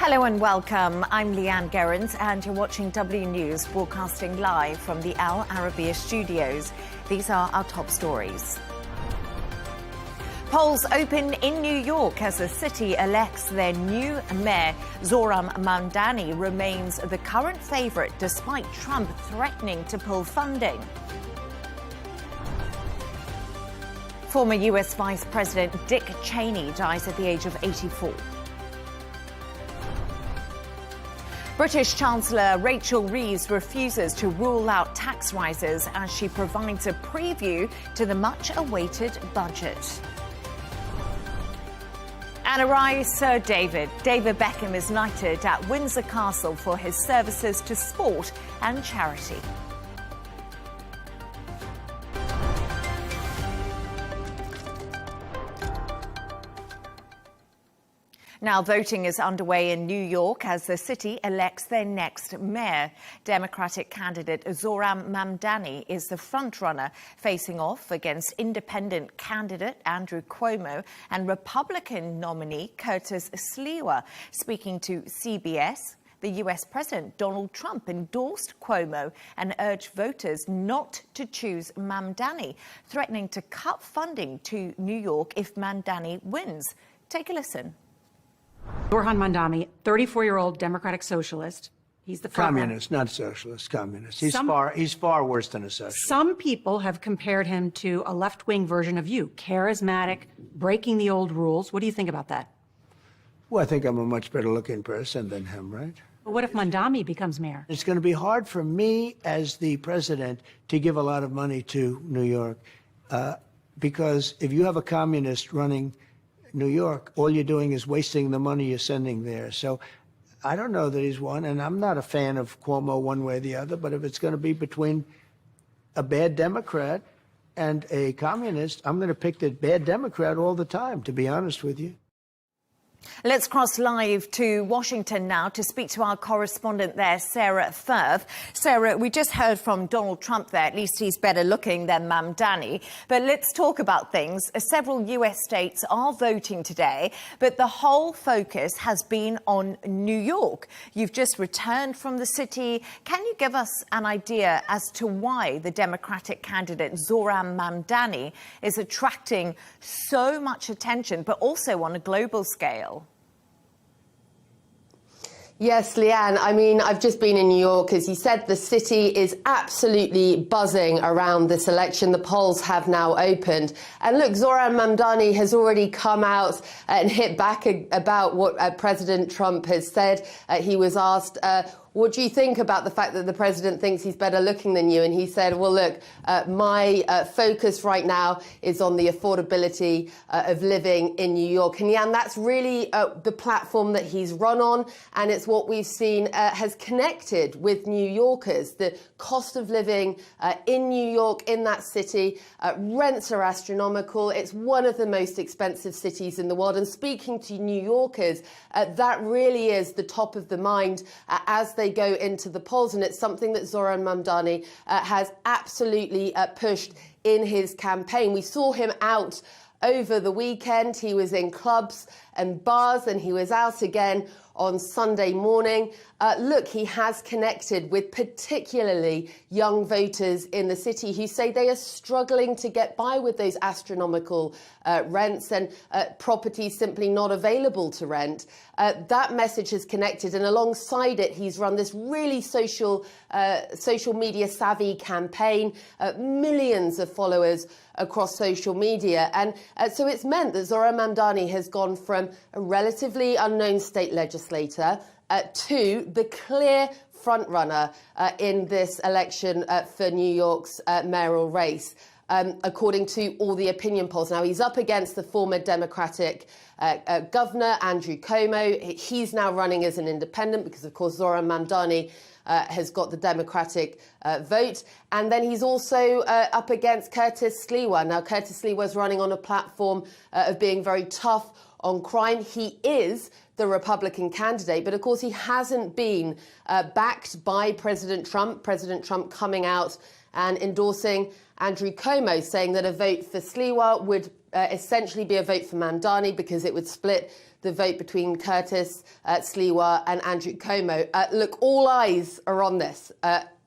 Hello and welcome. I'm Leigh Ann Gerrans and you're watching W News, broadcasting live from the Al Arabiya studios. These are our top stories. Polls open in New York as the city elects their new mayor. Zohran Mamdani remains the current favourite despite Trump threatening to pull funding. Former US Vice President Dick Cheney dies at the age of 84. British Chancellor Rachel Reeves refuses to rule out tax rises as she provides a preview to the much-awaited budget. And arise Sir David. David Beckham is knighted at Windsor Castle for his services to sport and charity. Now, voting is underway in New York as the city elects their next mayor. Democratic candidate Zohran Mamdani is the frontrunner, facing off against independent candidate Andrew Cuomo and Republican nominee Curtis Sliwa. Speaking to CBS, the US President Donald Trump endorsed Cuomo and urged voters not to choose Mamdani, threatening to cut funding to New York if Mamdani wins. Take a listen. Zohran Mamdani, 34-year-old Democratic socialist. He's the communist, not socialist, communist. He's far worse than a socialist. Some people have compared him to a left-wing version of you, charismatic, breaking the old rules. What do you think about that? Well, I think I'm a much better-looking person than him, right? But what if Mamdani becomes mayor? It's going to be hard for me as the president to give a lot of money to New York because if you have a communist running New York, all you're doing is wasting the money you're sending there. So I don't know that he's won, and I'm not a fan of Cuomo one way or the other, but if it's going to be between a bad Democrat and a communist, I'm going to pick the bad Democrat all the time, to be honest with you. Let's cross live to Washington now to speak to our correspondent there, Sarah Firth. Sarah, we just heard from Donald Trump there. At least he's better looking than Mamdani. But let's talk about things. Several US states are voting today, but the whole focus has been on New York. You've just returned from the city. Can you give us an idea as to why the Democratic candidate Zohran Mamdani is attracting so much attention, but also on a global scale? Yes, Leigh Ann. I mean, I've just been in New York. As you said, the city is absolutely buzzing around this election. The polls have now opened. And look, Zohran Mamdani has already come out and hit back about what President Trump has said. He was asked, what do you think about the fact that the president thinks he's better looking than you? And he said, well, look, my focus right now is on the affordability of living in New York. And, yeah, that's really the platform that he's run on. And it's what we've seen has connected with New Yorkers. The cost of living in New York, in that city, rents are astronomical. It's one of the most expensive cities in the world. And speaking to New Yorkers, that really is the top of the mind as they go into the polls, and it's something that Zohran Mamdani has absolutely pushed in his campaign. We saw him out over the weekend. He was in clubs and bars, and he was out again on Sunday morning. Look, he has connected with particularly young voters in the city who say they are struggling to get by with those astronomical rents and properties simply not available to rent. That message has connected, and alongside it, he's run this really social media savvy campaign, millions of followers across social media. And so it's meant that Zohran Mamdani has gone from a relatively unknown state legislator to the clear frontrunner in this election for New York's mayoral race, according to all the opinion polls. Now, he's up against the former Democratic governor, Andrew Cuomo. He's now running as an independent because, of course, Zohran Mamdani has got the Democratic vote. And then he's also up against Curtis Sliwa. Now, Curtis Sliwa is running on a platform of being very tough on crime. He is the Republican candidate, but of course he hasn't been backed by President Trump. President Trump coming out and endorsing Andrew Cuomo, saying that a vote for Sliwa would essentially be a vote for Mamdani because it would split the vote between Curtis Sliwa and Andrew Cuomo. Look, all eyes are on this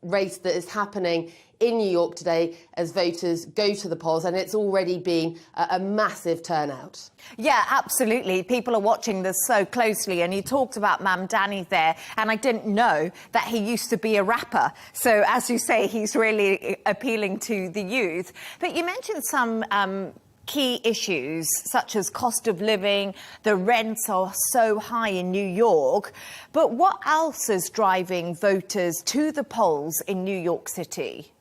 race that is happening in New York today as voters go to the polls, and it's already been a massive turnout. Yeah, absolutely. People are watching this so closely, and you talked about Mamdani there, and I didn't know that he used to be a rapper. So, as you say, he's really appealing to the youth. But you mentioned some key issues such as cost of living, the rents are so high in New York. But what else is driving voters to the polls in New York City?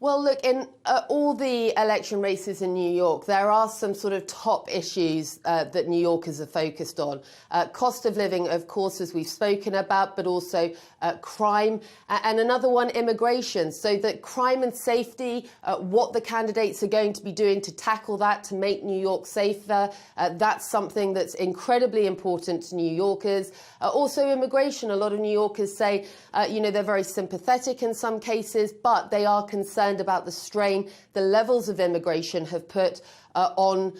Well, look, in all the election races in New York, there are some sort of top issues that New Yorkers are focused on. Cost of living, of course, as we've spoken about, but also crime. And another one, immigration. So that crime and safety, what the candidates are going to be doing to tackle that, to make New York safer, that's something that's incredibly important to New Yorkers. Also immigration. A lot of New Yorkers say, they're very sympathetic in some cases, but they are concerned about the strain the levels of immigration have put on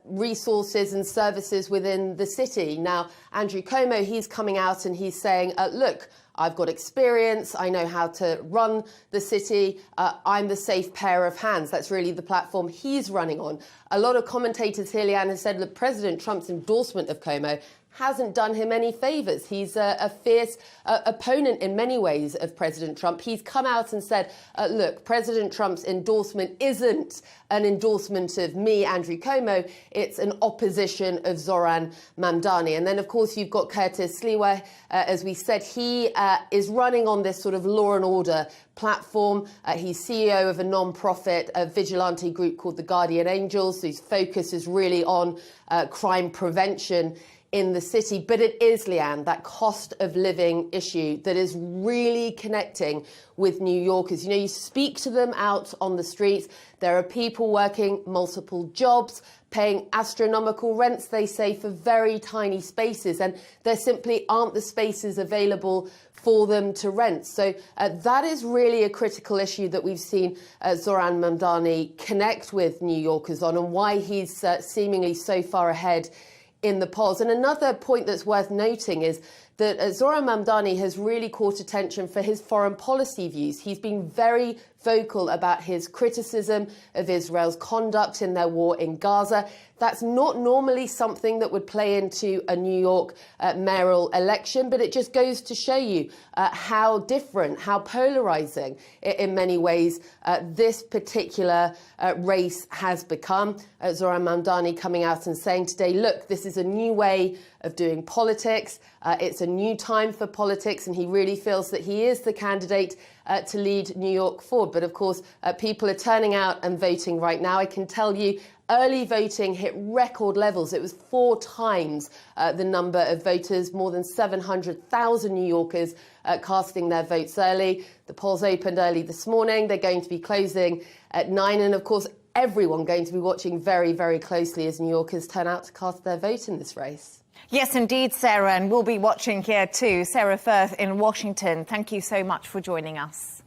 resources and services within the city. Now, Andrew Cuomo, he's coming out and he's saying, look, I've got experience. I know how to run the city. I'm the safe pair of hands. That's really the platform he's running on. A lot of commentators here, Leigh Ann, have said, look, President Trump's endorsement of Cuomo hasn't done him any favours. He's a fierce opponent in many ways of President Trump. He's come out and said, look, President Trump's endorsement isn't an endorsement of me, Andrew Cuomo. It's an opposition of Zoran Mamdani. And then, of course, you've got Curtis Sliwa. As we said, he is running on this sort of law and order platform. He's CEO of a non-profit vigilante group called the Guardian Angels, whose focus is really on crime prevention in the city. But it is, Leigh Ann, that cost of living issue that is really connecting with New Yorkers. You speak to them out on the streets. There are people working multiple jobs, paying astronomical rents, they say, for very tiny spaces. And there simply aren't the spaces available for them to rent. So that is really a critical issue that we've seen Zoran Mamdani connect with New Yorkers on, and why he's seemingly so far ahead in the polls. And another point that's worth noting is that Zoran Mamdani has really caught attention for his foreign policy views. He's been very vocal about his criticism of Israel's conduct in their war in Gaza. That's not normally something that would play into a New York mayoral election, but it just goes to show you how different, how polarizing in many ways this particular race has become. Zoran Mamdani coming out and saying today, look, this is a new way of doing politics. It's a new time for politics, and he really feels that he is the candidate to lead New York forward. But of course, people are turning out and voting right now. I can tell you, early voting hit record levels. It was 4 times the number of voters, more than 700,000 New Yorkers casting their votes early. The polls opened early this morning. They're going to be closing at 9. And of course, everyone going to be watching very, very closely as New Yorkers turn out to cast their vote in this race. Yes, indeed, Sarah, and we'll be watching here too. Sarah Firth in Washington, thank you so much for joining us.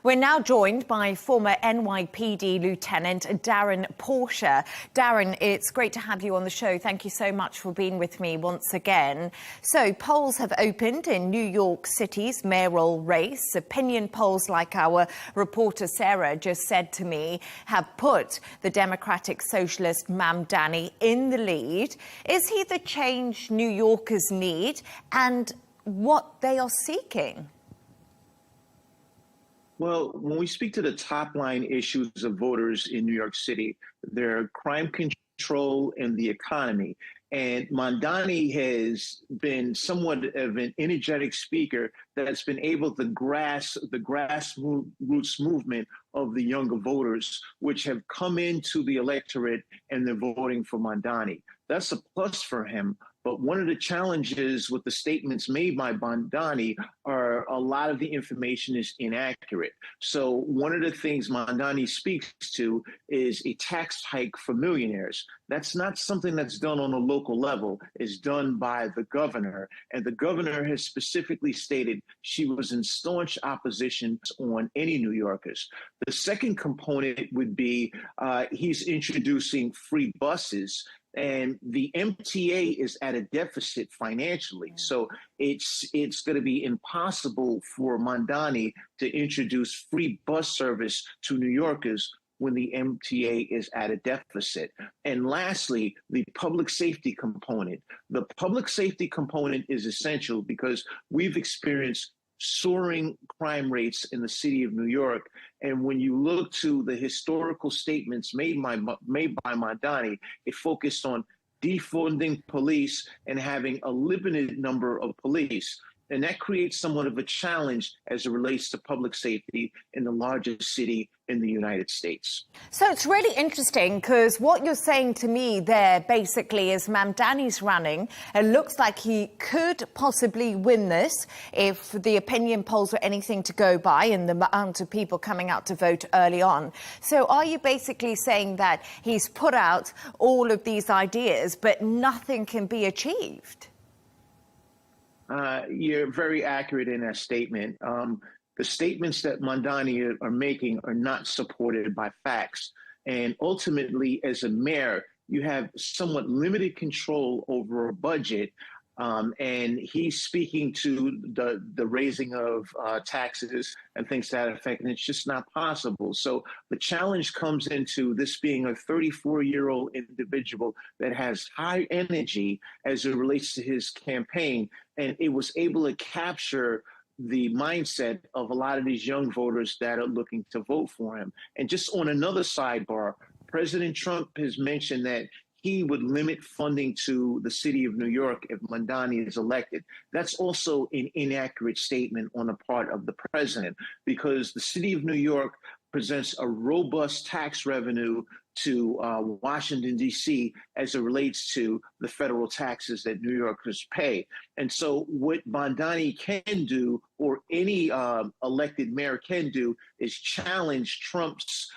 We're now joined by former NYPD Lieutenant Darren Porcher. Darren, it's great to have you on the show. Thank you so much for being with me once again. So, polls have opened in New York City's mayoral race. Opinion polls, like our reporter Sarah just said to me, have put the Democratic Socialist Mamdani in the lead. Is he the change New Yorkers need, and what they are seeking? Well, when we speak to the top line issues of voters in New York City, they're crime control and the economy. And Mamdani has been somewhat of an energetic speaker that's been able to grasp the grassroots movement of the younger voters, which have come into the electorate and they're voting for Mamdani. That's a plus for him. But one of the challenges with the statements made by Mamdani are a lot of the information is inaccurate. So one of the things Mamdani speaks to is a tax hike for millionaires. That's not something that's done on a local level. It's done by the governor. And the governor has specifically stated she was in staunch opposition on any New Yorkers. The second component would be he's introducing free buses. And the MTA is at a deficit financially. So it's going to be impossible for Mamdani to introduce free bus service to New Yorkers when the MTA is at a deficit. And lastly, the public safety component. The public safety component is essential because we've experienced soaring crime rates in the city of New York. And when you look to the historical statements made by Mamdani, it focused on defunding police and having a limited number of police. And that creates somewhat of a challenge as it relates to public safety in the largest city in the United States. So it's really interesting because what you're saying to me there basically is Mamdani's running. It looks like he could possibly win this if the opinion polls were anything to go by and the amount of people coming out to vote early on. So are you basically saying that he's put out all of these ideas but nothing can be achieved? You're very accurate in that statement. The statements that Mamdani are making are not supported by facts. And ultimately, as a mayor, you have somewhat limited control over a budget. And he's speaking to the raising of taxes and things to that effect, and it's just not possible. So the challenge comes into this being a 34-year-old individual that has high energy as it relates to his campaign, and it was able to capture the mindset of a lot of these young voters that are looking to vote for him. And just on another sidebar, President Trump has mentioned that he would limit funding to the city of New York if Mamdani is elected. That's also an inaccurate statement on the part of the president, because the city of New York presents a robust tax revenue to Washington, D.C. as it relates to the federal taxes that New Yorkers pay. And so what Mamdani can do, or any elected mayor can do, is challenge Trump's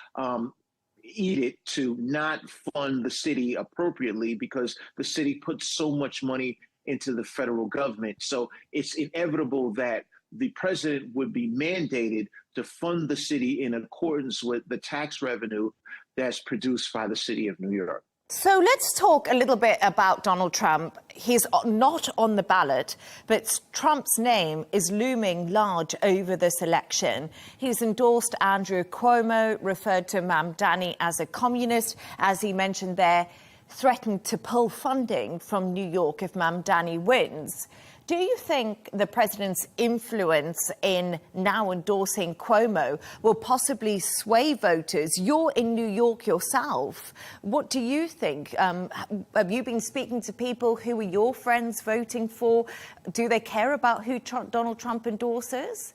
edict to not fund the city appropriately because the city puts so much money into the federal government. So it's inevitable that the president would be mandated to fund the city in accordance with the tax revenue that's produced by the city of New York. So let's talk a little bit about Donald Trump. He's not on the ballot, but Trump's name is looming large over this election. He's endorsed Andrew Cuomo, referred to Mamdani as a communist, as he mentioned there, threatened to pull funding from New York if Mamdani wins. Do you think the president's influence in now endorsing Cuomo will possibly sway voters? You're in New York yourself. What do you think? Have you been speaking to people? Who are your friends voting for? Do they care about who Donald Trump endorses?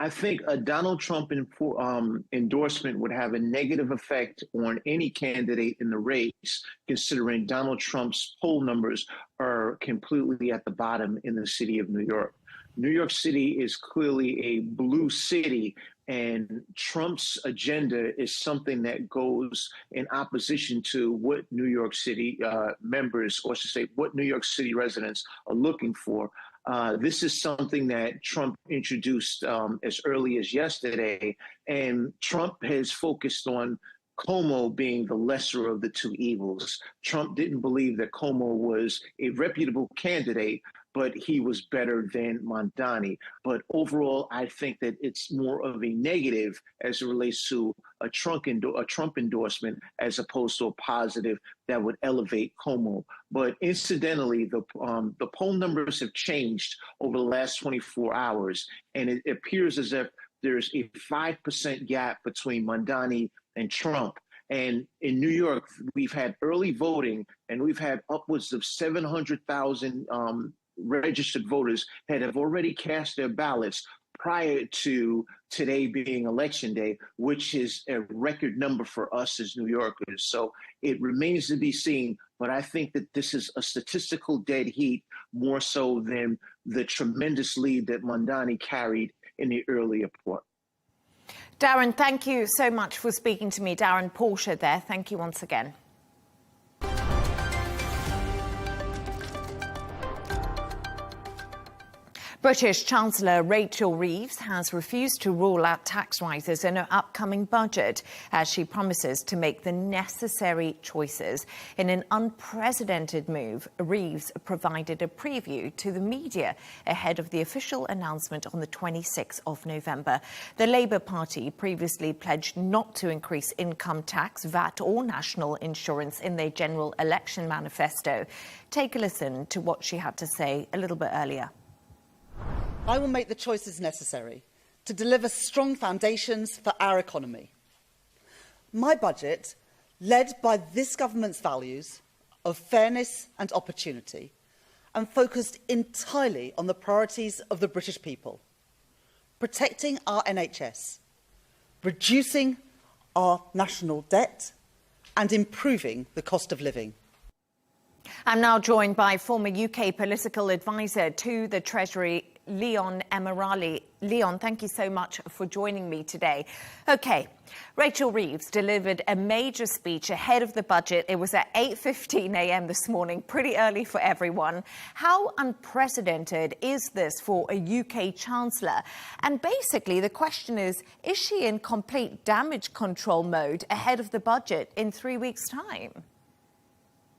I think a Donald Trump endorsement would have a negative effect on any candidate in the race, considering Donald Trump's poll numbers are completely at the bottom in the city of New York. New York City is clearly a blue city, and Trump's agenda is something that goes in opposition to what New York City members, or I should say, what New York City residents are looking for. This is something that Trump introduced as early as yesterday, and Trump has focused on Cuomo being the lesser of the two evils. Trump didn't believe that Cuomo was a reputable candidate, but he was better than Mamdani. But overall, I think that it's more of a negative as it relates to a Trump endorsement as opposed to a positive that would elevate Cuomo. But incidentally, the poll numbers have changed over the last 24 hours, and it appears as if there's a 5% gap between Mamdani and Trump. And in New York, we've had early voting, and we've had upwards of 700,000 registered voters that have already cast their ballots prior to today being election day, which is a record number for us as New Yorkers. So it remains to be seen, but I think that this is a statistical dead heat more so than the tremendous lead that Mamdani carried in the earlier report. Darren, thank you so much for speaking to me. Darren Portia there. Thank you once again. British Chancellor Rachel Reeves has refused to rule out tax rises in her upcoming budget as she promises to make the necessary choices. In an unprecedented move, Reeves provided a preview to the media ahead of the official announcement on the 26th of November. The Labour Party previously pledged not to increase income tax, VAT or national insurance in their general election manifesto. Take a listen to what she had to say a little bit earlier. I will make the choices necessary to deliver strong foundations for our economy. My budget, led by this government's values of fairness and opportunity, and focused entirely on the priorities of the British people: protecting our NHS, reducing our national debt, and improving the cost of living. I'm now joined by former UK political advisor to the Treasury, Leon Emirali. Leon, thank you so much for joining me today. OK, Rachel Reeves delivered a major speech ahead of the budget. It was at 8:15 a.m. this morning, pretty early for everyone. How unprecedented is this for a UK Chancellor? And basically, the question is she in complete damage control mode ahead of the budget in 3 weeks' time?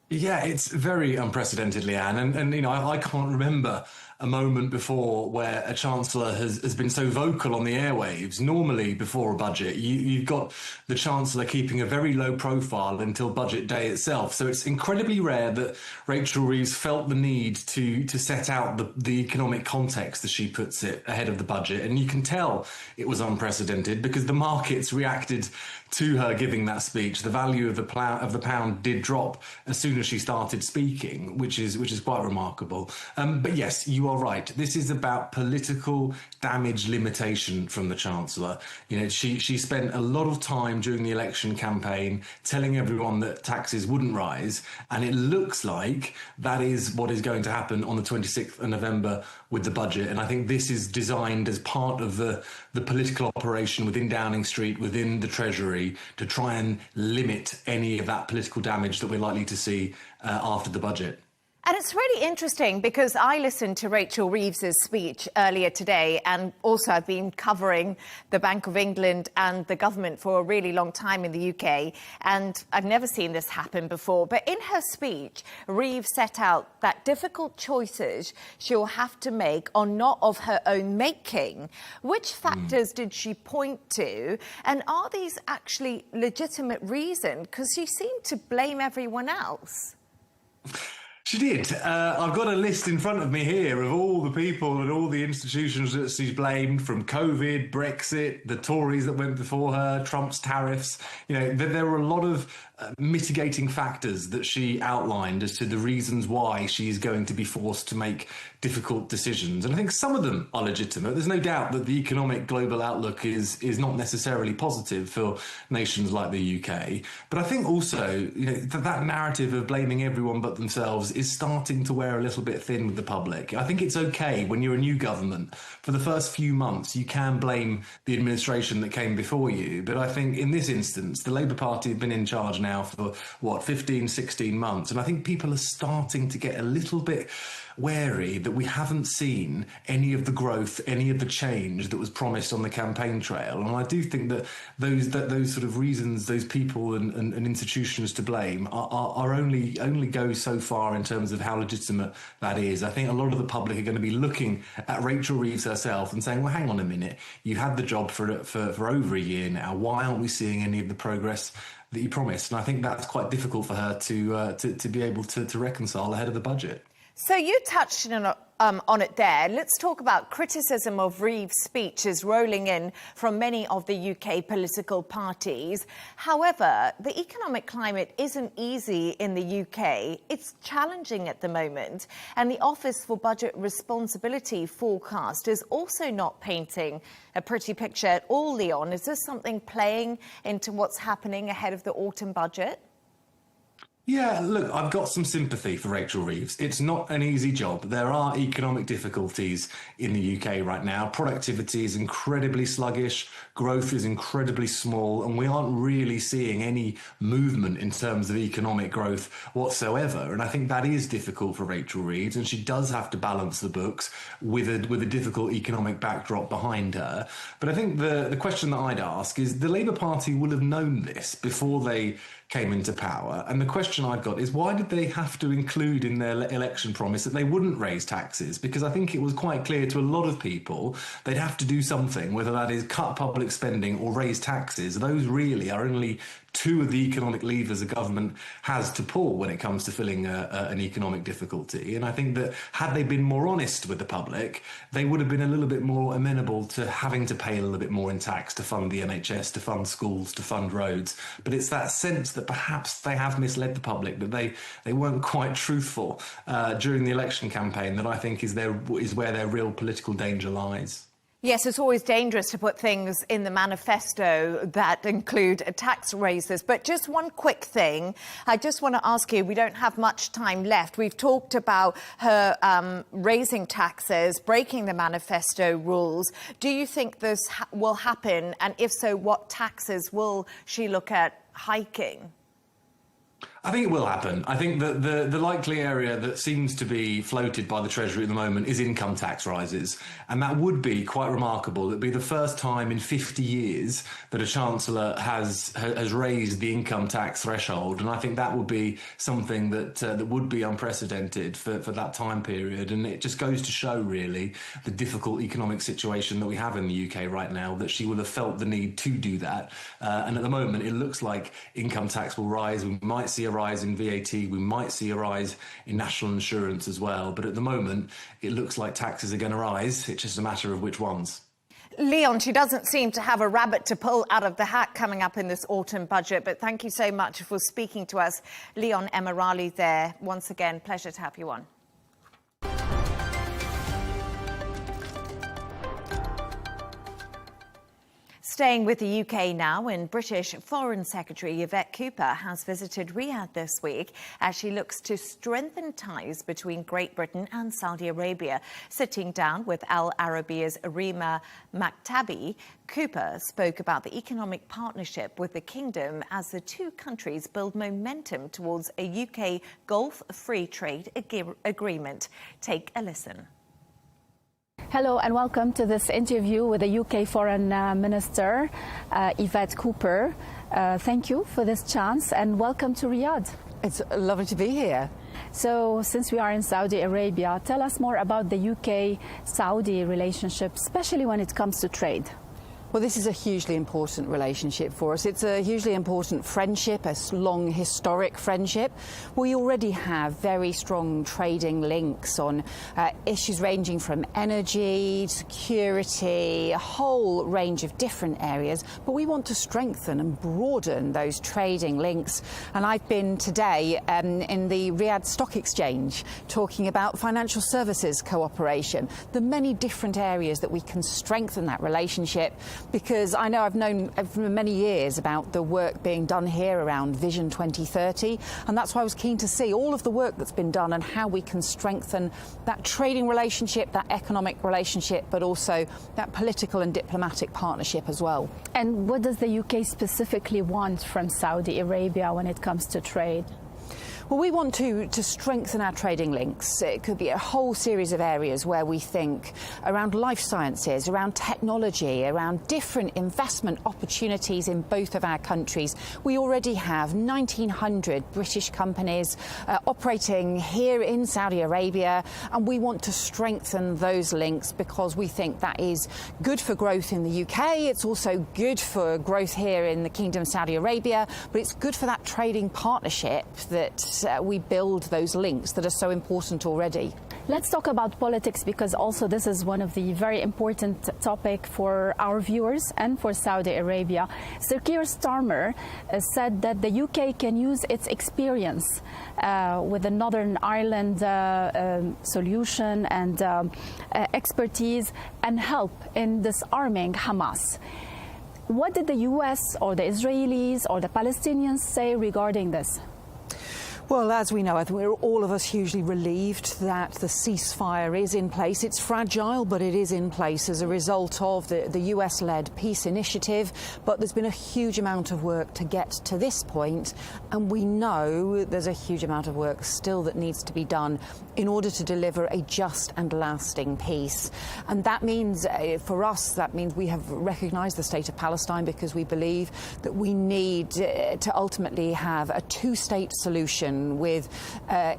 Yeah, it's very unprecedented, Leigh Ann. And you know, I can't remember a moment before where a Chancellor has been so vocal on the airwaves. Normally, before a budget, you've got the Chancellor keeping a very low profile until budget day itself. So it's incredibly rare that Rachel Reeves felt the need to set out the economic context, as she puts it, ahead of the budget. And you can tell it was unprecedented because the markets reacted to her giving that speech. The value of the pound did drop as soon as she started speaking, which is quite remarkable. But yes, you are right. This is about political damage limitation from the Chancellor. You know, she spent a lot of time during the election campaign telling everyone that taxes wouldn't rise, and it looks like that is what is going to happen on the 26th of November with the budget. And I think this is designed as part of the political operation within Downing Street, within the Treasury, to try and limit any of that political damage that we're likely to see after the budget. And it's really interesting because I listened to Rachel Reeves's speech earlier today, and also I've been covering the Bank of England and the government for a really long time in the UK, and I've never seen this happen before. But in her speech, Reeves set out that difficult choices she'll have to make are not of her own making. Which factors did she point to? And are these actually legitimate reasons? Because she seemed to blame everyone else. She did. I've got a list in front of me here of all the people and all the institutions that she's blamed, from COVID, Brexit, the Tories that went before her, Trump's tariffs. You know, there were a lot of mitigating factors that she outlined as to the reasons why she is going to be forced to make difficult decisions. And I think some of them are legitimate. There's no doubt that the economic global outlook is not necessarily positive for nations like the UK. But I think also, you know, that narrative of blaming everyone but themselves is starting to wear a little bit thin with the public. I think it's okay when you're a new government. For the first few months, you can blame the administration that came before you. But I think in this instance, the Labour Party have been in charge now for, 15, 16 months. And I think people are starting to get a little bit wary that we haven't seen any of the growth, any of the change that was promised on the campaign trail. And I do think that those sort of reasons, those people and institutions to blame are only go so far in terms of how legitimate that is. I think a lot of the public are going to be looking at Rachel Reeves herself and saying, well, hang on a minute, you had the job for over a year now. Why aren't we seeing any of the progress that you promised? And I think that's quite difficult for her to be able to reconcile ahead of the budget. So you touched on it there. Let's talk about criticism of Reeves' speech is rolling in from many of the UK political parties. However, the economic climate isn't easy in the UK. It's challenging at the moment. And the Office for Budget Responsibility forecast is also not painting a pretty picture at all, Leon. Is this something playing into what's happening ahead of the autumn budget? Yeah, look, I've got some sympathy for Rachel Reeves. It's not an easy job. There are economic difficulties in the UK right now. Productivity is incredibly sluggish, growth is incredibly small, and we aren't really seeing any movement in terms of economic growth whatsoever. And I think that is difficult for Rachel Reeves, and she does have to balance the books with a difficult economic backdrop behind her. But I think the question that I'd ask is, the Labour Party will have known this before they came into power. And the question I've got is, why did they have to include in their election promise that they wouldn't raise taxes? Because I think it was quite clear to a lot of people they'd have to do something, whether that is cut public spending or raise taxes. Those really are only two of the economic levers a government has to pull when it comes to filling an economic difficulty. And I think that had they been more honest with the public, they would have been a little bit more amenable to having to pay a little bit more in tax to fund the NHS, to fund schools, to fund roads. But it's that sense that perhaps they have misled the public, that they weren't quite truthful during the election campaign, that I think is where their real political danger lies. Yes, it's always dangerous to put things in the manifesto that include tax raises. But just one quick thing, I just want to ask you, we don't have much time left. We've talked about her raising taxes, breaking the manifesto rules. Do you think this will happen? And if so, what taxes will she look at hiking? I think it will happen. I think that the likely area that seems to be floated by the Treasury at the moment is income tax rises. And that would be quite remarkable. It'd be the first time in 50 years that a Chancellor has raised the income tax threshold. And I think that would be something that would be unprecedented for that time period. And it just goes to show, really, the difficult economic situation that we have in the UK right now, that she will have felt the need to do that. And at the moment, it looks like income tax will rise. We might see a rise in VAT, we might see a rise in national insurance as well. But at the moment, it looks like taxes are going to rise. It's just a matter of which ones. Leon, she doesn't seem to have a rabbit to pull out of the hat coming up in this autumn budget. But thank you so much for speaking to us. Leon Emirali there. Once again, pleasure to have you on. Staying with the UK now, and British Foreign Secretary Yvette Cooper has visited Riyadh this week as she looks to strengthen ties between Great Britain and Saudi Arabia. Sitting down with Al Arabiya's Rima Maktabi, Cooper spoke about the economic partnership with the kingdom as the two countries build momentum towards a UK Gulf Free Trade Agreement. Take a listen. Hello and welcome to this interview with the UK Foreign Minister, Yvette Cooper. Thank you for this chance and welcome to Riyadh. It's lovely to be here. So, since we are in Saudi Arabia, tell us more about the UK-Saudi relationship, especially when it comes to trade. Well, this is a hugely important relationship for us. It's a hugely important friendship, a long historic friendship. We already have very strong trading links on issues ranging from energy, security, a whole range of different areas. But we want to strengthen and broaden those trading links. And I've been today in the Riyadh Stock Exchange talking about financial services cooperation, the many different areas that we can strengthen that relationship. Because I know I've known for many years about the work being done here around Vision 2030, and that's why I was keen to see all of the work that's been done and how we can strengthen that trading relationship, that economic relationship, but also that political and diplomatic partnership as well. And what does the UK specifically want from Saudi Arabia when it comes to trade? Well, we want to strengthen our trading links. It could be a whole series of areas where we think around life sciences, around technology, around different investment opportunities in both of our countries. We already have 1,900 British companies operating here in Saudi Arabia, and we want to strengthen those links because we think that is good for growth in the UK. It's also good for growth here in the Kingdom of Saudi Arabia, but it's good for that trading partnership that we build those links that are so important already. Let's talk about politics, because also this is one of the very important topic for our viewers and for Saudi Arabia. Sir Keir Starmer said that the UK can use its experience with the Northern Ireland solution and expertise and help in disarming Hamas. What did the US or the Israelis or the Palestinians say regarding this? Well, as we know, I think we're all of us hugely relieved that the ceasefire is in place. It's fragile, but it is in place as a result of the US-led peace initiative. But there's been a huge amount of work to get to this point, and we know there's a huge amount of work still that needs to be done in order to deliver a just and lasting peace. And that means, for us, that means we have recognised the state of Palestine because we believe that we need to ultimately have a two-state solution with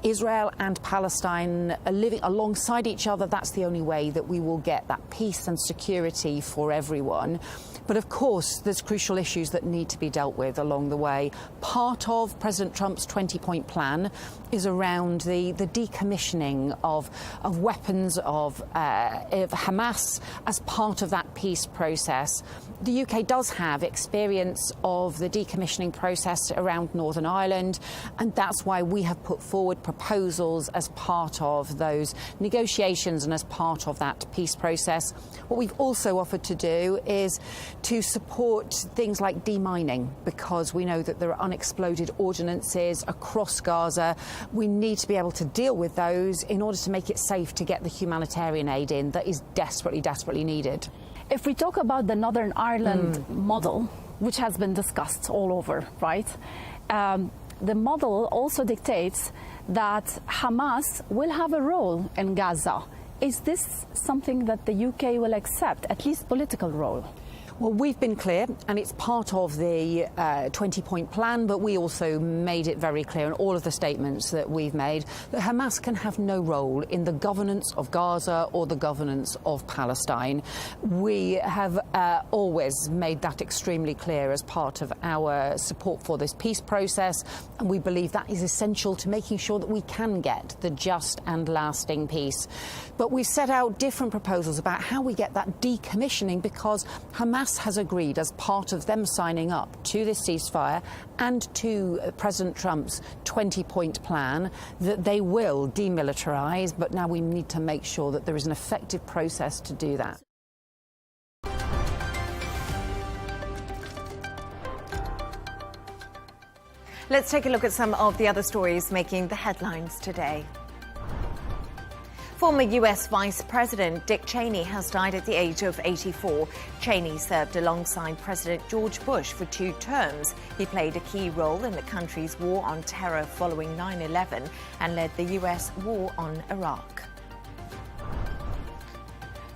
Israel and Palestine living alongside each other. That's the only way that we will get that peace and security for everyone. But of course, there's crucial issues that need to be dealt with along the way. Part of President Trump's 20-point plan is around the decommissioning of weapons of Hamas as part of that peace process. The UK does have experience of the decommissioning process around Northern Ireland, and that's why we have put forward proposals as part of those negotiations and as part of that peace process. What we've also offered to do is to support things like demining, because we know that there are unexploded ordnances across Gaza. We need to be able to deal with those in order to make it safe to get the humanitarian aid in that is desperately, desperately needed. If we talk about the Northern Ireland model, which has been discussed all over, right? The model also dictates that Hamas will have a role in Gaza. Is this something that the UK will accept, at least political role? Well, we've been clear, and it's part of the 20-point plan, but we also made it very clear in all of the statements that we've made that Hamas can have no role in the governance of Gaza or the governance of Palestine. We have always made that extremely clear as part of our support for this peace process, and we believe that is essential to making sure that we can get the just and lasting peace. But we've set out different proposals about how we get that decommissioning, because Hamas has agreed, as part of them signing up to this ceasefire and to President Trump's 20-point plan, that they will demilitarize, but now we need to make sure that there is an effective process to do that. Let's take a look at some of the other stories making the headlines today. Former US Vice President Dick Cheney has died at the age of 84. Cheney served alongside President George Bush for 2 terms. He played a key role in the country's war on terror following 9/11 and led the US war on Iraq.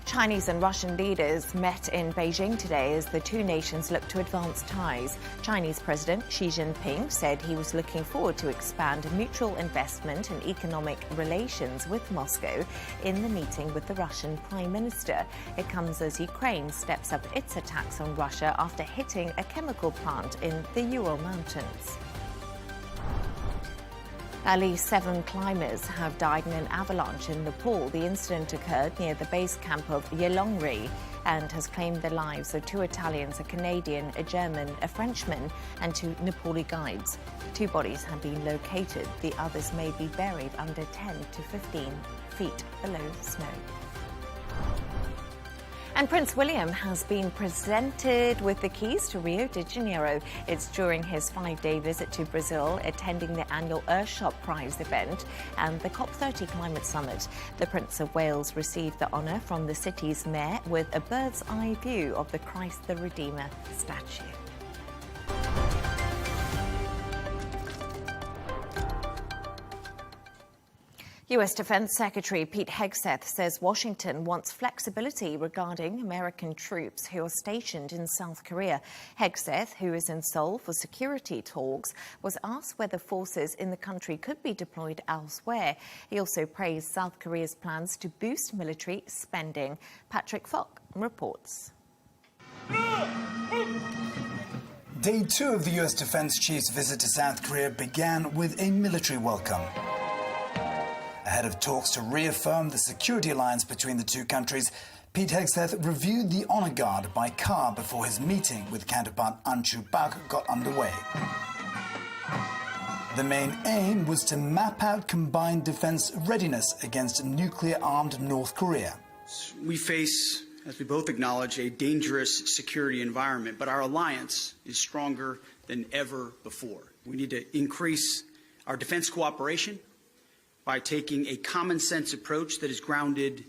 Chinese and Russian leaders met in Beijing today as the two nations look to advance ties. Chinese President Xi Jinping said he was looking forward to expand mutual investment and economic relations with Moscow in the meeting with the Russian Prime Minister. It comes as Ukraine steps up its attacks on Russia after hitting a chemical plant in the Ural Mountains. At least 7 climbers have died in an avalanche in Nepal. The incident occurred near the base camp of Yelongri and has claimed the lives of 2 Italians, a Canadian, a German, a Frenchman, and 2 Nepali guides. 2 bodies have been located. The others may be buried under 10 to 15 feet below snow. And Prince William has been presented with the keys to Rio de Janeiro. It's during his 5-day visit to Brazil, attending the annual Earthshot Prize event and the COP30 Climate Summit. The Prince of Wales received the honour from the city's mayor with a bird's-eye view of the Christ the Redeemer statue. U.S. Defense Secretary Pete Hegseth says Washington wants flexibility regarding American troops who are stationed in South Korea. Hegseth, who is in Seoul for security talks, was asked whether forces in the country could be deployed elsewhere. He also praised South Korea's plans to boost military spending. Patrick Falk reports. Day 2 of the U.S. Defense Chief's visit to South Korea began with a military welcome. Ahead of talks to reaffirm the security alliance between the two countries, Pete Hegseth reviewed the honor guard by car before his meeting with counterpart An Chu-bak got underway. The main aim was to map out combined defense readiness against nuclear-armed North Korea. We face, as we both acknowledge, a dangerous security environment, but our alliance is stronger than ever before. We need to increase our defense cooperation by taking a common sense approach that is grounded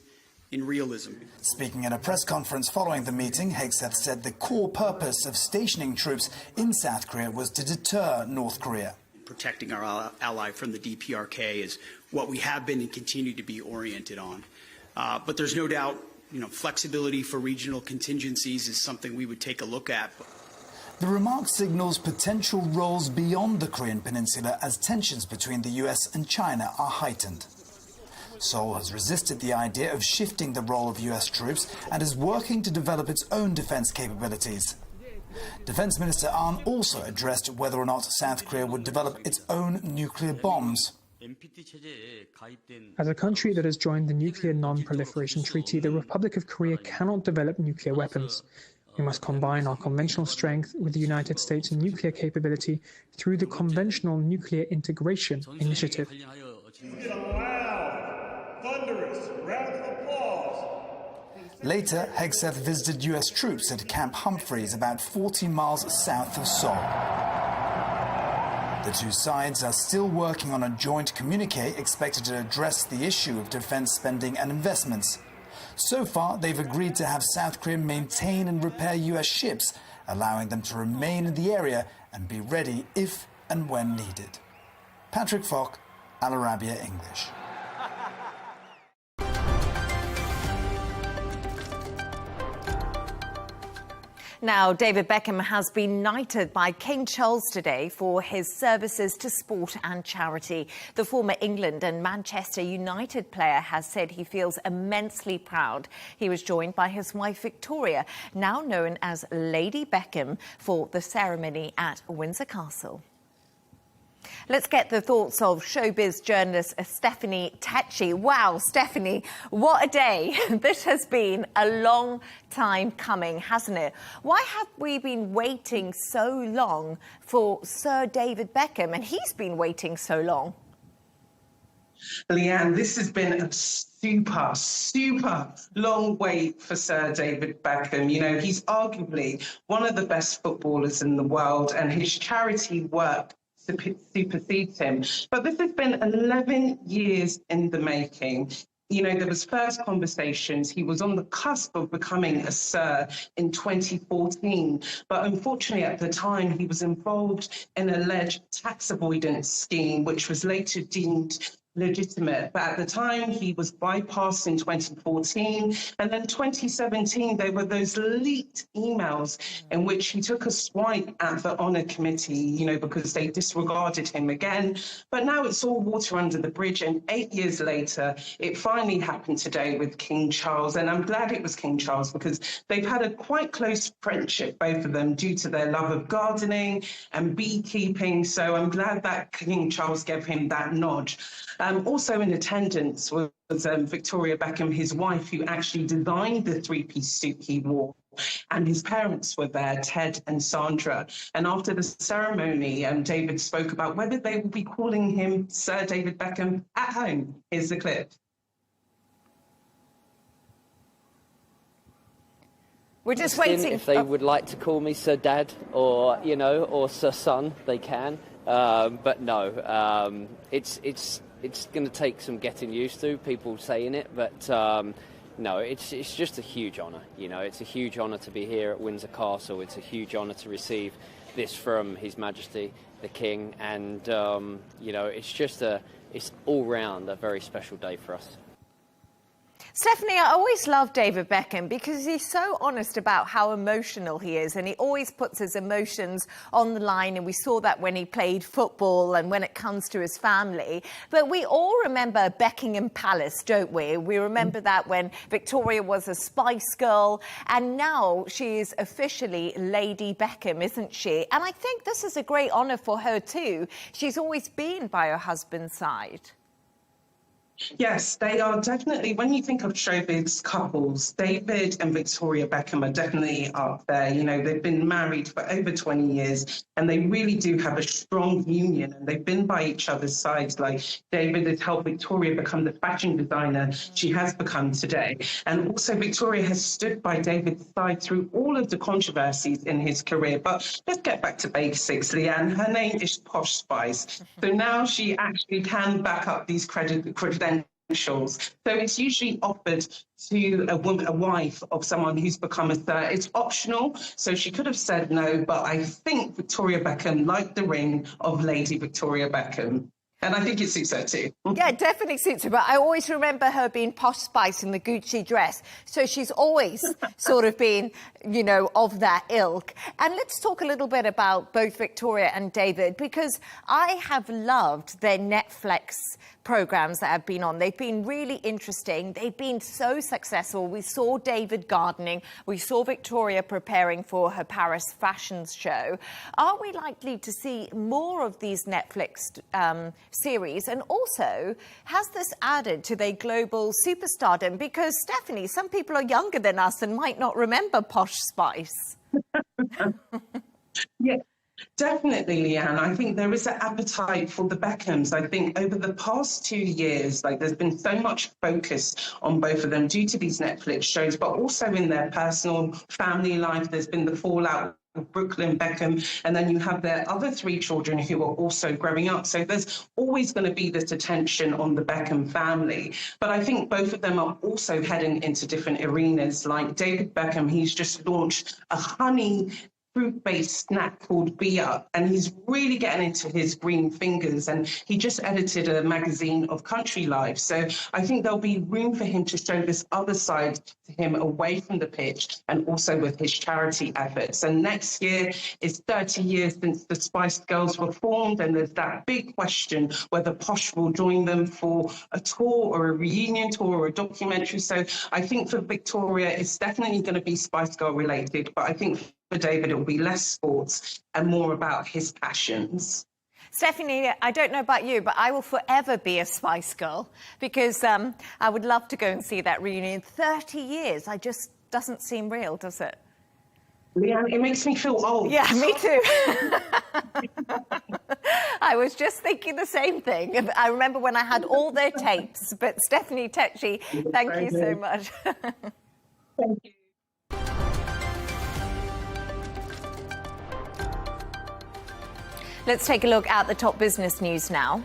in realism. Speaking at a press conference following the meeting, Hegseth said the core purpose of stationing troops in South Korea was to deter North Korea. Protecting our ally from the DPRK is what we have been and continue to be oriented on. But there's no doubt, flexibility for regional contingencies is something we would take a look at. The remark signals potential roles beyond the Korean peninsula as tensions between the US and China are heightened. Seoul has resisted the idea of shifting the role of US troops and is working to develop its own defense capabilities. Defense Minister Ahn also addressed whether or not South Korea would develop its own nuclear bombs. As a country that has joined the Nuclear Non-Proliferation Treaty, the Republic of Korea cannot develop nuclear weapons. We must combine our conventional strength with the United States' nuclear capability through the Conventional Nuclear Integration Initiative. Later, Hegseth visited US troops at Camp Humphreys, about 40 miles south of Seoul. The two sides are still working on a joint communique expected to address the issue of defense spending and investments. So far, they've agreed to have South Korea maintain and repair US ships, allowing them to remain in the area and be ready if and when needed. Patrick Falk, Al Arabiya English. Now, David Beckham has been knighted by King Charles today for his services to sport and charity. The former England and Manchester United player has said he feels immensely proud. He was joined by his wife Victoria, now known as Lady Beckham, for the ceremony at Windsor Castle. Let's get the thoughts of showbiz journalist Stephanie Tecci. Wow, Stephanie, what a day. This has been a long time coming, hasn't it? Why have we been waiting so long for Sir David Beckham? And he's been waiting so long. Leigh Ann, this has been a super long wait for Sir David Beckham. He's arguably one of the best footballers in the world, and his charity work supersedes him. But this has been 11 years in the making. There was first conversations. He was on the cusp of becoming a Sir in 2014. But unfortunately, at the time, he was involved in an alleged tax avoidance scheme, which was later deemed legitimate. But at the time, he was bypassed in 2014. And then 2017, there were those leaked emails in which he took a swipe at the honour committee, because they disregarded him again. But now it's all water under the bridge. And 8 years later, it finally happened today with King Charles. And I'm glad it was King Charles, because they've had a quite close friendship, both of them, due to their love of gardening and beekeeping. So I'm glad that King Charles gave him that nod. Also in attendance was Victoria Beckham, his wife, who actually designed the three-piece suit he wore. And his parents were there, Ted and Sandra. And after the ceremony, David spoke about whether they will be calling him Sir David Beckham at home. Here's the clip. We're just waiting. If they would like to call me Sir Dad or, or Sir Son, they can. But no, it's going to take some getting used to, people saying it, but no, it's just a huge honour. It's a huge honour to be here at Windsor Castle. It's a huge honour to receive this from His Majesty the King, and it's all round a very special day for us. Stephanie, I always love David Beckham because he's so honest about how emotional he is, and he always puts his emotions on the line, and we saw that when he played football and when it comes to his family. But we all remember Buckingham Palace, don't we? We remember that when Victoria was a Spice Girl, and now she is officially Lady Beckham, isn't she? And I think this is a great honour for her too. She's always been by her husband's side. Yes, they are definitely, when you think of showbiz couples, David and Victoria Beckham are definitely up there. You know, they've been married for over 20 years and they really do have a strong union and they've been by each other's sides. Like David has helped Victoria become the fashion designer she has become today. And also Victoria has stood by David's side through all of the controversies in his career. But let's get back to basics, Leigh Ann. Her name is Posh Spice. So now she actually can back up these credentials. So it's usually offered to a wife of someone who's become a star. It's optional, so she could have said no, but I think Victoria Beckham liked the ring of Lady Victoria Beckham. And I think it suits her too. Yeah, it definitely suits her. But I always remember her being Posh Spice in the Gucci dress. So she's always sort of been, you know, of that ilk. And let's talk a little bit about both Victoria and David, because I have loved their Netflix programs that have been on. They've been really interesting. They've been so successful. We saw David gardening. We saw Victoria preparing for her Paris fashion show. Are we likely to see more of these Netflix series? And also, has this added to their global superstardom? Because, Stephanie, some people are younger than us and might not remember Posh Spice. Yeah. Definitely, Leigh Ann. I think there is an appetite for the Beckhams. I think over the past 2 years, like there's been so much focus on both of them due to these Netflix shows, but also in their personal family life. There's been the fallout of Brooklyn Beckham, and then you have their other 3 children who are also growing up. So there's always going to be this attention on the Beckham family. But I think both of them are also heading into different arenas. Like David Beckham, he's just launched a honey fruit-based snack called Be Up, and he's really getting into his green fingers, and he just edited a magazine of country life. So I think there'll be room for him to show this other side to him away from the pitch and also with his charity efforts. And next year is 30 years since the Spice Girls were formed, and there's that big question whether Posh will join them for a tour or a reunion tour or a documentary. So I think for Victoria, it's definitely going to be Spice Girl related, but I think for David, it will be less sports and more about his passions. Stephanie, I don't know about you, but I will forever be a Spice Girl because I would love to go and see that reunion. 30 years, I just doesn't seem real, does it? Leigh Ann, it makes me feel old. Yeah, me too. I was just thinking the same thing. I remember when I had all their tapes, but Stephanie Tetchy, thank you so much. Thank you. Let's take a look at the top business news now.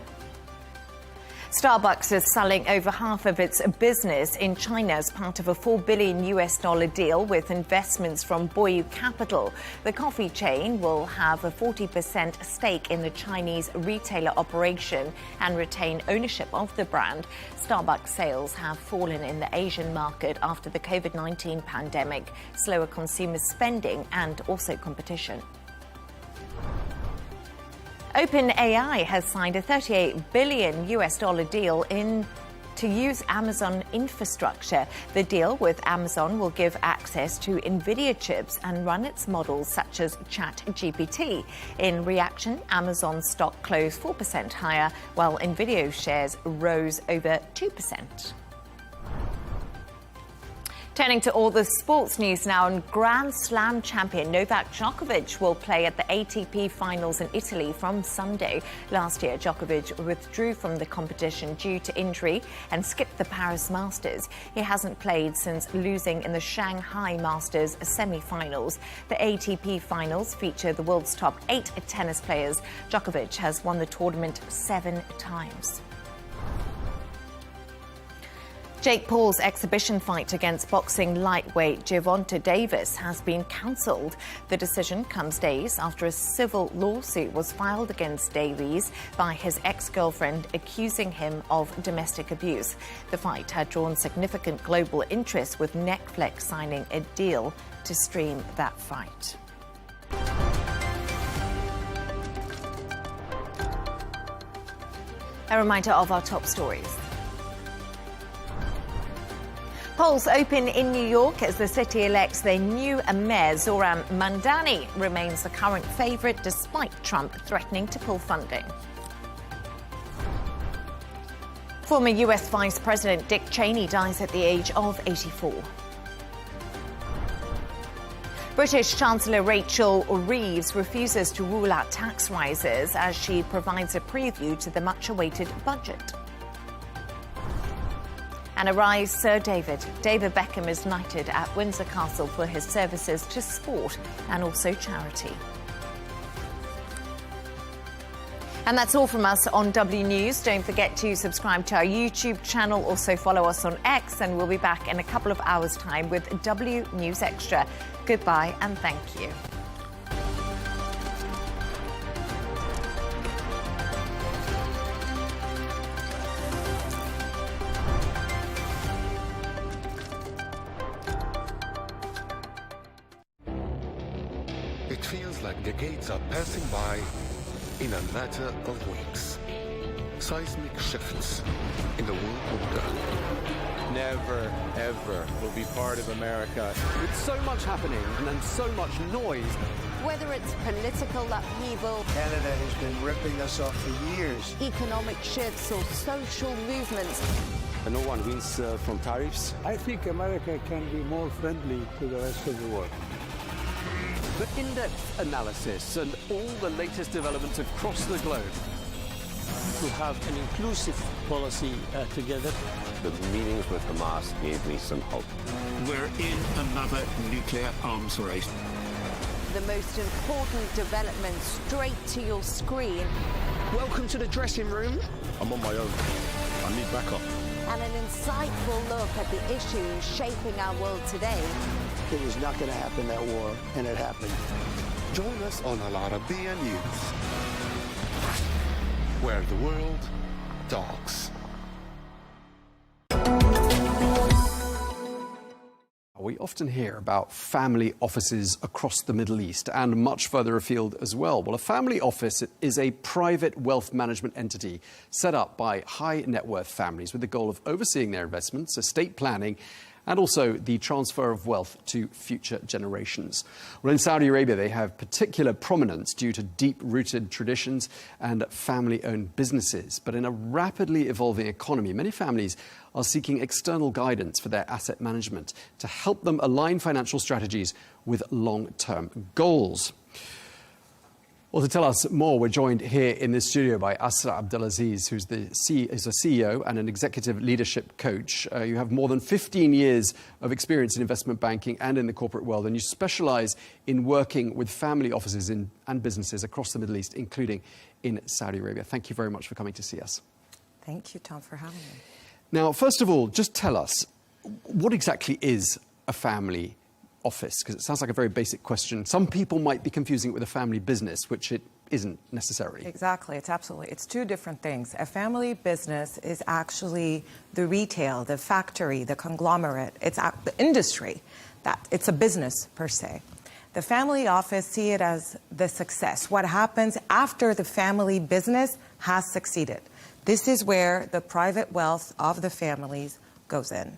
Starbucks is selling over half of its business in China as part of a $4 billion deal with investments from Boyu Capital. The coffee chain will have a 40% stake in the Chinese retailer operation and retain ownership of the brand. Starbucks sales have fallen in the Asian market after the COVID-19 pandemic, slower consumer spending and also competition. OpenAI has signed a $38 billion deal to use Amazon infrastructure. The deal with Amazon will give access to NVIDIA chips and run its models such as ChatGPT. In reaction, Amazon stock closed 4% higher, while NVIDIA shares rose over 2%. Turning to all the sports news now, and Grand Slam champion Novak Djokovic will play at the ATP Finals in Italy from Sunday. Last year, Djokovic withdrew from the competition due to injury and skipped the Paris Masters. He hasn't played since losing in the Shanghai Masters semi-finals. The ATP Finals feature the world's top 8 tennis players. Djokovic has won the tournament 7 times. Jake Paul's exhibition fight against boxing lightweight Gervonta Davis has been cancelled. The decision comes days after a civil lawsuit was filed against Davies by his ex-girlfriend, accusing him of domestic abuse. The fight had drawn significant global interest, with Netflix signing a deal to stream that fight. A reminder of our top stories. Polls open in New York as the city elects their new mayor. Zohran Mamdani remains the current favourite despite Trump threatening to pull funding. Former US Vice President Dick Cheney dies at the age of 84. British Chancellor Rachel Reeves refuses to rule out tax rises as she provides a preview to the much-awaited budget. And arise Sir David. David Beckham is knighted at Windsor Castle for his services to sport and also charity. And that's all from us on W News. Don't forget to subscribe to our YouTube channel. Also follow us on X, and we'll be back in a couple of hours' time with W News Extra. Goodbye and thank you. It feels like decades are passing by in a matter of weeks. Seismic shifts in the world order. Never, ever will be part of America. With so much happening and so much noise. Whether it's political upheaval, Canada has been ripping us off for years. economic shifts or social movements. And no one wins from tariffs. I think America can be more friendly to the rest of the world. The in-depth analysis and all the latest developments across the globe. To have an inclusive policy together. The meetings with Hamas gave me some hope. We're in another nuclear arms race. The most important development straight to your screen. Welcome to the dressing room. I'm on my own. I need backup. And an insightful look at the issues shaping our world today. It was not going to happen, that war, and it happened. Join us on Arabiya News, where the world talks. We often hear about family offices across the Middle East and much further afield as well. Well, a family office is a private wealth management entity set up by high net worth families with the goal of overseeing their investments, estate planning, and also the transfer of wealth to future generations. Well, in Saudi Arabia, they have particular prominence due to deep-rooted traditions and family-owned businesses. But in a rapidly evolving economy, many families are seeking external guidance for their asset management to help them align financial strategies with long-term goals. Well, to tell us more, we're joined here in this studio by Asra Abdelaziz, who's is a CEO and an executive leadership coach. You have more than 15 years of experience in investment banking and in the corporate world, and you specialize in working with family offices and businesses across the Middle East, including in Saudi Arabia. Thank you very much for coming to see us. Thank you, Tom, for having me. Now, first of all, just tell us, what exactly is a family office? Because it sounds like a very basic question. Some people might be confusing it with a family business, which it isn't necessarily. Exactly. It's two different things. A family business is actually the retail, the factory, the conglomerate. It's the industry. It's a business per se. The family office, see it as the success. What happens after the family business has succeeded. This is where the private wealth of the families goes in.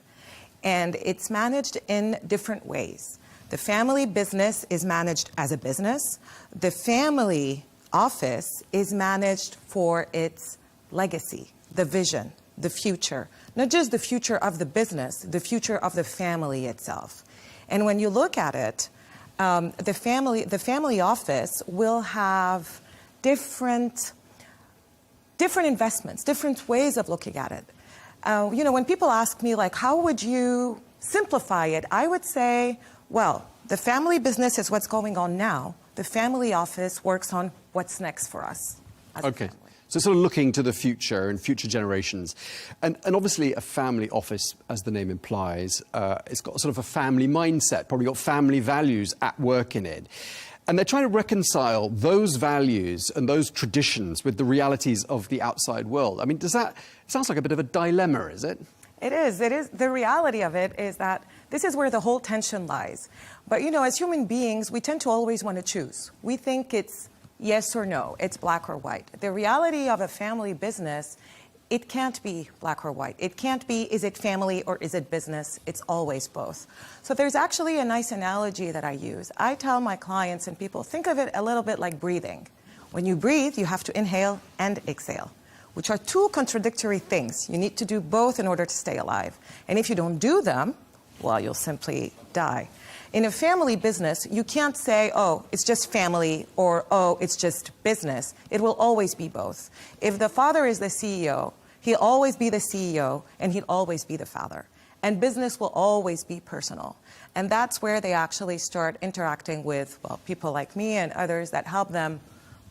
And it's managed in different ways. The family business is managed as a business. The family office is managed for its legacy, the vision, the future. Not just the future of the business, the future of the family itself. And when you look at it, the family office will have different investments, different ways of looking at it. When people ask me, like, how would you simplify it? I would say, well, the family business is what's going on now. The family office works on what's next for us. Okay. So sort of looking to the future and future generations. And obviously a family office, as the name implies, it's got sort of a family mindset, probably got family values at work in it. And they're trying to reconcile those values and those traditions with the realities of the outside world. I mean, it sounds like a bit of a dilemma, is it? It is. The reality of it is that this is where the whole tension lies. But, as human beings, we tend to always want to choose. We think it's yes or no, it's black or white. The reality of a family business, it can't be black or white. It can't be, is it family or is it business? It's always both. So there's actually a nice analogy that I use. I tell my clients and people, think of it a little bit like breathing. When you breathe, you have to inhale and exhale. which are two contradictory things. You need to do both in order to stay alive. And if you don't do them, well, you'll simply die. In a family business, you can't say, oh, it's just family, or, oh, it's just business. It will always be both. If the father is the CEO, he'll always be the CEO, and he'll always be the father. And business will always be personal. And that's where they actually start interacting with, well, people like me and others that help them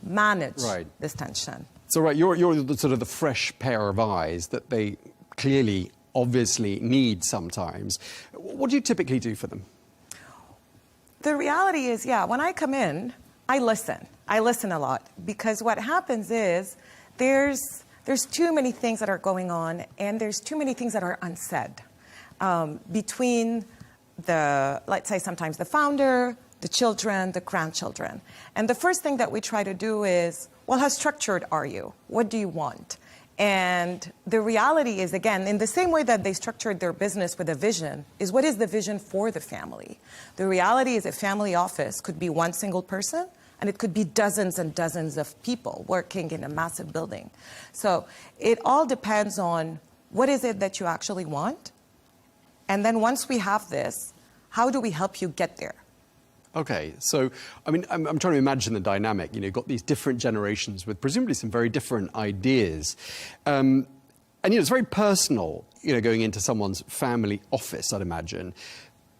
manage this tension. So, you're the, sort of the fresh pair of eyes that they clearly, obviously need sometimes. What do you typically do for them? The reality is, when I come in, I listen. I listen a lot, because what happens is there's too many things that are going on, and there's too many things that are unsaid between let's say sometimes the founder, the children, the grandchildren. And the first thing that we try to do is, well, how structured are you? What do you want? And the reality is, again, in the same way that they structured their business with a vision, is what is the vision for the family? The reality is a family office could be one single person, and it could be dozens and dozens of people working in a massive building. So it all depends on what is it that you actually want? And then once we have this, how do we help you get there? Okay, so, I mean, I'm trying to imagine the dynamic. You know, you've got these different generations with presumably some very different ideas. And, you know, it's very personal, you know, going into someone's family office, I'd imagine,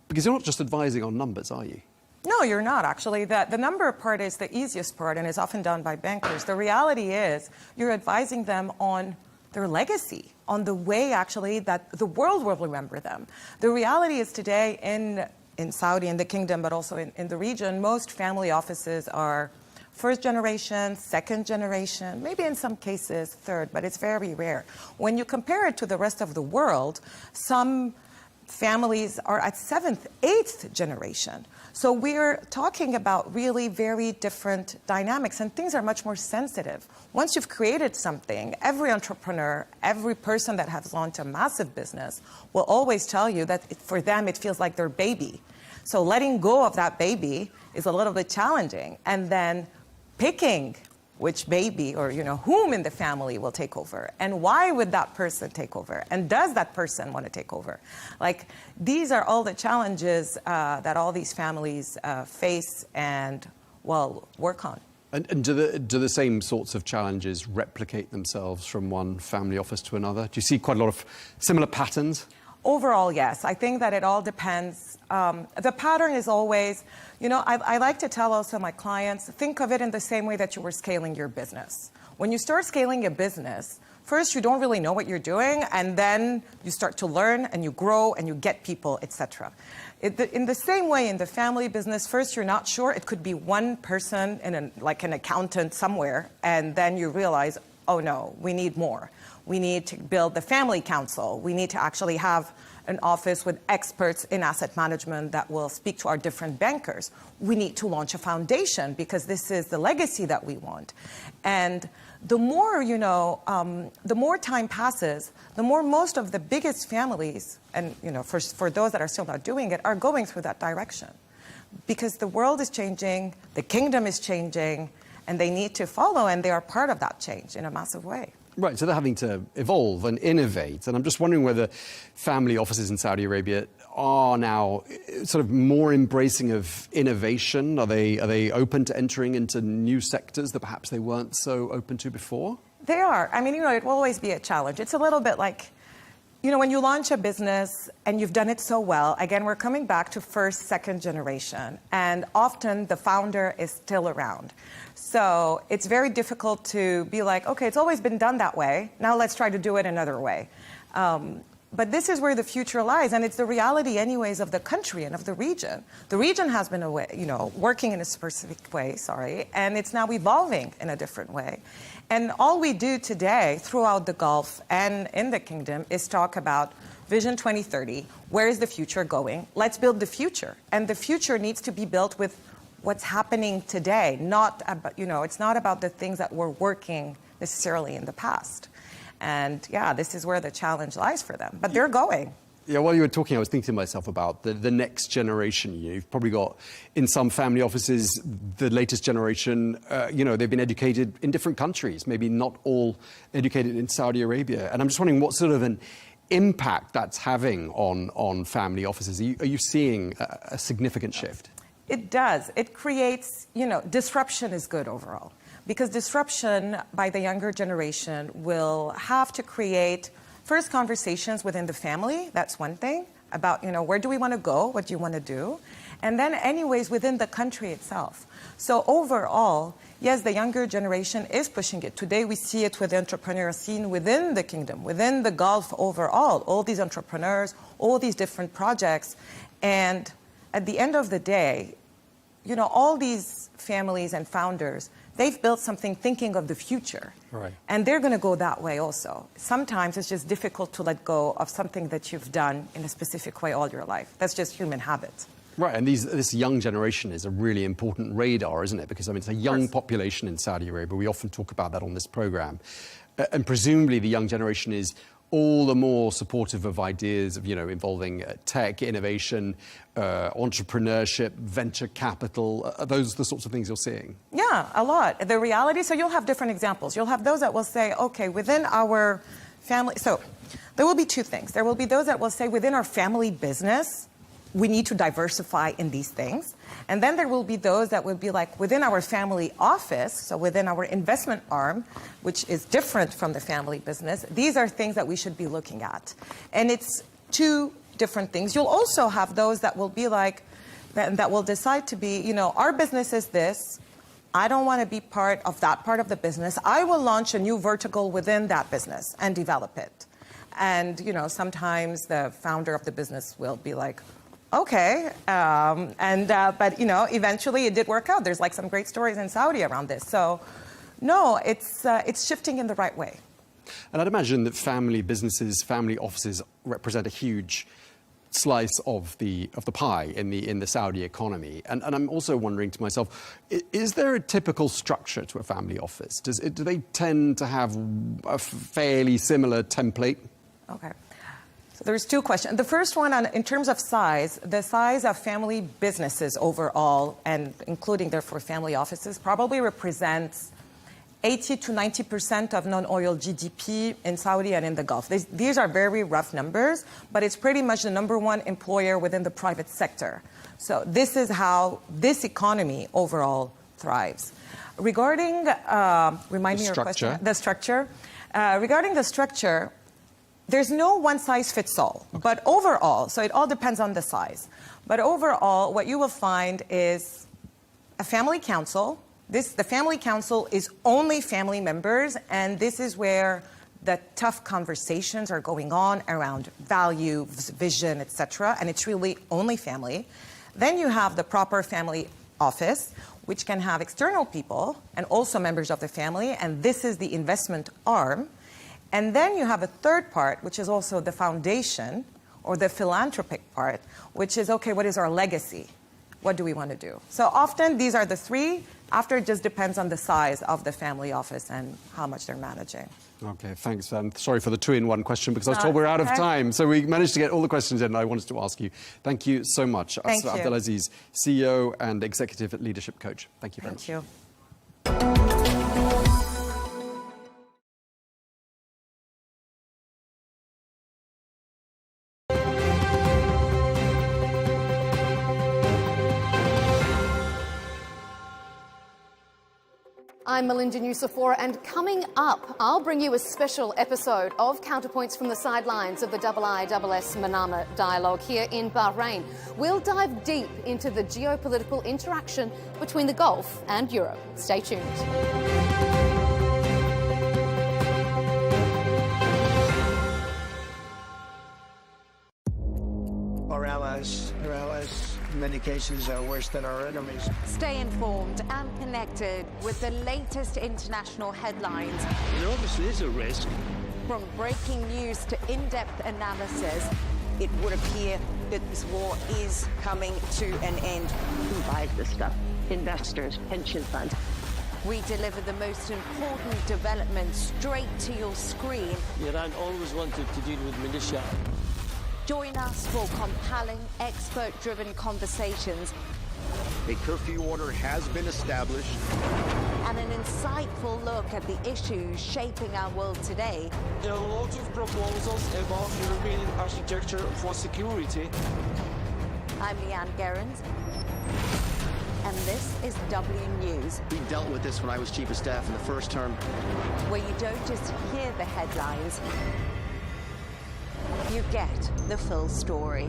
because you're not just advising on numbers, are you? No, you're not, actually. The number part is the easiest part and is often done by bankers. The reality is you're advising them on their legacy, on the way, actually, that the world will remember them. The reality is today in Saudi, in the kingdom, but also in the region, most family offices are first generation, second generation, maybe in some cases third, but it's very rare. When you compare it to the rest of the world, some families are at seventh, eighth generation. So we're talking about really very different dynamics, and things are much more sensitive. Once you've created something, every entrepreneur, every person that has launched a massive business will always tell you that for them it feels like their baby. So letting go of that baby is a little bit challenging, and then picking which baby or, you know, whom in the family will take over, and why would that person take over, and does that person want to take over? Like, these are all the challenges that all these families face and, well, work on. And do the same sorts of challenges replicate themselves from one family office to another? Do you see quite a lot of similar patterns? Overall, yes. I think that it all depends. The pattern is always, you know, I like to tell also my clients, think of it in the same way that you were scaling your business. When you start scaling a business, first you don't really know what you're doing, and then you start to learn and you grow and you get people, etc. In the same way in the family business, first you're not sure. It could be one person, like an accountant somewhere, and then you realize, oh no, we need more. We need to build the family council. We need to actually have an office with experts in asset management that will speak to our different bankers. We need to launch a foundation because this is the legacy that we want. And the more, you know, the more time passes, the more most of the biggest families, and, you know, for those that are still not doing it, are going through that direction. Because the world is changing, the kingdom is changing, and they need to follow, and they are part of that change in a massive way. Right, so they're having to evolve and innovate. And I'm just wondering whether family offices in Saudi Arabia are now sort of more embracing of innovation. Are they open to entering into new sectors that perhaps they weren't so open to before? They are. I mean, you know, it will always be a challenge. It's a little bit like, you know, when you launch a business and you've done it so well, again, we're coming back to first, second generation. And often the founder is still around. So it's very difficult to be like, okay, it's always been done that way. Now let's try to do it another way. But this is where the future lies, and it's the reality, anyways, of the country and of the region. The region has been working in a specific way, and it's now evolving in a different way. And all we do today throughout the Gulf and in the kingdom is talk about Vision 2030. Where is the future going? Let's build the future, and the future needs to be built with what's happening today. Not about, you know, it's not about the things that were working necessarily in the past. And yeah, this is where the challenge lies for them. But they're going. Yeah, while you were talking, I was thinking to myself about the next generation. You've probably got, in some family offices, the latest generation, they've been educated in different countries, maybe not all educated in Saudi Arabia. And I'm just wondering what sort of an impact that's having on family offices. Are you seeing a significant shift? It does. It creates, disruption is good overall. Because disruption by the younger generation will have to create first conversations within the family, that's one thing, about, where do we want to go, what do you want to do? And then anyways, within the country itself. So overall, yes, the younger generation is pushing it. Today we see it with the entrepreneur scene within the kingdom, within the Gulf overall, all these entrepreneurs, all these different projects. And at the end of the day, all these families and founders, they've built something thinking of the future. Right. And they're going to go that way also. Sometimes it's just difficult to let go of something that you've done in a specific way all your life. That's just human habit. Right, and this young generation is a really important radar, isn't it? Because, it's a young population in Saudi Arabia. We often talk about that on this programme. And presumably the young generation is all the more supportive of ideas of, involving tech, innovation, entrepreneurship, venture capital. Are those the sorts of things you're seeing? Yeah, a lot. The reality, so you'll have different examples. You'll have those that will say, okay, within our family, so there will be two things. There will be those that will say within our family business, we need to diversify in these things. And then there will be those that will be like within our family office, so within our investment arm, which is different from the family business, these are things that we should be looking at. And it's two different things. You'll also have those that will be like, that will decide to be, our business is this. I don't want to be part of that part of the business. I will launch a new vertical within that business and develop it. And, sometimes the founder of the business will be like, okay, but eventually it did work out. There's like some great stories in Saudi around this. So, no, it's shifting in the right way. And I'd imagine that family businesses, family offices represent a huge slice of the pie in the Saudi economy. And I'm also wondering to myself, is there a typical structure to a family office? Do they tend to have a fairly similar template? Okay. So there's two questions. The first one, in terms of size, the size of family businesses overall, and including therefore family offices, probably represents 80 to 90% of non-oil GDP in Saudi and in the Gulf. These are very rough numbers, but it's pretty much the number one employer within the private sector. So this is how this economy overall thrives. Regarding, remind me your question. The structure. Regarding the structure, there's no one-size-fits-all, but overall, so it all depends on the size. But overall, what you will find is a family council. The family council is only family members, and this is where the tough conversations are going on around values, vision, etc., and it's really only family. Then you have the proper family office, which can have external people and also members of the family, and this is the investment arm. And then you have a third part, which is also the foundation or the philanthropic part, which is, okay, what is our legacy? What do we want to do? So often these are the three. After, it just depends on the size of the family office and how much they're managing. Okay, thanks. Sorry for the two-in-one question, because I was told we're out of time. So we managed to get all the questions in I wanted to ask you. Thank you so much. Thank you. Abdelaziz, CEO and Executive Leadership Coach. Thank you very much. Thank you. I'm Melinda Nucifora, and coming up, I'll bring you a special episode of Counterpoints from the sidelines of the IISS Manama dialogue here in Bahrain. We'll dive deep into the geopolitical interaction between the Gulf and Europe. Stay tuned. Our allies, in many cases, are worse than our enemies. Stay informed and connected with the latest international headlines. There obviously is a risk. From breaking news to in-depth analysis, it would appear that this war is coming to an end. Who buys this stuff? Investors, pension funds. We deliver the most important developments straight to your screen. Iran always wanted to deal with militia. Join us for compelling, expert-driven conversations. A curfew order has been established. And an insightful look at the issues shaping our world today. There are lots of proposals about European architecture for security. I'm Leigh Ann Gerrans, and this is W News. We dealt with this when I was Chief of Staff in the first term. Where you don't just hear the headlines, you get the full story.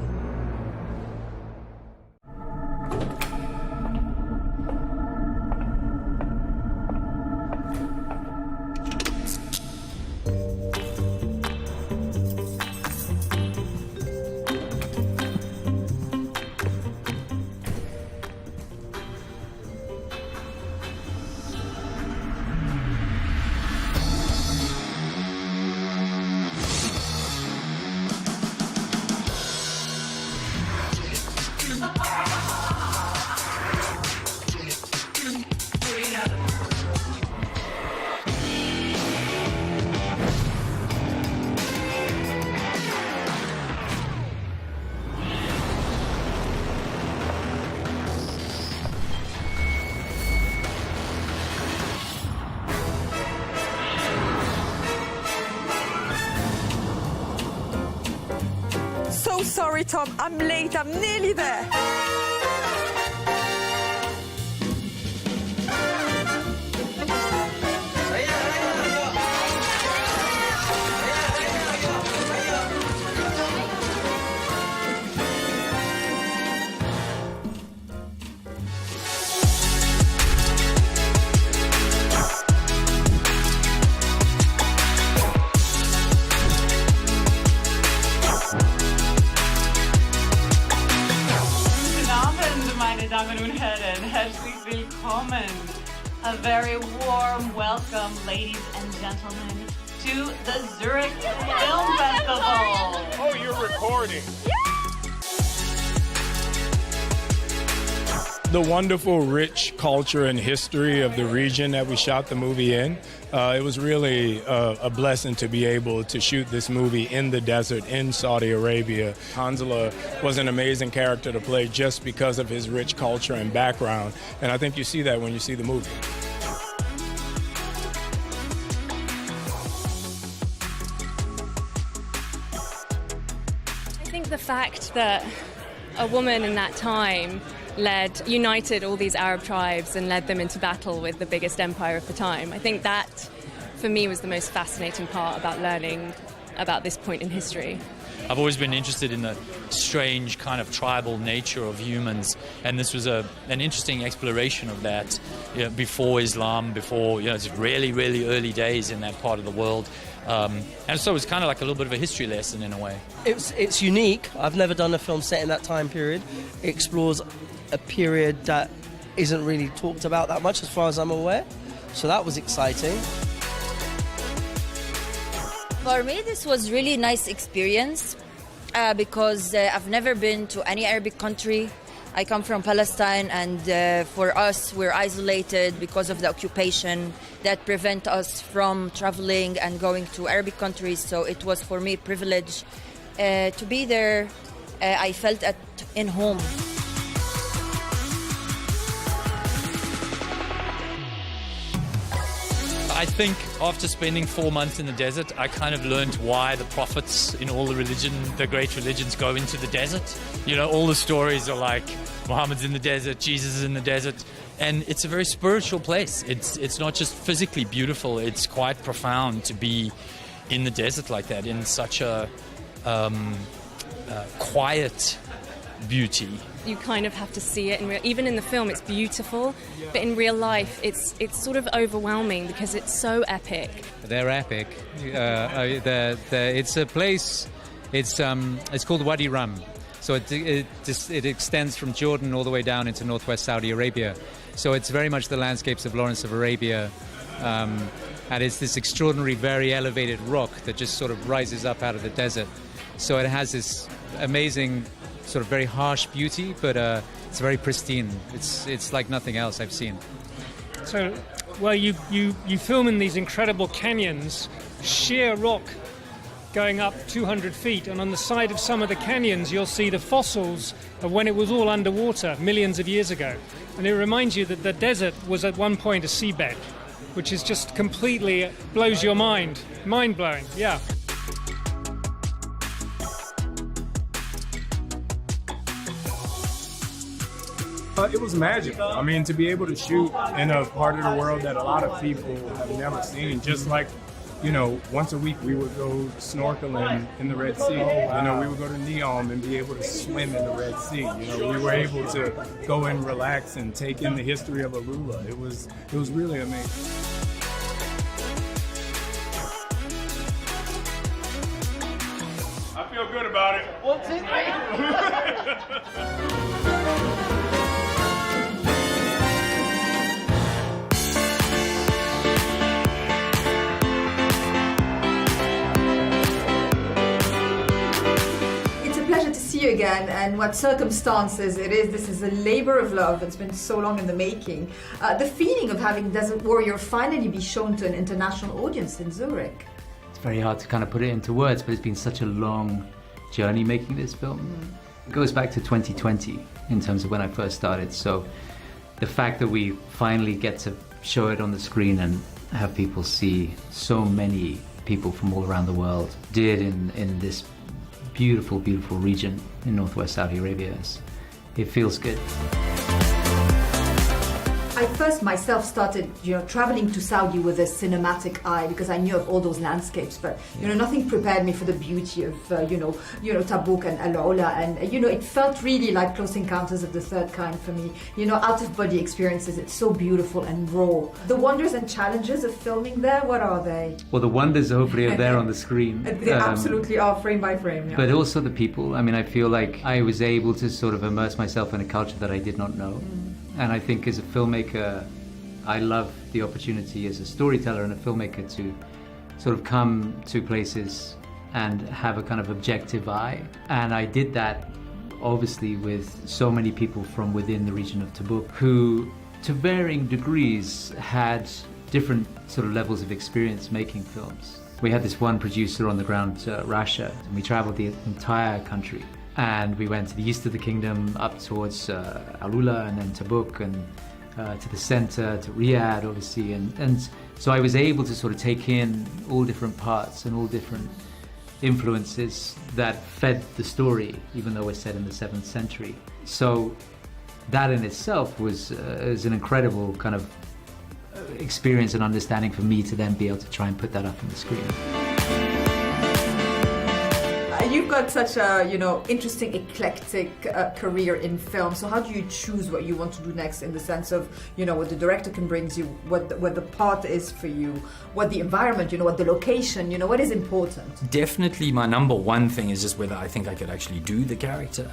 So sorry, Tom. I'm late. I'm nearly there. Meine Damen und Herren, herzlich willkommen. A very warm welcome, ladies and gentlemen, to the Zurich Film Festival. Oh, you're recording. The wonderful, rich culture and history of the region that we shot the movie in. It was really a blessing to be able to shoot this movie in the desert in Saudi Arabia. Hanzala was an amazing character to play just because of his rich culture and background, and I think you see that when you see the movie. I think the fact that a woman in that time united all these Arab tribes and led them into battle with the biggest empire of the time. I think that, for me, was the most fascinating part about learning about this point in history. I've always been interested in the strange kind of tribal nature of humans, and this was an interesting exploration of that before Islam, before, it's really, really early days in that part of the world. And so it's kind of like a little bit of a history lesson in a way. It's unique. I've never done a film set in that time period. It explores a period that isn't really talked about that much as far as I'm aware. So that was exciting. For me, this was really nice experience because I've never been to any Arabic country. I come from Palestine, and for us, we're isolated because of the occupation that prevent us from traveling and going to Arabic countries. So it was for me a privilege to be there. I felt in home. I think after spending 4 months in the desert, I kind of learned why the prophets in all the great religions go into the desert. All the stories are like Muhammad's in the desert, Jesus is in the desert, and it's a very spiritual place. It's not just physically beautiful, it's quite profound to be in the desert like that, in such a quiet beauty. You kind of have to see it even in the film it's beautiful, but in real life it's sort of overwhelming because it's so epic. They're epic. It's a place, it's called Wadi Rum. So it extends from Jordan all the way down into northwest Saudi Arabia. So it's very much the landscapes of Lawrence of Arabia, and it's this extraordinary, very elevated rock that just sort of rises up out of the desert. So it has this amazing sort of very harsh beauty, but it's very pristine. It's like nothing else I've seen. So, well, you film in these incredible canyons, sheer rock going up 200 feet, and on the side of some of the canyons you'll see the fossils of when it was all underwater millions of years ago. And it reminds you that the desert was at one point a seabed, which is just completely blows your mind. Mind-blowing, yeah. It was magical. I mean, to be able to shoot in a part of the world that a lot of people have never seen, just like, you know, once a week we would go snorkeling in the Red Sea. You know, we would go to Neom and be able to swim in the Red Sea. You know, we were able to go and relax and take in the history of Arula. It was really amazing. I feel good about it. 1, 2, 3. See you again, and what circumstances it is. This is a labor of love that's been so long in the making. The feeling of having Desert Warrior finally be shown to an international audience in Zurich. It's very hard to kind of put it into words, but it's been such a long journey making this film. It goes back to 2020 in terms of when I first started, so the fact that we finally get to show it on the screen and have people see so many people from all around the world did in this beautiful, beautiful region in northwest Saudi Arabia. It feels good. I first myself started, traveling to Saudi with a cinematic eye because I knew of all those landscapes, but nothing prepared me for the beauty of Tabuk and Al-Ula, and it felt really like Close Encounters of the Third Kind for me. Out of body experiences. It's so beautiful and raw. The wonders and challenges of filming there, what are they? Well, the wonders hopefully are there on the screen. They absolutely are, frame by frame. Yeah. But also the people. I mean, I feel like I was able to sort of immerse myself in a culture that I did not know. And I think as a filmmaker, I love the opportunity as a storyteller and a filmmaker to sort of come to places and have a kind of objective eye. And I did that obviously with so many people from within the region of Tabuk who, to varying degrees, had different sort of levels of experience making films. We had this one producer on the ground, Rasha, and we traveled the entire country. And we went to the east of the kingdom, up towards Al-Ula and then Tabuk, and to the center, to Riyadh, obviously. And so I was able to sort of take in all different parts and all different influences that fed the story, even though we're set in the 7th century. So that in itself was an incredible kind of experience and understanding for me to then be able to try and put that up on the screen. You've got such a, interesting, eclectic career in film. So how do you choose what you want to do next in the sense of, what the director can bring you, what the part is for you, what the environment, what the location, what is important? Definitely my number one thing is just whether I think I could actually do the character,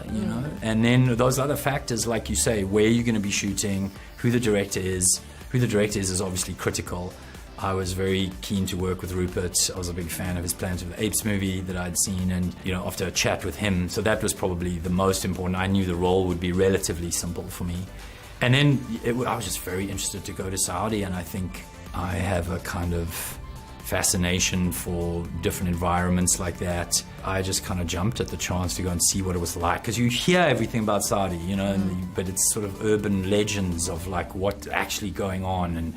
And then those other factors, like you say, where you're going to be shooting, who the director is. Who the director is obviously critical. I was very keen to work with Rupert. I was a big fan of his Planet of the Apes movie that I'd seen, and after a chat with him, so that was probably the most important. I knew the role would be relatively simple for me. And then I was just very interested to go to Saudi, and I think I have a kind of fascination for different environments like that. I just kind of jumped at the chance to go and see what it was like, because you hear everything about Saudi, but it's sort of urban legends of like what's actually going on, and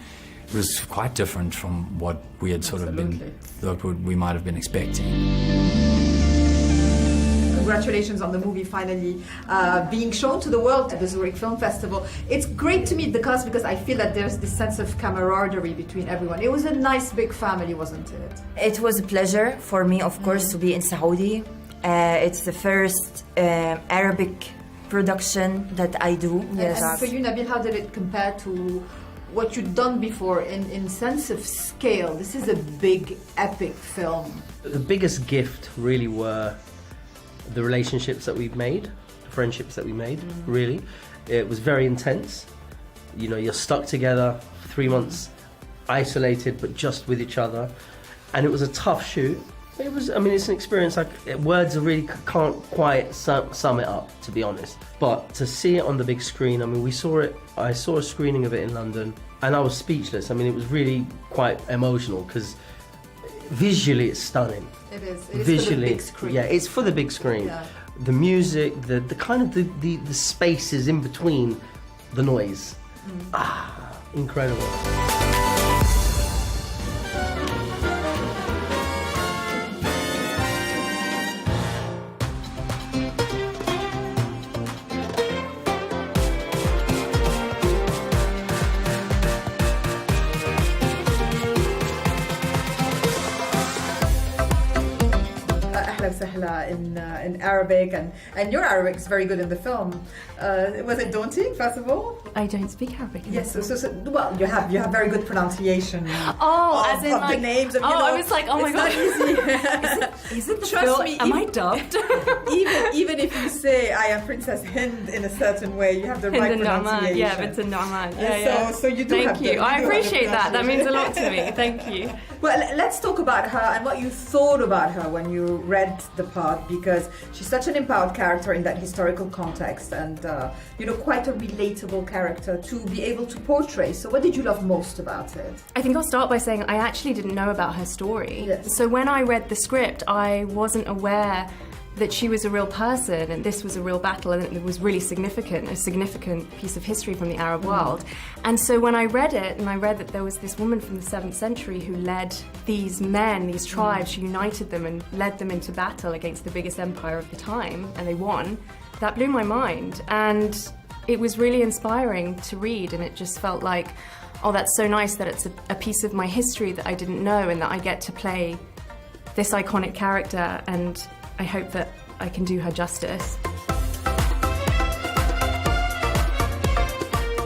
it was quite different from what we had sort of thought we might have been expecting. Congratulations on the movie finally being shown to the world at the Zurich Film Festival. It's great to meet the cast because I feel that there's this sense of camaraderie between everyone. It was a nice big family, wasn't it? It was a pleasure for me, of course, to be in Saudi. It's the first Arabic production that I do. Yes. And for you, Nabil, how did it compare to what you'd done before in sense of scale? This is a big, epic film. The biggest gift really were the relationships that we've made, the friendships that we made, really. It was very intense. You're stuck together for 3 months, isolated, but just with each other. And it was a tough shoot. It's an experience like words really can't quite sum it up, to be honest. But to see it on the big screen, I saw a screening of it in London, and I was speechless. It was really quite emotional because visually it's stunning. It is. It is Visually, for the big screen. yeah, it's for the big screen. Yeah. The music, the kind of the spaces in between the noise. Incredible. In Arabic, and your Arabic is very good in the film. Was it daunting, first of all? I don't speak Arabic. Yes, well, you have very good pronunciation. As in of the names. Of, I was like, oh my god, is it the Trust film? me, am I dubbed? even if you say I am Princess Hind in a certain way, you have the right pronunciation. Yeah, it's a Naman. Yeah. So you do. Thank you. I appreciate that. That means a lot to me. Thank you. Well, let's talk about her and what you thought about her when you read the part, because she's such an empowered character in that historical context, and quite a relatable character to be able to portray. So what did you love most about it? I think I'll start by saying I actually didn't know about her story. Yes. So when I read the script, I wasn't aware that she was a real person and this was a real battle, and it was really significant, a significant piece of history from the Arab world. And so when I read it, and I read that there was this woman from the 7th century who led these men, these tribes, she united them and led them into battle against the biggest empire of the time, and they won, that blew my mind. And it was really inspiring to read, and it just felt like, oh, that's so nice that it's a piece of my history that I didn't know, and that I get to play this iconic character, and I hope that I can do her justice.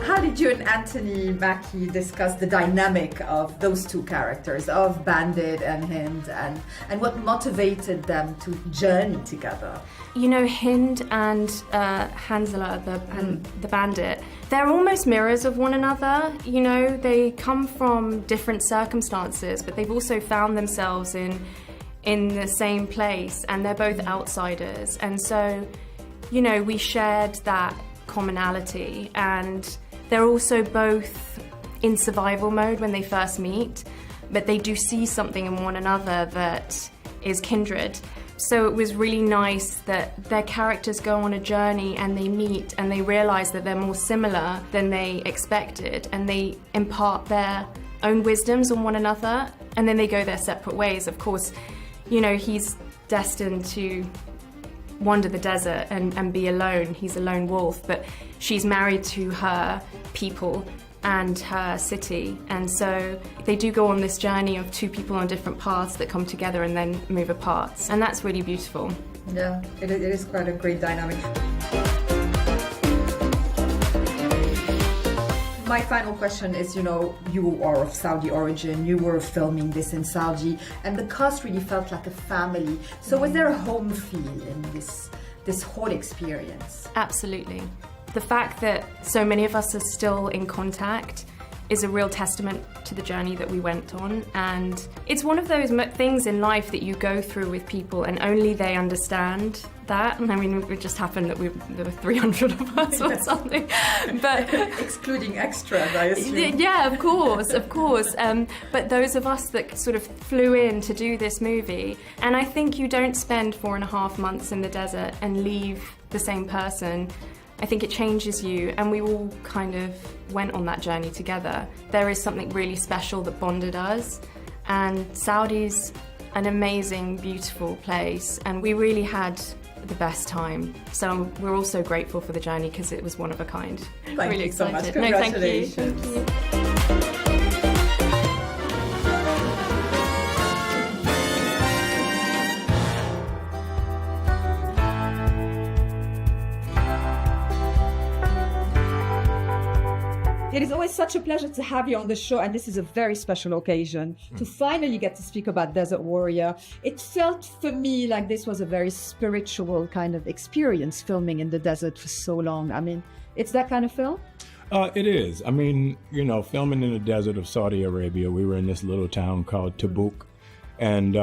How did you and Anthony Mackie discuss the dynamic of those two characters, of Bandit and Hind, and what motivated them to journey together? You know, Hind and Hanzala, the bandit, they're almost mirrors of one another. You know, they come from different circumstances, but they've also found themselves in the same place, and they're both outsiders. And so, you know, we shared that commonality, and they're also both in survival mode when they first meet, but they do see something in one another that is kindred. So it was really nice that their characters go on a journey and they meet and they realize that they're more similar than they expected, and they impart their own wisdoms on one another, and then they go their separate ways. Of course, you know, he's destined to wander the desert and be alone. He's a lone wolf, but she's married to her people and her city. And so they do go on this journey of two people on different paths that come together and then move apart. And that's really beautiful. Yeah, it is quite a great dynamic. My final question is, you know, you are of Saudi origin, you were filming this in Saudi, and the cast really felt like a family. So was there a home feel in this whole experience? Absolutely. The fact that so many of us are still in contact is a real testament to the journey that we went on, and it's one of those things in life that you go through with people and only they understand that. I mean, it just happened that there were 300 of us or something, but excluding extras, I assume. Yeah, of course. But those of us that sort of flew in to do this movie, and I think you don't spend 4.5 months in the desert and leave the same person. I think it changes you, and we all kind of went on that journey together. There is something really special that bonded us, and Saudi's an amazing, beautiful place, and we really had the best time. So we're also grateful for the journey because it was one of a kind. Thank really you so excited. much. No, thank you. Congratulations. Thank you. It is always such a pleasure to have you on the show, and this is a very special occasion to finally get to speak about Desert Warrior. It felt for me like this was a very spiritual kind of experience, filming in the desert for so long. I mean, it's that kind of film? It is. I mean, you know, filming in the desert of Saudi Arabia, we were in this little town called Tabuk. And,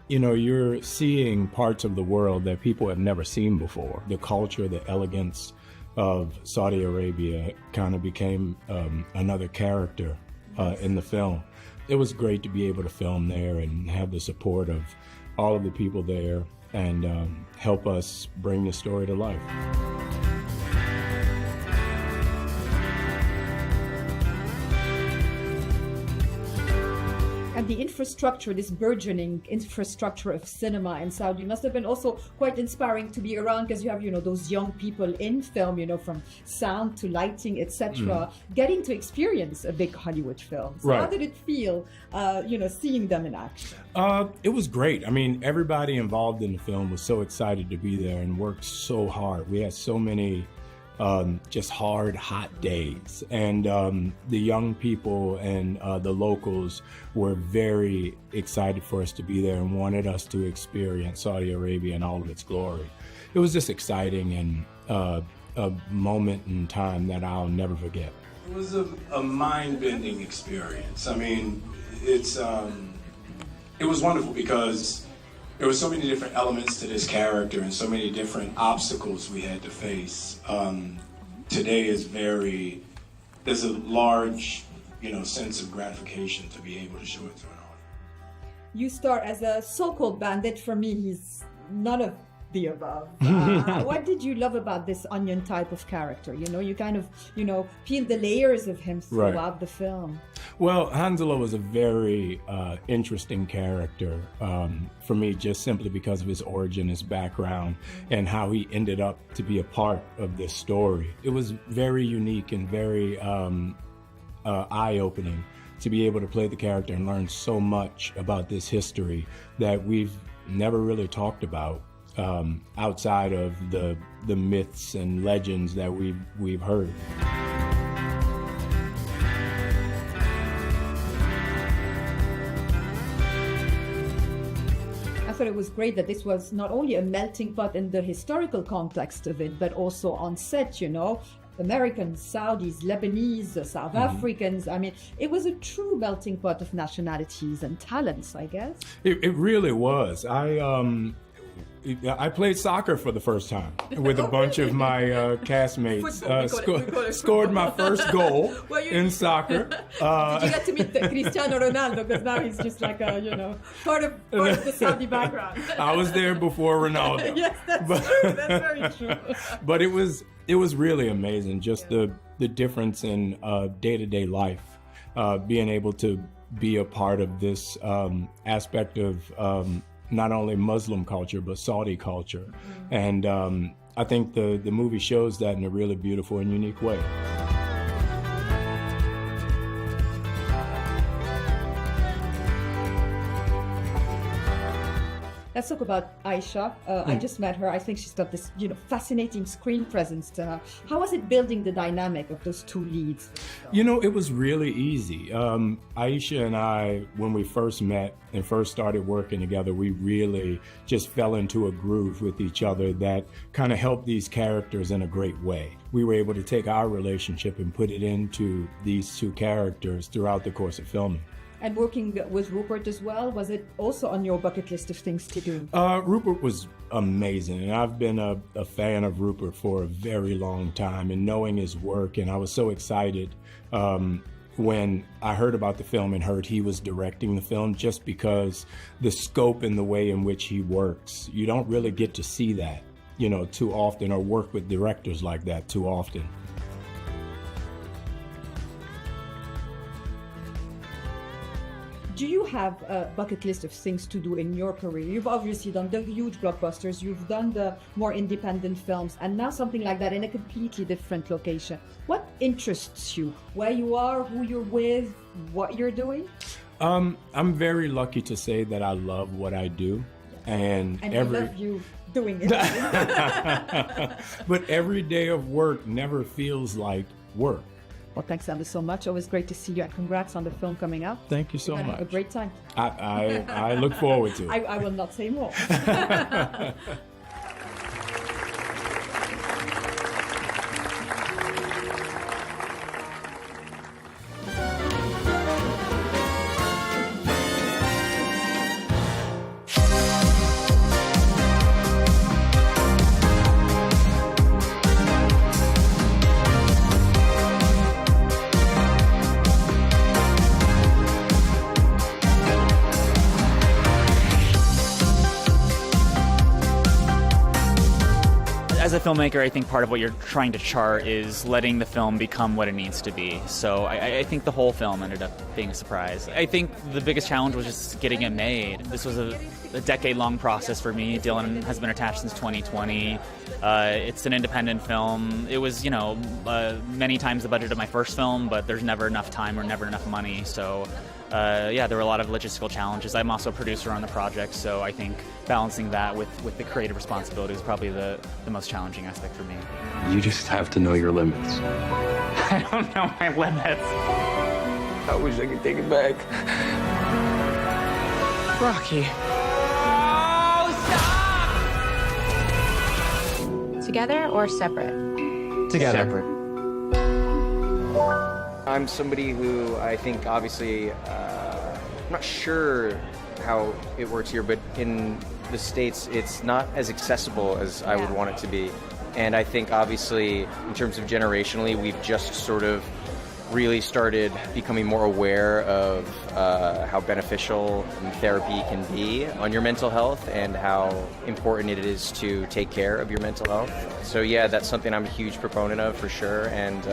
you know, you're seeing parts of the world that people have never seen before. The culture, the elegance of Saudi Arabia kind of became another character in the film. It was great to be able to film there and have the support of all of the people there and help us bring the story to life. And the infrastructure, this burgeoning infrastructure of cinema in Saudi must have been also quite inspiring to be around, because you have, those young people in film, from sound to lighting, etc., getting to experience a big Hollywood film. So how did it feel, seeing them in action? It was great. I mean, everybody involved in the film was so excited to be there and worked so hard. We had so many just hard, hot days. And the young people and the locals were very excited for us to be there and wanted us to experience Saudi Arabia in all of its glory. It was just exciting and a moment in time that I'll never forget. It was a mind-bending experience. I mean, it was wonderful because there were so many different elements to this character and so many different obstacles we had to face. Today is there's a large, sense of gratification to be able to show it to an audience. You start as a so-called bandit. For me, he's none of the above. What did you love about this onion type of character? You kind of, peel the layers of him throughout the film. Well, Hanzala was a very interesting character for me, just simply because of his origin, his background, and how he ended up to be a part of this story. It was very unique and very eye-opening to be able to play the character and learn so much about this history that we've never really talked about outside of the myths and legends that we've heard. I thought it was great that this was not only a melting pot in the historical context of it, but also on set, Americans, Saudis, Lebanese, South Africans. I mean, it was a true melting pot of nationalities and talents, I guess. It really was. I played soccer for the first time with a bunch of my castmates. Scored my first goal in soccer. Did you get to meet Cristiano Ronaldo? Because now he's just like a, part of the Saudi background. I was there before Ronaldo. Yes, that's true. That's very true. But it was really amazing, just the difference in day-to-day life, being able to be a part of this aspect of not only Muslim culture, but Saudi culture. And I think the movie shows that in a really beautiful and unique way. Let's talk about Aisha. I just met her. I think she's got this, fascinating screen presence to her. How was it building the dynamic of those two leads? It was really easy. Aisha and I, when we first met and first started working together, we really just fell into a groove with each other that kind of helped these characters in a great way. We were able to take our relationship and put it into these two characters throughout the course of filming. And working with Rupert as well, was it also on your bucket list of things to do? Rupert was amazing, and I've been a fan of Rupert for a very long time, and knowing his work, and I was so excited when I heard about the film and heard he was directing the film, just because the scope and the way in which he works. You don't really get to see that, too often, or work with directors like that too often. Do you have a bucket list of things to do in your career? You've obviously done the huge blockbusters, you've done the more independent films, and now something like that in a completely different location. What interests you? Where you are, who you're with, what you're doing? I'm very lucky to say that I love what I do. And I love you doing it. But every day of work never feels like work. Well, thanks, Andy, so much. Always great to see you, and congrats on the film coming out. Thank you so much. A great time. I look forward to it. I will not say more. As a filmmaker, I think part of what you're trying to chart is letting the film become what it needs to be. So I think the whole film ended up being a surprise. I think the biggest challenge was just getting it made. This was a decade-long process for me. Dylan has been attached since 2020. It's an independent film. It was, many times the budget of my first film, but there's never enough time or never enough money. So, there were a lot of logistical challenges. I'm also a producer on the project, so I think balancing that with the creative responsibility is probably the most challenging aspect for me. You just have to know your limits. I don't know my limits. I wish I could take it back. Rocky. Together or separate? Together. Separate. I'm somebody who I think obviously, I'm not sure how it works here, but in the States, it's not as accessible as I would want it to be. And I think obviously, in terms of generationally, we've just sort of really started becoming more aware of how beneficial therapy can be on your mental health and how important it is to take care of your mental health. So yeah, that's something I'm a huge proponent of for sure. And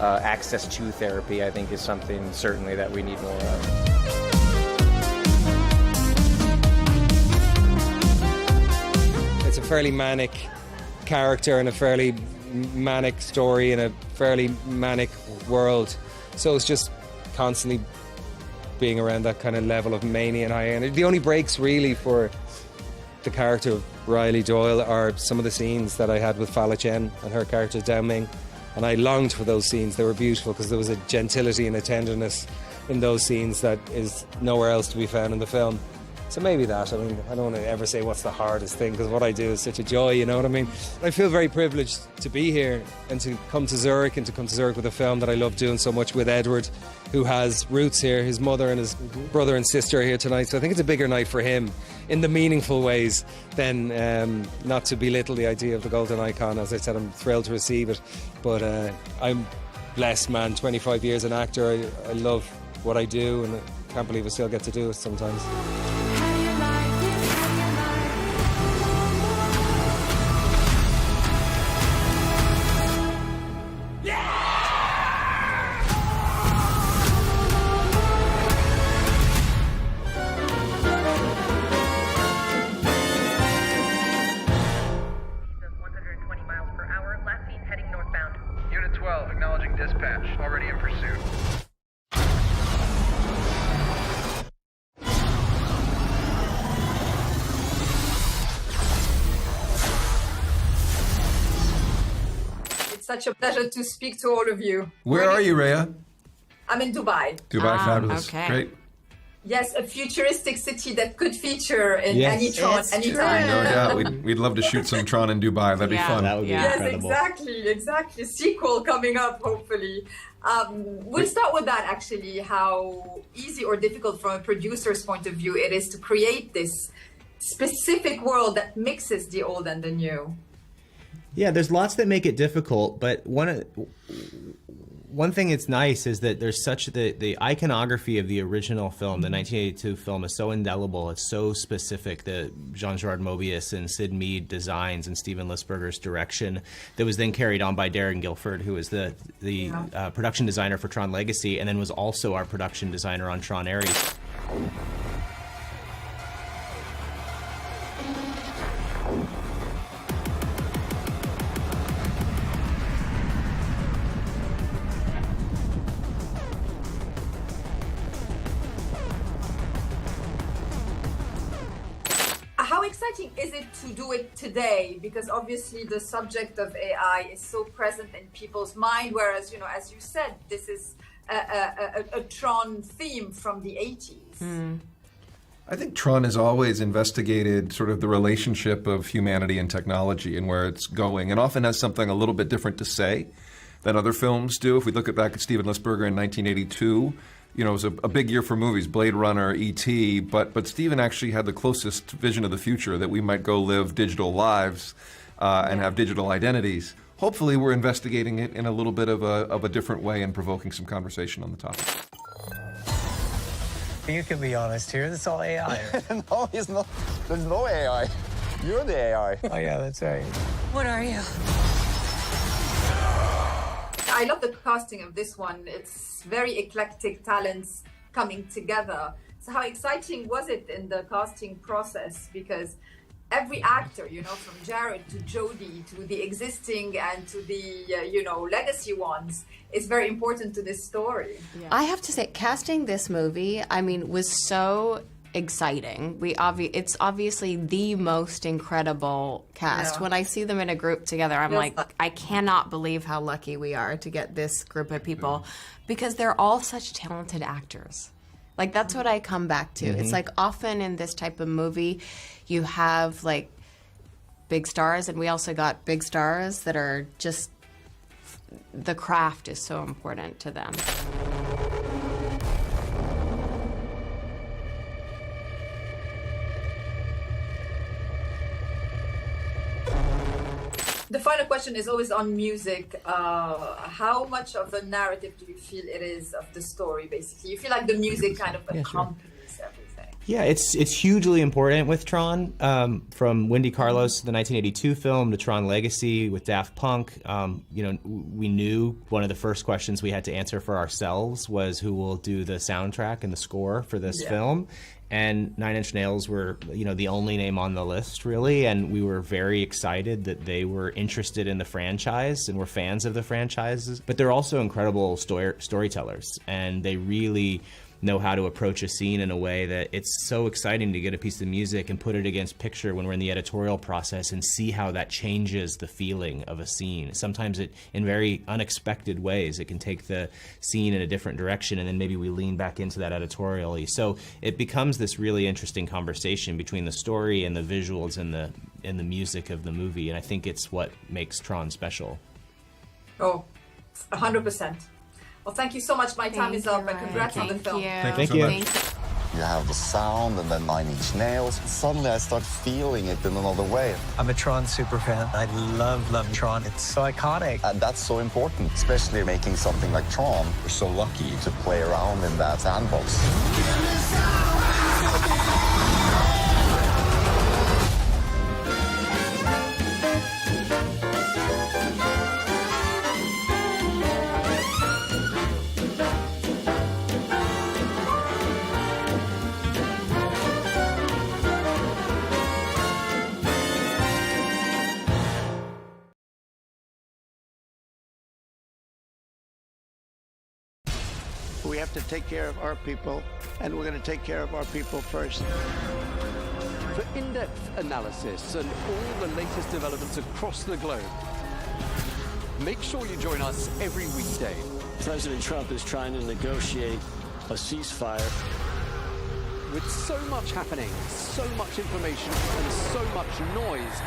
access to therapy, I think, is something certainly that we need more of. It's a fairly manic character and a fairly manic story in a fairly manic world. So it's just constantly being around that kind of level of mania and high energy. The only breaks really for the character of Riley Doyle are some of the scenes that I had with Fala Chen and her character Dao Ming. And I longed for those scenes. They were beautiful because there was a gentility and a tenderness in those scenes that is nowhere else to be found in the film. So maybe that. I mean, I don't want to ever say what's the hardest thing because what I do is such a joy, you know what I mean? I feel very privileged to be here and to come to Zurich and to come to Zurich with a film that I love doing so much with Edward, who has roots here. His mother and his brother and sister are here tonight. So I think it's a bigger night for him in the meaningful ways than not to belittle the idea of the Golden Icon. As I said, I'm thrilled to receive it. But I'm blessed, man. 25 years an actor. I love what I do and I can't believe I still get to do it sometimes. Such a pleasure to speak to all of you. Where are you, Rhea? I'm in Dubai. Dubai, fabulous. Okay. Great. Yes, a futuristic city that could feature in Yes. any Tron anytime. No doubt. We'd love to shoot some Tron in Dubai. That'd be fun. That would be incredible. Exactly. Sequel coming up, hopefully. We'll start with that, actually, how easy or difficult from a producer's point of view it is to create this specific world that mixes the old and the new. Yeah, there's lots that make it difficult, but one thing that's nice is that there's such the iconography of the original film, the 1982 film, is so indelible. It's so specific. The Jean-Gerard Mobius and Sid Mead designs and Steven Lisberger's direction that was then carried on by Darren Guilford, who was the production designer for Tron Legacy, and then was also our production designer on Tron Ares. How exciting is it to do it today? Because obviously the subject of AI is so present in people's mind, whereas, as you said, this is a Tron theme from the 80s. I think Tron has always investigated sort of the relationship of humanity and technology and where it's going, and often has something a little bit different to say than other films do. If we look back at Steven Lisberger in 1982, it was a big year for movies, Blade Runner, E.T., but Steven actually had the closest vision of the future, that we might go live digital lives and have digital identities. Hopefully we're investigating it in a little bit of a different way and provoking some conversation on the topic. You can be honest here, it's all AI. No, it's not. There's no AI. You're the AI. Oh, yeah, that's right. What are you? I love the casting of this one. It's very eclectic talents coming together. So how exciting was it in the casting process? Because every actor, you know, from Jared to Jodie to the existing and to the, you know, legacy ones, is very important to this story. Yeah. I have to say, casting this movie, I mean, was so exciting. It's obviously the most incredible cast. Yeah. When I see them in a group together, I'm like, I cannot believe how lucky we are to get this group of people, because they're all such talented actors. Like, that's what I come back to. It's like, often in this type of movie, you have like big stars, and we also got big stars that are just, the craft is so important to them. The final question is always on music. How much of a narrative do you feel it is of the story, basically? You feel like the music kind of accompanies everything. Yeah, it's hugely important with Tron. From Wendy Carlos, the 1982 film, to Tron Legacy with Daft Punk. You know, we knew one of the first questions we had to answer for ourselves was who will do the soundtrack and the score for this film. And Nine Inch Nails were, you know, the only name on the list, really, and we were very excited that they were interested in the franchise and were fans of the franchises. But they're also incredible storytellers, and they really know how to approach a scene in a way that it's so exciting to get a piece of music and put it against picture when we're in the editorial process and see how that changes the feeling of a scene. Sometimes it, in very unexpected ways, it can take the scene in a different direction, and then maybe we lean back into that editorially. So it becomes this really interesting conversation between the story and the visuals and the music of the movie, and I think it's what makes Tron special. Oh, 100%. Well, thank you so much. My time is up, and congrats on the film. Thank you. You have the sound and then Nine Inch Nails. Suddenly I start feeling it in another way. I'm a Tron superfan. I love Tron. It's so iconic. And that's so important, especially making something like Tron. We're so lucky to play around in that sandbox. We have to take care of our people, and we're going to take care of our people first. For in-depth analysis and all the latest developments across the globe, make sure you join us every weekday. President Trump is trying to negotiate a ceasefire. With so much happening, so much information, and so much noise,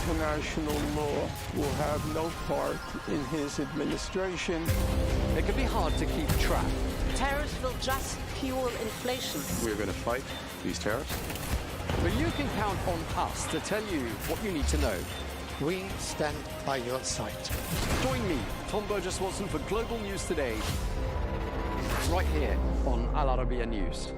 International law will have no part in his administration. it can be hard to keep track. Tariffs will just fuel inflation. We're going to fight these tariffs. But you can count on us to tell you what you need to know. We stand by your side. Join me, Tom Burges Watson, for Global News Today, right here on Al Arabiya News.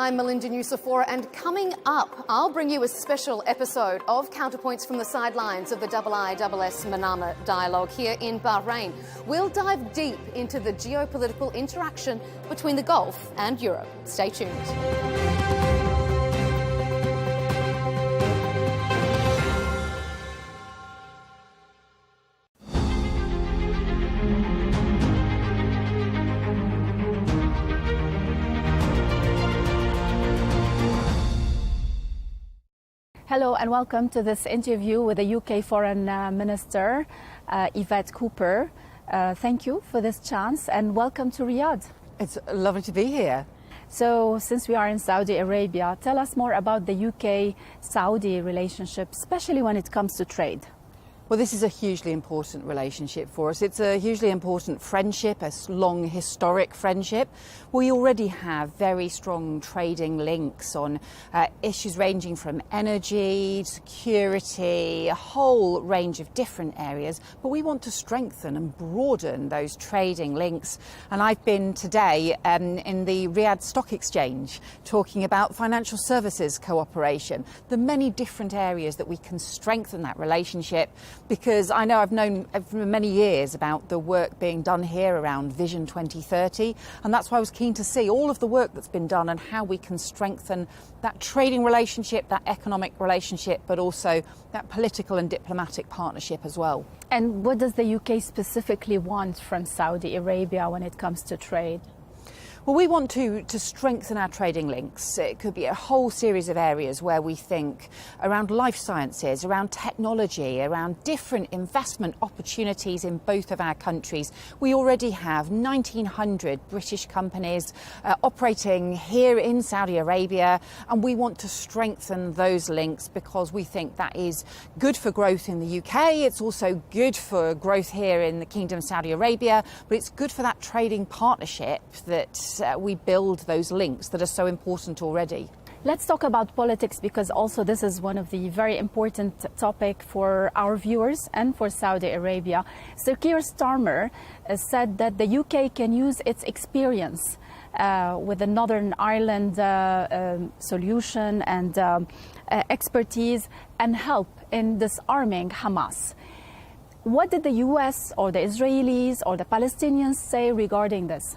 I'm Melinda Nucifora, and coming up, I'll bring you a special episode of Counterpoints from the sidelines of the IISS Manama dialogue here in Bahrain. We'll dive deep into the geopolitical interaction between the Gulf and Europe. Stay tuned. Hello and welcome to this interview with the UK Foreign Minister, Yvette Cooper. Thank you for this chance and welcome to Riyadh. It's lovely to be here. So, since we are in Saudi Arabia, tell us more about the UK-Saudi relationship, especially when it comes to trade. Well, this is a hugely important relationship for us. It's a hugely important friendship, a long historic friendship. We already have very strong trading links on issues ranging from energy, security, a whole range of different areas, but we want to strengthen and broaden those trading links. And I've been today in the Riyadh Stock Exchange talking about financial services cooperation, the many different areas that we can strengthen that relationship, because I know I've known for many years about the work being done here around Vision 2030, and that's why I was keen to see all of the work that's been done and how we can strengthen that trading relationship, that economic relationship, but also that political and diplomatic partnership as well. And what does the UK specifically want from Saudi Arabia when it comes to trade? Well, we want to strengthen our trading links. It could be a whole series of areas where we think around life sciences, around technology, around different investment opportunities in both of our countries. We already have 1,900 British companies operating here in Saudi Arabia, and we want to strengthen those links because we think that is good for growth in the UK. It's also good for growth here in the Kingdom of Saudi Arabia, but it's good for that trading partnership that we build those links that are so important already. Let's talk about politics, because also this is one of the very important topic for our viewers and for Saudi Arabia. Sir Keir Starmer said that the UK can use its experience with the Northern Ireland solution and expertise and help in disarming Hamas. What did the US or the Israelis or the Palestinians say regarding this?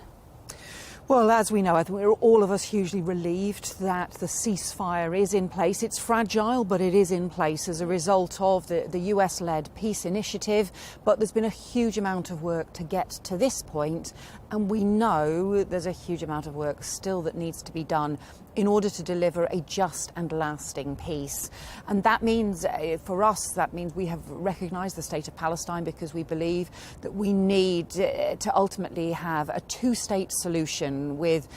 Well, as we know, I think we're all of us hugely relieved that the ceasefire is in place. It's fragile, but it is in place as a result of the US-led peace initiative. But there's been a huge amount of work to get to this point, and we know there's a huge amount of work still that needs to be done in order to deliver a just and lasting peace. And that means, for us, that means we have recognised the state of Palestine, because we believe that we need to ultimately have a two-state solution with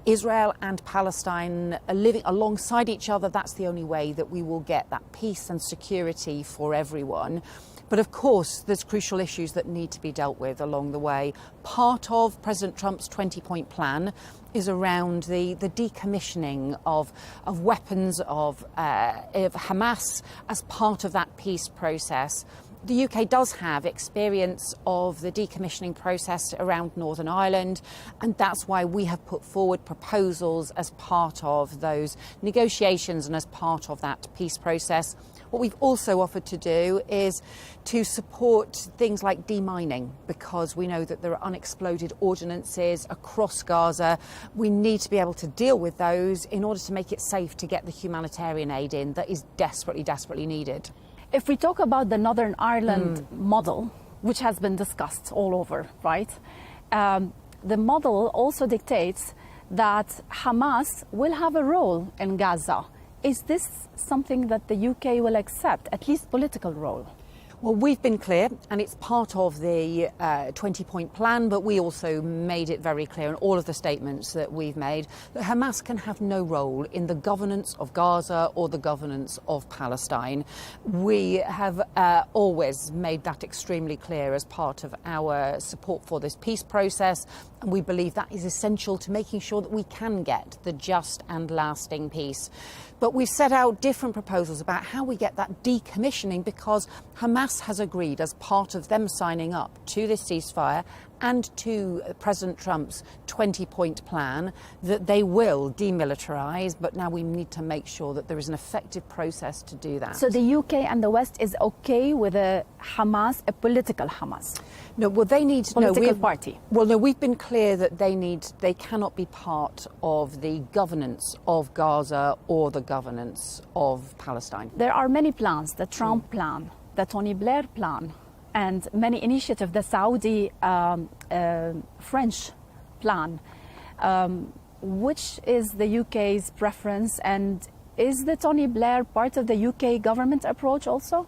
Israel and Palestine living alongside each other. That's the only way that we will get that peace and security for everyone. But of course, there's crucial issues that need to be dealt with along the way. Part of President Trump's 20-point plan is around the decommissioning of weapons of Hamas as part of that peace process. The UK does have experience of the decommissioning process around Northern Ireland, and that's why we have put forward proposals as part of those negotiations and as part of that peace process. What we've also offered to do is to support things like demining, because we know that there are unexploded ordnances across Gaza. We need to be able to deal with those in order to make it safe to get the humanitarian aid in that is desperately, desperately needed. If we talk about the Northern Ireland model, which has been discussed all over, right? The model also dictates that Hamas will have a role in Gaza. Is this something that the UK will accept, at least political role? Well, we've been clear, and it's part of the 20-point plan, but we also made it very clear in all of the statements that we've made that Hamas can have no role in the governance of Gaza or the governance of Palestine. We have always made that extremely clear as part of our support for this peace process, and we believe that is essential to making sure that we can get the just and lasting peace. But we've set out different proposals about how we get that decommissioning, because Hamas has agreed, as part of them signing up to this ceasefire and to President Trump's 20-point plan, that they will demilitarise, but now we need to make sure that there is an effective process to do that. So the UK and the West is okay with a Hamas, a political Hamas? No, well, they need political party. Well, no, we've been clear that they cannot be part of the governance of Gaza or the governance of Palestine. There are many plans: the Trump plan, the Tony Blair plan, and many initiatives, the Saudi French plan. Which is the UK's preference, and is the Tony Blair part of the UK government approach also?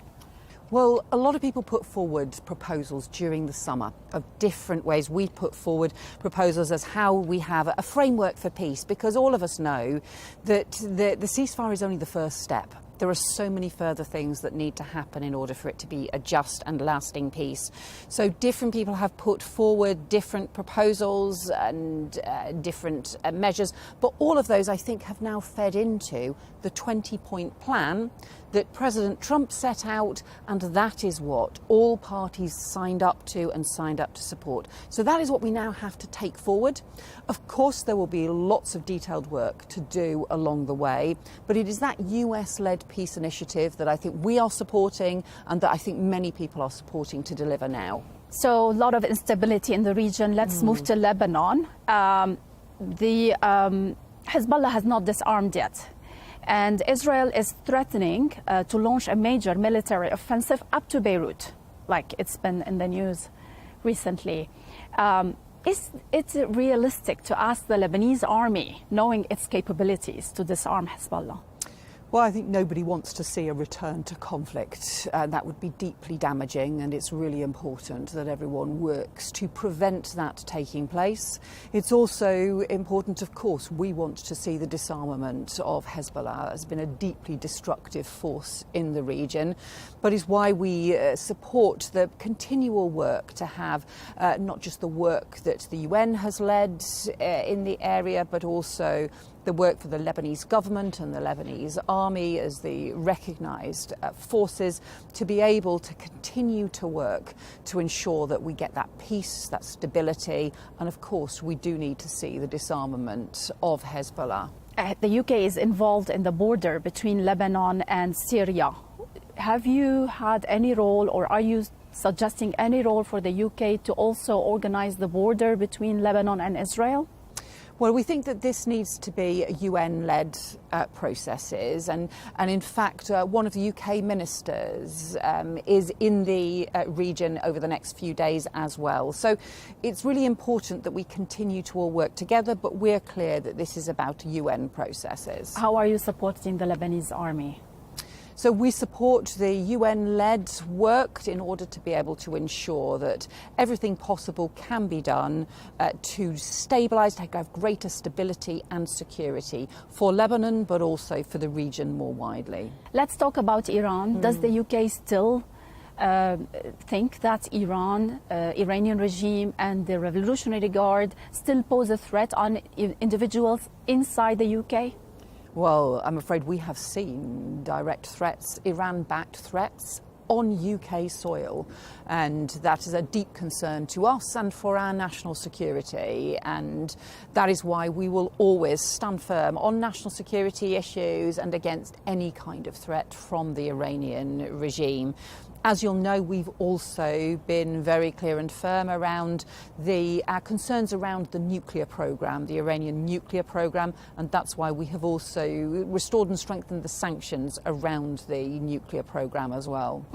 Well, a lot of people put forward proposals during the summer of different ways. We put forward proposals as how we have a framework for peace, because all of us know that the ceasefire is only the first step. There are so many further things that need to happen in order for it to be a just and lasting peace. So different people have put forward different proposals and different measures, but all of those, I think, have now fed into the 20-point plan that President Trump set out, and that is what all parties signed up to and signed up to support. So that is what we now have to take forward. Of course, there will be lots of detailed work to do along the way, but it is that US-led peace initiative that I think we are supporting and that I think many people are supporting to deliver now. So a lot of instability in the region. Let's move to Lebanon. Hezbollah has not disarmed yet. And Israel is threatening to launch a major military offensive up to Beirut, like it's been in the news recently. Is it realistic to ask the Lebanese army, knowing its capabilities, to disarm Hezbollah? Well, I think nobody wants to see a return to conflict. That would be deeply damaging, and it's really important that everyone works to prevent that taking place. It's also important, of course, we want to see the disarmament of Hezbollah. Has been a deeply destructive force in the region, but is why we support the continual work to have not just the work that the UN has led in the area, but also the work for the Lebanese government and the Lebanese army as the recognised forces to be able to continue to work to ensure that we get that peace, that stability, and of course we do need to see the disarmament of Hezbollah. The UK is involved in the border between Lebanon and Syria. Have you had any role, or are you suggesting any role for the UK to also organise the border between Lebanon and Israel? Well, we think that this needs to be UN-led processes, and in fact, one of the UK ministers is in the region over the next few days as well. So it's really important that we continue to all work together, but we're clear that this is about UN processes. How are you supporting the Lebanese army? So we support the UN-led work in order to be able to ensure that everything possible can be done to stabilise, to have greater stability and security for Lebanon, but also for the region more widely. Let's talk about Iran. Does the UK still think that Iranian regime and the Revolutionary Guard still pose a threat on individuals inside the UK? Well, I'm afraid we have seen direct threats, Iran-backed threats on UK soil, and that is a deep concern to us and for our national security, and that is why we will always stand firm on national security issues and against any kind of threat from the Iranian regime. As you'll know, we've also been very clear and firm around our concerns around the nuclear program, the Iranian nuclear program, and that's why we have also restored and strengthened the sanctions around the nuclear program as well.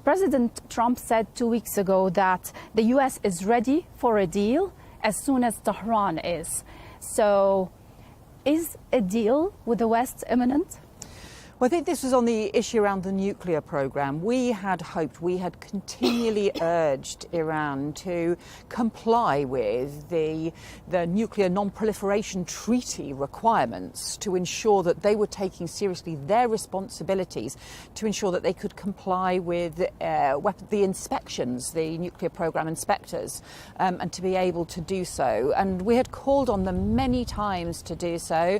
President Trump said 2 weeks ago that the US is ready for a deal as soon as Tehran is. So is a deal with the West imminent? Well, I think this was on the issue around the nuclear program. We had hoped, we had continually urged Iran to comply with the nuclear non-proliferation treaty requirements to ensure that they were taking seriously their responsibilities to ensure that they could comply with the inspections, the nuclear program inspectors, and to be able to do so. And we had called on them many times to do so.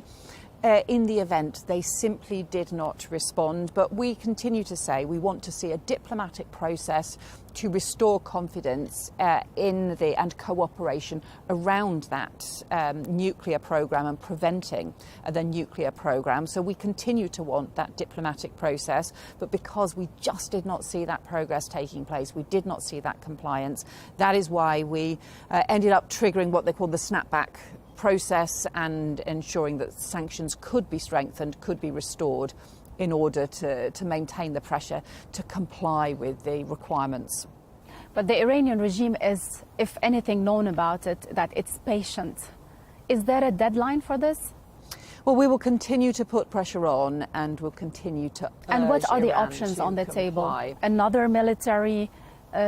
In the event, they simply did not respond, but we continue to say we want to see a diplomatic process to restore confidence and cooperation around that nuclear program and preventing the nuclear program. So we continue to want that diplomatic process, but because we just did not see that progress taking place, we did not see that compliance, that is why we ended up triggering what they call the snapback process and ensuring that sanctions could be strengthened, could be restored in order to maintain the pressure to comply with the requirements. But the Iranian regime is, if anything, known about it, that it's patient. Is there a deadline for this? Well, we will continue to put pressure on and we'll continue to urge And what are the Iran options to on the comply. table? Another military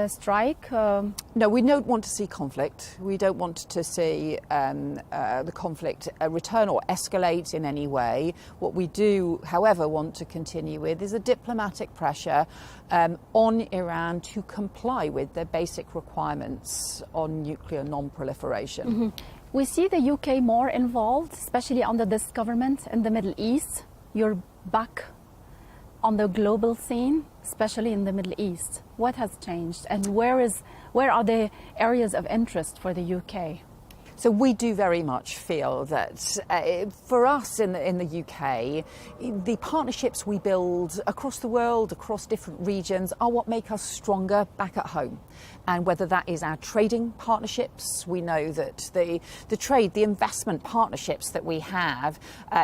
strike? No, we don't want to see conflict. We don't want to see the conflict return or escalate in any way. What we do, however, want to continue with is a diplomatic pressure on Iran to comply with their basic requirements on nuclear non-proliferation. Mm-hmm. We see the UK more involved, especially under this government in the Middle East. You're back on the global scene, especially in the Middle East. What has changed, and where are the areas of interest for the UK? So we do very much feel that for us in the UK, the partnerships we build across the world, across different regions, are what make us stronger back at home. And whether that is our trading partnerships, we know that the trade, the investment partnerships that we have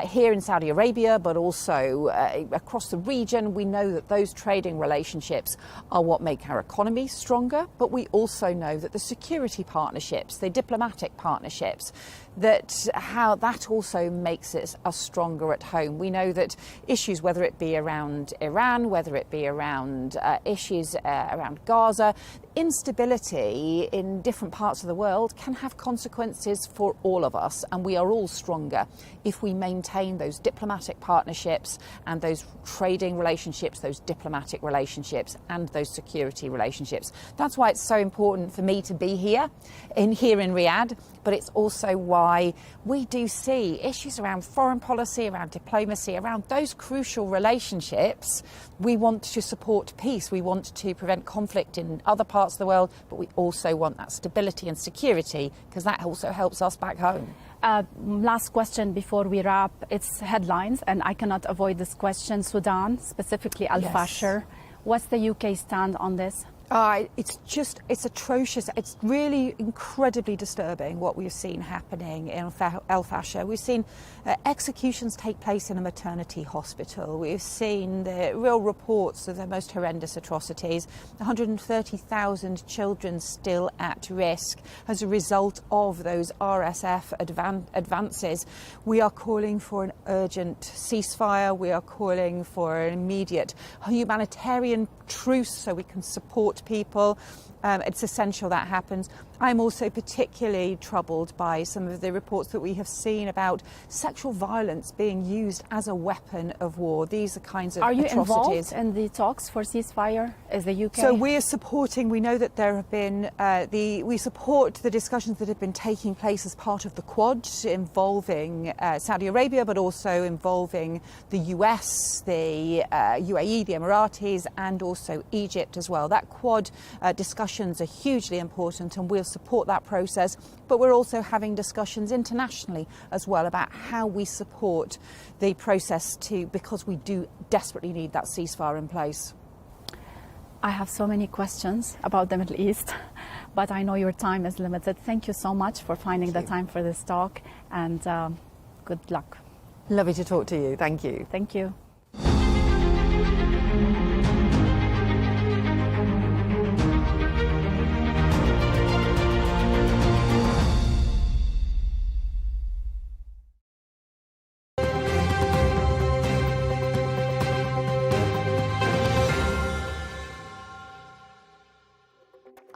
here in Saudi Arabia, but also across the region, we know that those trading relationships are what make our economy stronger. But we also know that the security partnerships, the diplomatic partnerships, that how that also makes us stronger at home. We know that issues, whether it be around Iran, whether it be around issues around Gaza, instability in different parts of the world can have consequences for all of us, and we are all stronger if we maintain those diplomatic partnerships and those trading relationships, those diplomatic relationships and those security relationships. That's why it's so important for me to be here in Riyadh, but it's also why we do see issues around foreign policy, around diplomacy, around those crucial relationships. We want to support peace, we want to prevent conflict in other parts of the world, but we also want that stability and security, because that also helps us back home. Last question before we wrap. It's headlines, and I cannot avoid this question. Sudan, specifically Al-Fashir. What's the UK stand on this? It's atrocious. It's really incredibly disturbing what we've seen happening in Al-Fashir. We've seen executions take place in a maternity hospital. We've seen the real reports of the most horrendous atrocities. 130,000 children still at risk as a result of those RSF advances. We are calling for an urgent ceasefire. We are calling for an immediate humanitarian truce so we can support people. It's essential that happens. I'm also particularly troubled by some of the reports that we have seen about sexual violence being used as a weapon of war. These are kinds of atrocities. Are you involved in the talks for ceasefire as the UK? So we are supporting, we know that there have been, we support the discussions that have been taking place as part of the Quad involving Saudi Arabia, but also involving the US, the UAE, the Emiratis, and also Egypt as well. That Quad discussions are hugely important, and we'll support that process, but we're also having discussions internationally as well about how we support the process because we do desperately need that ceasefire in place. I have so many questions about the Middle East, but I know your time is limited. Thank you so much for finding the time for this talk, and good luck. Lovely to talk to you. Thank you. Thank you.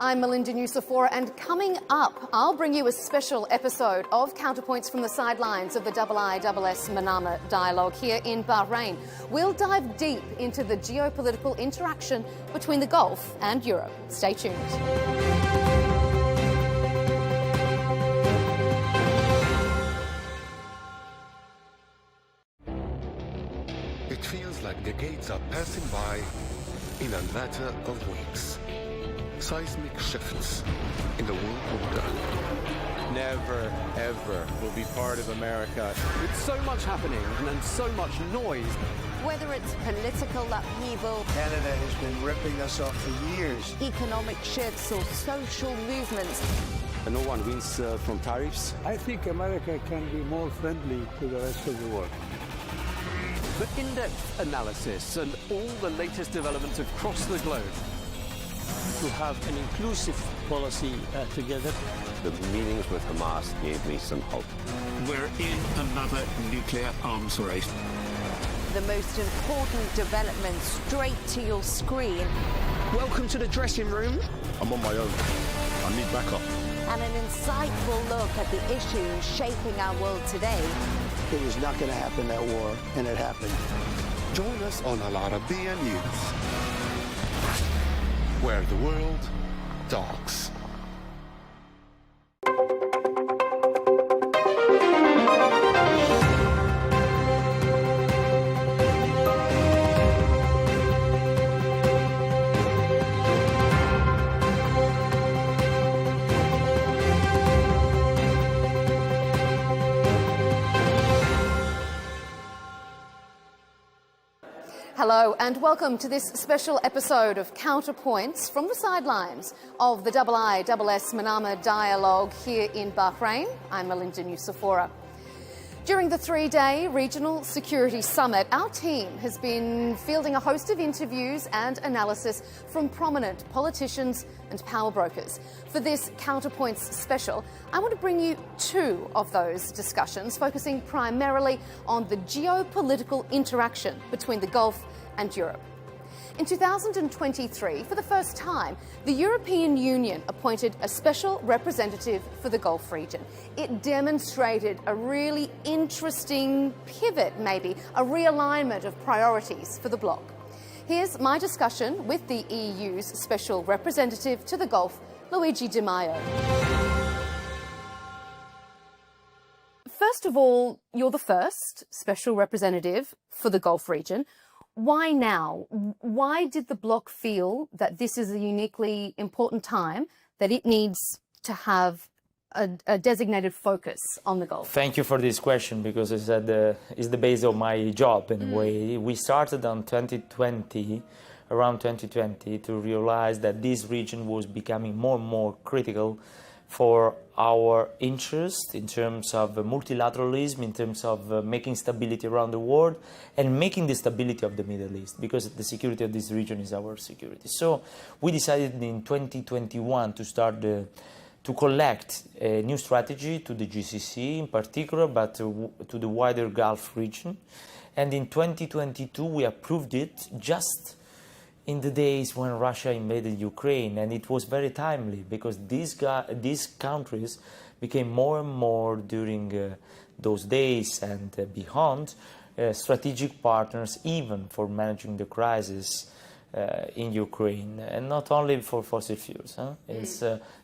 I'm Melinda Nucifora, and coming up, I'll bring you a special episode of Counterpoints from the sidelines of the IISS Manama dialogue here in Bahrain. We'll dive deep into the geopolitical interaction between the Gulf and Europe. Stay tuned. It feels like decades are passing by in a matter of weeks. Seismic shifts in the world order. Never, ever will be part of America. With so much happening and so much noise. Whether it's political upheaval, Canada has been ripping us off for years. Economic shifts or social movements. And no one wins from tariffs. I think America can be more friendly to the rest of the world. The in-depth analysis and all the latest developments across the globe. To have an inclusive policy together. The meetings with Hamas gave me some hope. We're in another nuclear arms race. The most important development straight to your screen. Welcome to the dressing room. I'm on my own. I need backup. And an insightful look at the issues shaping our world today. It was not going to happen, that war, and it happened. Join us on Arabiya News, where the world talks. Hello and welcome to this special episode of Counterpoints from the sidelines of the IISS Manama Dialogue here in Bahrain. I'm Melinda Nucifora. During the three-day Regional Security Summit, our team has been fielding a host of interviews and analysis from prominent politicians and power brokers. For this Counterpoints special, I want to bring you two of those discussions, focusing primarily on the geopolitical interaction between the Gulf and Europe. In 2023, for the first time, the European Union appointed a special representative for the Gulf region. It demonstrated a really interesting pivot, maybe, a realignment of priorities for the bloc. Here's my discussion with the EU's special representative to the Gulf, Luigi Di Maio. First of all, you're the first special representative for the Gulf region. Why now? Why did the bloc feel that this is a uniquely important time, that it needs to have a designated focus on the Gulf? Thank you for this question, because it's the base of my job in a way. We started on around 2020, to realize that this region was becoming more and more critical for our interest in terms of multilateralism, in terms of making stability around the world and making the stability of the Middle East, because the security of this region is our security. So we decided in 2021 to start to collect a new strategy to the GCC in particular, but to the wider Gulf region. And in 2022 we approved it just in the days when Russia invaded Ukraine, and it was very timely because these countries became more and more during those days and beyond strategic partners, even for managing the crisis in Ukraine, and not only for fossil fuels.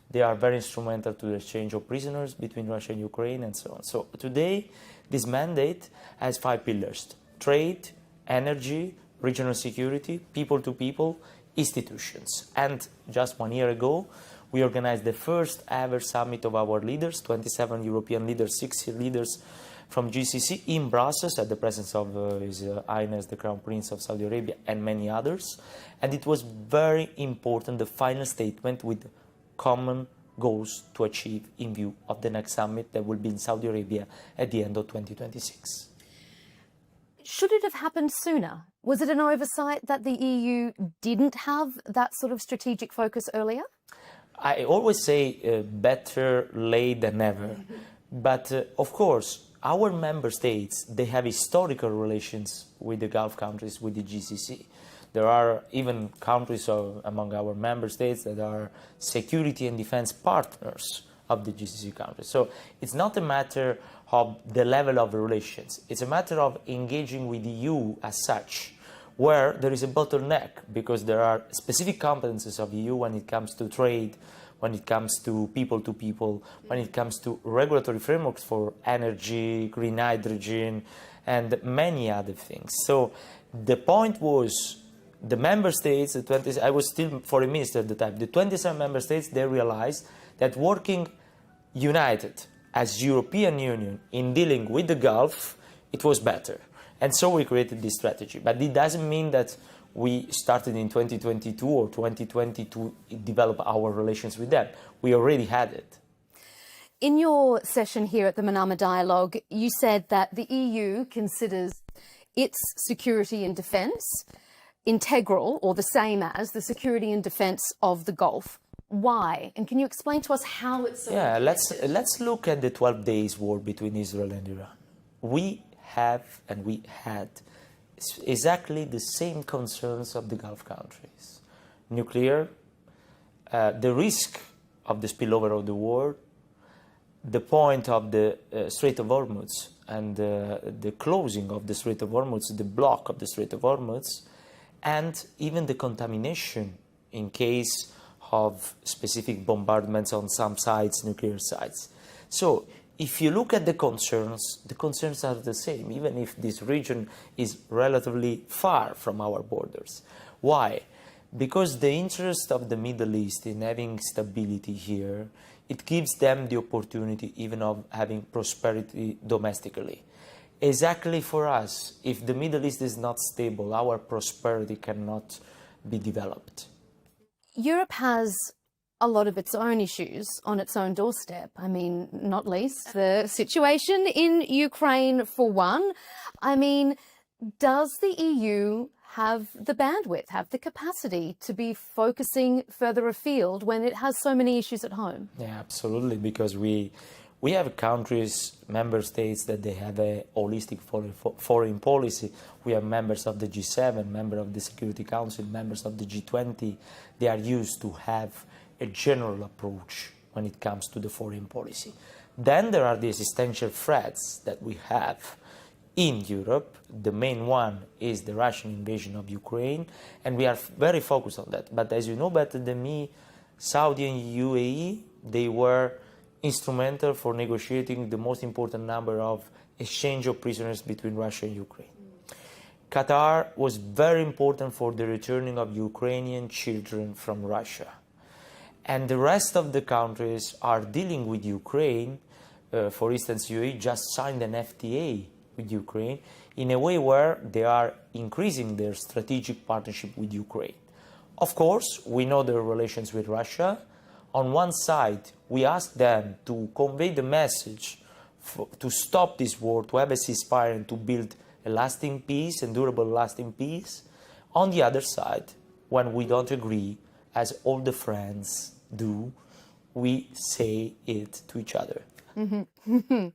They are very instrumental to the exchange of prisoners between Russia and Ukraine and so on. So today, this mandate has 5 pillars: trade, energy, regional security, people-to-people, institutions. And just 1 year ago, we organized the first ever summit of our leaders, 27 European leaders, 60 leaders from GCC in Brussels, at the presence of His Highness the Crown Prince of Saudi Arabia and many others. And it was very important, the final statement with common goals to achieve in view of the next summit that will be in Saudi Arabia at the end of 2026. Should it have happened sooner? Was it an oversight that the EU didn't have that sort of strategic focus earlier? I always say better late than never. But of course, our member states, they have historical relations with the Gulf countries, with the GCC. There are even countries among our member states that are security and defense partners of the GCC countries. So it's not a matter of the level of relations. It's a matter of engaging with the EU as such, where there is a bottleneck, because there are specific competences of the EU when it comes to trade, when it comes to people, when it comes to regulatory frameworks for energy, green hydrogen, and many other things. So the point was, the member states, I was still foreign minister at the time, the 27 member states, they realized that working united as European Union in dealing with the Gulf, it was better. And so we created this strategy. But it doesn't mean that we started in 2022 or 2020 to develop our relations with them. We already had it. In your session here at the Manama Dialogue, you said that the EU considers its security and defence integral, or the same as, the security and defence of the Gulf. Why? And can you explain to us how it's so important? Let's look at the 12 days war between Israel and Iran. We have and we had exactly the same concerns of the Gulf countries. nuclear, the risk of the spillover of the war, the point of the Strait of Hormuz and the closing of the Strait of Hormuz, the block of the Strait of Hormuz, and even the contamination in case of specific bombardments on some sites, nuclear sites. So if you look at the concerns are the same, even if this region is relatively far from our borders. Why? Because the interest of the Middle East in having stability here, it gives them the opportunity even of having prosperity domestically. Exactly for us, if the Middle East is not stable, our prosperity cannot be developed. Europe has a lot of its own issues on its own doorstep. I mean, not least the situation in Ukraine, for one. I mean, does the EU have the bandwidth, have the capacity to be focusing further afield when it has so many issues at home? Yeah, absolutely, because we have countries, member states, that they have a holistic foreign policy. We are members of the G7, members of the Security Council, members of the G20. They are used to have a general approach when it comes to the foreign policy. Then there are the existential threats that we have in Europe. The main one is the Russian invasion of Ukraine, and we are very focused on that. But as you know better than me, Saudi and UAE, they were instrumental for negotiating the most important number of exchange of prisoners between Russia and Ukraine. Qatar was very important for the returning of Ukrainian children from Russia. And the rest of the countries are dealing with Ukraine. For instance, UAE just signed an FTA with Ukraine in a way where they are increasing their strategic partnership with Ukraine. Of course, we know their relations with Russia. On one side, we ask them to convey the message to stop this war, to have a ceasefire and to build a lasting peace and durable lasting peace. On the other side, when we don't agree, as all the friends do, we say it to each other. Mm-hmm.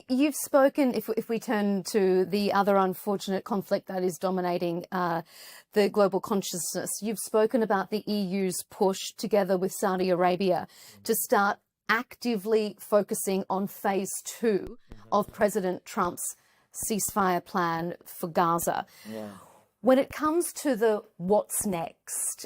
You've spoken, if we turn to the other unfortunate conflict that is dominating the global consciousness, you've spoken about the EU's push together with Saudi Arabia to start actively focusing on phase 2 of President Trump's ceasefire plan for Gaza. Yeah. When it comes to the what's next,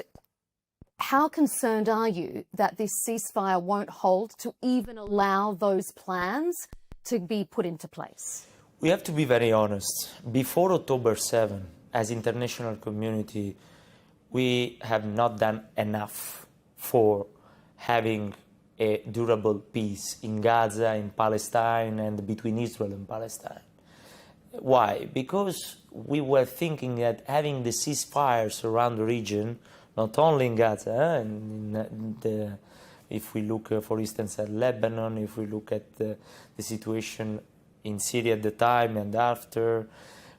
how concerned are you that this ceasefire won't hold to even allow those plans to be put into place? We have to be very honest. Before October 7, as international community, we have not done enough for having a durable peace in Gaza, in Palestine, and between Israel and Palestine. Why? Because we were thinking that having the ceasefires around the region, not only in Gaza, and if we look, for instance, at Lebanon, if we look at the situation in Syria at the time and after,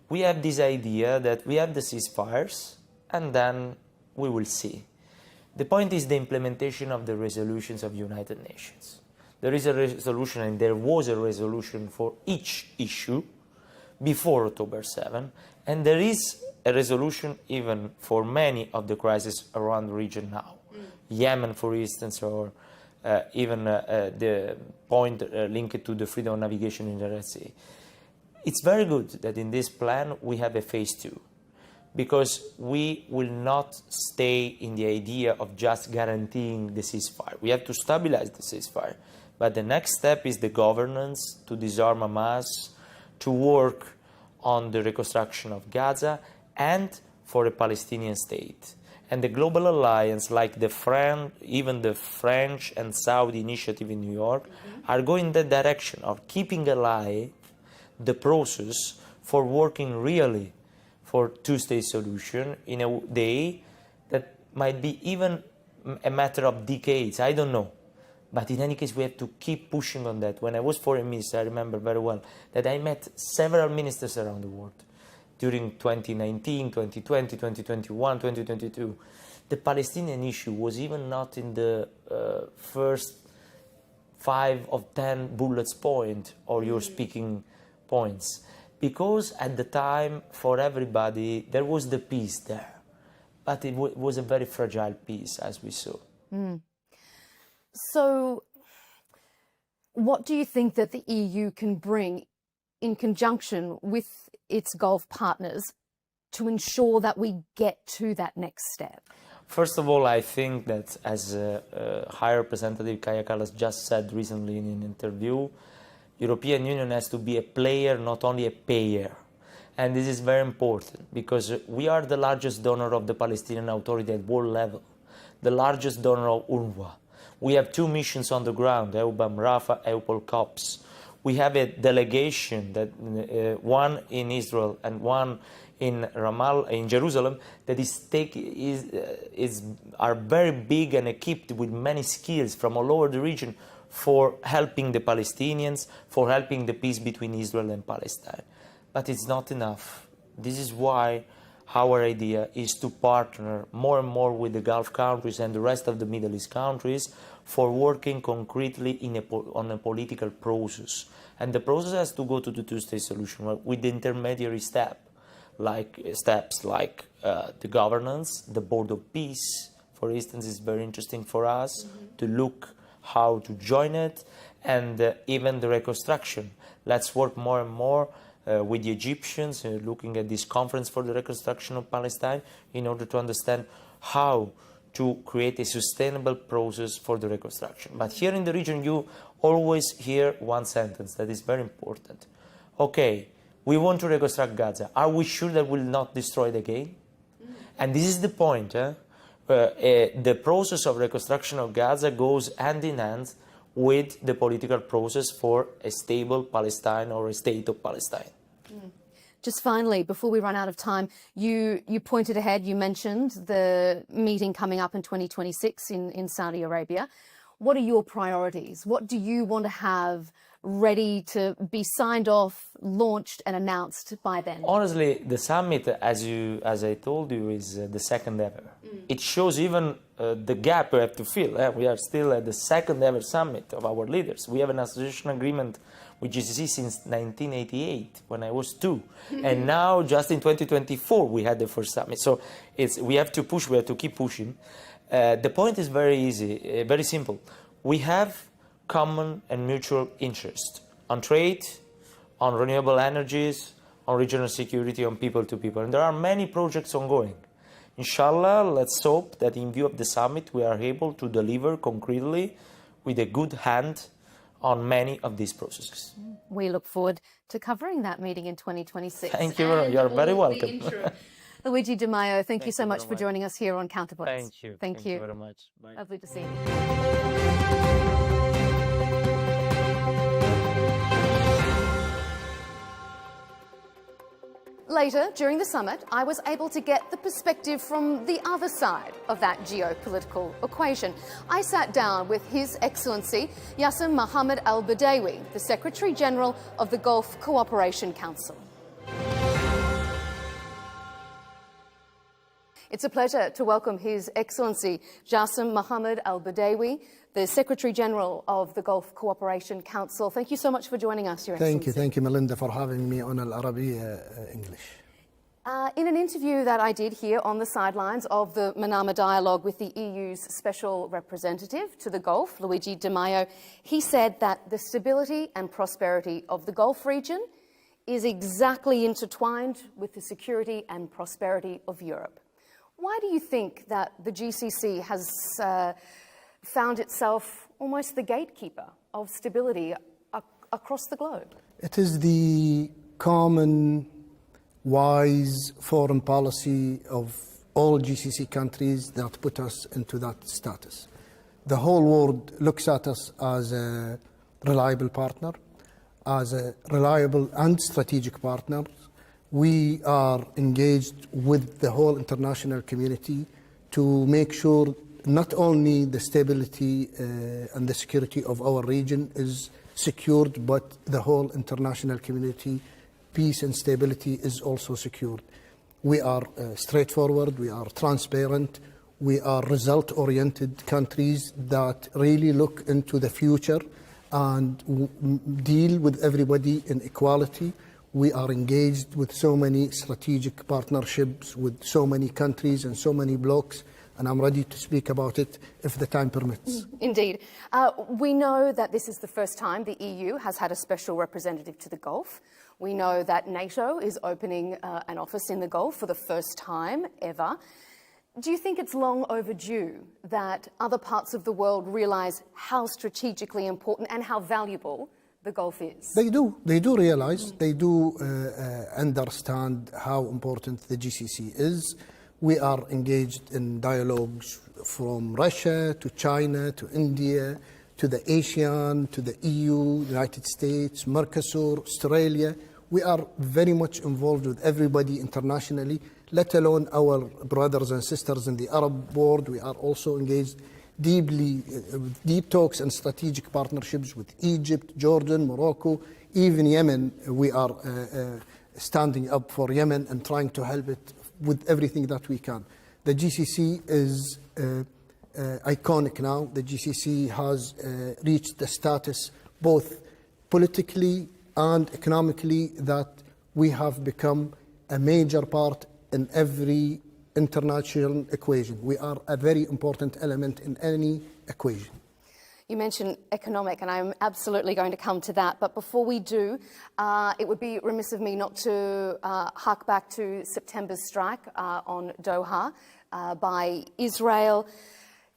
we have this idea that we have the ceasefires and then we will see. The point is the implementation of the resolutions of United Nations. There is a resolution, and there was a resolution for each issue before October 7, and there is a resolution even for many of the crises around the region now. Yemen, for instance, or even the point linked to the freedom of navigation in the Red Sea. It's very good that in this plan we have a phase 2, because we will not stay in the idea of just guaranteeing the ceasefire. We have to stabilize the ceasefire. But the next step is the governance, to disarm Hamas, to work on the reconstruction of Gaza, and for a Palestinian state. And the global alliance, like even the French and Saudi initiative in New York, are going in that direction of keeping alive the process for working really for two-state solution in a day that might be even a matter of decades. I don't know. But in any case, we have to keep pushing on that. When I was foreign minister, I remember very well that I met several ministers around the world during 2019, 2020, 2021, 2022. The Palestinian issue was even not in the first 5 of 10 bullets point or your speaking points. Because at the time, for everybody, there was the peace there. but it was a very fragile peace, as we saw. So what do you think that the EU can bring in conjunction with its Gulf partners to ensure that we get to that next step? First of all, I think that, as High Representative Kaja Kallas just said recently in an interview, European Union has to be a player, not only a payer. And this is very important because we are the largest donor of the Palestinian Authority at world level, the largest donor of UNRWA. We have 2 missions on the ground, EUBAM Rafah, EUPOL COPS. We have a delegation, that one in Israel and one in Ramallah, in Jerusalem, that are very big and equipped with many skills from all over the region for helping the Palestinians, for helping the peace between Israel and Palestine. But it's not enough. This is why our idea is to partner more and more with the Gulf countries and the rest of the Middle East countries for working concretely on a political process. And the process has to go to the two-state solution with the intermediary steps like the governance, the board of peace, for instance, is very interesting for us to look how to join it, and even the reconstruction. Let's work more and more with the Egyptians, looking at this conference for the reconstruction of Palestine, in order to understand how to create a sustainable process for the reconstruction. But here in the region, you always hear one sentence that is very important. Okay, we want to reconstruct Gaza. Are we sure that we'll not destroy it again? And this is the point. The process of reconstruction of Gaza goes hand in hand with the political process for a stable Palestine or a state of Palestine. Just finally, before we run out of time, you pointed ahead, you mentioned the meeting coming up in 2026 in Saudi Arabia. What are your priorities? What do you want to have ready to be signed off, launched and announced by then? Honestly, the summit, as I told you, is the second ever. It shows even the gap we have to fill. We are still at the second ever summit of our leaders. We have an association agreement with GCC since 1988, when I was 2. And now, just in 2024, we had the first summit. So we have to push, we have to keep pushing. The point is very easy, very simple. We have common and mutual interest on trade, on renewable energies, on regional security, on people to people. And there are many projects ongoing. Inshallah, let's hope that in view of the summit, we are able to deliver concretely with a good hand on many of these processes. We look forward to covering that meeting in 2026. Thank you. You're very welcome. Luigi Di Maio, thank you so much for joining us here on Counterpoints. Thank you. Thank you very much. Bye. Lovely to see you. Later, during the summit, I was able to get the perspective from the other side of that geopolitical equation. I sat down with His Excellency Yasser Mohammed Al Badawi, the Secretary General of the Gulf Cooperation Council. It's a pleasure to welcome His Excellency Yasser Mohammed Al Badawi, the Secretary General of the Gulf Cooperation Council. Thank you so much for joining us, Your Excellency. Thank you, Melinda, for having me on Arabiya English. In an interview that I did here on the sidelines of the Manama dialogue with the EU's Special Representative to the Gulf, Luigi Di Maio, he said that the stability and prosperity of the Gulf region is exactly intertwined with the security and prosperity of Europe. Why do you think that the GCC has found itself almost the gatekeeper of stability across the globe? It is the common, wise foreign policy of all GCC countries that put us into that status. The whole world looks at us as a reliable partner, as a reliable and strategic partner. We are engaged with the whole international community to make sure not only the stability and the security of our region is secured, but the whole international community, peace and stability is also secured. We are straightforward, we are transparent, we are result-oriented countries that really look into the future and deal with everybody in equality. We are engaged with so many strategic partnerships with so many countries and so many blocs, and I'm ready to speak about it if the time permits. Indeed. We know that this is the first time the EU has had a special representative to the Gulf. We know that NATO is opening an office in the Gulf for the first time ever. Do you think it's long overdue that other parts of the world realise how strategically important and how valuable the Gulf is? They do realize, they do understand how important the GCC is. We are engaged in dialogues from Russia to China to India to the ASEAN to the EU, United States, Mercosur, Australia. We are very much involved with everybody internationally, let alone our brothers and sisters in the Arab world. We are also engaged deeply, deep talks and strategic partnerships with Egypt, Jordan, Morocco, even Yemen. We are standing up for Yemen and trying to help it with everything that we can. The GCC is iconic now. The GCC has reached the status both politically and economically that we have become a major part in every international equation. We are a very important element in any equation. You mentioned economic, and I'm absolutely going to come to that. But before we do, it would be remiss of me not to hark back to September's strike on Doha by Israel.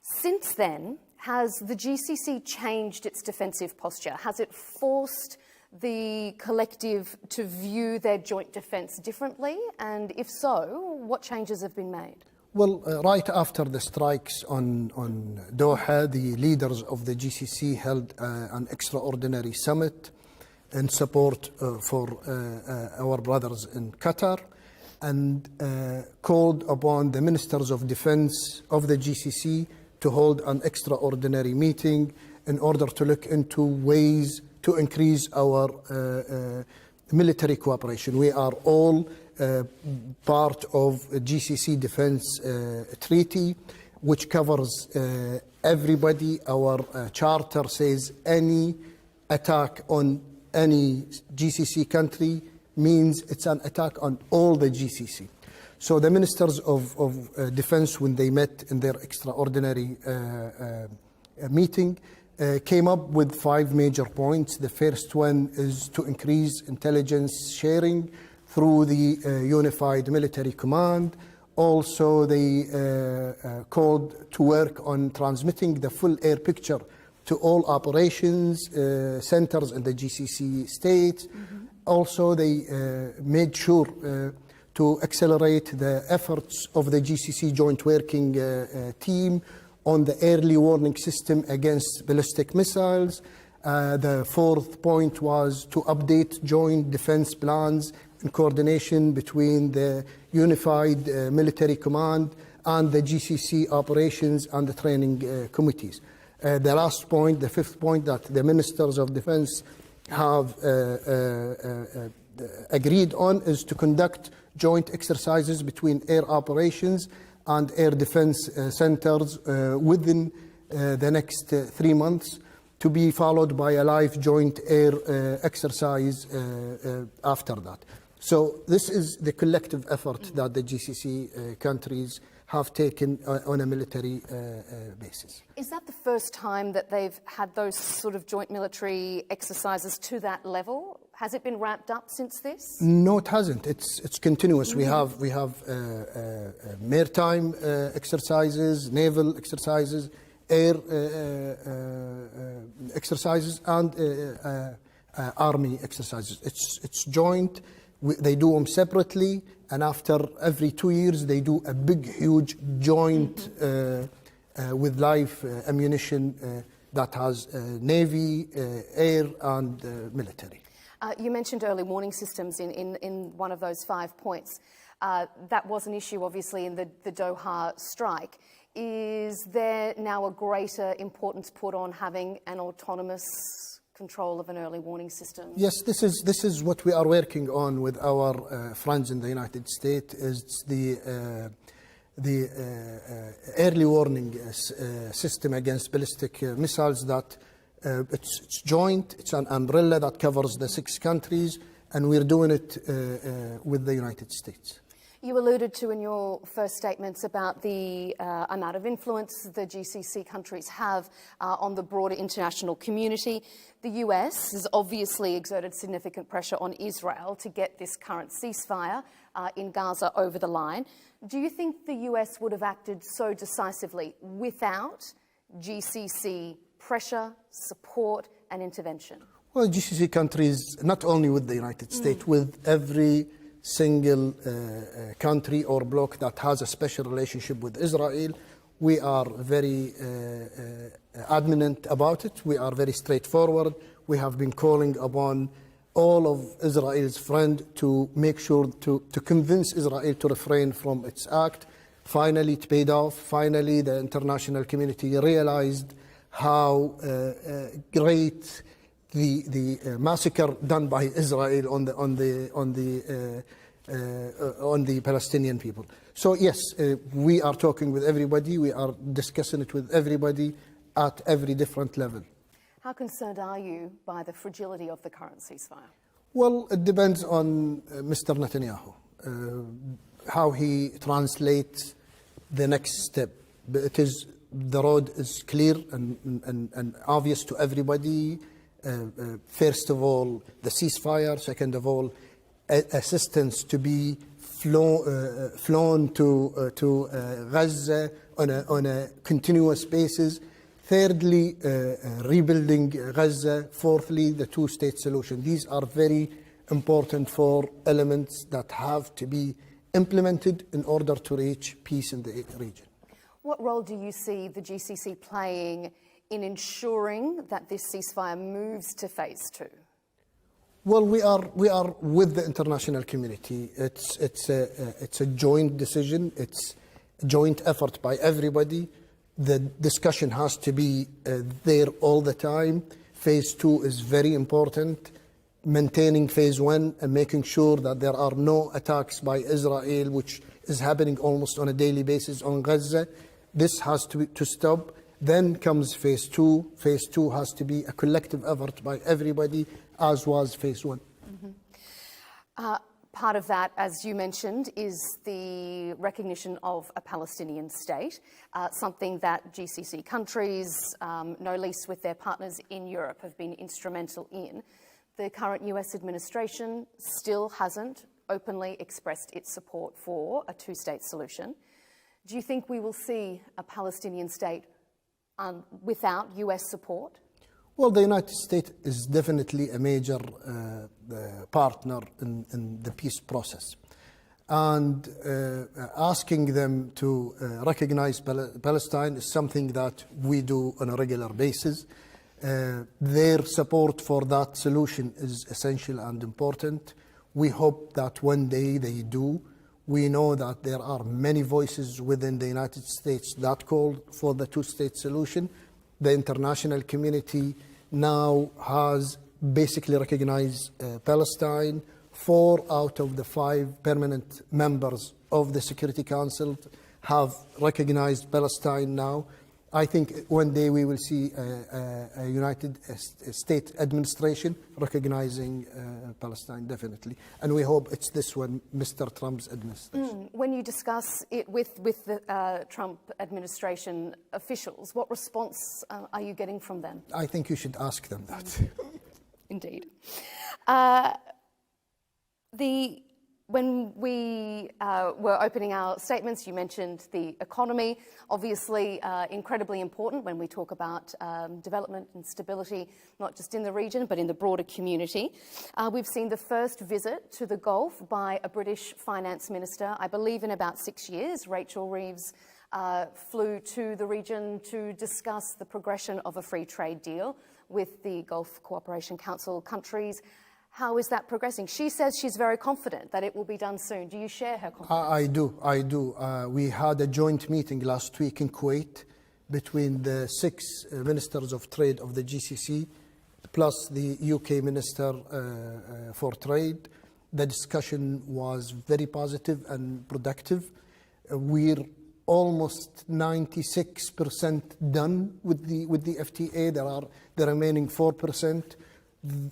Since then, has the GCC changed its defensive posture? Has it forced the collective to view their joint defence differently? And if so, what changes have been made? Well, right after the strikes on Doha, the leaders of the GCC held an extraordinary summit in support for our brothers in Qatar and called upon the ministers of defense of the GCC to hold an extraordinary meeting in order to look into ways to increase our military cooperation. We are all part of a GCC defense treaty, which covers everybody. Our charter says any attack on any GCC country means it's an attack on all the GCC. So the ministers of defense, when they met in their extraordinary meeting, came up with 5 major points. The first one is to increase intelligence sharing through the Unified Military Command. Also, they called to work on transmitting the full air picture to all operations centers in the GCC states. Also, they made sure to accelerate the efforts of the GCC Joint Working Team on the early warning system against ballistic missiles. The 4th point was to update joint defense plans in coordination between the Unified Military Command and the GCC operations and the training committees. The last point, the 5th point that the ministers of defense have agreed on is to conduct joint exercises between air operations and air defense centers within the next 3 months, to be followed by a live joint air exercise after that. So this is the collective effort that the GCC countries have taken on a military basis. Is that the first time that they've had those sort of joint military exercises to that level? Has it been ramped up since this? No, it hasn't. It's continuous. We have maritime exercises, naval exercises, air exercises, and army exercises. It's joint. They do them separately, and after every 2 years, they do a big, huge joint with live ammunition that has Navy, air, and military. You mentioned early warning systems in one of those 5 points. That was an issue, obviously, in the Doha strike. Is there now a greater importance put on having an autonomous control of an early warning system? Yes, this is what we are working on with our friends in the United States. Is the early warning system against ballistic missiles that it's joint. It's an umbrella that covers the 6 countries. and we're doing it with the United States. You alluded to in your first statements about the amount of influence the GCC countries have on the broader international community. The US has obviously exerted significant pressure on Israel to get this current ceasefire in Gaza over the line. Do you think the US would have acted so decisively without GCC pressure, support and intervention? Well, GCC countries, not only with the United States, with every single country or bloc that has a special relationship with Israel, we are very adamant about it. We are very straightforward. We have been calling upon all of Israel's friends to make sure to convince Israel to refrain from its act. Finally, it paid off. Finally, the international community realized how great the massacre done by Israel on the Palestinian people. So yes, we are talking with everybody. We are discussing it with everybody at every different level. How concerned are you by the fragility of the current ceasefire? Well, it depends on Mr. Netanyahu, how he translates the next step. But the road is clear and obvious to everybody. First of all, the ceasefire. Second of all, assistance to be flown to Gaza on a continuous basis. Thirdly, rebuilding Gaza. Fourthly, the two-state solution. These are very important four elements that have to be implemented in order to reach peace in the region. What role do you see the GCC playing in ensuring that this ceasefire moves to phase two? Well, we are with the international community. It's a joint decision. It's a joint effort by everybody. The discussion has to be there all the time. Phase two is very important. Maintaining phase one and making sure that there are no attacks by Israel, which is happening almost on a daily basis on Gaza. This has to stop. Then comes phase two. Phase two has to be a collective effort by everybody, as was phase one. Mm-hmm. Part of that, as you mentioned, is the recognition of a Palestinian state, something that GCC countries, no least with their partners in Europe, have been instrumental in. The current US administration still hasn't openly expressed its support for a two-state solution. Do you think we will see a Palestinian state without US support? Well, the United States is definitely a major partner in the peace process. And asking them to recognize Palestine is something that we do on a regular basis. Their support for that solution is essential and important. We hope that one day they do. We know that there are many voices within the United States that call for the two-state solution. The international community now has basically recognized Palestine. 4 out of the 5 permanent members of the Security Council have recognized Palestine now. I think one day we will see a United States administration recognizing Palestine, definitely. And we hope it's this one, Mr. Trump's administration. When you discuss it with the Trump administration officials, what response are you getting from them? I think you should ask them that. Indeed. When we were opening our statements, you mentioned the economy, obviously incredibly important when we talk about development and stability, not just in the region, but in the broader community. We've seen the first visit to the Gulf by a British finance minister, I believe in about 6 years. Rachel Reeves flew to the region to discuss the progression of a free trade deal with the Gulf Cooperation Council countries. How is that progressing? She says she's very confident that it will be done soon. Do you share her confidence? I do. We had a joint meeting last week in Kuwait between the 6 ministers of trade of the GCC, plus the UK Minister for Trade. The discussion was very positive and productive. We're almost 96% done with the FTA. There are the remaining 4%.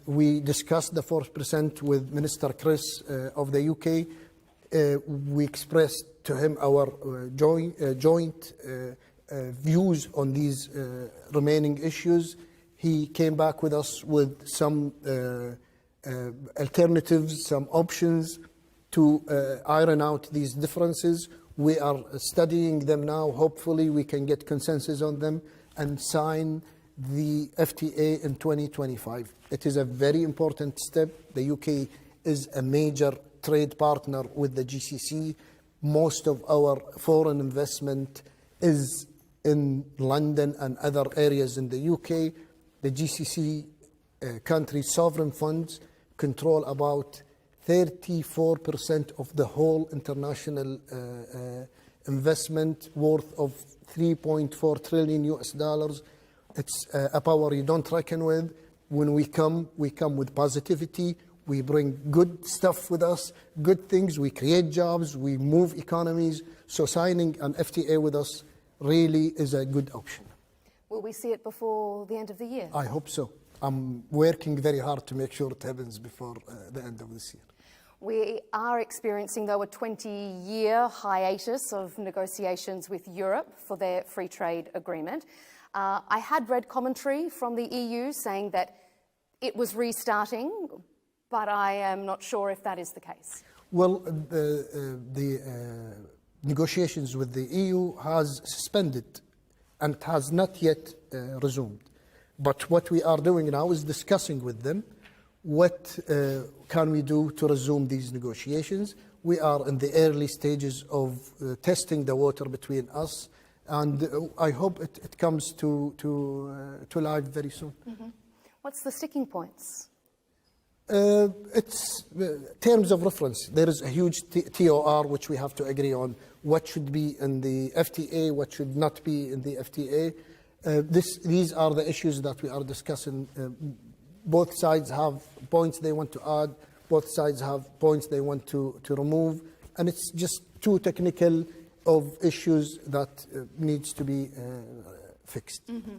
We discussed the 4% with Minister Chris of the UK. We expressed to him our joint views on these remaining issues. He came back with us with some alternatives, some options to iron out these differences. We are studying them now. Hopefully we can get consensus on them and sign the FTA in 2025. It is a very important step. The UK is a major trade partner with the GCC. Most of our foreign investment is in London and other areas in the UK. The GCC countries' sovereign funds control about 34% of the whole international investment worth of 3.4 trillion US dollars. It's a power you don't reckon with. When we come with positivity. We bring good stuff with us, good things. We create jobs. We move economies. So signing an FTA with us really is a good option. Will we see it before the end of the year? I hope so. I'm working very hard to make sure it happens before the end of this year. We are experiencing, though, a 20-year hiatus of negotiations with Europe for their free trade agreement. I had read commentary from the EU saying that it was restarting, but I am not sure if that is the case. Well, the negotiations with the EU has suspended and has not yet resumed. But what we are doing now is discussing with them what can we do to resume these negotiations. We are in the early stages of testing the water between us, and I hope it comes to life very soon. Mm-hmm. What's the sticking points? It's terms of reference. There is a huge TOR which we have to agree on. What should be in the FTA, what should not be in the FTA. These are the issues that we are discussing. Both sides have points they want to add. Both sides have points they want to remove. And it's just too technical of issues that needs to be fixed. Mm-hmm.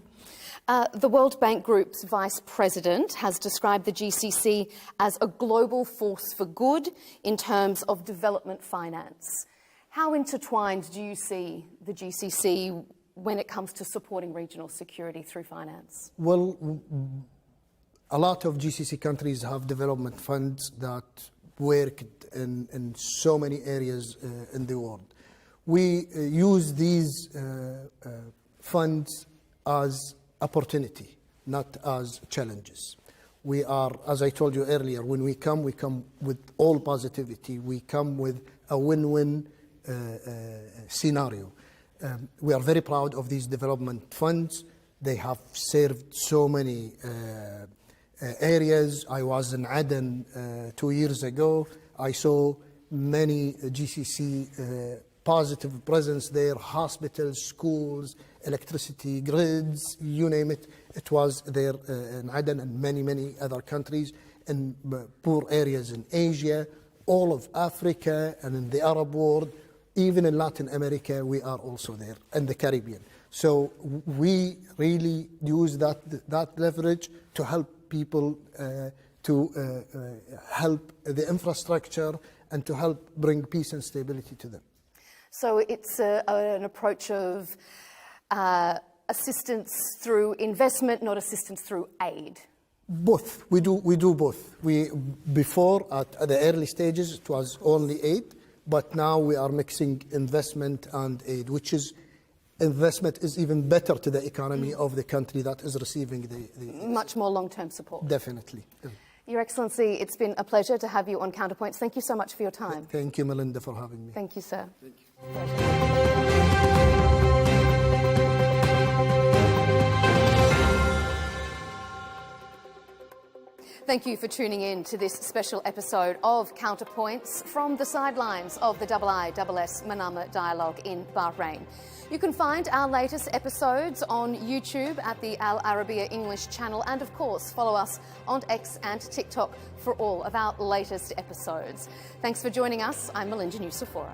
The World Bank Group's Vice President has described the GCC as a global force for good in terms of development finance. How intertwined do you see the GCC when it comes to supporting regional security through finance? Well, a lot of GCC countries have development funds that work in so many areas in the world. We use these funds as opportunity, not as challenges. We are, as I told you earlier, when we come with all positivity. We come with a win-win scenario. We are very proud of these development funds. They have served so many areas. I was in Aden 2 years ago. I saw many GCC positive presence there, hospitals, schools, electricity grids, you name it. It was there in Aden and many other countries, in poor areas in Asia, all of Africa and in the Arab world, even in Latin America, we are also there, and the Caribbean. So we really use that leverage to help people, to help the infrastructure, and to help bring peace and stability to them. So it's an approach of assistance through investment, not assistance through aid. Both. We do both. Before, at the early stages, it was only aid, but now we are mixing investment and aid, which is investment is even better to the economy of the country that is receiving the much more long-term support. Definitely. Your Excellency, it's been a pleasure to have you on Counterpoints. Thank you so much for your time. Thank you, Melinda, for having me. Thank you, sir. Thank you. Thank you for tuning in to this special episode of Counterpoints from the sidelines of the IISS Manama Dialogue in Bahrain. You can find our latest episodes on YouTube at the Al Arabiya English channel, and of course follow us on X and TikTok for all of our latest episodes. Thanks for joining us. I'm Melinda Nucifora.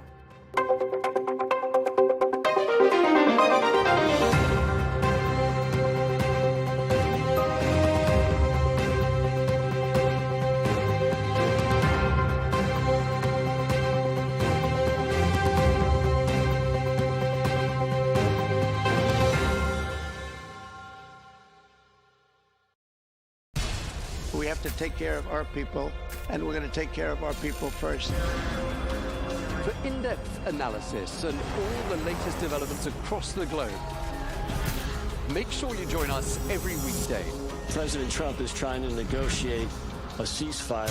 to take care of our people, and we're going to take care of our people first. For in-depth analysis and all the latest developments across the globe, make sure you join us every weekday. President Trump is trying to negotiate a ceasefire.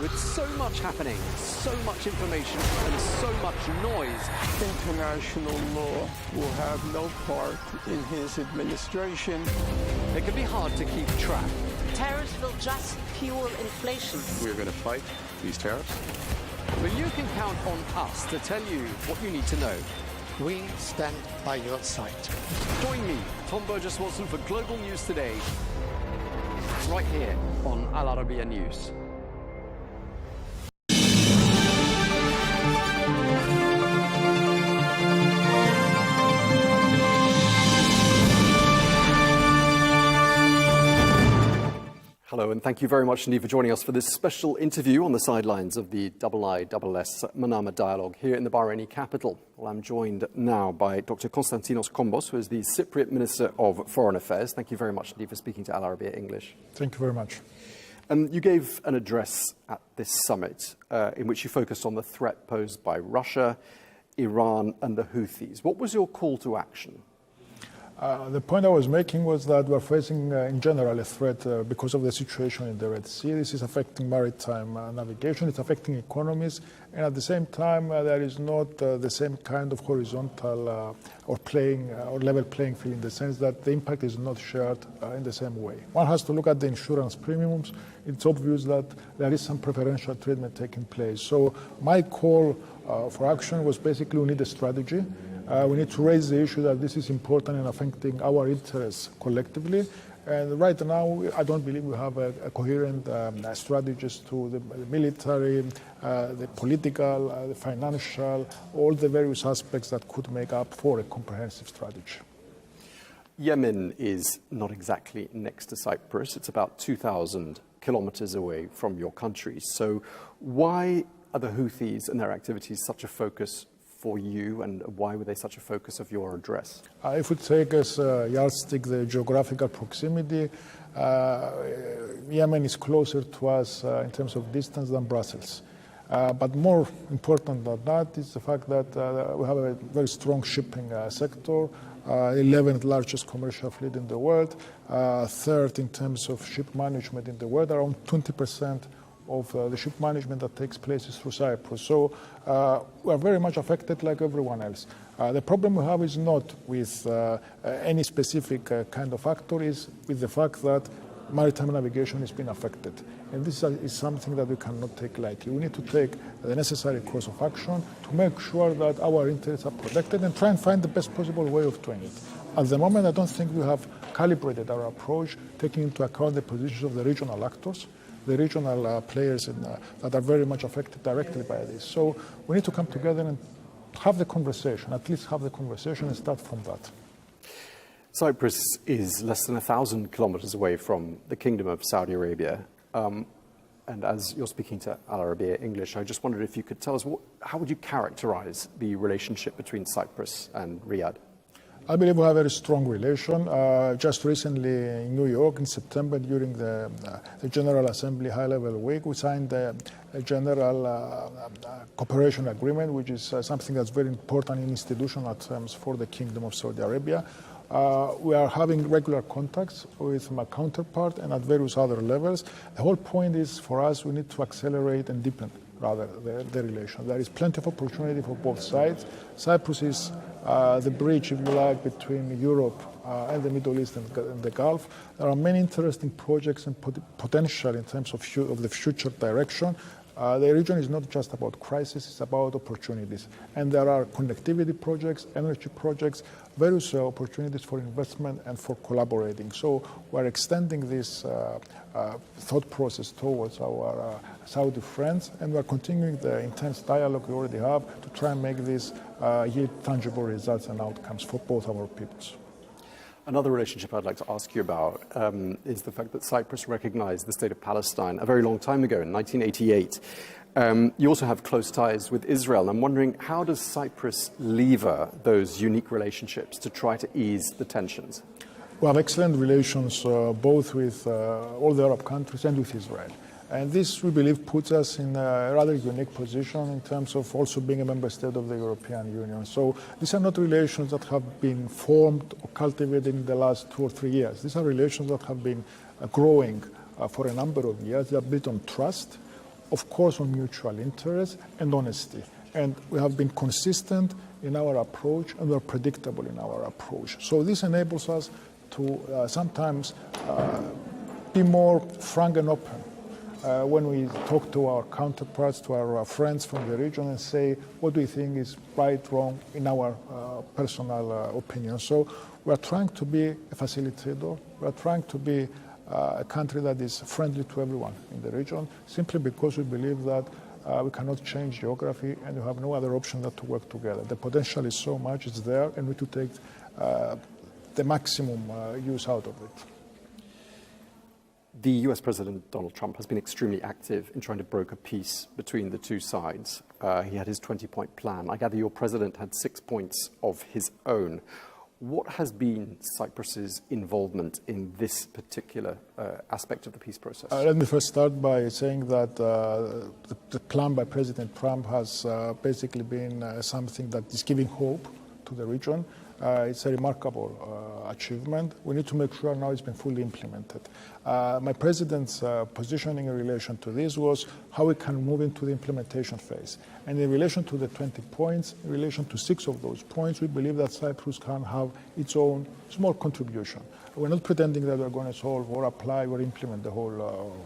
With so much happening, so much information, and so much noise, International law will have no part in his administration. it can be hard to keep track. Tariffs will just fuel inflation. We're going to fight these tariffs. But you can count on us to tell you what you need to know. We stand by your side. Join me, Tom Burges Watson, for Global News Today, right here on Al Arabiya News. Hello, and thank you very much indeed for joining us for this special interview on the sidelines of the IISS Manama Dialogue here in the Bahraini capital. Well, I'm joined now by Dr. Konstantinos Kombos, who is the Cypriot Minister of Foreign Affairs. Thank you very much indeed for speaking to Al Arabiya English. Thank you very much. You gave an address at this summit in which you focused on the threat posed by Russia, Iran and the Houthis. What was your call to action? The point I was making was that we're facing, in general, a threat because of the situation in the Red Sea. This is affecting maritime navigation, it's affecting economies, and at the same time, there is not the same kind of horizontal or level playing field in the sense that the impact is not shared in the same way. One has to look at the insurance premiums. It's obvious that there is some preferential treatment taking place. So my call for action was basically we need a strategy. We need to raise the issue that this is important and affecting our interests collectively. And right now, I don't believe we have a coherent strategies to the military, the political, the financial, all the various aspects that could make up for a comprehensive strategy. Yemen is not exactly next to Cyprus. It's about 2,000 kilometers away from your country. So why are the Houthis and their activities such a focus for you, and why were they such a focus of your address? If we take as a yardstick the geographical proximity, Yemen is closer to us in terms of distance than Brussels. But more important than that is the fact that we have a very strong shipping sector, 11th largest commercial fleet in the world, third in terms of ship management in the world, around 20% of the ship management that takes place is through Cyprus. So we are very much affected like everyone else. The problem we have is not with any specific kind of factor, is with the fact that maritime navigation has been affected. And this is something that we cannot take lightly. We need to take the necessary course of action to make sure that our interests are protected and try and find the best possible way of doing it. At the moment, I don't think we have calibrated our approach, taking into account the positions of the regional actors, the regional players that are very much affected directly by this. So we need to come together and have the conversation, at least have the conversation and start from that. Cyprus is less than 1,000 kilometers away from the Kingdom of Saudi Arabia. And as you're speaking to Al Arabiya English, I just wondered if you could tell us, how would you characterize the relationship between Cyprus and Riyadh? I believe we have a very strong relation. Just recently in New York in September during the General Assembly High-Level Week, we signed a general cooperation agreement, which is something that's very important in institutional terms for the Kingdom of Saudi Arabia. We are having regular contacts with my counterpart and at various other levels. The whole point is for us, we need to accelerate and deepen rather the relation. There is plenty of opportunity for both sides. Cyprus is the bridge, if you like, between Europe and the Middle East and the Gulf. There are many interesting projects and potential in terms of the future direction. The region is not just about crisis, it's about opportunities. And there are connectivity projects, energy projects, various opportunities for investment and for collaborating. So we're extending this thought process towards our Saudi friends, and we're continuing the intense dialogue we already have to try and make this yield tangible results and outcomes for both our peoples. Another relationship I'd like to ask you about is the fact that Cyprus recognized the state of Palestine a very long time ago, in 1988. You also have close ties with Israel. I'm wondering, how does Cyprus lever those unique relationships to try to ease the tensions? We have excellent relations both with all the Arab countries and with Israel. And this, we believe, puts us in a rather unique position in terms of also being a member state of the European Union. So these are not relations that have been formed or cultivated in the last 2 or 3 years. These are relations that have been growing for a number of years. They are built on trust, of course on mutual interest and honesty. And we have been consistent in our approach and we are predictable in our approach. So this enables us to sometimes be more frank and open when we talk to our counterparts, to our friends from the region and say, what do we think is right, wrong, in our personal opinion. So we are trying to be a facilitator. We are trying to be a country that is friendly to everyone in the region, simply because we believe that we cannot change geography and we have no other option than to work together. The potential is so much, it's there, and we need to take the maximum use out of it. The US President Donald Trump has been extremely active in trying to broker peace between the two sides. He had his 20-point plan. I gather your president had 6 points of his own. What has been Cyprus's involvement in this particular aspect of the peace process? Let me first start by saying that the plan by President Trump has basically been something that is giving hope to the region. It's a remarkable achievement. We need to make sure now it's been fully implemented. My president's positioning in relation to this was how we can move into the implementation phase. And in relation to the 20 points, in relation to 6 of those points, we believe that Cyprus can have its own small contribution. We're not pretending that we're going to solve or apply or implement the whole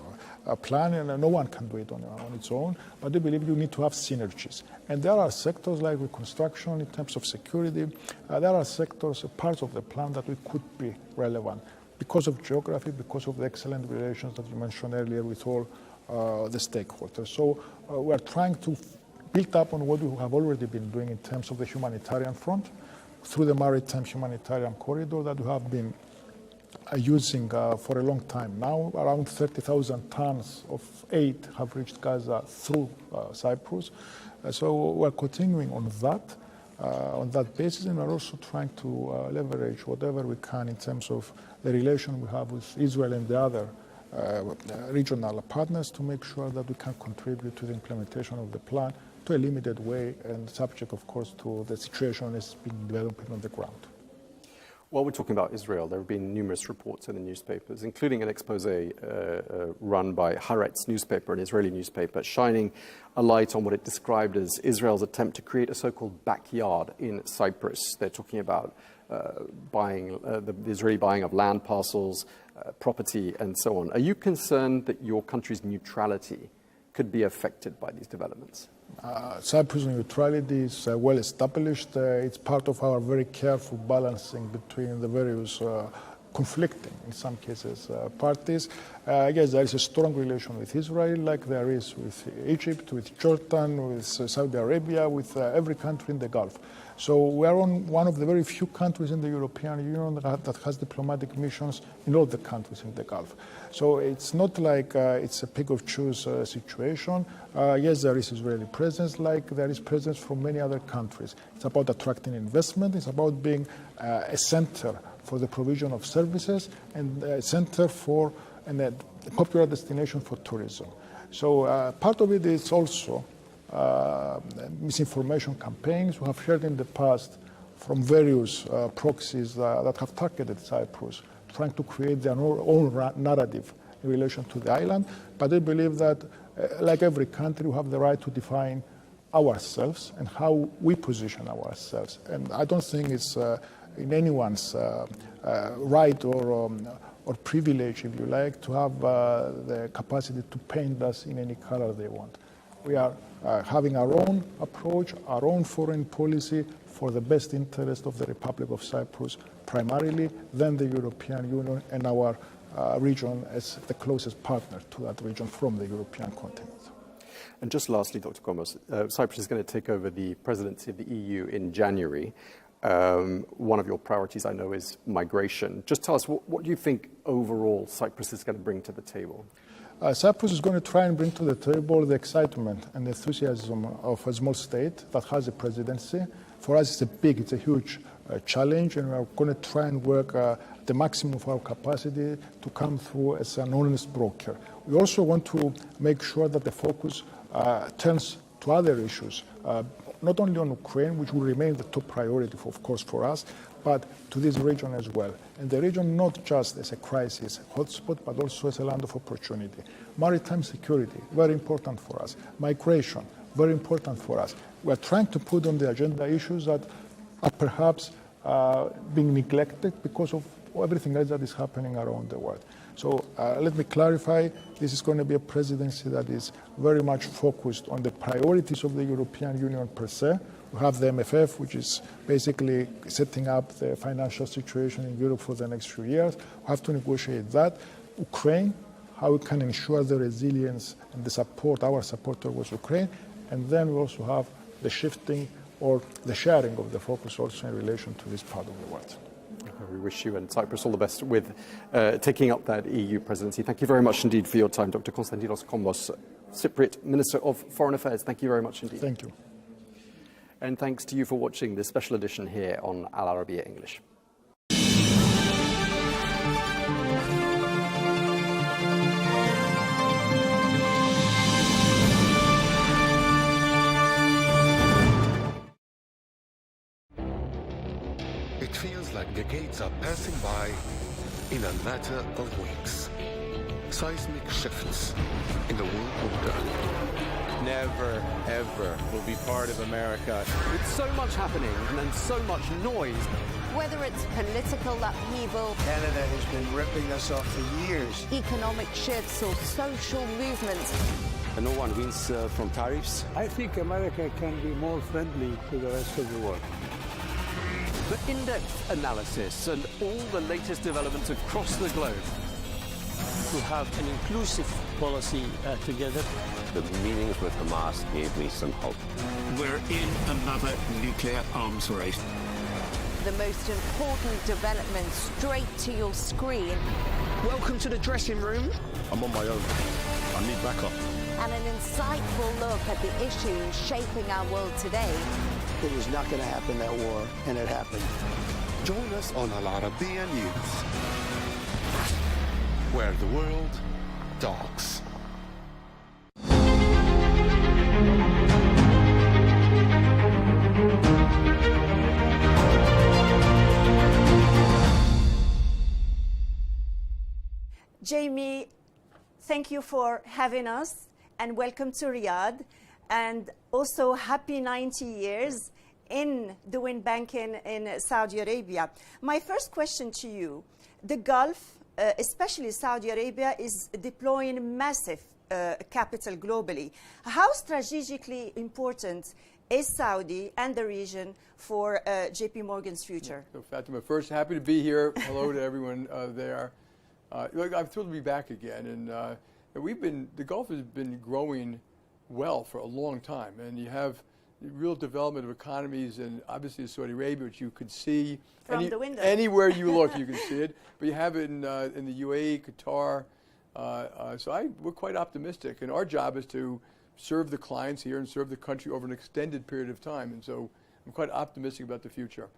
plan, and no one can do it on its own, but we believe you need to have synergies. And there are sectors like reconstruction in terms of security. There are sectors, parts of the plan that we could be relevant because of geography, because of the excellent relations that you mentioned earlier with all the stakeholders. So we are trying to build up on what we have already been doing in terms of the humanitarian front through the maritime humanitarian corridor that we have been using for a long time now. Around 30,000 tons of aid have reached Gaza through Cyprus. So we're continuing on that basis, and we're also trying to leverage whatever we can in terms of the relation we have with Israel and the other regional partners to make sure that we can contribute to the implementation of the plan to a limited way and subject, of course, to the situation as being developing on the ground. While we're talking about Israel, there have been numerous reports in the newspapers, including an expose run by Haaretz newspaper, an Israeli newspaper, shining a light on what it described as Israel's attempt to create a so-called backyard in Cyprus. They're talking about the Israeli buying of land parcels, property, and so on. Are you concerned that your country's neutrality could be affected by these developments? Cyprus neutrality is well established. It's part of our very careful balancing between the various conflicting, in some cases, parties. Yes, there is a strong relation with Israel, like there is with Egypt, with Jordan, with Saudi Arabia, with every country in the Gulf. So we are one of the very few countries in the European Union that has diplomatic missions in all the countries in the Gulf. So it's not like it's a pick of choose situation. Yes, there is Israeli presence, like there is presence from many other countries. It's about attracting investment. It's about being a center for the provision of services and a center for a popular destination for tourism. So part of it is also misinformation campaigns. We have heard in the past from various proxies that have targeted Cyprus, trying to create their own narrative in relation to the island. But I believe that, like every country, we have the right to define ourselves and how we position ourselves. And I don't think it's in anyone's right or privilege, if you like, to have the capacity to paint us in any color they want. We are having our own approach, our own foreign policy for the best interest of the Republic of Cyprus primarily, then the European Union and our region as the closest partner to that region from the European continent. And just lastly, Dr. Komos, Cyprus is going to take over the presidency of the EU in January. One of your priorities, I know, is migration. Just tell us, what do you think overall Cyprus is going to bring to the table? Cyprus is going to try and bring to the table the excitement and enthusiasm of a small state that has a presidency. For us, it's a huge challenge, and we are going to try and work the maximum of our capacity to come through as an honest broker. We also want to make sure that the focus turns to other issues, not only on Ukraine, which will remain the top priority, of course, for us, but to this region as well. And the region not just as a crisis hotspot, but also as a land of opportunity. Maritime security, very important for us. Migration, very important for us. We are trying to put on the agenda issues that are perhaps being neglected because of everything else that is happening around the world. So let me clarify, this is going to be a presidency that is very much focused on the priorities of the European Union per se. We have the MFF, which is basically setting up the financial situation in Europe for the next few years. We have to negotiate that. Ukraine, how we can ensure the resilience and the support, our support towards Ukraine. And then we also have the shifting or the sharing of the focus also in relation to this part of the world. We wish you and Cyprus all the best with taking up that EU presidency. Thank you very much indeed for your time, Dr. Konstantinos Kombos, Cypriot Minister of Foreign Affairs. Thank you very much indeed. Thank you. And thanks to you for watching this special edition here on Al Arabiya English. It feels like decades are passing by in a matter of weeks. Seismic shifts in the world order. Never, ever will be part of America. With so much happening and so much noise. Whether it's political upheaval, Canada has been ripping us off for years. economic shifts or social movements, And no one wins from tariffs. I think America can be more friendly to the rest of the world. The in-depth analysis and all the latest developments across the globe. To have an inclusive policy together. The meetings with Hamas gave me some hope. We're in another nuclear arms race. the most important developments straight to your screen. Welcome to the dressing room. I'm on my own. I need backup. And an insightful look at the issues shaping our world today. It was not going to happen, that war, and it happened. Join us on Al Arabiya News, where the world talks. Jamie, thank you for having us, and welcome to Riyadh, and also happy 90 years in doing banking in Saudi Arabia. My first question to you, the Gulf, especially Saudi Arabia, is deploying massive capital globally. How strategically important is Saudi and the region for JP Morgan's future? So Fatima, first, happy to be here. Hello to everyone there. Look, I'm thrilled to be back again, and the Gulf has been growing well for a long time, and you have real development of economies, and obviously Saudi Arabia, which you could see from the window. Anywhere you look, you can see it. But you have it in the UAE, Qatar. So we're quite optimistic, and our job is to serve the clients here and serve the country over an extended period of time. And so I'm quite optimistic about the future.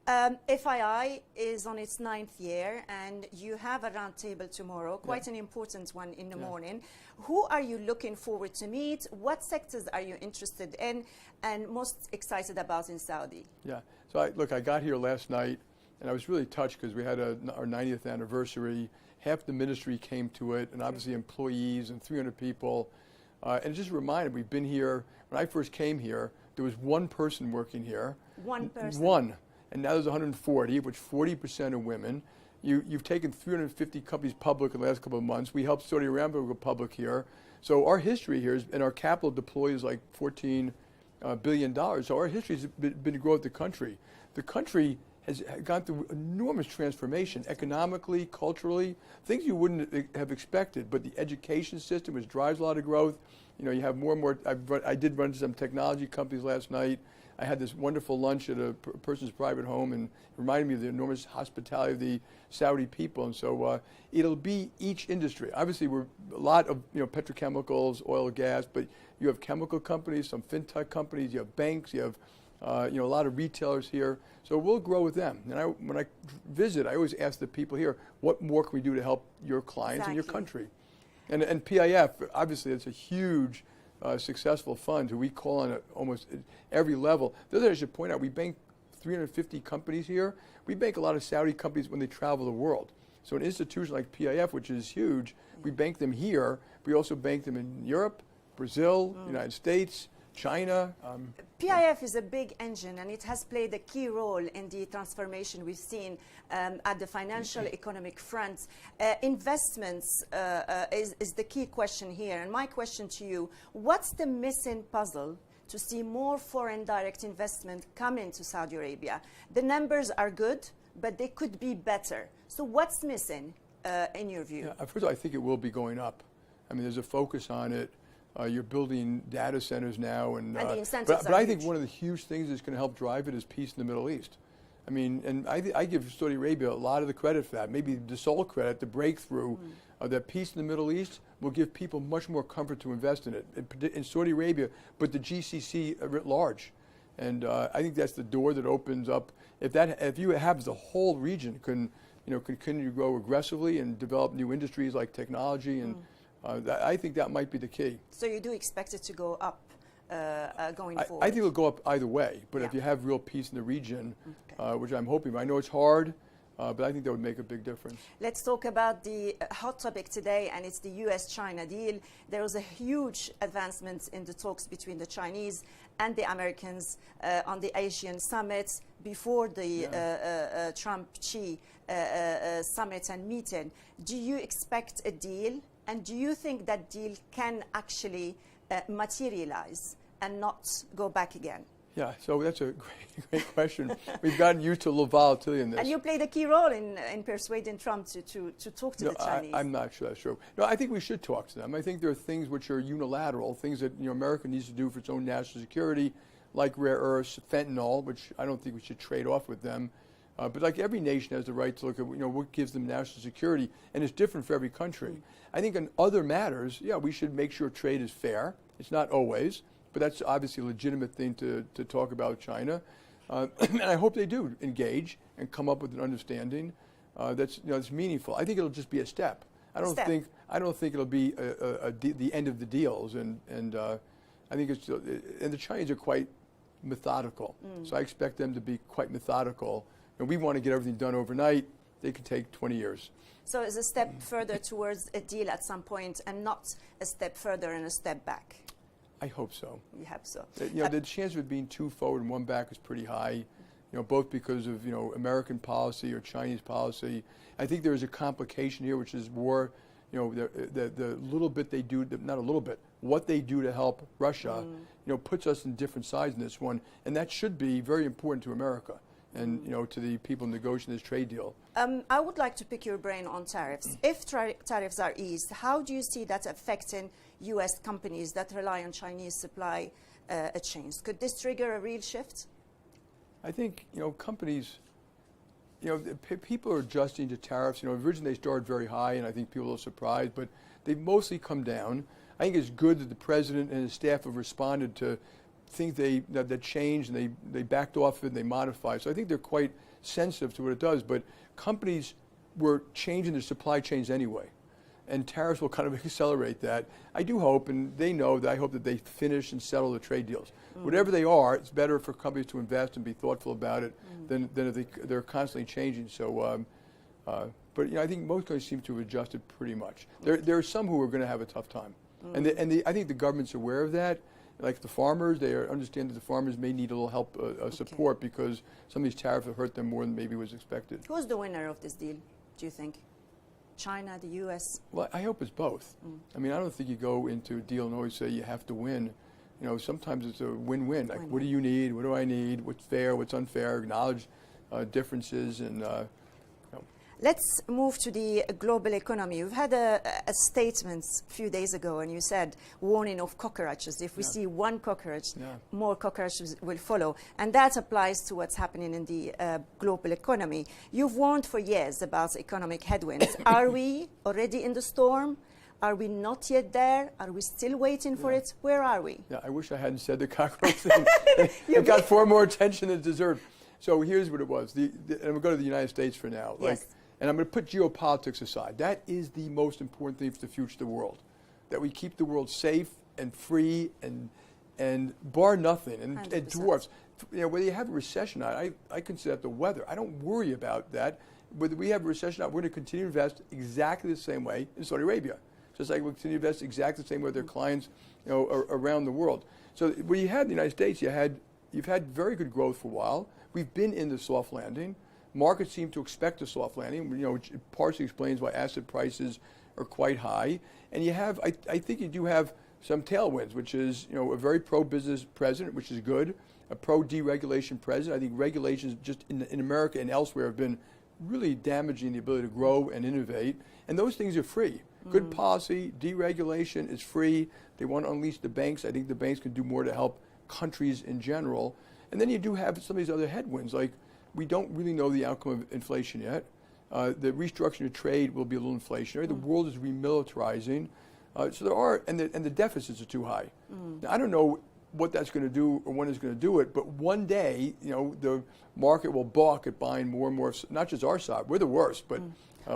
FII is on its 9th year, and you have a roundtable tomorrow, quite an important one in the morning. Who are you looking forward to meet? What sectors are you interested in and most excited about in Saudi? Yeah, so I got here last night, and I was really touched because we had our 90th anniversary. Half the ministry came to it, and obviously employees and 300 people. And it just reminded, we've been here, when I first came here, there was one person working here. One person? One. And now there's 140, of which 40% are women. You've taken 350 companies public in the last couple of months. We helped Saudi Aramco go public here. So our history here and our capital deployed is like $14 billion. So our history has been to grow the country. The country has gone through enormous transformation, economically, culturally, things you wouldn't have expected. But the education system, which drives a lot of growth, you have more and more. I did run some technology companies last night. I had this wonderful lunch at a person's private home, and it reminded me of the enormous hospitality of the Saudi people. And so it'll be each industry. Obviously, we're a lot of petrochemicals, oil, gas, but you have chemical companies, some fintech companies, you have banks, you have a lot of retailers here. So we'll grow with them. And when I visit, I always ask the people here, what more can we do to help your clients and your country? And PIF, obviously, it's a huge, successful fund who we call on at almost every level. The other thing I should point out, we bank 350 companies here. We bank a lot of Saudi companies when they travel the world. So an institution like PIF, which is huge, we bank them here. We also bank them in Europe, Brazil, United States, China. PIF is a big engine, and it has played a key role in the transformation we've seen at the financial economic front. Investments is the key question here. And my question to you, what's the missing puzzle to see more foreign direct investment come into Saudi Arabia? The numbers are good, but they could be better. So what's missing in your view? First of all, I think it will be going up. I mean, there's a focus on it. You're building data centers now, and the incentives but I think one of the huge things that's going to help drive it is peace in the Middle East. I mean, and I give Saudi Arabia a lot of the credit for that, maybe the sole credit, the breakthrough of that peace in the Middle East will give people much more comfort to invest in it, in Saudi Arabia, but the GCC writ large. And I think that's the door that opens up. If you have the whole region can continue to grow aggressively and develop new industries like technology, and I think that might be the key. So you do expect it to go up going forward? I think it'll go up either way, but if you have real peace in the region, which I'm hoping, I know it's hard, but I think that would make a big difference. Let's talk about the hot topic today, and it's the US-China deal. There was a huge advancement in the talks between the Chinese and the Americans on the Asian summit before the Trump-Xi summit and meeting. Do you expect a deal? And do you think that deal can actually materialize and not go back again? Yeah, so that's a great question. We've gotten used to a little volatility in this. And you played a key role in persuading Trump to talk to the Chinese. I'm not sure that's true. No, I think we should talk to them. I think there are things which are unilateral, things that America needs to do for its own national security, like rare earths, fentanyl, which I don't think we should trade off with them. But like every nation has the right to look at what gives them national security, and it's different for every country. I think in other matters, we should make sure trade is fair. It's not always, but that's obviously a legitimate thing to talk about with China. And I hope they do engage and come up with an understanding that's meaningful. I think it'll just be a step. I don't think it'll be the end of the deals. And I think and the Chinese are quite methodical, so I expect them to be quite methodical. And we want to get everything done overnight. They could take 20 years. So it's a step further towards a deal at some point, and not a step further and a step back. I hope so. You hope so. The chance of it being two forward and one back is pretty high. Both because of American policy or Chinese policy. I think there is a complication here, which is war. The little bit they do, not a little bit, what they do to help Russia, puts us in different sides in this one, and that should be very important to America. And to the people negotiating this trade deal. I would like to pick your brain on tariffs. If tariffs are eased, how do you see that affecting U.S. companies that rely on Chinese supply chains? Could this trigger a real shift? I think companies, people are adjusting to tariffs. Originally they started very high, and I think people are surprised, but they've mostly come down. I think it's good that the president and his staff have responded to things that changed, and they backed off of it and they modified. So I think they're quite sensitive to what it does. But companies were changing their supply chains anyway, and tariffs will kind of accelerate that. I do hope, and they know that I hope that they finish and settle the trade deals. Whatever they are, it's better for companies to invest and be thoughtful about it than if they're constantly changing. So, but I think most countries seem to have adjusted pretty much. There are some who are going to have a tough time, and I think the government's aware of that. Like the farmers, they understand that the farmers may need a little help, support, because some of these tariffs have hurt them more than maybe was expected. Who's the winner of this deal, do you think? China, the U.S.? Well, I hope it's both. I mean, I don't think you go into a deal and always say you have to win. Sometimes it's a win-win. Like, what do you need? What do I need? What's fair? What's unfair? Acknowledge differences and. Let's move to the global economy. We've had a statement a few days ago, and you said warning of cockroaches. If we see one cockroach, more cockroaches will follow. And that applies to what's happening in the global economy. You've warned for years about economic headwinds. Are we already in the storm, Are we not yet there? Are we still waiting for it? Where are we? Yeah, I wish I hadn't said the cockroach thing. It got far more attention than it deserved. So here's what it was. And I'm going to go to the United States for now. Yes. And I'm going to put geopolitics aside. That is the most important thing for the future of the world. That we keep the world safe and free and bar nothing. And it dwarfs. You know, whether you have a recession or not, I consider that the weather. I don't worry about that. Whether we have a recession or not, we're going to continue to invest exactly the same way in Saudi Arabia. Just like we continue to invest exactly the same way with their clients, you know, around the world. So what you had in the United States, you've had very good growth for a while. We've been in the soft landing. Markets seem to expect a soft landing, you know, which partially explains why asset prices are quite high. And you have, I think you do have some tailwinds, which is, you know, a very pro-business president, which is good, a pro-deregulation president. I think regulations just in America and elsewhere have been really damaging the ability to grow and innovate. And those things are free. Good policy, deregulation is free. They want to unleash the banks. I think the banks can do more to help countries in general. And then you do have some of these other headwinds, like we don't really know the outcome of inflation yet. The restructuring of trade will be a little inflationary. The world is remilitarizing. So there are, and the deficits are too high. Now, I don't know what that's going to do or when it's going to do it, but one day, you know, the market will balk at buying more and more, not just our side, we're the worst, but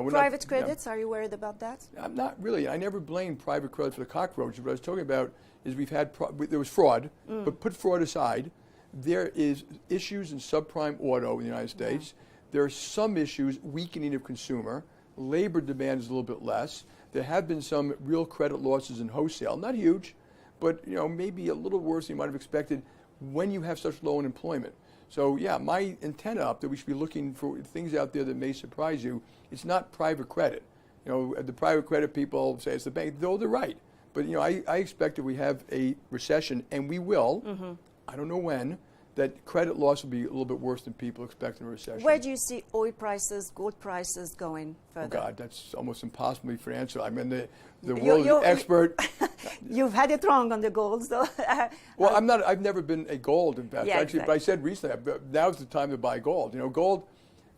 private credits, are you worried about that? I'm not really. I never blame private credit for the cockroaches. What I was talking about is there was fraud, but put fraud aside, there is issues in subprime auto in the United States. There are some issues weakening of consumer. Labor demand is a little bit less. There have been some real credit losses in wholesale, not huge, but you know, maybe a little worse than you might have expected when you have such low unemployment. So yeah, my antenna up that we should be looking for things out there that may surprise you. It's not private credit. You know, the private credit people say it's the bank, though they're right. But you know, I expect that we have a recession, and we will. I don't know when. That credit loss will be a little bit worse than people expect in a recession. Where do you see oil prices, gold prices going further? Oh God, that's almost impossible for answer. I mean, the world expert. You've had it wrong on the gold, so. Well, I've never been a gold investor. Yeah, actually, but I said recently, now's the time to buy gold. You know, gold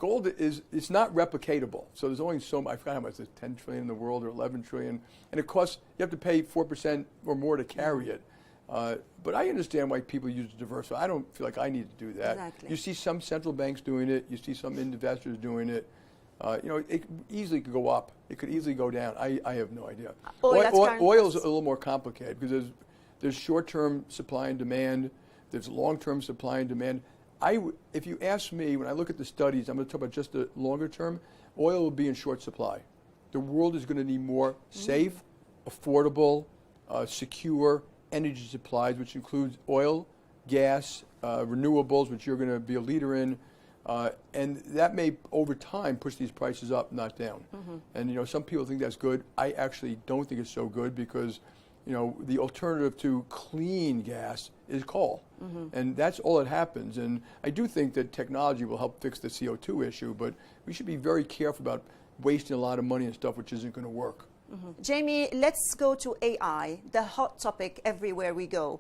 it's not replicatable. So there's only so much. I forgot how much. There's 10 trillion in the world or 11 trillion, and it costs. You have to pay 4% or more to carry it. But I understand why people use it to diversify. I don't feel like I need to do that. Exactly. You see some central banks doing it. You see some investors doing it. You know, it easily could go up. It could easily go down. I have no idea. Oil is a little more complicated because there's short-term supply and demand. There's long-term supply and demand. If you ask me, when I look at the studies, I'm going to talk about just the longer term, oil will be in short supply. The world is going to need more safe, affordable, secure energy supplies, which includes oil, gas, renewables, which you're going to be a leader in, and that may, over time, push these prices up, not down. And you know, some people think that's good. I actually don't think it's so good because, you know, the alternative to clean gas is coal, and that's all that happens. And I do think that technology will help fix the CO2 issue, but we should be very careful about wasting a lot of money on stuff which isn't going to work. Jamie, let's go to AI, the hot topic everywhere we go.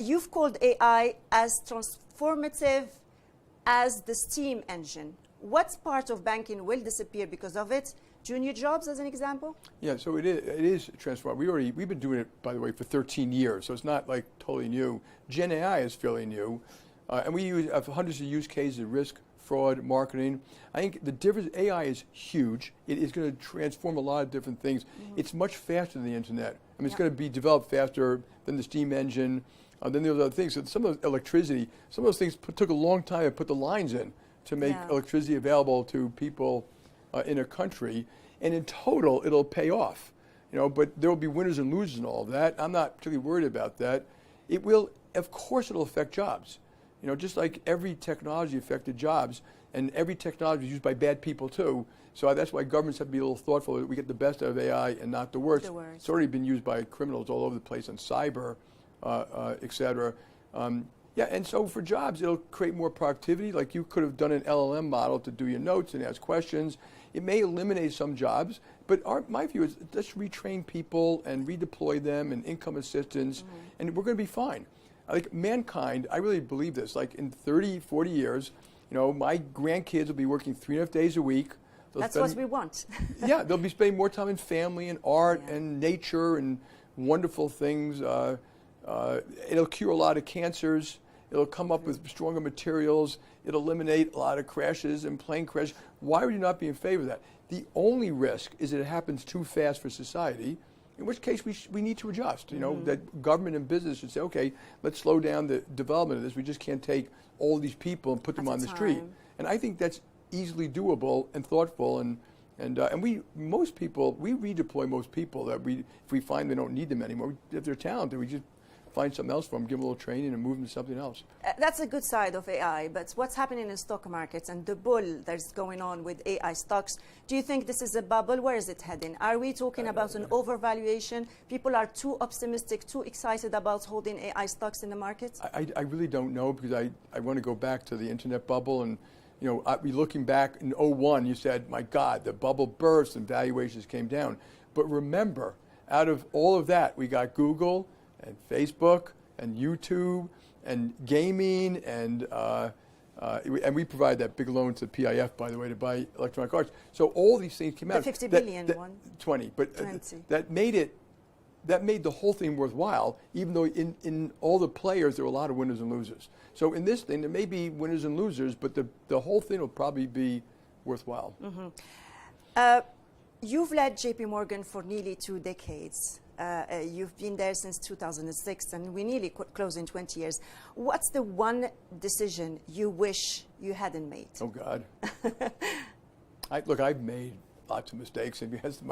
You've called AI as transformative as the steam engine. What part of banking will disappear because of it? Junior jobs, as an example? Yeah, so it is transformative. We've been doing it, by the way, for 13 years, so it's not like totally new. Gen AI is fairly new, and we have hundreds of use cases of risk, fraud, marketing. I think the difference, AI is huge. It is going to transform a lot of different things. It's much faster than the internet. I mean, it's going to be developed faster than the steam engine, than those other things. So some of the electricity, some of those things took a long time to put the lines in to make electricity available to people in a country. And in total, it'll pay off. You know, but there will be winners and losers in all of that. I'm not particularly worried about that. It will, of course, it'll affect jobs. You know, just like every technology affected jobs, and every technology is used by bad people too. So that's why governments have to be a little thoughtful that we get the best out of AI and not the worst. It's already been used by criminals all over the place on cyber, et cetera. Yeah, and so for jobs, it'll create more productivity. Like you could have done an LLM model to do your notes and ask questions. It may eliminate some jobs, but my view is let's retrain people and redeploy them and income assistance, and we're going to be fine. Like mankind, I really believe this, like in 30, 40 years, you know, my grandkids will be working 3.5 days a week. That's what we want. Yeah, they'll be spending more time in family and art and nature and wonderful things. It'll cure a lot of cancers. It'll come up with stronger materials. It'll eliminate a lot of crashes and plane crashes. Why would you not be in favor of that? The only risk is that it happens too fast for society, in which case we need to adjust. You know, that government and business should say, okay, let's slow down the development of this. We just can't take all these people and put them on the street. And I think that's easily doable and thoughtful. And most people, we redeploy most people that if we find they don't need them anymore. If they're talented, we just find something else for them, give them a little training and move them to something else. That's a good side of AI, but what's happening in stock markets and the bull that's going on with AI stocks, do you think this is a bubble? Where is it heading? Are we talking about an overvaluation? People are too optimistic, too excited about holding AI stocks in the market? I really don't know, because I want to go back to the internet bubble. And you know, looking back in 2001, you said, my God, the bubble burst and valuations came down. But remember, out of all of that, we got Google and Facebook and YouTube and gaming, and we provide that big loan to PIF, by the way, to buy electronic arts. So all these things came out. The 50 billion one? 20, but 20. That made the whole thing worthwhile, even though in all the players there were a lot of winners and losers. So in this thing, there may be winners and losers, but the whole thing will probably be worthwhile. You've led JP Morgan for nearly 2 decades. You've been there since 2006, and we're nearly closing 20 years. What's the one decision you wish you hadn't made? Oh, God. Look, I've made lots of mistakes. And because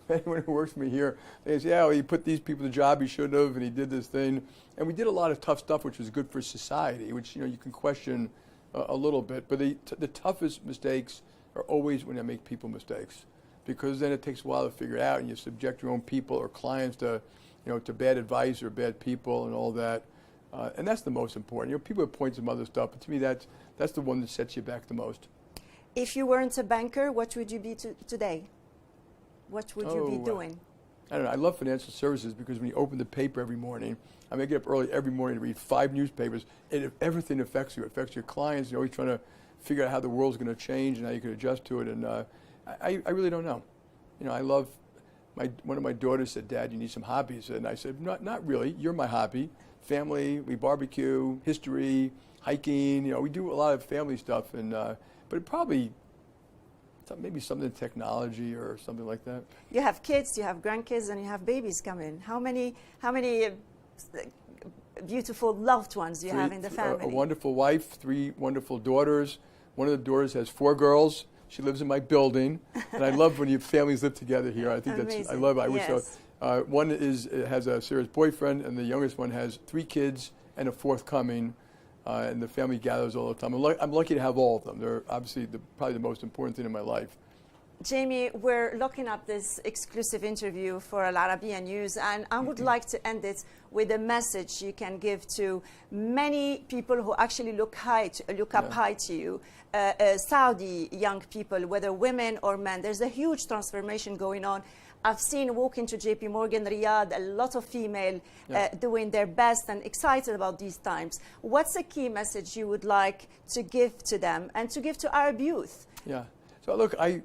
anyone who works for me here, they say, yeah, well, he put these people in the job he shouldn't have, and he did this thing. And we did a lot of tough stuff, which was good for society, which you can question a little bit. But the toughest mistakes are always when I make people mistakes, because then it takes a while to figure it out, and you subject your own people or clients to, to bad advice or bad people and all that. And that's the most important. People have points some other stuff, but to me, that's the one that sets you back the most. If you weren't a banker, what would you be today? What would you be doing? I don't know. I love financial services, because when you open the paper every morning, I may get up early every morning to read 5 newspapers, and everything affects you. It affects your clients. You're always trying to figure out how the world's going to change and how you can adjust to it. And I really don't know. I love one of my daughters said, Dad, you need some hobbies. And I said, not really. You're my hobby. Family, we barbecue, history, hiking. We do a lot of family stuff. And but it probably maybe something in technology or something like that. You have kids, you have grandkids, and you have babies coming. How many beautiful loved ones do you have in the family? A wonderful wife, 3 wonderful daughters. One of the daughters has 4 girls. She lives in my building, and I love when your families live together here. I think Amazing. I love it. I wish Yes. one has a serious boyfriend, and the youngest one has 3 kids and a 4th coming, and the family gathers all the time. I'm lucky to have all of them. They're obviously probably the most important thing in my life. Jamie, we're locking up this exclusive interview for Al Arabiya News, and I would like to end it with a message you can give to many people who actually look up high to you, Saudi young people, whether women or men. There's a huge transformation going on. I've seen walk into JP Morgan, Riyadh, a lot of female doing their best and excited about these times. What's a key message you would like to give to them and to give to Arab youth? Yeah. So look at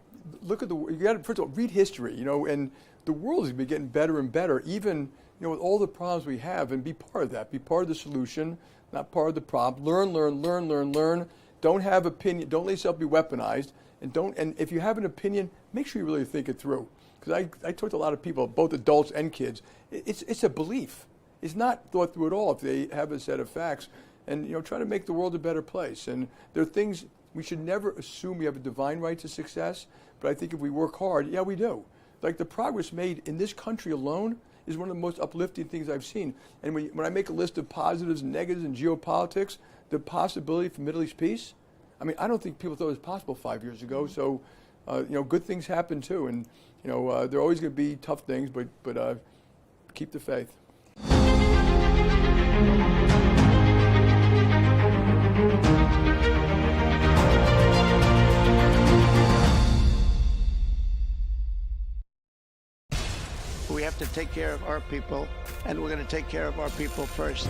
you got to, first of all, read history, and the world has been getting better and better, even, with all the problems we have, and be part of that. Be part of the solution, not part of the problem. Learn. Don't have opinion. Don't let yourself be weaponized. And if you have an opinion, make sure you really think it through. Because I talk to a lot of people, both adults and kids. It's a belief. It's not thought through at all if they have a set of facts. And, try to make the world a better place. And there are things, we should never assume we have a divine right to success. But I think if we work hard, yeah, we do. Like the progress made in this country alone is one of the most uplifting things I've seen. And when I make a list of positives and negatives in geopolitics, the possibility for Middle East peace, I don't think people thought it was possible 5 years ago. So, good things happen too. And, there are always going to be tough things, but keep the faith. We have to take care of our people, and we're going to take care of our people first.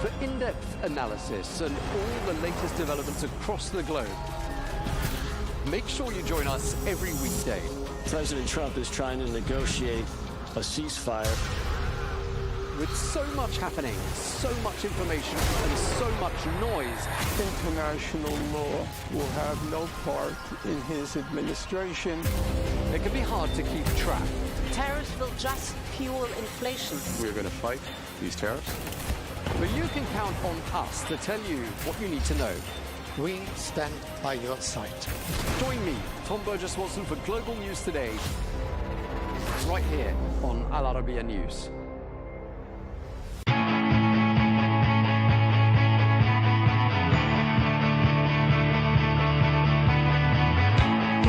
For in-depth analysis and all the latest developments across the globe, Make sure you join us every weekday. President Trump is trying to negotiate a ceasefire. With so much happening, so much information, and so much noise, International law will have no part in his administration. it can be hard to keep track. Tariffs will just fuel inflation. We're going to fight these tariffs. But you can count on us to tell you what you need to know. We stand by your side. Join me, Tom Burges Watson, for Global News Today, right here on Al Arabiya News.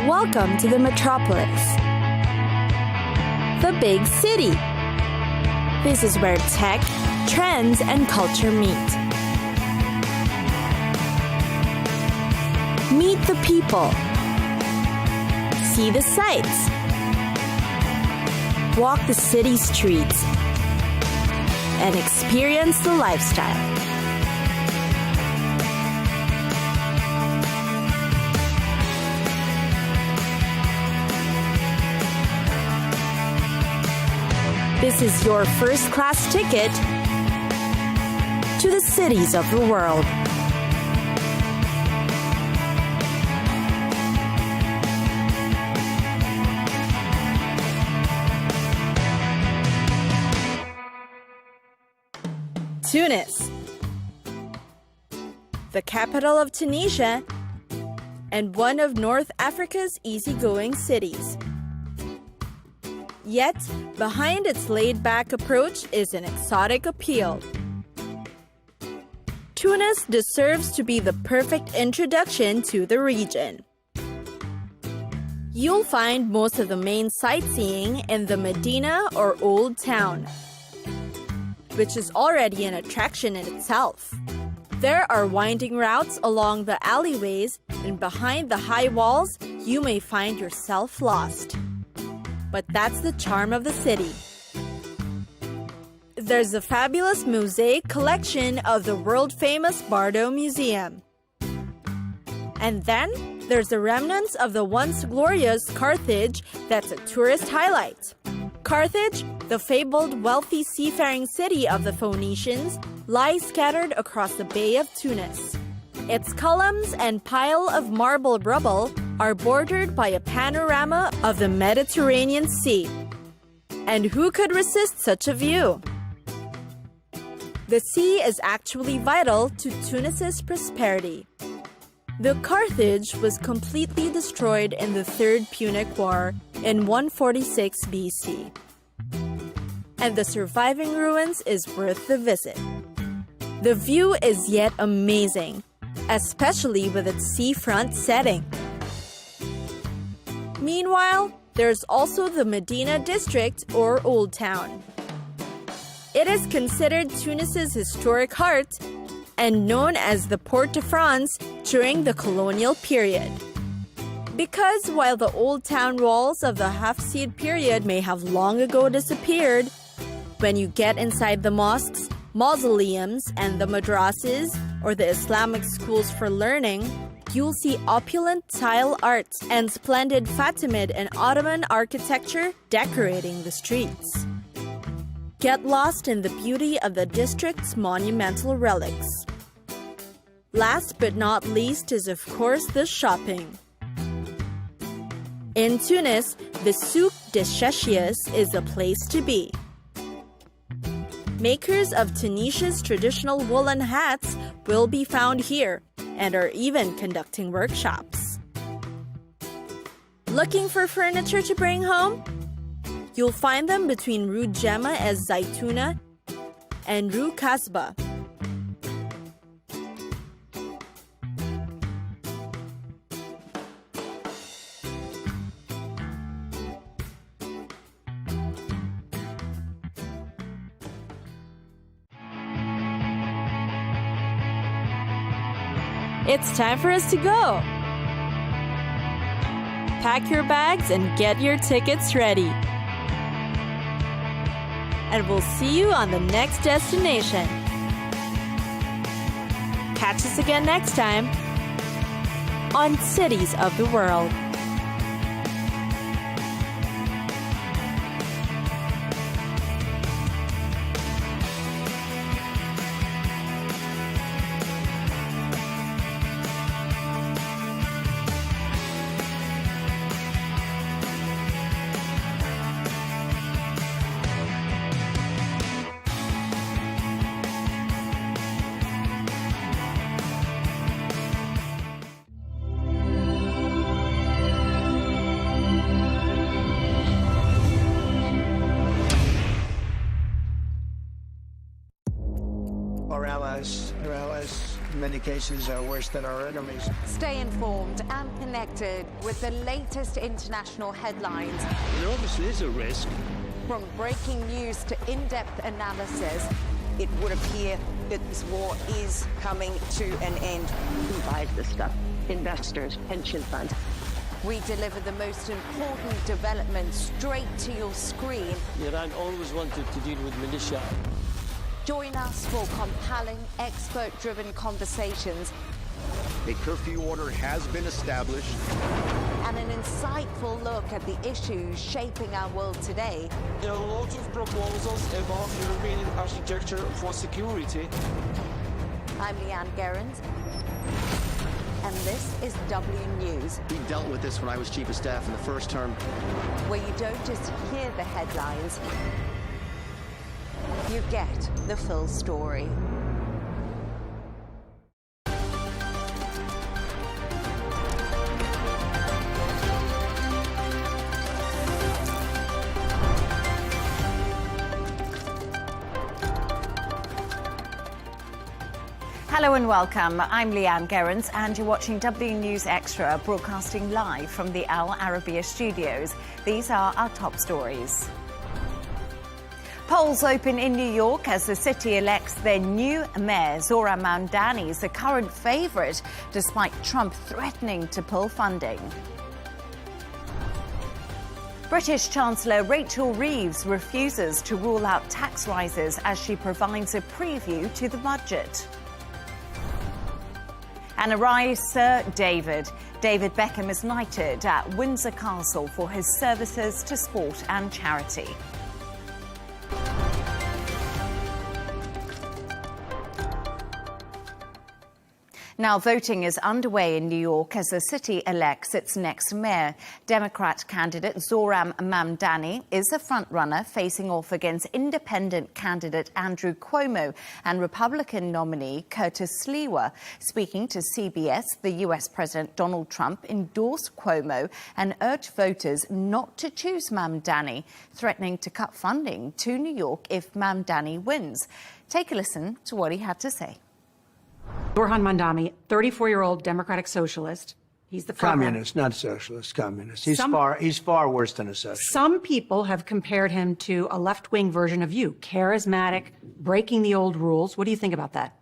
Welcome to the metropolis, the big city. This is where tech, trends, and culture meet. Meet the people. See the sights. Walk the city streets. And experience the lifestyle. This is your first-class ticket to the cities of the world. Tunis, the capital of Tunisia and one of North Africa's easygoing cities. Yet, behind its laid-back approach is an exotic appeal. Tunis deserves to be the perfect introduction to the region. You'll find most of the main sightseeing in the Medina or Old Town, which is already an attraction in itself. There are winding routes along the alleyways, and behind the high walls, you may find yourself lost. But that's the charm of the city. There's a fabulous mosaic collection of the world-famous Bardo Museum. And then there's the remnants of the once glorious Carthage that's a tourist highlight. Carthage, the fabled wealthy seafaring city of the Phoenicians, lies scattered across the Bay of Tunis. Its columns and pile of marble rubble are bordered by a panorama of the Mediterranean Sea. And who could resist such a view? The sea is actually vital to Tunis's prosperity. The Carthage was completely destroyed in the Third Punic War in 146 BC. And the surviving ruins is worth the visit. The view is yet amazing, especially with its seafront setting. Meanwhile, there's also the Medina district or Old Town. It is considered Tunis's historic heart and known as the Port de France during the colonial period. Because while the Old Town walls of the Hafsid period may have long ago disappeared, when you get inside the mosques, mausoleums, and the madrasas, or the Islamic schools for learning, you'll see opulent tile art and splendid Fatimid and Ottoman architecture decorating the streets. Get lost in the beauty of the district's monumental relics. Last but not least is, of course, the shopping. In Tunis, the Souk des Chachis is the place to be. Makers of Tunisia's traditional woolen hats will be found here and are even conducting workshops. Looking for furniture to bring home? You'll find them between Rue Gemma es Zaytuna and Rue Kasbah. It's time for us to go. Pack your bags and get your tickets ready. And we'll see you on the next destination. Catch us again next time. on cities of the world. Our allies, in many cases, are worse than our enemies. Stay informed and connected with the latest international headlines. There obviously is a risk. From breaking news to in-depth analysis, it would appear that this war is coming to an end. Who buys this stuff? Investors, pension funds. We deliver the most important developments straight to your screen. Iran always wanted to deal with militia. Join us for compelling, expert-driven conversations. A curfew order has been established. And an insightful look at the issues shaping our world today. There are lots of proposals about European architecture for security. I'm Leigh Ann Gerrans, and this is W News. We dealt with this when I was Chief of Staff in the first term. Where you don't just hear the headlines, you get the full story. Hello and welcome. I'm Leigh Ann Gerrans and you're watching W News Extra, broadcasting live from the Al Arabiya studios. These are our top stories. Polls open in New York as the city elects their new mayor. Zohran Mamdani is the current favourite, despite Trump threatening to pull funding. British Chancellor Rachel Reeves refuses to rule out tax rises as she provides a preview to the budget. And arise Sir David. David Beckham is knighted at Windsor Castle for his services to sport and charity. Now, voting is underway in New York as the city elects its next mayor. Democrat candidate Zohran Mamdani is a frontrunner facing off against independent candidate Andrew Cuomo and Republican nominee Curtis Sliwa. Speaking to CBS, the US President Donald Trump endorsed Cuomo and urged voters not to choose Mamdani, threatening to cut funding to New York if Mamdani wins. Take a listen to what he had to say. Zohran Mamdani, 34-year-old Democratic socialist. He's the communist, not socialist, communist. He's far worse than a socialist. Some people have compared him to a left-wing version of you, charismatic, breaking the old rules. What do you think about that?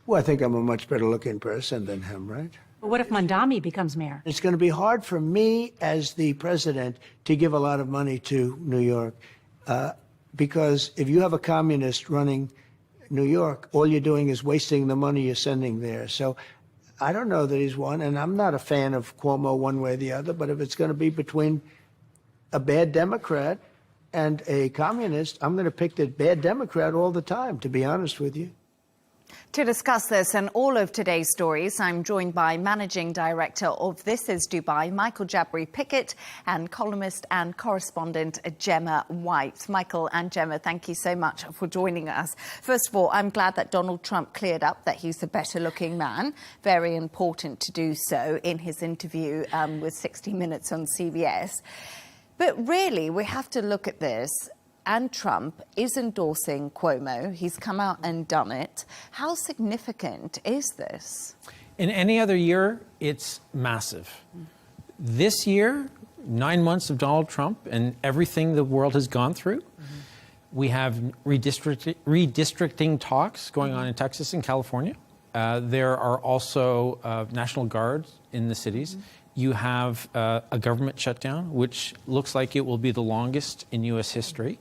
Well, I think I'm a much better-looking person than him, right? But what if Mamdani becomes mayor? It's going to be hard for me as the president to give a lot of money to New York because if you have a communist running New York, all you're doing is wasting the money you're sending there. So I don't know that he's won, and I'm not a fan of Cuomo one way or the other, but if it's going to be between a bad Democrat and a communist, I'm going to pick the bad Democrat all the time, to be honest with you. To discuss this and all of today's stories, I'm joined by Managing Director of This Is Dubai, Michael Jabri-Pickett, and columnist and correspondent Gemma White. Michael and Gemma, thank you so much for joining us. First of all, I'm glad that Donald Trump cleared up that he's the better-looking man. Very important to do so in his interview with 60 Minutes on CBS. But really, we have to look at this. And Trump is endorsing Cuomo. He's come out and done it. How significant is this? In any other year, it's massive. This year, 9 months of Donald Trump and everything the world has gone through, we have redistricting talks going on in Texas and California. There are also National Guards in the cities. You have a government shutdown, which looks like it will be the longest in U.S. history.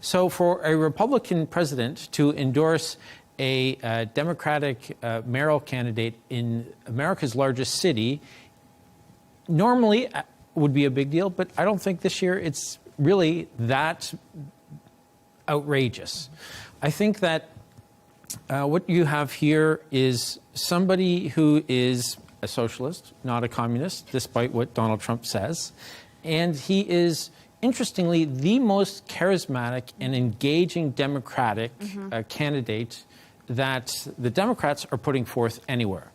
So for a Republican president to endorse a Democratic mayoral candidate in America's largest city normally would be a big deal, but I don't think this year it's really that outrageous. I think that what you have here is somebody who is a socialist, not a communist, despite what Donald Trump says. And he is, interestingly, the most charismatic and engaging Democratic candidate that the Democrats are putting forth anywhere.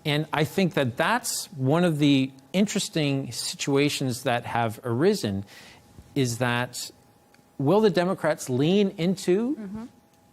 And I think that that's one of the interesting situations that have arisen, is that will the Democrats lean into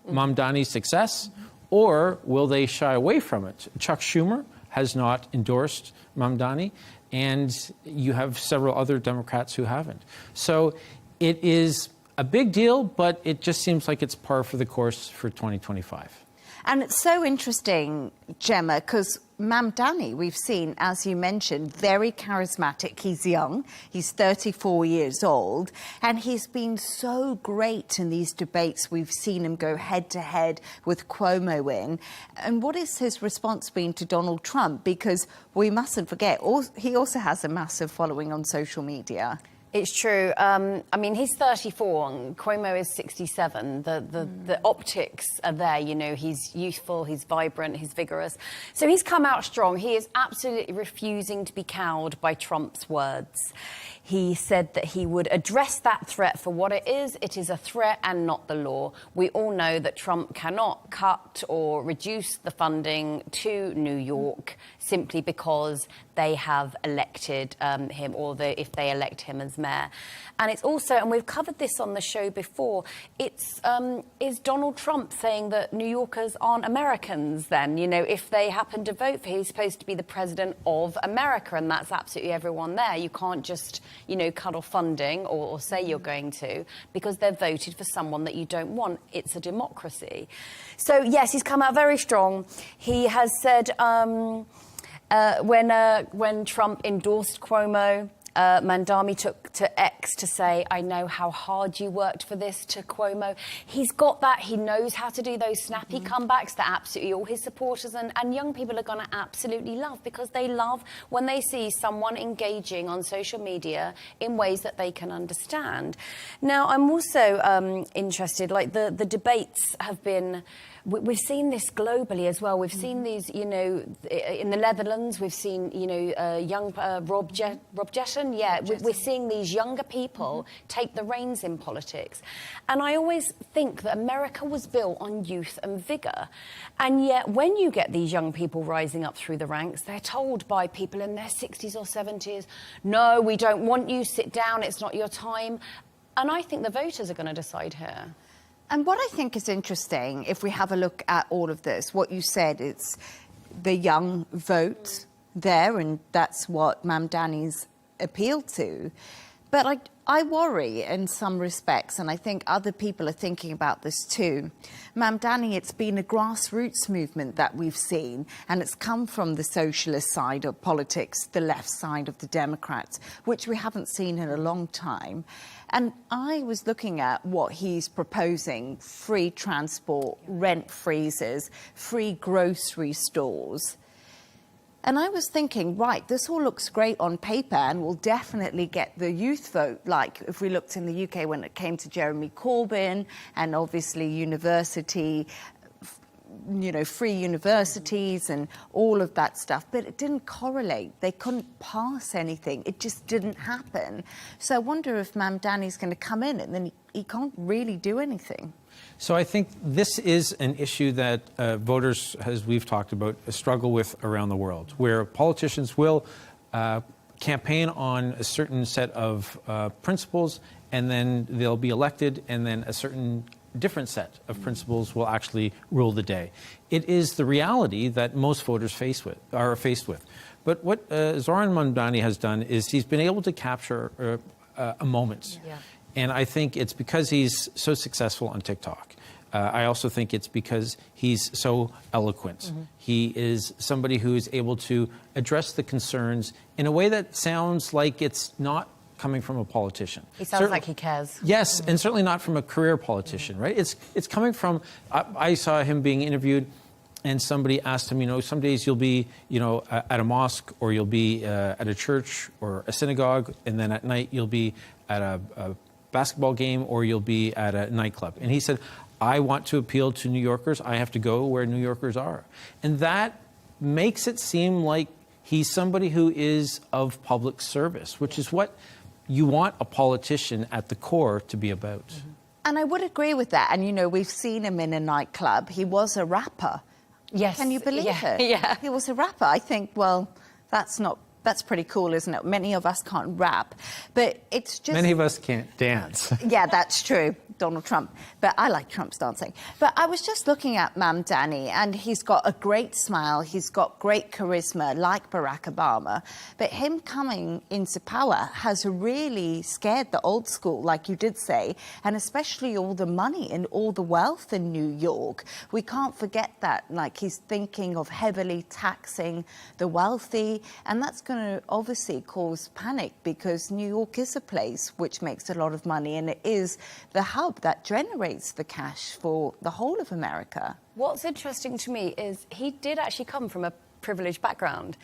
Mamdani's success, or will they shy away from it? Chuck Schumer has not endorsed Mamdani, and you have several other Democrats who haven't. So it is a big deal, but it just seems like it's par for the course for 2025. And it's so interesting, Gemma, because Mamdani, we've seen, as you mentioned, very charismatic. He's young. He's 34 years old. And he's been so great in these debates. We've seen him go head-to-head with Cuomo in. And what is his response been to Donald Trump? Because we mustn't forget, he also has a massive following on social media. It's true. I mean, he's 34 and Cuomo is 67. The optics are there, you know. He's youthful, he's vibrant, he's vigorous. So he's come out strong. He is absolutely refusing to be cowed by Trump's words. He said that he would address that threat for what it is. It is a threat and not the law. We all know that Trump cannot cut or reduce the funding to New York simply because they have elected him, or if they elect him as mayor. And it's also, and we've covered this on the show before, it's is Donald Trump saying that New Yorkers aren't Americans then? You know, if they happen to vote for him, he's supposed to be the president of America, and that's absolutely everyone there. You can't just, you know, cut off funding or say you're going to because they've voted for someone that you don't want. It's a democracy. So, yes, he's come out very strong. He has said when Trump endorsed Cuomo, Mamdani took to X to say, I know how hard you worked for this, to Cuomo. He's got that. He knows how to do those snappy comebacks that absolutely all his supporters and young people are going to absolutely love, because they love when they see someone engaging on social media in ways that they can understand. Now, I'm also interested, like the debates have been... We've seen this globally as well. We've seen these, you know, in the Netherlands. We've seen, you know, young Rob Jetten. Yeah, we're seeing these younger people take the reins in politics. And I always think that America was built on youth and vigour. And yet when you get these young people rising up through the ranks, they're told by people in their 60s or 70s, no, we don't want you, sit down, it's not your time. And I think the voters are going to decide here. And what I think is interesting, if we have a look at all of this, what you said, it's the young vote there, and that's what Mamdani's appealed to. But I worry in some respects, and I think other people are thinking about this too. Mamdani, it's been a grassroots movement that we've seen, and it's come from the socialist side of politics, the left side of the Democrats, which we haven't seen in a long time. And I was looking at what he's proposing: free transport, rent freezes, free grocery stores. And I was thinking, right, this all looks great on paper and will definitely get the youth vote. Like if we looked in the UK when it came to Jeremy Corbyn and obviously university, you know, free universities and all of that stuff. But it didn't correlate. They couldn't pass anything. It just didn't happen. So I wonder if Mamdani's going to come in and then he can't really do anything. So I think this is an issue that voters, as we've talked about, struggle with around the world, where politicians will campaign on a certain set of principles, and then they'll be elected, and then a certain different set of principles will actually rule the day. It is the reality that most voters are faced with. But what Zoran Mamdani has done is he's been able to capture a moment. Yeah. And I think it's because he's so successful on TikTok. I also think it's because he's so eloquent. He is somebody who is able to address the concerns in a way that sounds like it's not coming from a politician. He sounds like he cares. Yes, and certainly not from a career politician, right? It's coming from, I saw him being interviewed, and somebody asked him, you know, some days you'll be, you know, at a mosque, or you'll be at a church or a synagogue, and then at night you'll be at a basketball game, or you'll be at a nightclub. And he said, I want to appeal to New Yorkers. I have to go where New Yorkers are. And that makes it seem like he's somebody who is of public service, which is what you want a politician at the core to be about. Mm-hmm. And I would agree with that. And, you know, we've seen him in a nightclub. He was a rapper. Yes. Can you believe it? Yeah. He was a rapper. I think, well, that's pretty cool, isn't it? Many of us can't rap, but it's just... Many of us can't dance. Yeah, that's true. Donald Trump. But I like Trump's dancing. But I was just looking at Mamdani, and he's got a great smile. He's got great charisma, like Barack Obama. But him coming into power has really scared the old school, like you did say, and especially all the money and all the wealth in New York. We can't forget that. Like, he's thinking of heavily taxing the wealthy, and that's going to obviously cause panic, because New York is a place which makes a lot of money, and it is the hub that generates the cash for the whole of America. What's interesting to me is he did actually come from a privileged background.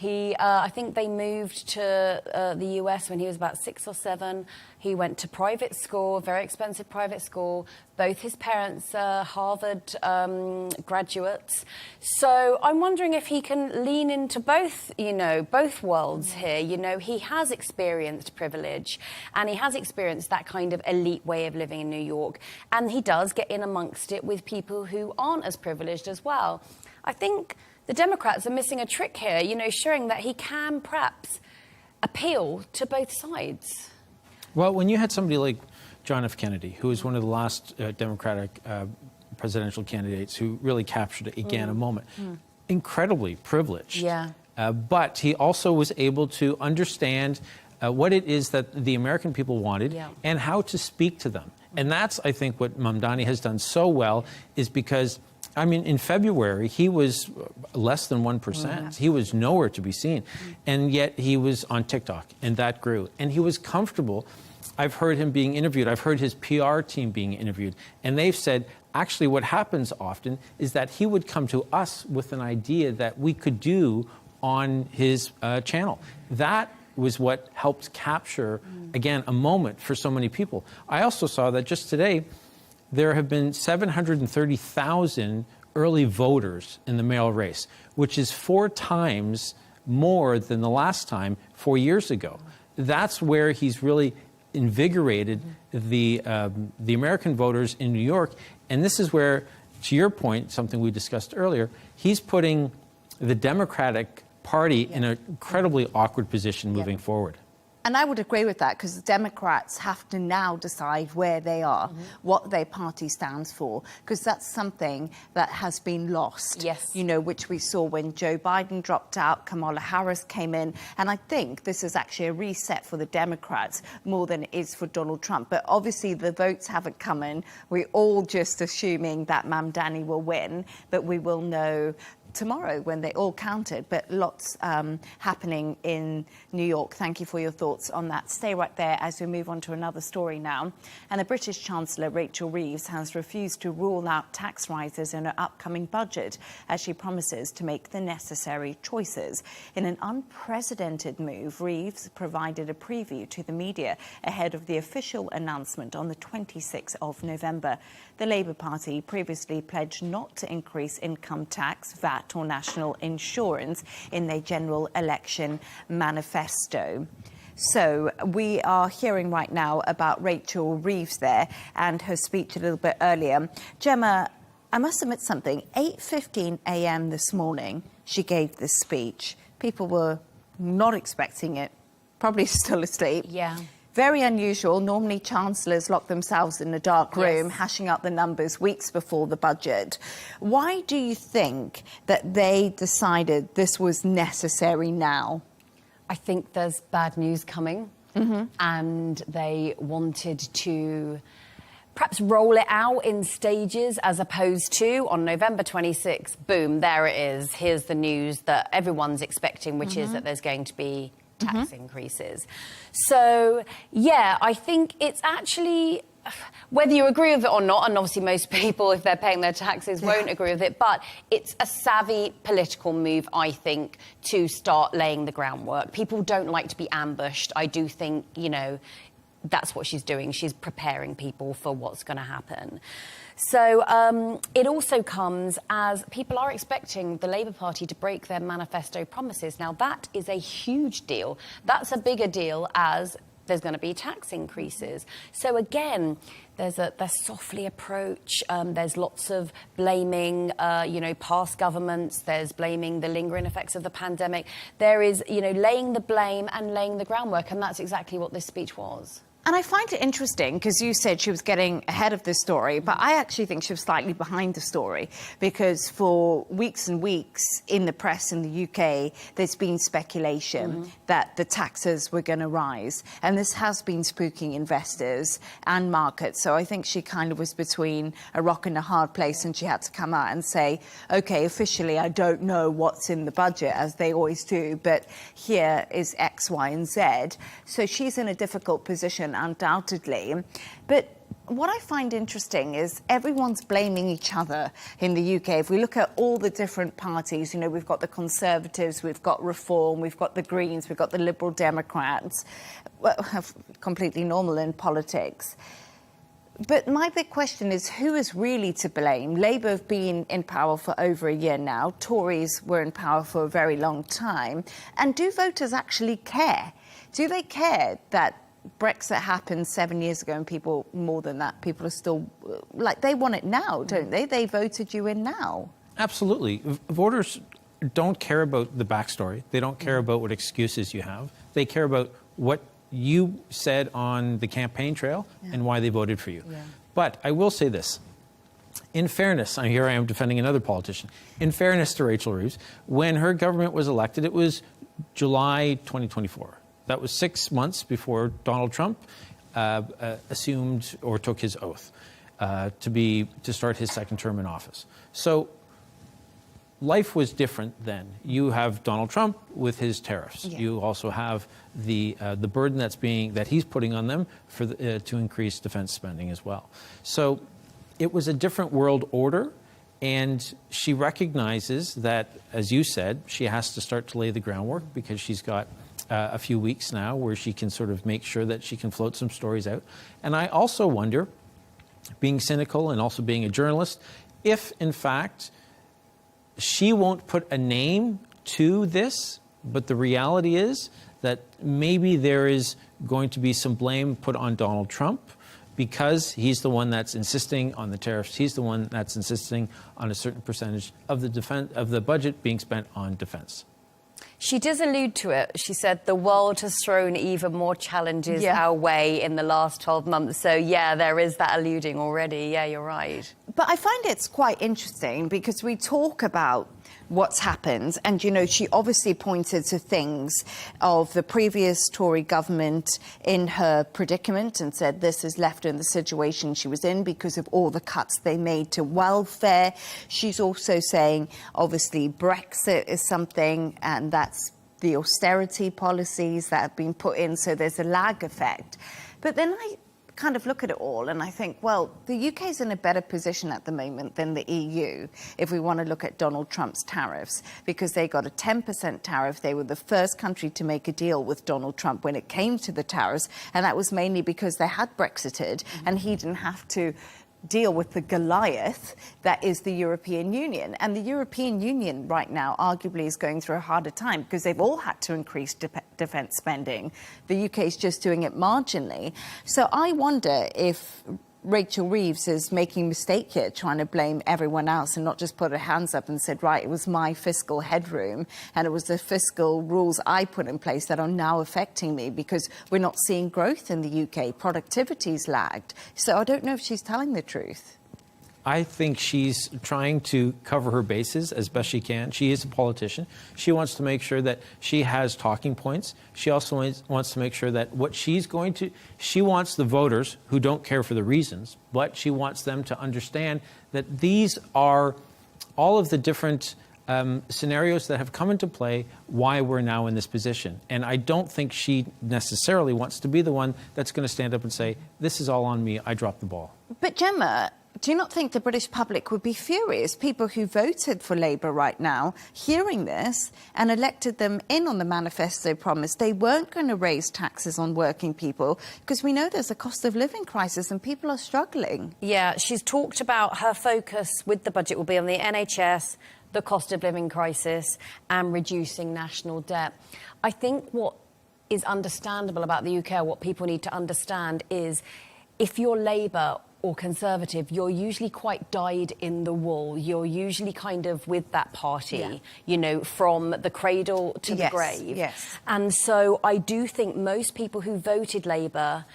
I think they moved to the US when he was about 6 or 7. He went to private school, very expensive private school. Both his parents are Harvard graduates. So I'm wondering if he can lean into both, you know, both worlds here. You know, he has experienced privilege, and he has experienced that kind of elite way of living in New York. And he does get in amongst it with people who aren't as privileged as well. I think the Democrats are missing a trick here, you know, showing that he can perhaps appeal to both sides. Well, when you had somebody like John F. Kennedy, who was one of the last Democratic presidential candidates who really captured it again a moment, incredibly privileged. Yeah. But he also was able to understand what it is that the American people wanted and how to speak to them. And that's, I think, what Mamdani has done so well, is because, I mean, in February, he was less than 1%. He was nowhere to be seen. And yet he was on TikTok, and that grew. And he was comfortable. I've heard him being interviewed. I've heard his PR team being interviewed. And they've said, actually, what happens often is that he would come to us with an idea that we could do on his channel. That was what helped capture, again, a moment for so many people. I also saw that just today, there have been 730,000 early voters in the mayoral race, which is 4 times more than the last time 4 years ago. That's where he's really invigorated the American voters in New York. And this is where, to your point, something we discussed earlier, he's putting the Democratic Party in an incredibly awkward position moving forward. And I would agree with that, because the Democrats have to now decide where they are, what their party stands for, because that's something that has been lost. Yes. You know, which we saw when Joe Biden dropped out, Kamala Harris came in. And I think this is actually a reset for the Democrats more than it is for Donald Trump. But obviously the votes haven't come in. We're all just assuming that Mamdani will win, but we will know tomorrow when they all counted, but lots happening in New York. Thank you for your thoughts on that. Stay right there as we move on to another story now. And the British Chancellor, Rachel Reeves, has refused to rule out tax rises in her upcoming budget, as she promises to make the necessary choices. In an unprecedented move, Reeves provided a preview to the media ahead of the official announcement on the 26th of November. The Labour Party previously pledged not to increase income tax, VAT, or national insurance in their general election manifesto. So we are hearing right now about Rachel Reeves there and her speech a little bit earlier. Gemma, I must admit something. 8:15 a.m. this morning, she gave this speech. People were not expecting it, probably still asleep. Yeah. Very unusual. Normally, chancellors lock themselves in a dark room, hashing out the numbers weeks before the budget. Why do you think that they decided this was necessary now? I think there's bad news coming, and they wanted to perhaps roll it out in stages, as opposed to on November 26th, boom, there it is. Here's the news that everyone's expecting, which is that there's going to be tax increases. So, yeah, I think it's actually, whether you agree with it or not, and obviously most people, if they're paying their taxes, won't agree with it, but it's a savvy political move, I think, to start laying the groundwork. People don't like to be ambushed. I do think, you know, that's what she's doing. She's preparing people for what's going to happen. So it also comes as people are expecting the Labour Party to break their manifesto promises. Now, that is a huge deal. That's a bigger deal as there's going to be tax increases. So again, there's a softly approach. There's lots of blaming, you know, past governments. There's blaming the lingering effects of the pandemic. There is, you know, laying the blame and laying the groundwork, and that's exactly what this speech was. And I find it interesting because you said she was getting ahead of this story, but I actually think she was slightly behind the story because for weeks and weeks in the press in the UK, there's been speculation that the taxes were going to rise. And this has been spooking investors and markets. So I think she kind of was between a rock and a hard place, and she had to come out and say, OK, officially, I don't know what's in the budget, as they always do, but here is X, Y, and Z. So she's in a difficult position, undoubtedly. But what I find interesting is everyone's blaming each other in the UK. If we look at all the different parties, you know, we've got the Conservatives, we've got Reform, we've got the Greens, we've got the Liberal Democrats, well, completely normal in politics. But my big question is, who is really to blame? Labour have been in power for over a year now. Tories were in power for a very long time. And do voters actually care? Do they care that Brexit happened 7 years ago and people, more than that, people are still, like, they want it now, don't they? They voted you in now. Absolutely. Voters don't care about the backstory. They don't care about what excuses you have. They care about what you said on the campaign trail and why they voted for you. But I will say this. In fairness, here I am defending another politician. In fairness to Rachel Reeves, when her government was elected, it was July 2024. That was 6 months before Donald Trump assumed or took his oath to start his second term in office. So life was different then. You have Donald Trump with his tariffs. You also have the burden that he's putting on them for to increase defense spending as well. So it was a different world order. And she recognizes that, as you said, she has to start to lay the groundwork because she's got a few weeks now where she can sort of make sure that she can float some stories out. And I also wonder, being cynical and also being a journalist, if, in fact, she won't put a name to this, but the reality is that maybe there is going to be some blame put on Donald Trump because he's the one that's insisting on the tariffs. He's the one that's insisting on a certain percentage of the budget being spent on defense. She does allude to it. She said the world has thrown even more challenges our way in the last 12 months. So, yeah, there is that alluding already. Yeah, you're right. But I find it's quite interesting because we talk about what's happened. And, you know, she obviously pointed to things of the previous Tory government in her predicament and said this has left her in the situation she was in because of all the cuts they made to welfare. She's also saying, obviously, Brexit is something, and that's the austerity policies that have been put in. So there's a lag effect. But then I kind of look at it all and I think, well, the UK is in a better position at the moment than the EU if we want to look at Donald Trump's tariffs, because they got a 10% tariff. They were the first country to make a deal with Donald Trump when it came to the tariffs, and that was mainly because they had Brexited and he didn't have to deal with the Goliath that is the European Union. And the European Union right now arguably is going through a harder time because they've all had to increase defence spending. The UK is just doing it marginally. So I wonder if Rachel Reeves is making a mistake here, trying to blame everyone else and not just put her hands up and said, right, it was my fiscal headroom and it was the fiscal rules I put in place that are now affecting me because we're not seeing growth in the UK. Productivity's lagged. So I don't know if she's telling the truth. I think she's trying to cover her bases as best she can. She is a politician. She wants to make sure that she has talking points. She also wants to make sure that what she's going to... She wants the voters who don't care for the reasons, but she wants them to understand that these are all of the different scenarios that have come into play why we're now in this position. And I don't think she necessarily wants to be the one that's going to stand up and say, this is all on me, I dropped the ball. But Gemma, do you not think the British public would be furious? People who voted for Labour right now, hearing this and elected them in on the manifesto promise, they weren't going to raise taxes on working people because we know there's a cost of living crisis and people are struggling. Yeah, she's talked about her focus with the budget will be on the NHS, the cost of living crisis and reducing national debt. I think what is understandable about the UK, what people need to understand is if you're Labour or Conservative, you're usually quite dyed in the wool. You're usually kind of with that party, you know, from the cradle to the grave. Yes. And so I do think most people who voted Labour,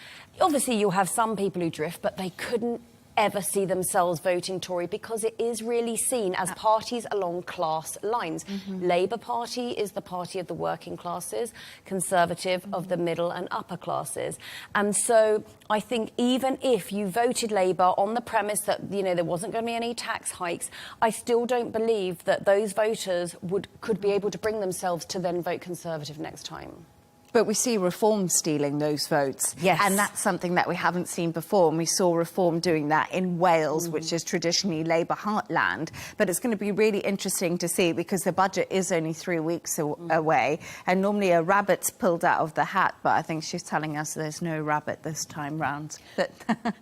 obviously you'll have some people who drift, but they couldn't ever see themselves voting Tory because it is really seen as parties along class lines. Labour Party is the party of the working classes, Conservative of the middle and upper classes. And so I think even if you voted Labour on the premise that, you know, there wasn't going to be any tax hikes, I still don't believe that those voters could be able to bring themselves to then vote Conservative next time. But we see Reform stealing those votes. Yes. And that's something that we haven't seen before. And we saw Reform doing that in Wales, which is traditionally Labour heartland. But it's going to be really interesting to see because the budget is only 3 weeks away. And normally a rabbit's pulled out of the hat. But I think she's telling us there's no rabbit this time round. The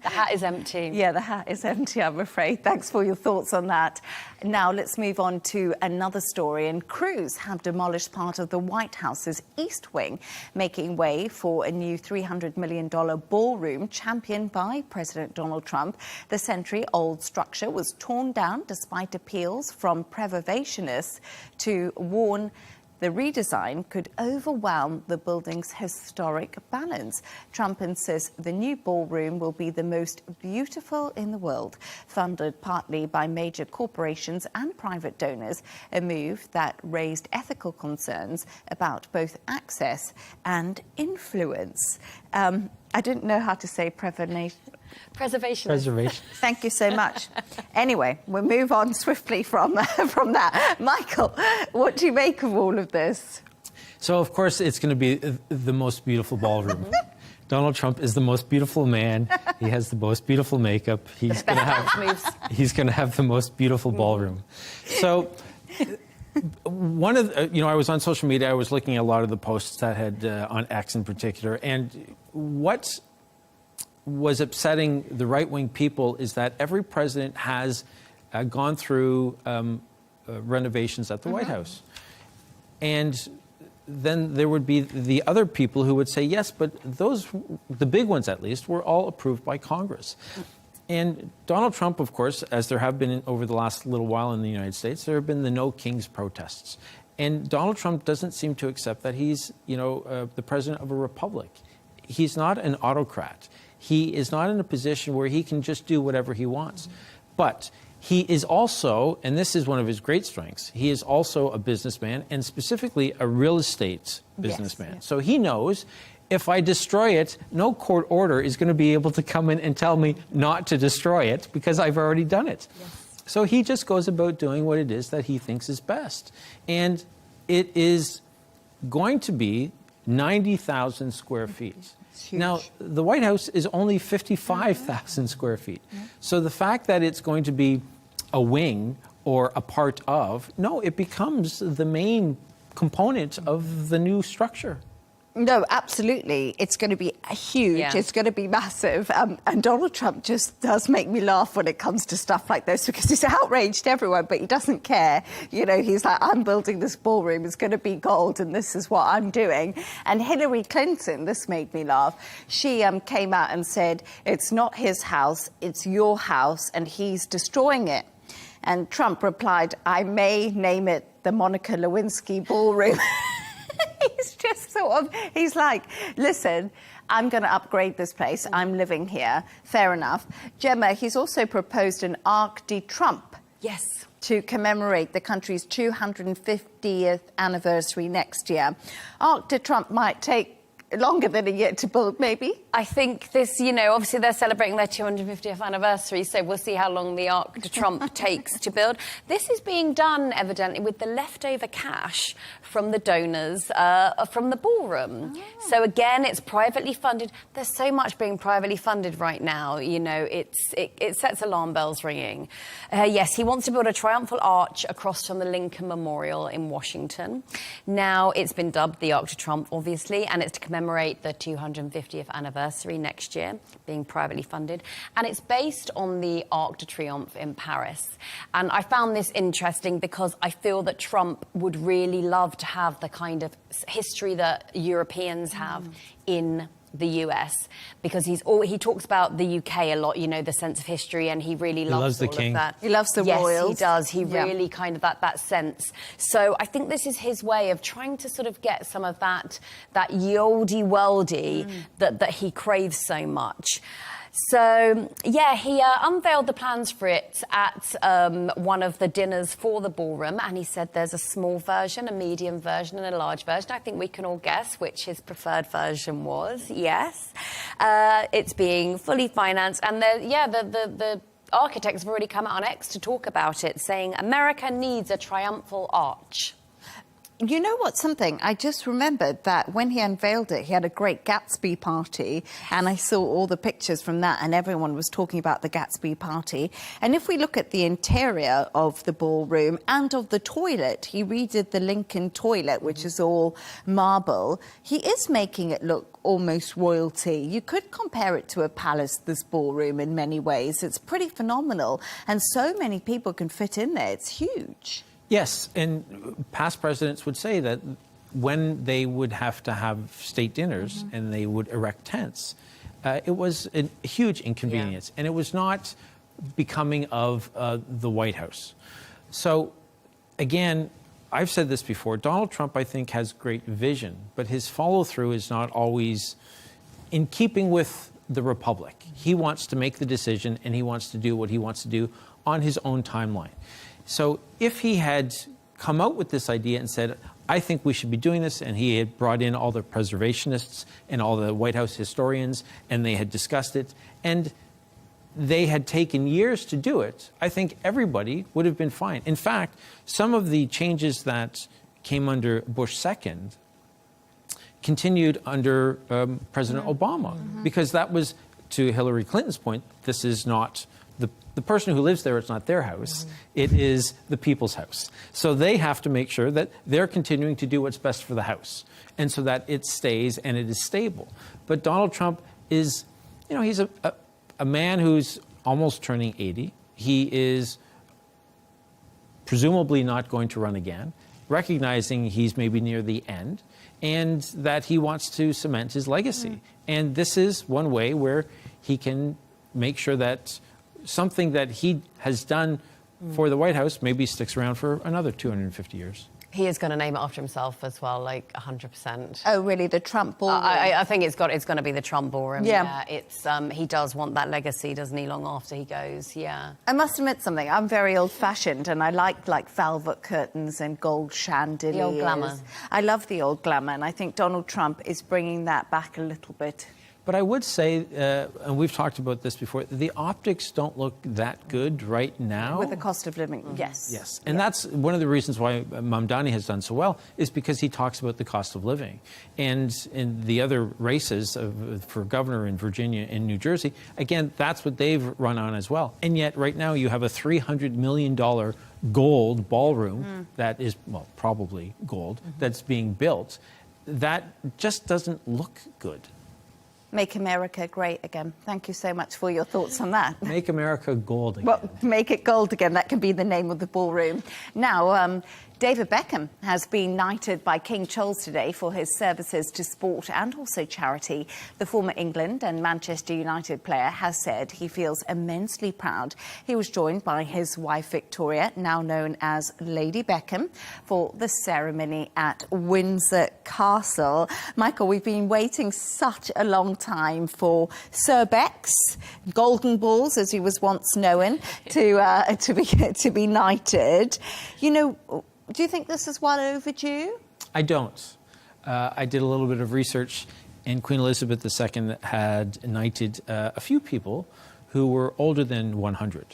hat is empty. Yeah, the hat is empty, I'm afraid. Thanks for your thoughts on that. Now let's move on to another story. And crews have demolished part of the White House's East Wing, making way for a new $300 million ballroom championed by President Donald Trump. The century-old structure was torn down despite appeals from preservationists to warn the redesign could overwhelm the building's historic balance. Trump insists the new ballroom will be the most beautiful in the world, funded partly by major corporations and private donors, a move that raised ethical concerns about both access and influence. I didn't know how to say Preservation. Thank you so much. Anyway, we'll move on swiftly from that. Michael, what do you make of all of this? So, of course, it's going to be the most beautiful ballroom. Donald Trump is the most beautiful man. He has the most beautiful makeup. He's going to have the most beautiful ballroom. So, one of the, I was on social media. I was looking at a lot of the posts that had on X in particular, and what was upsetting the right-wing people is that every president has gone through renovations at the White House. And then there would be the other people who would say, yes, but the big ones at least, were all approved by Congress. And Donald Trump, of course, as there have been over the last little while in the United States, there have been the No Kings protests. And Donald Trump doesn't seem to accept that he's, the president of a republic. He's not an autocrat. He is not in a position where he can just do whatever he wants. But he is also, and this is one of his great strengths, he is also a businessman, and specifically a real estate businessman. Yes. So he knows if I destroy it, no court order is going to be able to come in and tell me not to destroy it because I've already done it. Yes. So he just goes about doing what it is that he thinks is best. And it is going to be 90,000 square feet. Now, the White House is only 55,000 square feet. So the fact that it's going to be a wing or a part of, no, it becomes the main component of the new structure. No, absolutely. It's going to be huge. Yeah. It's going to be massive. And Donald Trump just does make me laugh when it comes to stuff like this because he's outraged everyone, but he doesn't care. He's like, I'm building this ballroom. It's going to be gold, and this is what I'm doing. And Hillary Clinton, this made me laugh. She came out and said, it's not his house, it's your house, and he's destroying it. And Trump replied, I may name it the Monica Lewinsky Ballroom. He's like, listen, I'm going to upgrade this place. I'm living here. Fair enough. Gemma, he's also proposed an Arc de Trump. Yes. To commemorate the country's 250th anniversary next year. Arc de Trump might take longer than a year to build, maybe? I think this, you know, obviously they're celebrating their 250th anniversary, so we'll see how long the Arc de Triomphe takes to build. This is being done, evidently, with the leftover cash from the donors from the ballroom. Oh. So again, it's privately funded. There's so much being privately funded right now, you know, it sets alarm bells ringing. Yes, he wants to build a triumphal arch across from the Lincoln Memorial in Washington. Now, it's been dubbed the Arc de Triomphe, obviously, and it's to commemorate the 250th anniversary next year, being privately funded. And it's based on the Arc de Triomphe in Paris. And I found this interesting because I feel that Trump would really love to have the kind of history that Europeans have in the US, because he talks about the UK a lot, you know, the sense of history, and he really loves the all king. of that. He loves the royals. Yes, he does. He really kind of that sense. So I think this is his way of trying to sort of get some of that ye olde worldy that he craves so much. So, yeah, he unveiled the plans for it at one of the dinners for the ballroom, and he said there's a small version, a medium version, and a large version. I think we can all guess which his preferred version was, yes. It's being fully financed, and the architects have already come out on X to talk about it, saying America needs a triumphal arch. You know what, something? I just remembered that when he unveiled it, he had a great Gatsby party, and I saw all the pictures from that, and everyone was talking about the Gatsby party. And if we look at the interior of the ballroom and of the toilet, he redid the Lincoln toilet, which is all marble. He is making it look almost royalty. You could compare it to a palace, this ballroom, in many ways. It's pretty phenomenal, and so many people can fit in there. It's huge. Yes, and past presidents would say that when they would have to have state dinners and they would erect tents, it was a huge inconvenience, and it was not becoming of the White House. So, again, I've said this before, Donald Trump, I think, has great vision, but his follow-through is not always in keeping with the Republic. He wants to make the decision, and he wants to do what he wants to do on his own timeline. So if he had come out with this idea and said, I think we should be doing this, and he had brought in all the preservationists and all the White House historians, and they had discussed it, and they had taken years to do it, I think everybody would have been fine. In fact, some of the changes that came under Bush II continued under President Obama, because that was, to Hillary Clinton's point, this is not the person who lives there, it's not their house. It is the people's house. So they have to make sure that they're continuing to do what's best for the house, and so that it stays and it is stable. But Donald Trump is, you know, he's a man who's almost turning 80. He is presumably not going to run again, recognizing he's maybe near the end, and that he wants to cement his legacy. And this is one way where he can make sure that something that he has done for the White House maybe sticks around for another 250 years. He is going to name it after himself as well, like 100%. Oh, really? The Trump ballroom? I think it's going to be the Trump ballroom. Yeah. It's he does want that legacy, doesn't he? Long after he goes. Yeah. I must admit something. I'm very old-fashioned, and I like velvet curtains and gold chandeliers. The old glamour. I love the old glamour, and I think Donald Trump is bringing that back a little bit. But I would say, and we've talked about this before, the optics don't look that good right now. With the cost of living, yes. Yes, and that's one of the reasons why Mamdani has done so well, is because he talks about the cost of living. And in the other races for governor in Virginia and New Jersey, again, that's what they've run on as well. And yet, right now, you have a $300 million gold ballroom that is, well, probably gold, that's being built. That just doesn't look good. Make America great again. Thank you so much for your thoughts on that. Make America gold again. Well, make it gold again. That can be the name of the ballroom. Now, David Beckham has been knighted by King Charles today for his services to sport and also charity. The former England and Manchester United player has said he feels immensely proud. He was joined by his wife Victoria, now known as Lady Beckham, for the ceremony at Windsor Castle. Michael, we've been waiting such a long time for Sir Beck's golden balls, as he was once known, to be knighted. You know, do you think this is well overdue? I don't. I did a little bit of research. And Queen Elizabeth II had knighted a few people who were older than 100.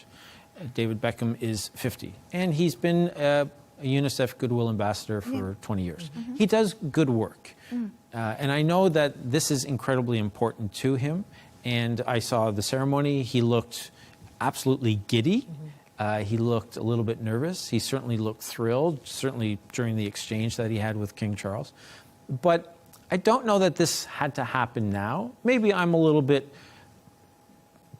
David Beckham is 50. And he's been a UNICEF Goodwill Ambassador for 20 years. He does good work. And I know that this is incredibly important to him. And I saw the ceremony. He looked absolutely giddy. He looked a little bit nervous. He certainly looked thrilled, certainly during the exchange that he had with King Charles. But I don't know that this had to happen now. Maybe I'm a little bit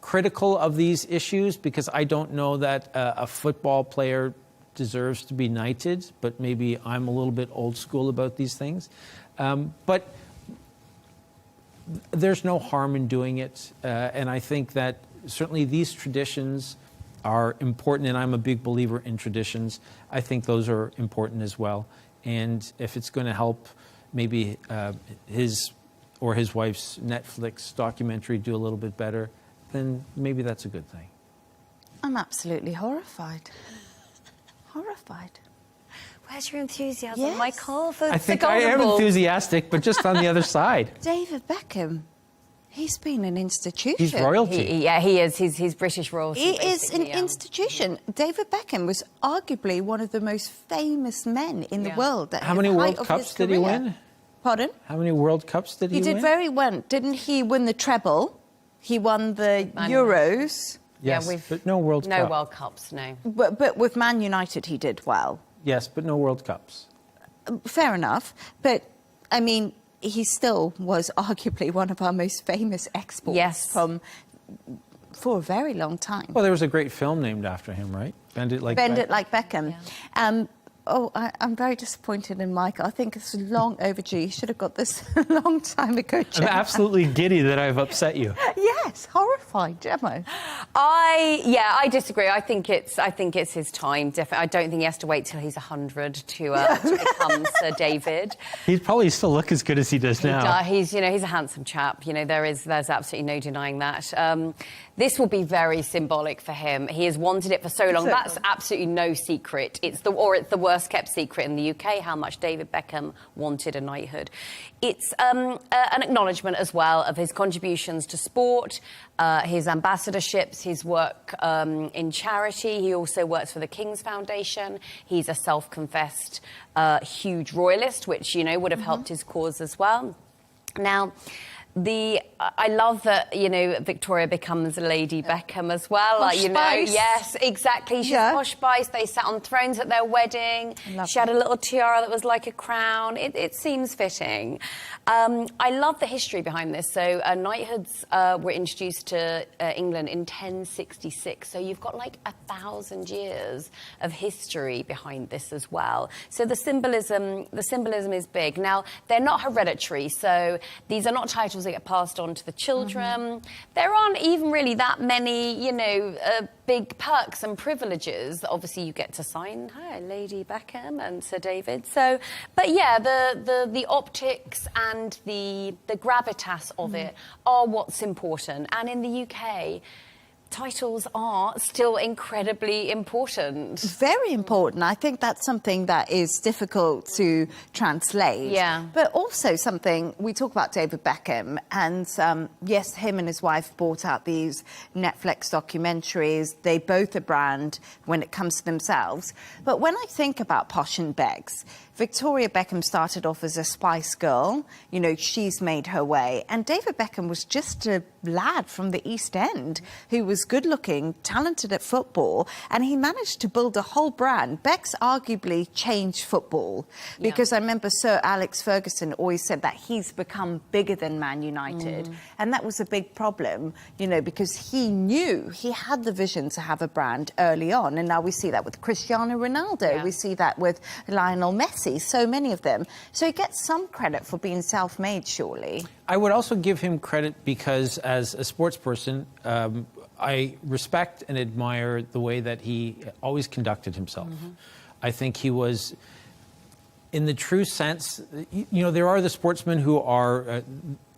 critical of these issues because I don't know that a football player deserves to be knighted, but maybe I'm a little bit old school about these things. But there's no harm in doing it. And I think that certainly these traditions are important, and I'm a big believer in traditions. I think those are important as well. And if it's going to help maybe his or his wife's Netflix documentary do a little bit better, then maybe that's a good thing. I'm absolutely horrified. Horrified. Where's your enthusiasm, Yes. Michael? I think I am enthusiastic, but just on the other side. David Beckham, he's been an institution. He's royalty. He is. He's British royalty. He is an basically, yeah. institution. David Beckham was arguably one of the most famous men in the world. At How many the height World of Cups his did he career. win? Pardon? How many World Cups did he win? He did very well. Didn't he win the treble? He won the Euros. Yes, but no World Cup. No World Cups, no. But with Man United, he did well. Yes, but no World Cups. Fair enough. But, I mean, he still was arguably one of our most famous exports for a very long time. Well, there was a great film named after him, right? Bend It Like Beckham. I'm very disappointed in Michael. I think it's long overdue. You should have got this a long time ago, Gemma. I'm absolutely giddy that I've upset you. Yes, horrified, Gemma. I disagree. I think it's his time. Definitely, I don't think he has to wait till he's 100 to become Sir David. He'd probably still look as good as he does now. He's a handsome chap. There's absolutely no denying that. This will be very symbolic for him. He has wanted it for so long. That's absolutely no secret. It's the worst kept secret in the UK how much David Beckham wanted a knighthood. It's an acknowledgement as well of his contributions to sport, his ambassadorships, his work in charity. He also works for the King's Foundation. He's a self-confessed huge royalist, which would have helped his cause as well. Now, I love that Victoria becomes Lady Beckham as well. Posh Spice. Yes, exactly. She's Posh Spice. They sat on thrones at their wedding. She had a little tiara that was like a crown. It seems fitting. I love the history behind this. So knighthoods were introduced to England in 1066. So you've got like 1,000 years of history behind this as well. So the symbolism is big. Now they're not hereditary. So these are not titles that get passed on to the children. There aren't even really that many, big perks and privileges that obviously you get to sign. Hi, Lady Beckham and Sir David. So, but yeah, the optics and the gravitas of it are what's important. And in the UK, titles are still incredibly important. Very important. I think that's something that is difficult to translate. Yeah. But also something, we talk about David Beckham, and yes, him and his wife brought out these Netflix documentaries. They both a brand when it comes to themselves. But when I think about Posh and Becks, Victoria Beckham started off as a Spice Girl. She's made her way. And David Beckham was just a lad from the East End who was good-looking, talented at football, and he managed to build a whole brand. Becks arguably changed football because I remember Sir Alex Ferguson always said that he's become bigger than Man United. And that was a big problem, because he knew he had the vision to have a brand early on. And now we see that with Cristiano Ronaldo. We see that with Lionel Messi. So many of them. So he gets some credit for being self-made, surely. I would also give him credit because, as a sports person, I respect and admire the way that he always conducted himself. I think he was, in the true sense, there are the sportsmen who are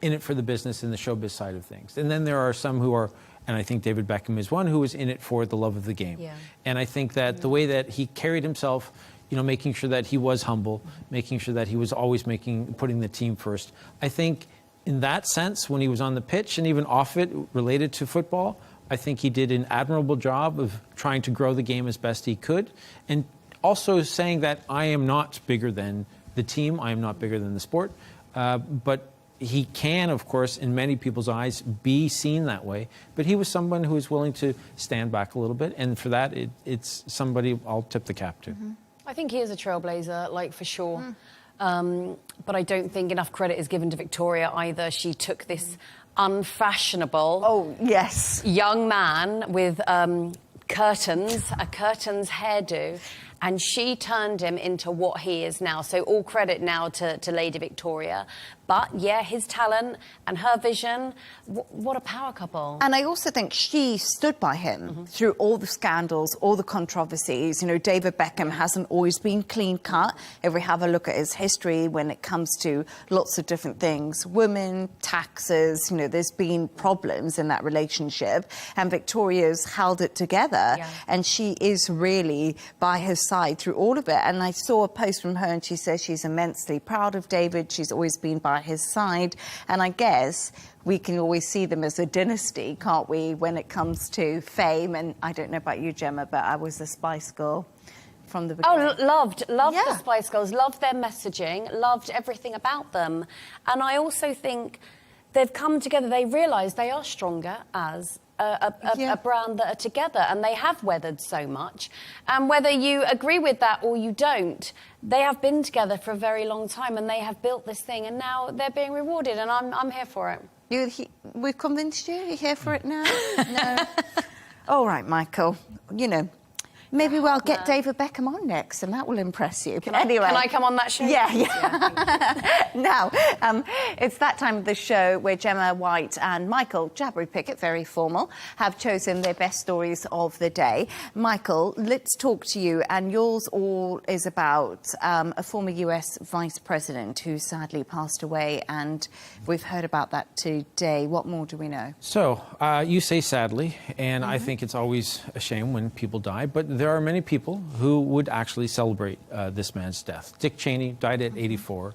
in it for the business and the showbiz side of things. And then there are some who are, and I think David Beckham is one, who was in it for the love of the game. And I think that the way that he carried himself, making sure that he was humble, making sure that he was always putting the team first. I think in that sense, when he was on the pitch and even off it related to football, I think he did an admirable job of trying to grow the game as best he could, and also saying that I am not bigger than the team, I am not bigger than the sport, but he can, of course, in many people's eyes, be seen that way. But he was someone who was willing to stand back a little bit, and for that, it's somebody I'll tip the cap to. Mm-hmm. I think he is a trailblazer, like, for sure. But I don't think enough credit is given to Victoria either. She took this unfashionable young man with a curtains hairdo, and she turned him into what he is now. So all credit now to Lady Victoria. But, yeah, his talent and her vision, what a power couple. And I also think she stood by him through all the scandals, all the controversies. You know, David Beckham hasn't always been clean-cut. If we have a look at his history when it comes to lots of different things, women, taxes, you know, there's been problems in that relationship. And Victoria's held it together. Yeah. And she is really by his side through all of it. And I saw a post from her and she says she's immensely proud of David. She's always been by his side, and I guess we can always see them as a dynasty, can't we, when it comes to fame? And I don't know about you, Gemma, but I was a Spice Girl from the beginning. Oh, loved the Spice Girls, loved their messaging, loved everything about them. And I also think they've come together, they realise they are stronger as a brand that are together, and they have weathered so much. And whether you agree with that or you don't, they have been together for a very long time, and they have built this thing, and now they're being rewarded, and I'm here for it. We've convinced you? You're here for it now? No. All right, Michael. You know, maybe we'll get David Beckham on next, and that will impress you. Can I come on that show? Yeah. Now, it's that time of the show where Gemma White and Michael Jabbery Pickett, very formal, have chosen their best stories of the day. Michael, let's talk to you, and yours all is about a former US Vice President who sadly passed away, and we've heard about that today. What more do we know? So, you say sadly, and I think it's always a shame when people die, but there are many people who would actually celebrate this man's death. Dick Cheney died at 84.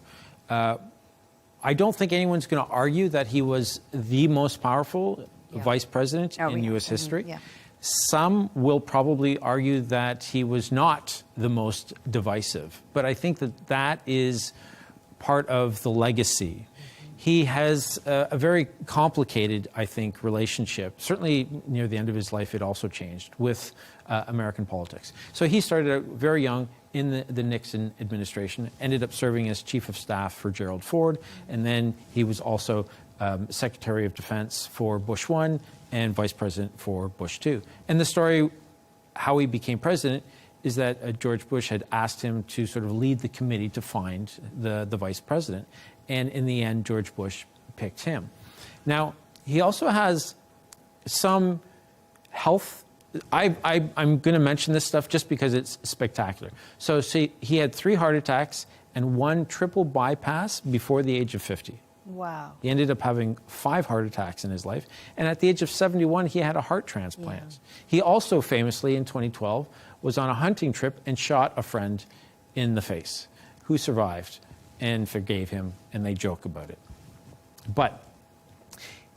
I don't think anyone's going to argue that he was the most powerful vice president in U.S. history. Some will probably argue that he was not the most divisive, but I think that that is part of the legacy. He has a very complicated, I think, relationship. Certainly near the end of his life, it also changed with American politics. So he started out very young in the Nixon administration, ended up serving as chief of staff for Gerald Ford, and then he was also Secretary of Defense for Bush I and Vice President for Bush II. And the story, how he became president, is that George Bush had asked him to sort of lead the committee to find the vice president. And in the end, George Bush picked him. Now, he also has some health. I'm going to mention this stuff just because it's spectacular. So see, he had 3 heart attacks and 1 triple bypass before the age of 50. Wow. He ended up having 5 heart attacks in his life. And at the age of 71, he had a heart transplant. Yeah. He also famously, in 2012, was on a hunting trip and shot a friend in the face who survived and forgave him, and they joke about it. But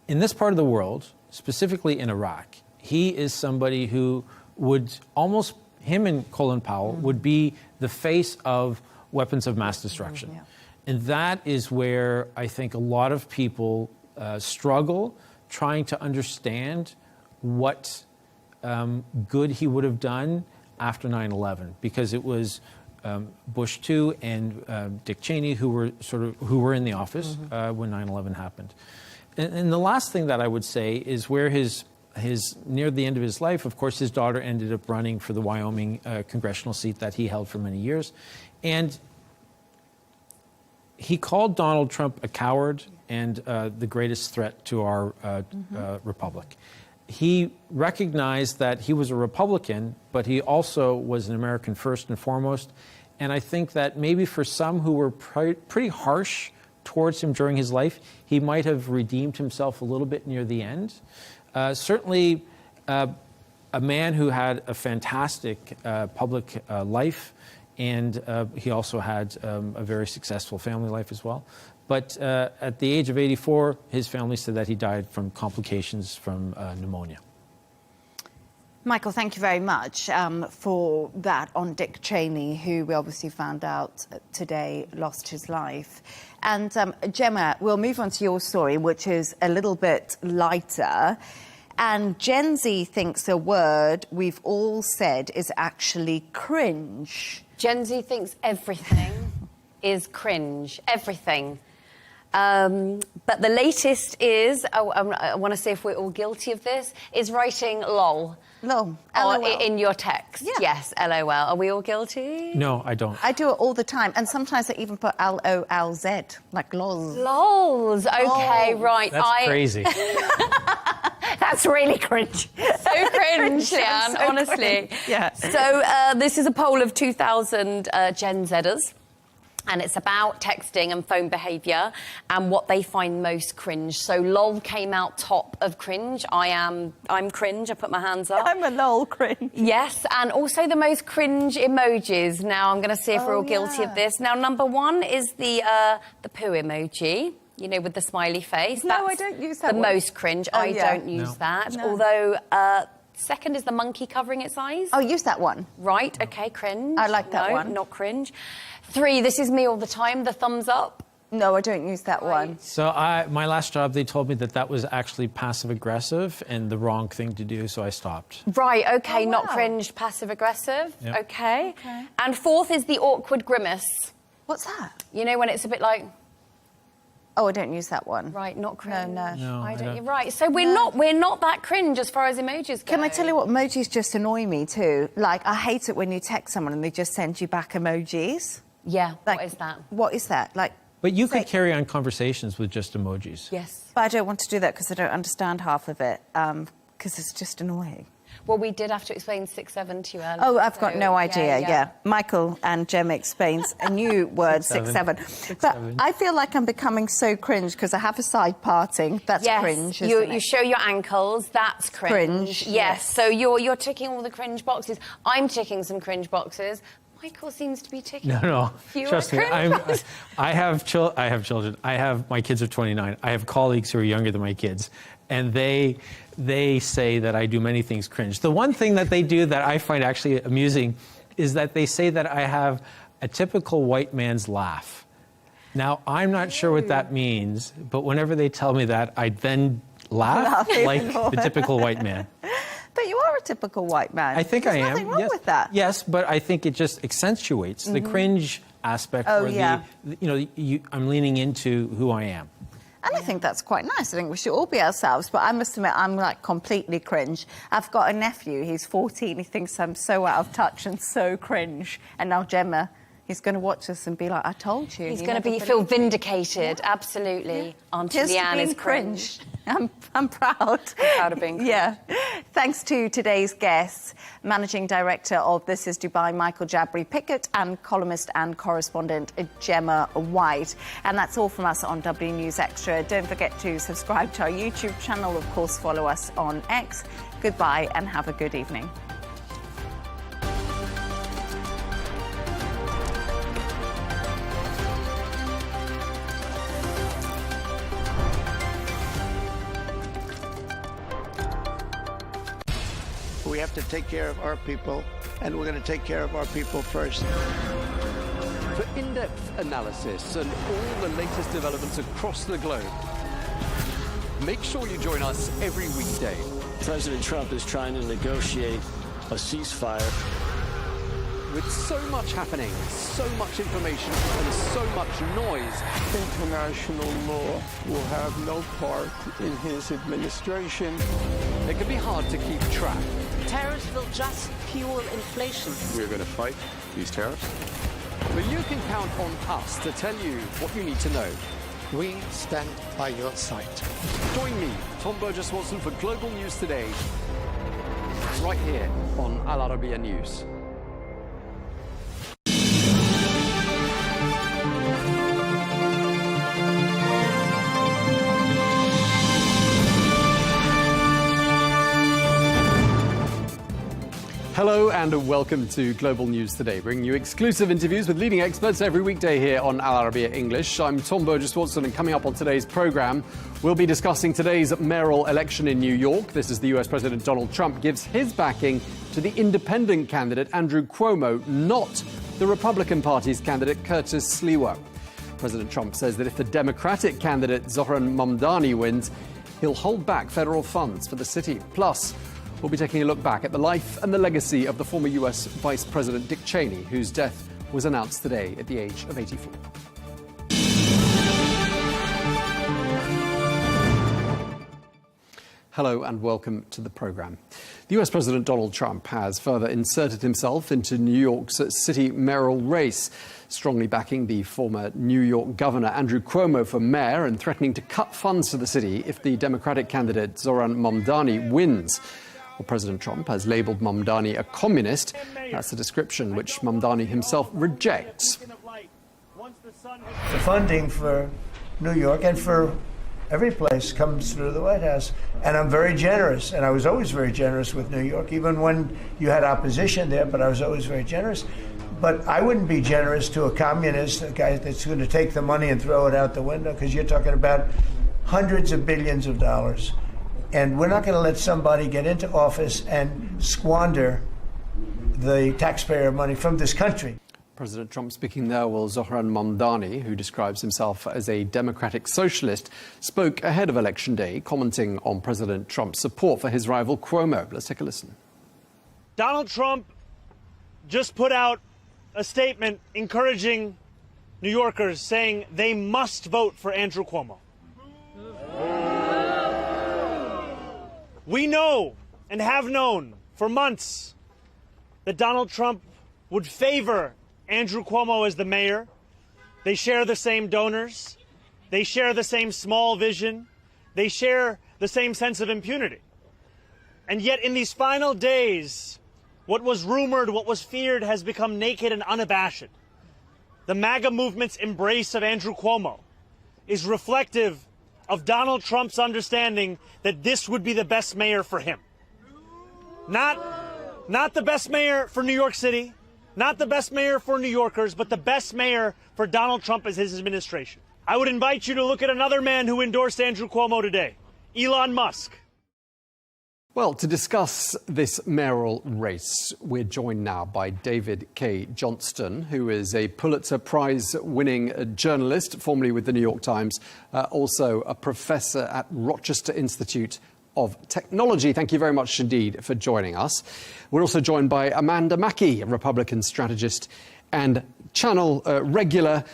in this part of the world, specifically in Iraq, he is somebody who would almost, him and Colin Powell, would be the face of weapons of mass destruction. Yeah. And that is where I think a lot of people struggle trying to understand what good he would have done after 9/11, because it was Bush II and Dick Cheney who were in the office when 9/11 happened. And the last thing that I would say is where his near the end of his life, of course, his daughter ended up running for the Wyoming congressional seat that he held for many years, and he called Donald Trump a coward and the greatest threat to our republic. He recognized that he was a Republican, but he also was an American first and foremost. And I think that maybe for some who were pretty harsh towards him during his life, he might have redeemed himself a little bit near the end. Certainly a man who had a fantastic public life And he also had a very successful family life as well. But at the age of 84, his family said that he died from complications from pneumonia. Michael, thank you very much for that on Dick Cheney, who we obviously found out today lost his life. And Gemma, we'll move on to your story, which is a little bit lighter. And Gen Z thinks a word we've all said is actually cringe. Gen Z thinks everything is cringe. Everything. But the latest is, I want to see if we're all guilty of this, is writing lol. LOL. In your text. Yeah. Yes, LOL. Are we all guilty? No, I don't. I do it all the time. And sometimes I even put LOLZ, like lols. Lols. Okay, right. That's crazy. That's really cringe. So cringe, Leigh Ann, honestly. Cringe. Yeah. So this is a poll of 2,000 Gen Zers. And it's about texting and phone behaviour and what they find most cringe. So lol came out top of cringe. I'm cringe. I put my hands up. I'm a lol cringe. Yes, and also the most cringe emojis. Now I'm going to see if we're all guilty of this. Now number one is the poo emoji. You know, with the smiley face. No, I don't use that the one. most cringe. I don't use that. No. Although second is the monkey covering its eyes. Oh, use that one. Right. Okay. Cringe. I like that no, one. Not cringe. 3, this is me all the time, the thumbs up. No, I don't use that one. So my last job, they told me that was actually passive-aggressive and the wrong thing to do, so I stopped. Right, okay, Oh, not wow. cringe, passive-aggressive. Yep. Okay. And 4th is the awkward grimace. What's that? You know, when it's a bit like... Oh, I don't use that one. Right, not cringe. No, I don't. Right, so we're not that cringe as far as emojis go. Can I tell you what, emojis just annoy me too? Like, I hate it when you text someone and they just send you back emojis. Yeah, like, what is that? What is that? Like, But you could carry on conversations with just emojis. Yes. but I don't want to do that because I don't understand half of it, because it's just annoying. Well, we did have to explain 6-7 to you earlier. Oh, I've got no idea, yeah. yeah. Michael and Gemma explains a new word, 6-7. But I feel like I'm becoming so cringe because I have a side parting. That's cringe, isn't it? You show your ankles, that's cringe. Cringe, Yes, so you're ticking all the cringe boxes. I'm ticking some cringe boxes. Michael seems to be ticking. No. fewer Trust me. cringe boxes. I have children. My kids are 29. I have colleagues who are younger than my kids, and they say that I do many things cringe. The one thing that they do that I find actually amusing is that they say that I have a typical white man's laugh. Now, I'm not sure what that means, but whenever they tell me that, I then laugh like the typical white man. But you are a typical white man. I think I am. There's nothing wrong with that. Yes, but I think it just accentuates the cringe aspect. Oh, or I'm leaning into who I am. And I think that's quite nice. I think we should all be ourselves. But I must admit, I'm like completely cringe. I've got a nephew. He's 14. He thinks I'm so out of touch and so cringe. And now Gemma, he's going to watch us and be like, I told you. He's going to feel vindicated. Yeah. Absolutely. Yeah. Auntie Just Leigh Ann being is cringe. I'm proud. I'm proud of being cringe. Yeah. Thanks to today's guests, Managing Director of This Is Dubai, Michael Jabri Pickett, and columnist and correspondent Gemma White. And that's all from us on W News Extra. Don't forget to subscribe to our YouTube channel. Of course, follow us on X. Goodbye and have a good evening. We have to take care of our people, and we're going to take care of our people first. For in-depth analysis and all the latest developments across the globe, make sure you join us every weekday. President Trump is trying to negotiate a ceasefire. With so much happening, so much information, and so much noise, International law will have no part in his administration. it can be hard to keep track. Tariffs will just fuel inflation. We're going to fight these tariffs. But you can count on us to tell you what you need to know. We stand by your side. Join me, Tom Burges Watson, for Global News Today, right here on Al Arabiya News. Hello and welcome to Global News Today, bringing you exclusive interviews with leading experts every weekday here on Arabiya English. I'm Tom Burges Watson, and coming up on today's programme, we'll be discussing today's mayoral election in New York. This is the US President Donald Trump gives his backing to the independent candidate Andrew Cuomo, not the Republican Party's candidate Curtis Sliwa. President Trump says that if the Democratic candidate Zohran Mamdani wins, he'll hold back federal funds for the city. Plus, we'll be taking a look back at the life and the legacy of the former US Vice President Dick Cheney, whose death was announced today at the age of 84. Hello and welcome to the programme. The US President Donald Trump has further inserted himself into New York's city mayoral race, strongly backing the former New York Governor Andrew Cuomo for mayor and threatening to cut funds to the city if the Democratic candidate Zohran Mamdani wins. Well, President Trump has labelled Mamdani a communist. That's a description which Mamdani himself rejects. The funding for New York and for every place comes through the White House. And I'm very generous, and I was always very generous with New York, even when you had opposition there, but I was always very generous. But I wouldn't be generous to a communist, a guy that's going to take the money and throw it out the window, because you're talking about hundreds of billions of dollars. And we're not going to let somebody get into office and squander the taxpayer money from this country. President Trump speaking there, while Zohran Mamdani, who describes himself as a democratic socialist, spoke ahead of Election Day, commenting on President Trump's support for his rival Cuomo. Let's take a listen. Donald Trump just put out a statement encouraging New Yorkers, saying they must vote for Andrew Cuomo. We know and have known for months that Donald Trump would favor Andrew Cuomo as the mayor. They share the same donors. They share the same small vision. They share the same sense of impunity. And yet in these final days, what was rumored, what was feared has become naked and unabashed. The MAGA movement's embrace of Andrew Cuomo is reflective of Donald Trump's understanding that this would be the best mayor for him. Not the best mayor for New York City, not the best mayor for New Yorkers, but the best mayor for Donald Trump as his administration. I would invite you to look at another man who endorsed Andrew Cuomo today, Elon Musk. Well, to discuss this mayoral race, we're joined now by David K. Johnston, who is a Pulitzer Prize-winning journalist, formerly with the New York Times, also a professor at Rochester Institute of Technology. Thank you very much indeed for joining us. We're also joined by Amanda Mackey, a Republican strategist and channel regular,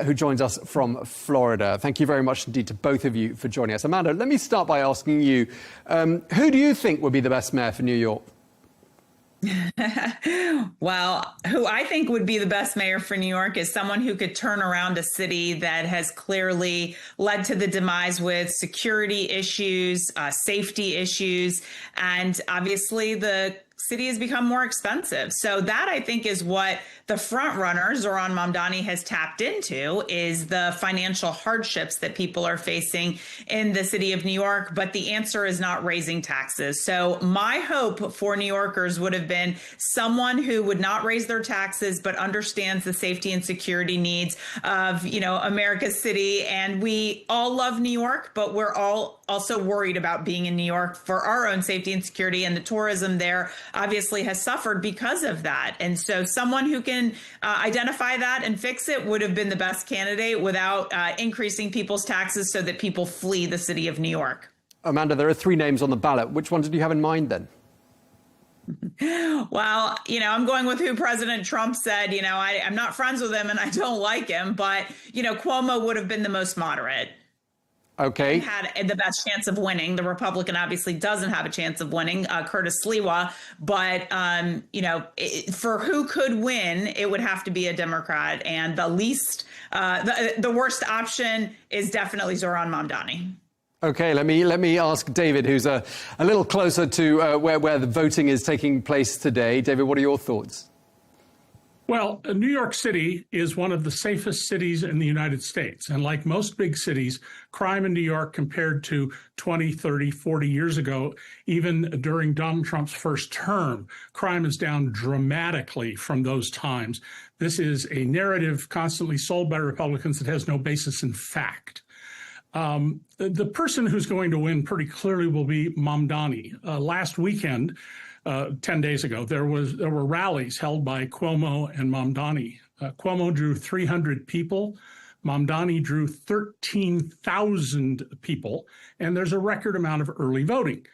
who joins us from Florida. Thank you very much indeed to both of you for joining us. Amanda, let me start by asking you, who do you think would be the best mayor for New York? Well, who I think would be the best mayor for New York is someone who could turn around a city that has clearly led to the demise with security issues, safety issues, and obviously the city has become more expensive. So that, I think, is what the front runner, Zohran Mamdani, has tapped into, is the financial hardships that people are facing in the city of New York. But the answer is not raising taxes. So my hope for New Yorkers would have been someone who would not raise their taxes, but understands the safety and security needs of, America's city. And we all love New York, but we're all also worried about being in New York for our own safety and security, and the tourism there obviously has suffered because of that. And so someone who can identify that and fix it would have been the best candidate without increasing people's taxes so that people flee the city of New York. Amanda, there are 3 names on the ballot. Which one did you have in mind then? Well, I'm going with who President Trump said. I'm not friends with him and I don't like him, but, Cuomo would have been the most moderate. Okay. Had the best chance of winning. The Republican obviously doesn't have a chance of winning, Curtis Sliwa. But, for who could win, it would have to be a Democrat. And the least, the worst option is definitely Zohran Mamdani. Okay, let me ask David, who's a little closer to where the voting is taking place today. David, what are your thoughts? Well, New York City is one of the safest cities in the United States. And like most big cities, crime in New York compared to 20, 30, 40 years ago, even during Donald Trump's first term, crime is down dramatically from those times. This is a narrative constantly sold by Republicans that has no basis in fact. The person who's going to win pretty clearly will be Mamdani. Last weekend, 10 days ago, there were rallies held by Cuomo and Mamdani. Cuomo drew 300 people. Mamdani drew 13,000 people, and there's a record amount of early voting.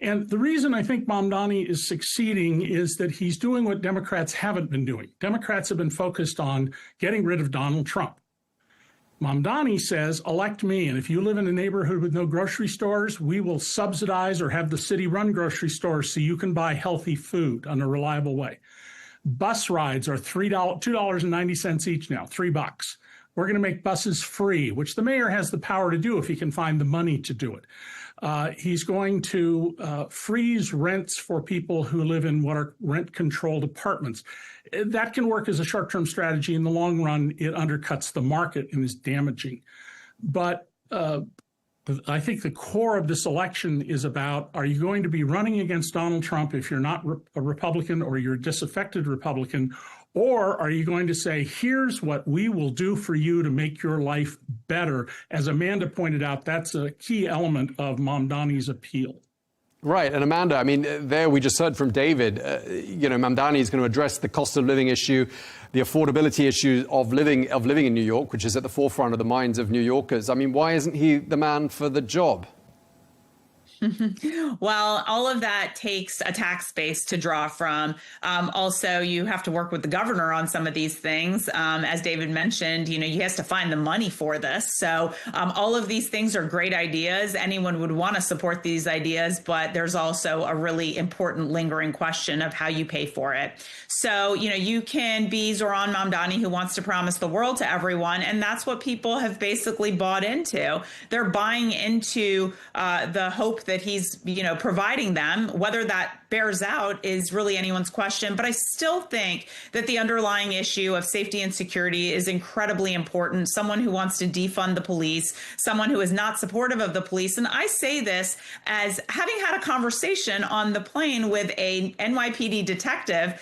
And the reason I think Mamdani is succeeding is that he's doing what Democrats haven't been doing. Democrats have been focused on getting rid of Donald Trump. Mamdani says, elect me, and if you live in a neighborhood with no grocery stores, we will subsidize or have the city run grocery stores so you can buy healthy food in a reliable way. Bus rides are $2.90 each now, $3. We're going to make buses free, which the mayor has the power to do if he can find the money to do it. He's going to freeze rents for people who live in what are rent-controlled apartments. That can work as a short-term strategy. In the long run, it undercuts the market and is damaging. But I think the core of this election is about, are you going to be running against Donald Trump if you're not a Republican or you're a disaffected Republican, or are you going to say, here's what we will do for you to make your life better? As Amanda pointed out, that's a key element of Mamdani's appeal. Right. And Amanda, I mean, there we just heard from David, Mamdani is going to address the cost of living issue, the affordability issue of living in New York, which is at the forefront of the minds of New Yorkers. I mean, why isn't he the man for the job? Well, all of that takes a tax base to draw from. Also, you have to work with the governor on some of these things. As David mentioned, he has to find the money for this. So all of these things are great ideas. Anyone would want to support these ideas, but there's also a really important lingering question of how you pay for it. So, you can be Zohran Mamdani, who wants to promise the world to everyone. And that's what people have basically bought into. They're buying into the hope that he's, providing them. Whether that bears out is really anyone's question. But I still think that the underlying issue of safety and security is incredibly important. Someone who wants to defund the police, someone who is not supportive of the police. And I say this as having had a conversation on the plane with a NYPD detective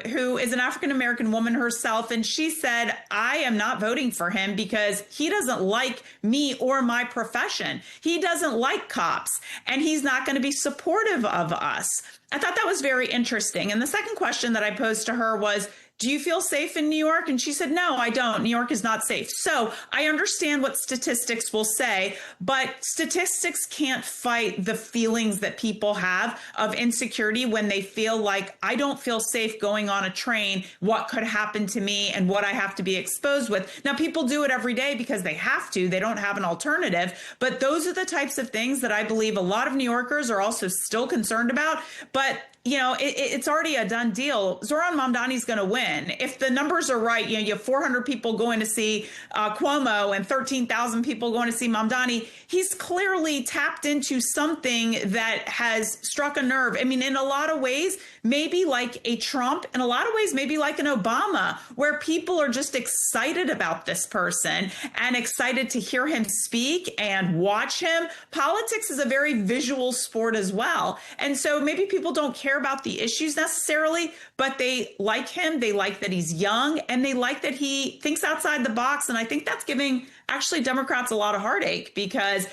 who is an African-American woman herself. And she said, I am not voting for him because he doesn't like me or my profession. He doesn't like cops, and he's not going to be supportive of us. I thought that was very interesting. And the second question that I posed to her was, do you feel safe in New York? And she said, no, I don't. New York is not safe. So I understand what statistics will say, but statistics can't fight the feelings that people have of insecurity when they feel like, I don't feel safe going on a train. What could happen to me and what I have to be exposed with? Now, people do it every day because they have to. They don't have an alternative. But those are the types of things that I believe a lot of New Yorkers are also still concerned about. But it's already a done deal. Zohran Mamdani is going to win. If the numbers are right, you have 400 people going to see Cuomo and 13,000 people going to see Mamdani. He's clearly tapped into something that has struck a nerve. I mean, in a lot of ways, maybe like a Trump, in a lot of ways, maybe like an Obama, where people are just excited about this person and excited to hear him speak and watch him. Politics is a very visual sport as well. And so maybe people don't care about the issues necessarily, but they like him. They like that he's young, and they like that he thinks outside the box. And I think that's giving actually Democrats a lot of heartache, because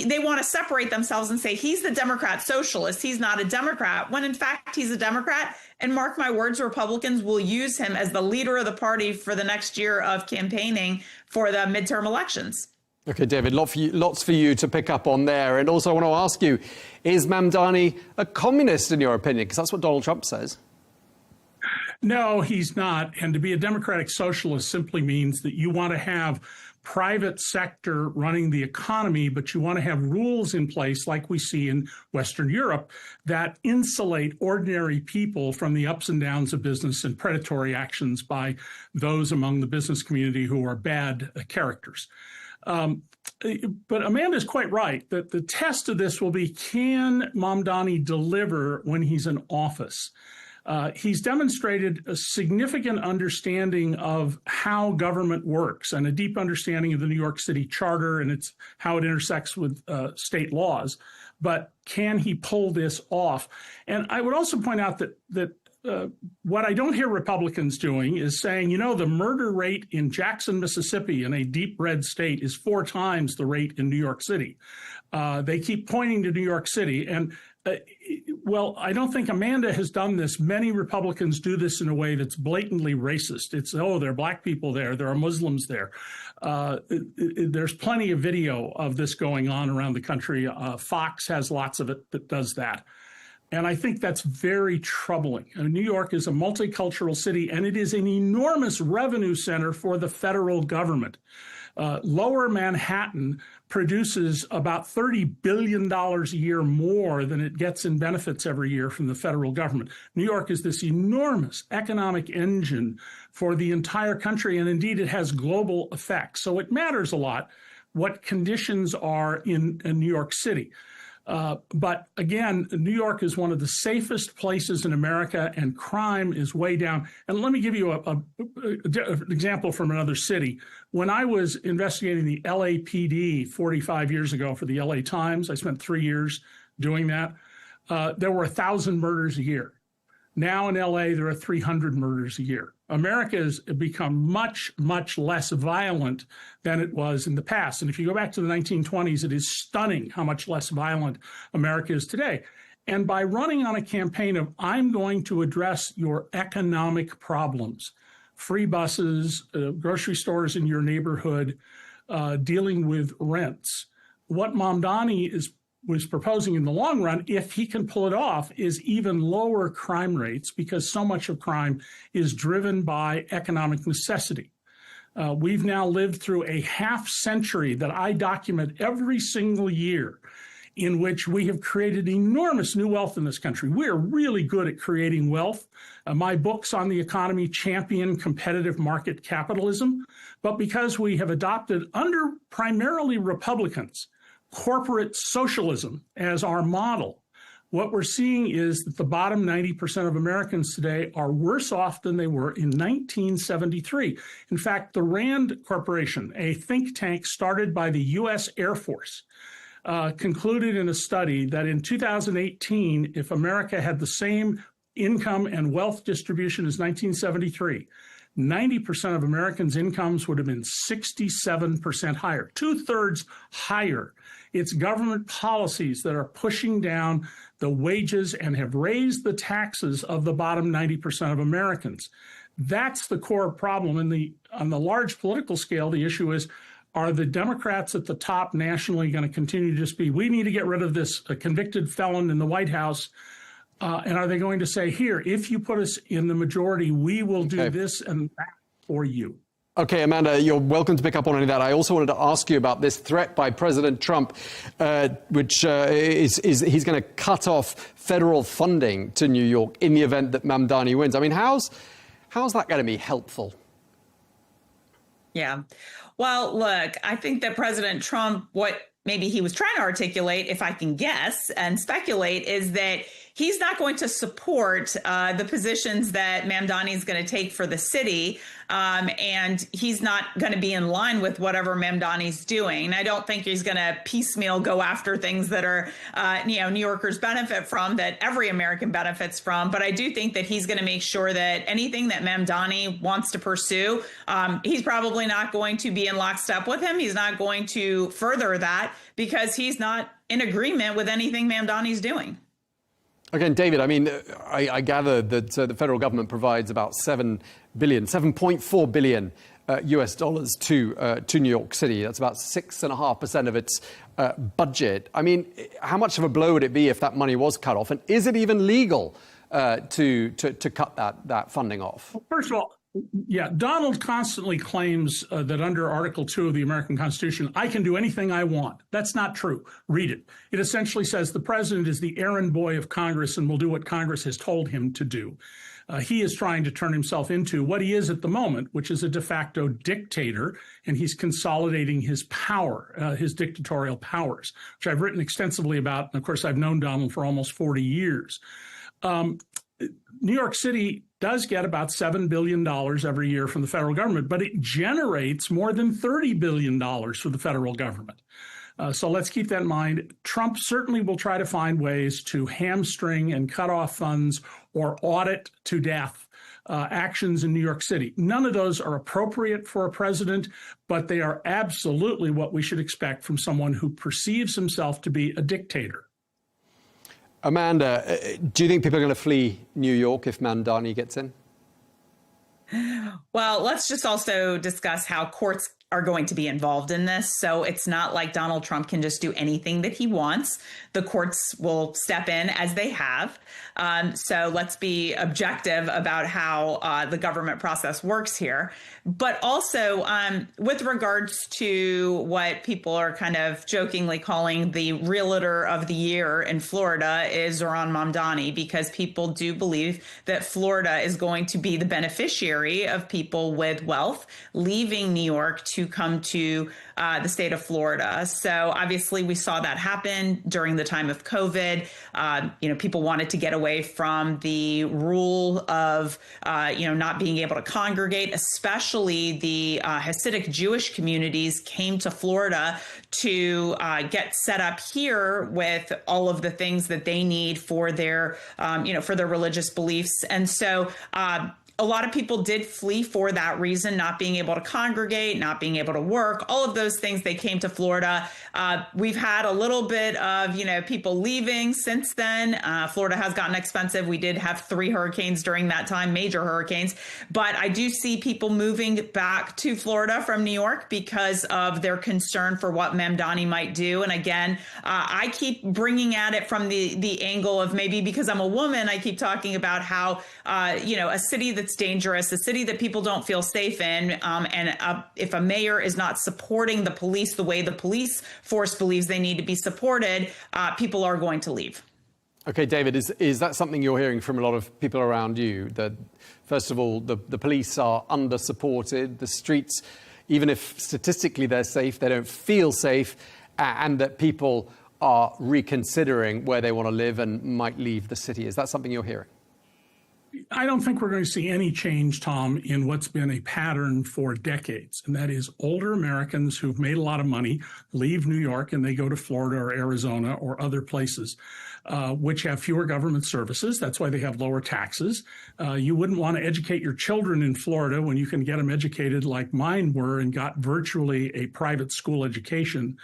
they want to separate themselves and say he's the Democrat socialist. He's not a Democrat, when in fact he's a Democrat. And mark my words, Republicans will use him as the leader of the party for the next year of campaigning for the midterm elections. OK, David, lots for you to pick up on there. And also I want to ask you, is Mamdani a communist in your opinion? Because that's what Donald Trump says. No, he's not. And to be a democratic socialist simply means that you want to have private sector running the economy, but you want to have rules in place like we see in Western Europe that insulate ordinary people from the ups and downs of business and predatory actions by those among the business community who are bad characters. But Amanda's quite right that the test of this will be, can Mamdani deliver when he's in office? He's demonstrated a significant understanding of how government works and a deep understanding of the New York City Charter and how it intersects with state laws. But can he pull this off? And I would also point out that what I don't hear Republicans doing is saying, the murder rate in Jackson, Mississippi, in a deep red state, is 4 times the rate in New York City. They keep pointing to New York City. And well, I don't think Amanda has done this. Many Republicans do this in a way that's blatantly racist. It's, there are black people there. There are Muslims there. There's plenty of video of this going on around the country. Fox has lots of it that does that. And I think that's very troubling. New York is a multicultural city, and it is an enormous revenue center for the federal government. Lower Manhattan produces about $30 billion a year more than it gets in benefits every year from the federal government. New York is this enormous economic engine for the entire country, and indeed it has global effects. So it matters a lot what conditions are in New York City. But again, New York is one of the safest places in America, and crime is way down. And let me give you an example from another city. When I was investigating the LAPD 45 years ago for the LA Times, I spent 3 years doing that. There were 1,000 murders a year. Now in LA, there are 300 murders a year. America has become much, much less violent than it was in the past. And if you go back to the 1920s, it is stunning how much less violent America is today. And by running on a campaign of, I'm going to address your economic problems, free buses, grocery stores in your neighborhood, dealing with rents, what Mamdani was proposing in the long run, if he can pull it off, is even lower crime rates, because so much of crime is driven by economic necessity. We've now lived through a half century that I document every single year, in which we have created enormous new wealth in this country. We're really good at creating wealth. My books on the economy champion competitive market capitalism, but because we have adopted, under primarily Republicans, corporate socialism as our model, what we're seeing is that the bottom 90% of Americans today are worse off than they were in 1973. In fact, the Rand Corporation, a think tank started by the U.S. Air Force, concluded in a study that in 2018, if America had the same income and wealth distribution as 1973, 90% of Americans' incomes would have been 67% higher, 2/3 higher. It's government policies that are pushing down the wages and have raised the taxes of the bottom 90% of Americans. That's the core problem. On the large political scale, the issue is, are the Democrats at the top nationally going to continue to just be, we need to get rid of this convicted felon in the White House? And are they going to say, here, if you put us in the majority, we will do this and that for you? Okay, Amanda, you're welcome to pick up on any of that. I also wanted to ask you about this threat by President Trump, which is he's going to cut off federal funding to New York in the event that Mamdani wins. I mean, how's that going to be helpful? Yeah. Well, look, I think that President Trump, what maybe he was trying to articulate, if I can guess and speculate, is that he's not going to support the positions that Mamdani is going to take for the city. And he's not going to be in line with whatever Mamdani's doing. I don't think he's going to piecemeal go after things that are, New Yorkers benefit from, that every American benefits from. But I do think that he's going to make sure that anything that Mamdani wants to pursue, he's probably not going to be in lockstep with him. He's not going to further that because he's not in agreement with anything Mamdani's doing. Again, David, I mean, I gather that the federal government provides about $7.4 billion US dollars to New York City. That's about 6.5% of its budget. I mean, how much of a blow would it be if that money was cut off? And is it even legal to cut that funding off? Well, first of all, yeah, Donald constantly claims that under Article 2 of the American Constitution, I can do anything I want. That's not true. Read it. It essentially says the president is the errand boy of Congress and will do what Congress has told him to do. He is trying to turn himself into what he is at the moment, which is a de facto dictator, and he's consolidating his power, his dictatorial powers, which I've written extensively about. And of course, I've known Donald for almost 40 years. New York City does get about $7 billion every year from the federal government, but it generates more than $30 billion for the federal government. So let's keep that in mind. Trump certainly will try to find ways to hamstring and cut off funds or audit to death actions in New York City. None of those are appropriate for a president, but they are absolutely what we should expect from someone who perceives himself to be a dictator. Amanda, do you think people are going to flee New York if Mamdani gets in? Well, let's just also discuss how courts are going to be involved in this. So it's not like Donald Trump can just do anything that he wants. The courts will step in as they have. So let's be objective about how the government process works here. But also with regards to what people are kind of jokingly calling the realtor of the year in Florida is Zohran Mamdani, because people do believe that Florida is going to be the beneficiary of people with wealth leaving New York to come to the state of Florida. So obviously we saw that happen during the time of COVID. People wanted to get away from the rule of, not being able to congregate, especially the Hasidic Jewish communities came to Florida to get set up here with all of the things that they need for their, for their religious beliefs. And so, a lot of people did flee for that reason, not being able to congregate, not being able to work, all of those things. They came to Florida. We've had a little bit of, people leaving since then. Florida has gotten expensive. We did have 3 hurricanes during that time, major hurricanes. But I do see people moving back to Florida from New York because of their concern for what Mamdani might do. And again, I keep bringing at it from the angle of maybe because I'm a woman, I keep talking about how, a city that's dangerous, a city that people don't feel safe in, and if a mayor is not supporting the police the way the police force believes they need to be supported, people are going to leave. Okay, David, is that something you're hearing from a lot of people around you? That, first of all, the police are under-supported, the streets, even if statistically they're safe, they don't feel safe, and that people are reconsidering where they want to live and might leave the city. Is that something you're hearing? I don't think we're going to see any change, Tom, in what's been a pattern for decades, and that is older Americans who've made a lot of money leave New York and they go to Florida or Arizona or other places, which have fewer government services. That's why they have lower taxes. You wouldn't want to educate your children in Florida when you can get them educated like mine were and got virtually a private school education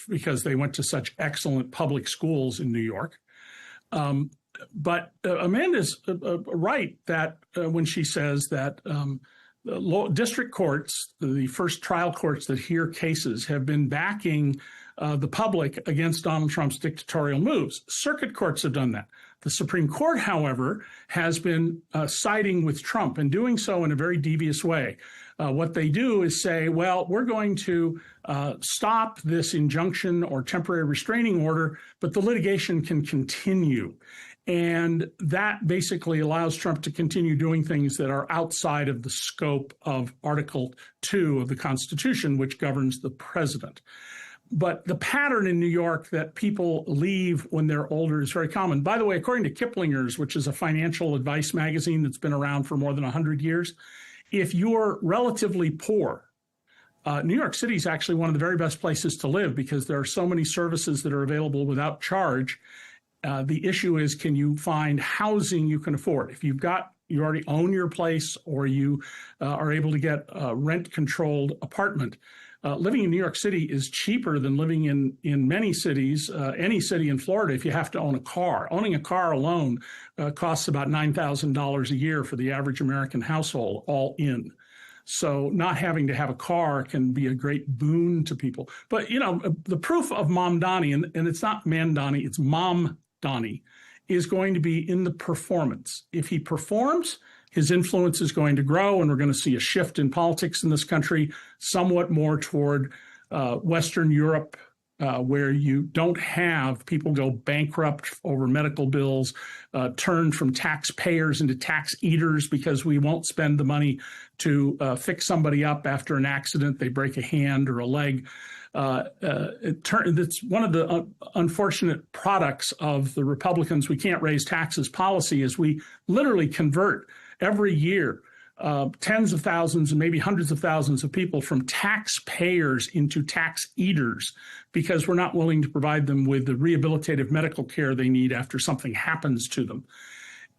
because they went to such excellent public schools in New York. But Amanda's right that when she says that district courts, the first trial courts that hear cases, have been backing the public against Donald Trump's dictatorial moves. Circuit courts have done that. The Supreme Court, however, has been siding with Trump and doing so in a very devious way. What they do is say, well, we're going to stop this injunction or temporary restraining order, but the litigation can continue. And that basically allows Trump to continue doing things that are outside of the scope of Article 2 of the Constitution, which governs the president. But the pattern in New York that people leave when they're older is very common. By the way, according to Kiplinger's, which is a financial advice magazine that's been around for more than 100 years, if you're relatively poor, New York City is actually one of the very best places to live because there are so many services that are available without charge. The issue is, can you find housing you can afford? If you already own your place or you are able to get a rent-controlled apartment, living in New York City is cheaper than living in many cities, any city in Florida, if you have to own a car. Owning a car alone costs about $9,000 a year for the average American household, all in. So not having to have a car can be a great boon to people. But, the proof of Mamdani, and it's not Mamdani, it's Mamdani, is going to be in the performance. If he performs, his influence is going to grow, and we're going to see a shift in politics in this country, somewhat more toward Western Europe where you don't have people go bankrupt over medical bills, turned from taxpayers into tax eaters because we won't spend the money to fix somebody up after an accident, they break a hand or a leg. It's one of the unfortunate products of the Republicans' we can't raise taxes policy is we literally convert every year tens of thousands and maybe hundreds of thousands of people from taxpayers into tax eaters because we're not willing to provide them with the rehabilitative medical care they need after something happens to them.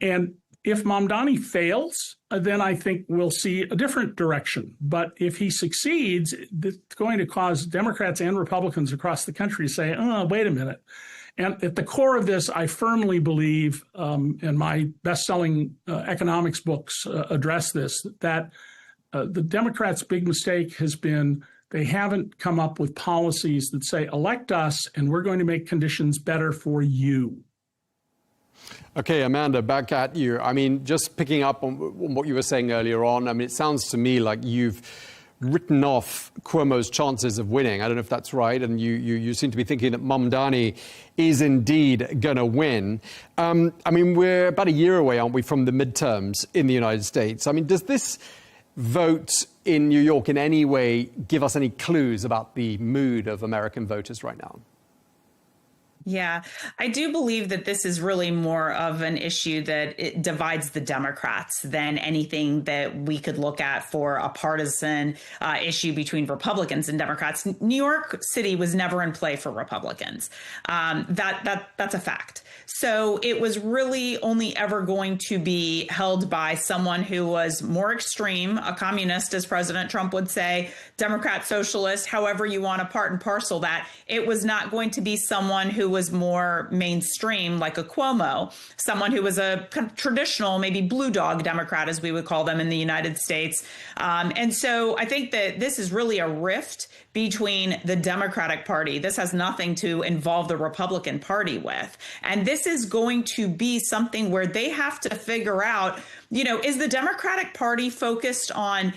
And if Mamdani fails, then I think we'll see a different direction. But if he succeeds, it's going to cause Democrats and Republicans across the country to say, oh, wait a minute. And at the core of this, I firmly believe, and my best-selling economics books address this, that the Democrats' big mistake has been they haven't come up with policies that say, elect us, and we're going to make conditions better for you. Okay, Amanda, back at you. I mean, just picking up on what you were saying earlier on, I mean, it sounds to me like you've written off Cuomo's chances of winning. I don't know if that's right, and you seem to be thinking that Mamdani is indeed going to win. I mean, we're about a year away, aren't we, from the midterms in the United States? I mean, does this vote in New York in any way give us any clues about the mood of American voters right now? Yeah, I do believe that this is really more of an issue that it divides the Democrats than anything that we could look at for a partisan issue between Republicans and Democrats. New York City was never in play for Republicans. That's a fact. So it was really only ever going to be held by someone who was more extreme, a communist, as President Trump would say, Democrat, socialist, however you want to part and parcel that. It was not going to be someone who was more mainstream, like a Cuomo, someone who was a kind of traditional, maybe blue dog Democrat, as we would call them in the United States. And so I think that this is really a rift between the Democratic Party. This has nothing to involve the Republican Party with. And this is going to be something where they have to figure out, you know, is the Democratic Party focused on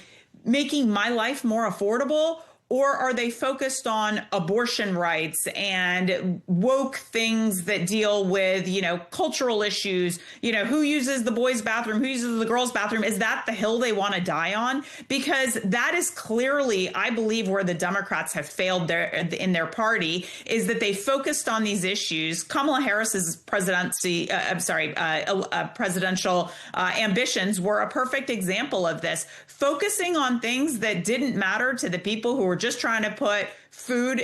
making my life more affordable? Or are they focused on abortion rights and woke things that deal with, you know, cultural issues? You know, who uses the boys' bathroom? Who uses the girls' bathroom? Is that the hill they want to die on? Because that is clearly, I believe, where the Democrats have failed in their party, is that they focused on these issues. Kamala Harris's presidential ambitions were a perfect example of this, focusing on things that didn't matter to the people who were just trying to put food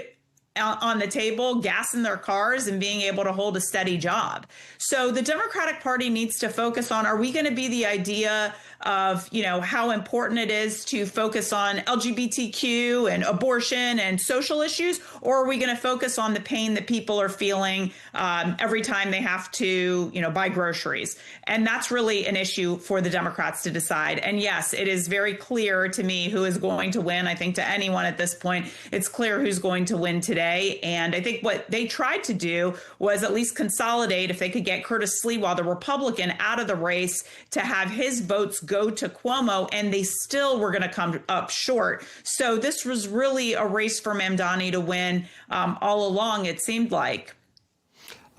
on the table, gas in their cars, and being able to hold a steady job. So the Democratic Party needs to focus on, are we going to be the idea of, you know, how important it is to focus on LGBTQ and abortion and social issues? Or are we going to focus on the pain that people are feeling every time they have to, you know, buy groceries? And that's really an issue for the Democrats to decide. And yes, it is very clear to me who is going to win. I think to anyone at this point, it's clear who's going to win today. And I think what they tried to do was at least consolidate, if they could get Curtis Sliwa, the Republican, out of the race, to have his votes go to Cuomo, and they still were going to come up short. So this was really a race for Mamdani to win all along, it seemed like.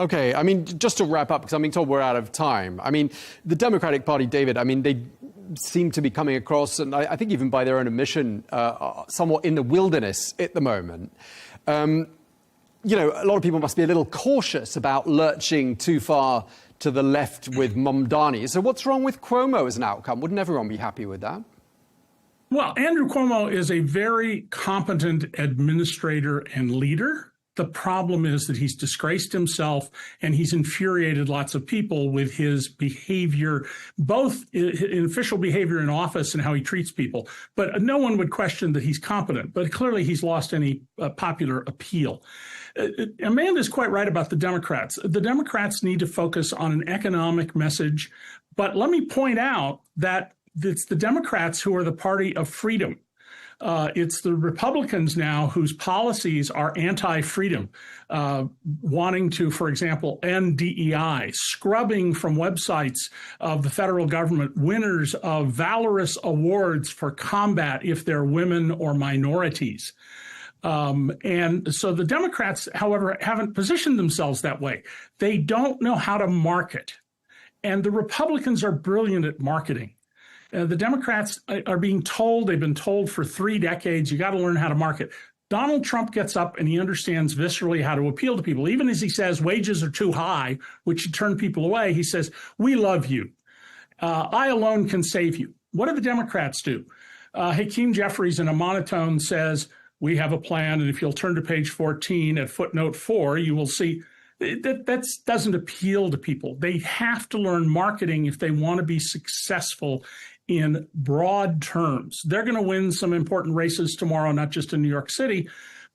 Okay, I mean, just to wrap up, because I'm being told we're out of time. I mean, the Democratic Party, David, I mean, they seem to be coming across, and I think even by their own admission, somewhat in the wilderness at the moment. You know, a lot of people must be a little cautious about lurching too far to the left with Mamdani. So what's wrong with Cuomo as an outcome? Wouldn't everyone be happy with that? Well, Andrew Cuomo is a very competent administrator and leader. The problem is that he's disgraced himself and he's infuriated lots of people with his behavior, both in official behavior in office and how he treats people. But no one would question that he's competent, but clearly he's lost any popular appeal. Amanda's quite right about the Democrats. The Democrats need to focus on an economic message. But let me point out that it's the Democrats who are the party of freedom. It's the Republicans now whose policies are anti-freedom, wanting to, for example, end DEI, scrubbing from websites of the federal government winners of valorous awards for combat if they're women or minorities. And so the Democrats, however, haven't positioned themselves that way. They don't know how to market. And the Republicans are brilliant at marketing. The Democrats are being told, they've been told for 3 decades, you got to learn how to market. Donald Trump gets up and he understands viscerally how to appeal to people. Even as he says wages are too high, which should turn people away, he says, we love you. I alone can save you. What do the Democrats do? Hakeem Jeffries in a monotone says, we have a plan, and if you'll turn to page 14 at footnote 4, you will see that doesn't appeal to people. They have to learn marketing if they want to be successful in broad terms. They're going to win some important races tomorrow, not just in New York City,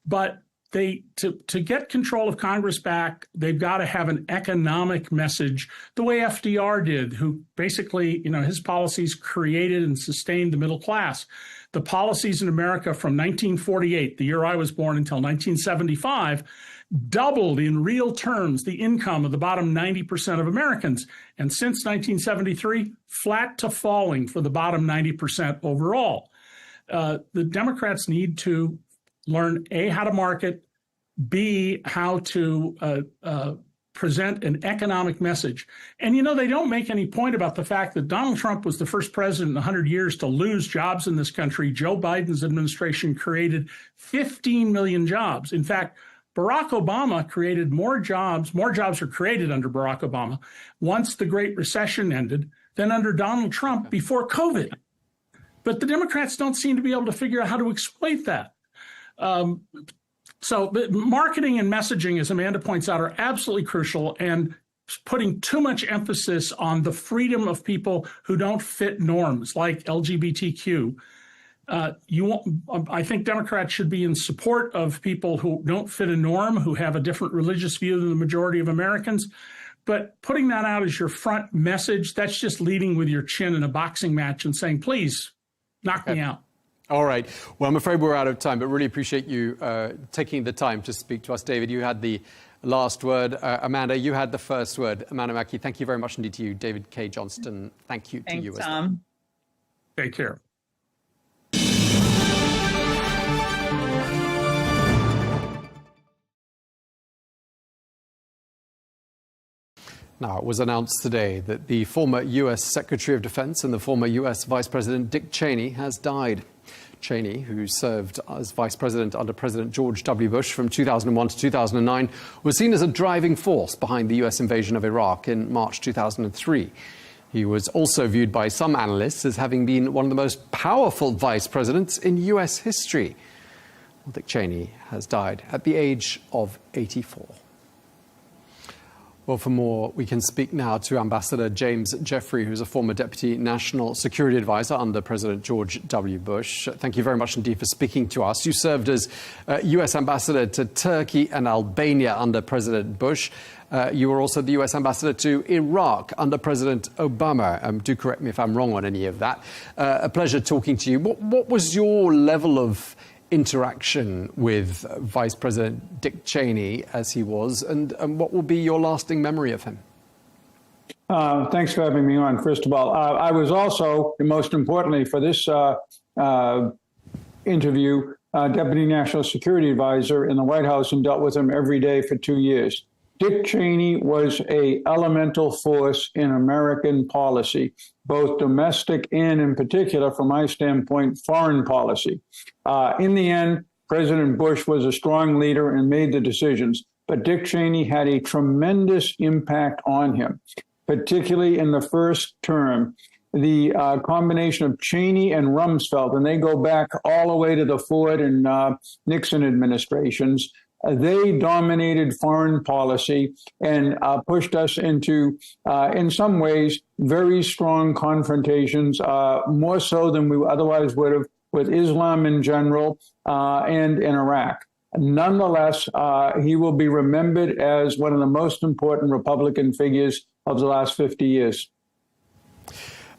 but to get control of Congress back, they've got to have an economic message the way FDR did, who basically, his policies created and sustained the middle class. The policies in America from 1948, the year I was born, until 1975, doubled in real terms the income of the bottom 90% of Americans. And since 1973, flat to falling for the bottom 90% overall. The Democrats need to learn, A, how to market, B, how to present an economic message. And, they don't make any point about the fact that Donald Trump was the first president in 100 years to lose jobs in this country. Joe Biden's administration created 15 million jobs. In fact, Barack Obama created more jobs were created under Barack Obama once the Great Recession ended than under Donald Trump before COVID. But the Democrats don't seem to be able to figure out how to exploit that. So marketing and messaging, as Amanda points out, are absolutely crucial, and putting too much emphasis on the freedom of people who don't fit norms like LGBTQ. I think Democrats should be in support of people who don't fit a norm, who have a different religious view than the majority of Americans. But putting that out as your front message, that's just leading with your chin in a boxing match and saying, please, knock me out. All right. Well, I'm afraid we're out of time, but really appreciate you taking the time to speak to us. David, you had the last word. Amanda, you had the first word. Amanda Mackey, thank you very much indeed to you. David K. Johnston, thank you to you as well. Tom. Take care. Now, it was announced today that the former U.S. Secretary of Defense and the former U.S. Vice President Dick Cheney has died. Cheney, who served as Vice President under President George W. Bush from 2001 to 2009, was seen as a driving force behind the U.S. invasion of Iraq in March 2003. He was also viewed by some analysts as having been one of the most powerful vice presidents in U.S. history. Well, Dick Cheney has died at the age of 84. Well, for more, we can speak now to Ambassador James Jeffrey, who's a former Deputy National Security Advisor under President George W. Bush. Thank you very much indeed for speaking to us. You served as U.S. Ambassador to Turkey and Albania under President Bush. You were also the U.S. Ambassador to Iraq under President Obama. Do correct me if I'm wrong on any of that. A pleasure talking to you. What was your level of interaction with Vice President Dick Cheney as he was, and what will be your lasting memory of him? Thanks for having me on, first of all. I was also, most importantly for this interview, Deputy National Security Advisor in the White House and dealt with him every day for 2 years. Dick Cheney was an elemental force in American policy, both domestic and, in particular, from my standpoint, foreign policy. In the end, President Bush was a strong leader and made the decisions, but Dick Cheney had a tremendous impact on him, particularly in the first term. The combination of Cheney and Rumsfeld, and they go back all the way to the Ford and Nixon administrations, they dominated foreign policy and pushed us into, in some ways, very strong confrontations, more so than we otherwise would have with Islam in general and in Iraq. Nonetheless, he will be remembered as one of the most important Republican figures of the last 50 years.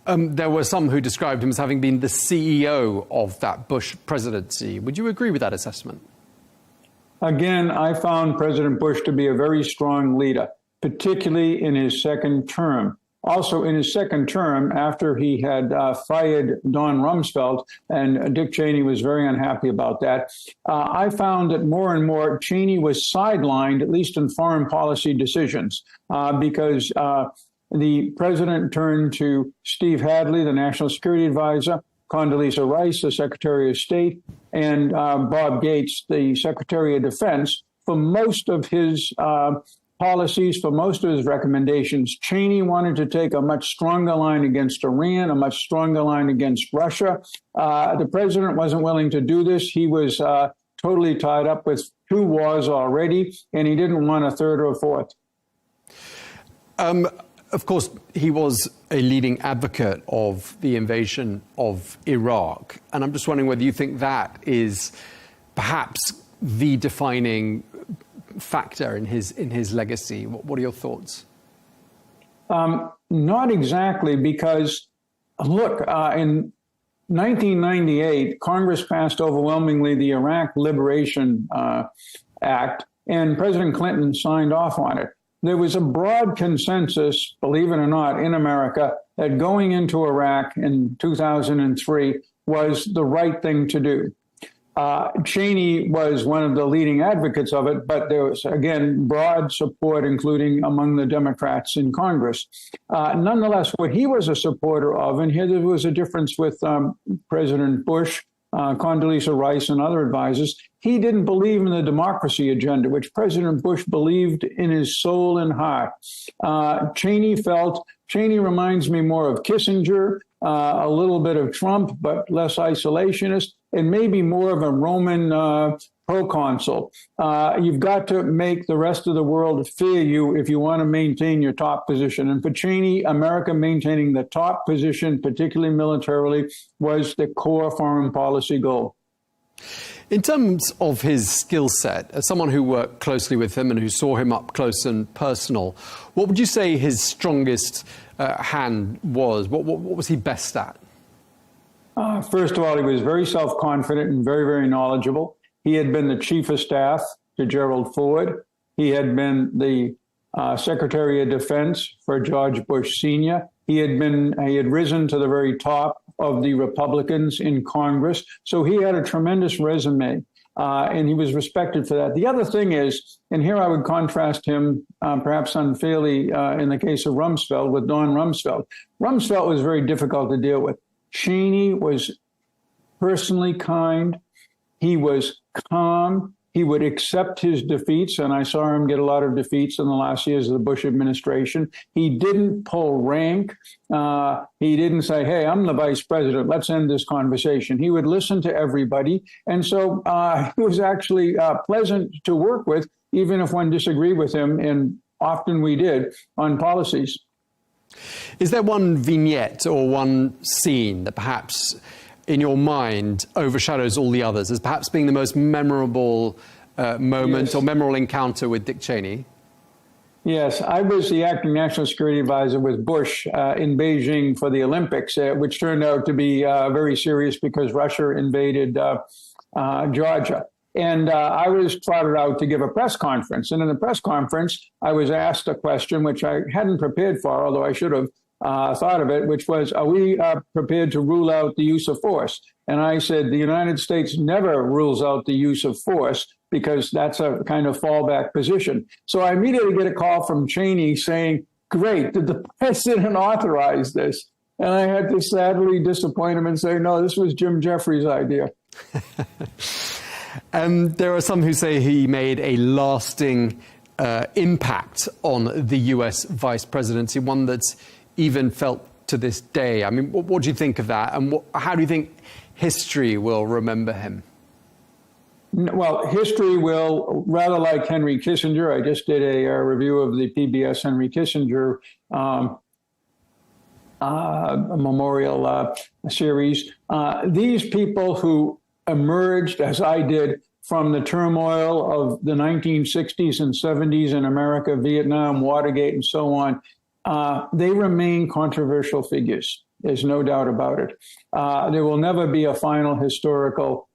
There were some who described him as having been the CEO of that Bush presidency. Would you agree with that assessment? Again, I found President Bush to be a very strong leader, particularly in his second term. also in his second term, after he had fired Don Rumsfeld, and Dick Cheney was very unhappy about that, I found that more and more Cheney was sidelined, at least in foreign policy decisions, because the president turned to Steve Hadley, the National Security Advisor, Condoleezza Rice, the Secretary of State, and Bob Gates, the Secretary of Defense, for most of his policies, for most of his recommendations. Cheney wanted to take a much stronger line against Iran, a much stronger line against Russia. The president wasn't willing to do this. He was totally tied up with 2 wars already, and he didn't want a third or a fourth. Of course, he was a leading advocate of the invasion of Iraq. And I'm just wondering whether you think that is perhaps the defining factor in his legacy. What are your thoughts? Not exactly, because, look, in 1998, Congress passed overwhelmingly the Iraq Liberation Act, and President Clinton signed off on it. There was a broad consensus, believe it or not, in America that going into Iraq in 2003 was the right thing to do. Cheney was one of the leading advocates of it, but there was, again, broad support, including among the Democrats in Congress. Nonetheless, what he was a supporter of, and here there was a difference with President Bush, Condoleezza Rice, and other advisors, he didn't believe in the democracy agenda, which President Bush believed in his soul and heart. Cheney reminds me more of Kissinger, a little bit of Trump, but less isolationist, and maybe more of a Roman proconsul. You've got to make the rest of the world fear you if you want to maintain your top position. And for Cheney, America maintaining the top position, particularly militarily, was the core foreign policy goal. In terms of his skill set, as someone who worked closely with him and who saw him up close and personal, what would you say his strongest hand was? What was he best at? First of all, he was very self-confident and very, very knowledgeable. He had been the chief of staff to Gerald Ford. He had been the Secretary of Defense for George Bush Sr. He had risen to the very top of the Republicans in Congress. So he had a tremendous resume, and he was respected for that. The other thing is, and here I would contrast him, perhaps unfairly in the case of Rumsfeld, with Don Rumsfeld. Rumsfeld was very difficult to deal with. Cheney was personally kind. He was calm. He would accept his defeats, and I saw him get a lot of defeats in the last years of the Bush administration. He didn't pull rank. He didn't say, hey, I'm the vice president. Let's end this conversation. He would listen to everybody. And so he was actually pleasant to work with, even if one disagreed with him, and often we did, on policies. Is there one vignette or one scene that perhaps in your mind overshadows all the others as perhaps being the most memorable moment or memorable encounter with Dick Cheney? Yes, I was the acting national security advisor with Bush in Beijing for the Olympics, which turned out to be very serious because Russia invaded Georgia. And I was trotted out to give a press conference. And in the press conference, I was asked a question which I hadn't prepared for, although I should have thought of it, which was, are we prepared to rule out the use of force? And I said, the United States never rules out the use of force because that's a kind of fallback position. So I immediately get a call from Cheney saying, great, did the president authorize this? And I had to sadly disappoint him and say, no, this was Jim Jeffries' idea. There are some who say he made a lasting impact on the U.S. vice presidency, one that's even felt to this day. I mean, what do you think of that? And how do you think history will remember him? Well, history will, rather like Henry Kissinger. I just did a review of the PBS Henry Kissinger memorial series. These people who emerged, as I did, from the turmoil of the 1960s and 70s in America, Vietnam, Watergate, and so on, they remain controversial figures. There's no doubt about it. There will never be a final historical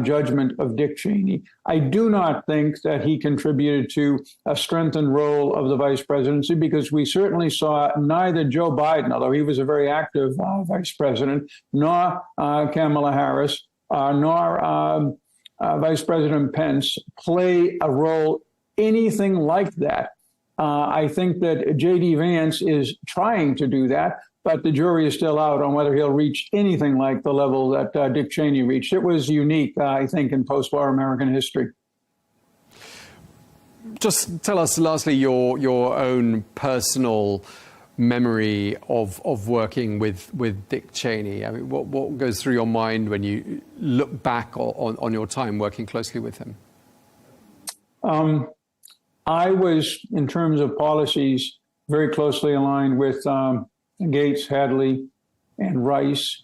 judgment of Dick Cheney. I do not think that he contributed to a strengthened role of the vice presidency, because we certainly saw neither Joe Biden, although he was a very active vice president, nor Kamala Harris, nor Vice President Pence play a role anything like that. I think that J.D. Vance is trying to do that, but the jury is still out on whether he'll reach anything like the level that Dick Cheney reached. It was unique, I think, in post-war American history. Just tell us, lastly, your own personal memory of working with Dick Cheney. I mean, what goes through your mind when you look back on your time working closely with him? I was, in terms of policies, very closely aligned with Gates, Hadley, and Rice.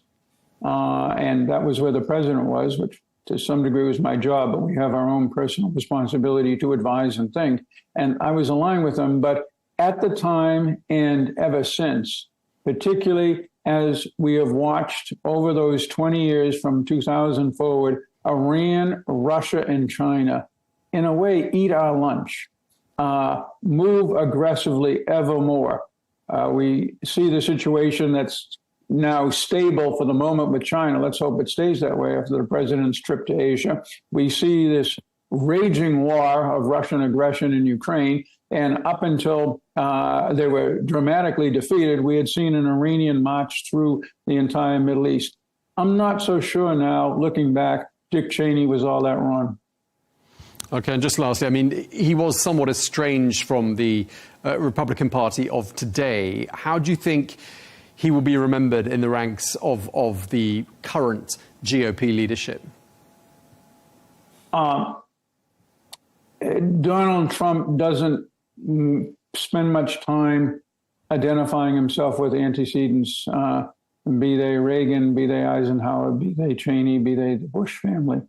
And that was where the president was, which to some degree was my job, but we have our own personal responsibility to advise and think. And I was aligned with them, but at the time and ever since, particularly as we have watched over those 20 years from 2000 forward, Iran, Russia, and China, in a way, eat our lunch, move aggressively ever more. We see the situation that's now stable for the moment with China. Let's hope it stays that way after the president's trip to Asia. We see this raging war of Russian aggression in Ukraine. And up until they were dramatically defeated, we had seen an Iranian march through the entire Middle East. I'm not so sure now, looking back, Dick Cheney was all that wrong. Okay, and just lastly, I mean, he was somewhat estranged from the Republican Party of today. How do you think he will be remembered in the ranks of the current GOP leadership? Donald Trump doesn't spend much time identifying himself with antecedents, be they Reagan, be they Eisenhower, be they Cheney, be they the Bush family.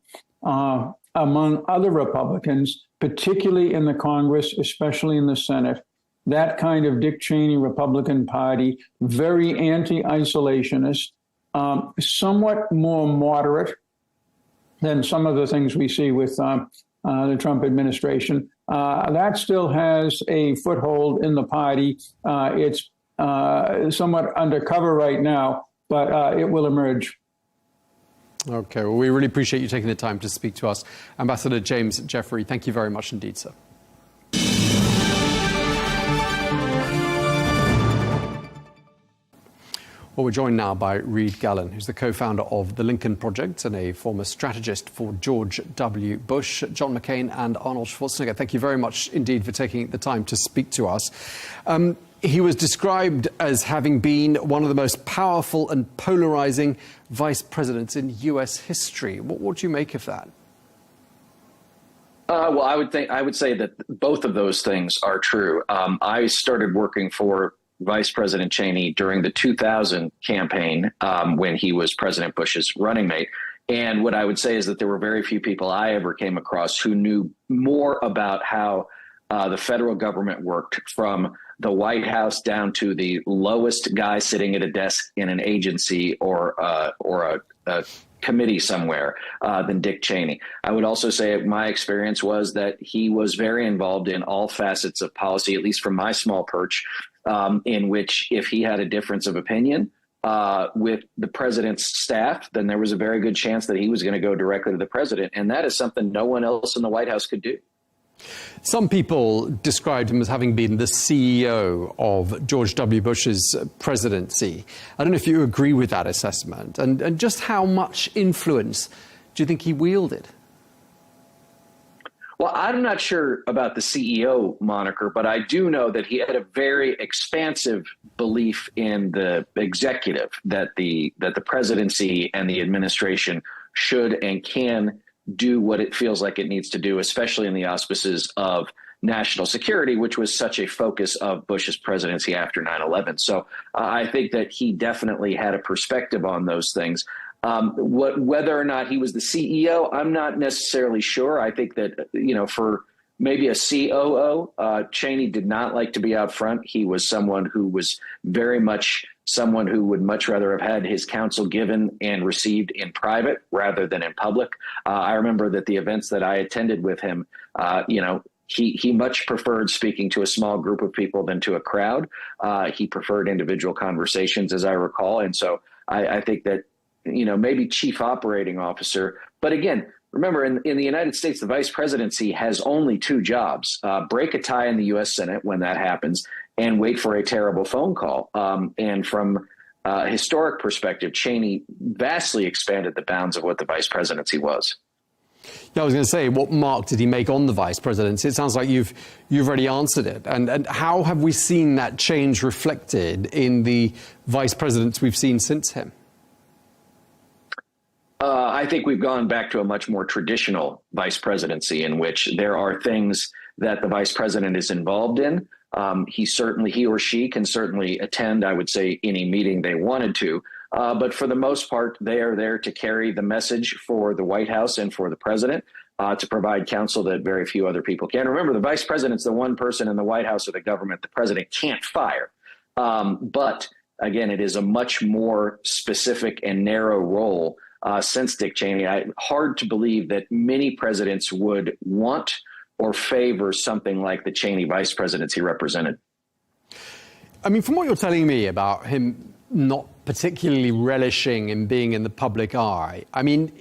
Among other Republicans, particularly in the Congress, especially in the Senate, that kind of Dick Cheney Republican Party, very anti-isolationist, somewhat more moderate than some of the things we see with the Trump administration. That still has a foothold in the party. It's somewhat undercover right now, but it will emerge. Okay, well, we really appreciate you taking the time to speak to us. Ambassador James Jeffrey, thank you very much indeed, sir. Well, we're joined now by Riz Khan, who's the co-founder of the Lincoln Project and a former strategist for George W. Bush, John McCain and Arnold Schwarzenegger. Thank you very much indeed for taking the time to speak to us. He was described as having been one of the most powerful and polarizing vice presidents in U.S. history. What do you make of that? Well, I would say that both of those things are true. I started working for Vice President Cheney during the 2000 campaign when he was President Bush's running mate. And what I would say is that there were very few people I ever came across who knew more about how the federal government worked, from the White House down to the lowest guy sitting at a desk in an agency or a committee somewhere than Dick Cheney. I would also say my experience was that he was very involved in all facets of policy, at least from my small perch, in which if he had a difference of opinion with the president's staff, then there was a very good chance that he was going to go directly to the president. And that is something no one else in the White House could do. Some people described him as having been the CEO of George W. Bush's presidency. I don't know if you agree with that assessment. And just how much influence do you think he wielded? Well, I'm not sure about the CEO moniker, but I do know that he had a very expansive belief in the executive, that the presidency and the administration should and can do what it feels like it needs to do, especially in the auspices of national security, which was such a focus of Bush's presidency after 9/11. So I think that he definitely had a perspective on those things. Whether or not he was the CEO, I'm not necessarily sure. I think that, for maybe a COO. Cheney did not like to be out front. He was someone who was very much someone who would much rather have had his counsel given and received in private rather than in public. I remember that the events that I attended with him, he much preferred speaking to a small group of people than to a crowd. He preferred individual conversations, as I recall. And so I think that, maybe chief operating officer. But again, remember, in the United States, the vice presidency has only two jobs: break a tie in the U.S. Senate when that happens, and wait for a terrible phone call. And from a historic perspective, Cheney vastly expanded the bounds of what the vice presidency was. Yeah, I was going to say, what mark did he make on the vice presidency? It sounds like you've already answered it. And how have we seen that change reflected in the vice presidents we've seen since him? I think we've gone back to a much more traditional vice presidency in which there are things that the vice president is involved in. He or she can certainly attend, I would say, any meeting they wanted to. But for the most part, they are there to carry the message for the White House and for the president, to provide counsel that very few other people can. Remember, the vice president's the one person in the White House or the government the president can't fire. But again, it is a much more specific and narrow role since Dick Cheney. Hard to believe that many presidents would want or favor something like the Cheney vice presidency represented. I mean, from what you're telling me about him not particularly relishing in being in the public eye, I mean,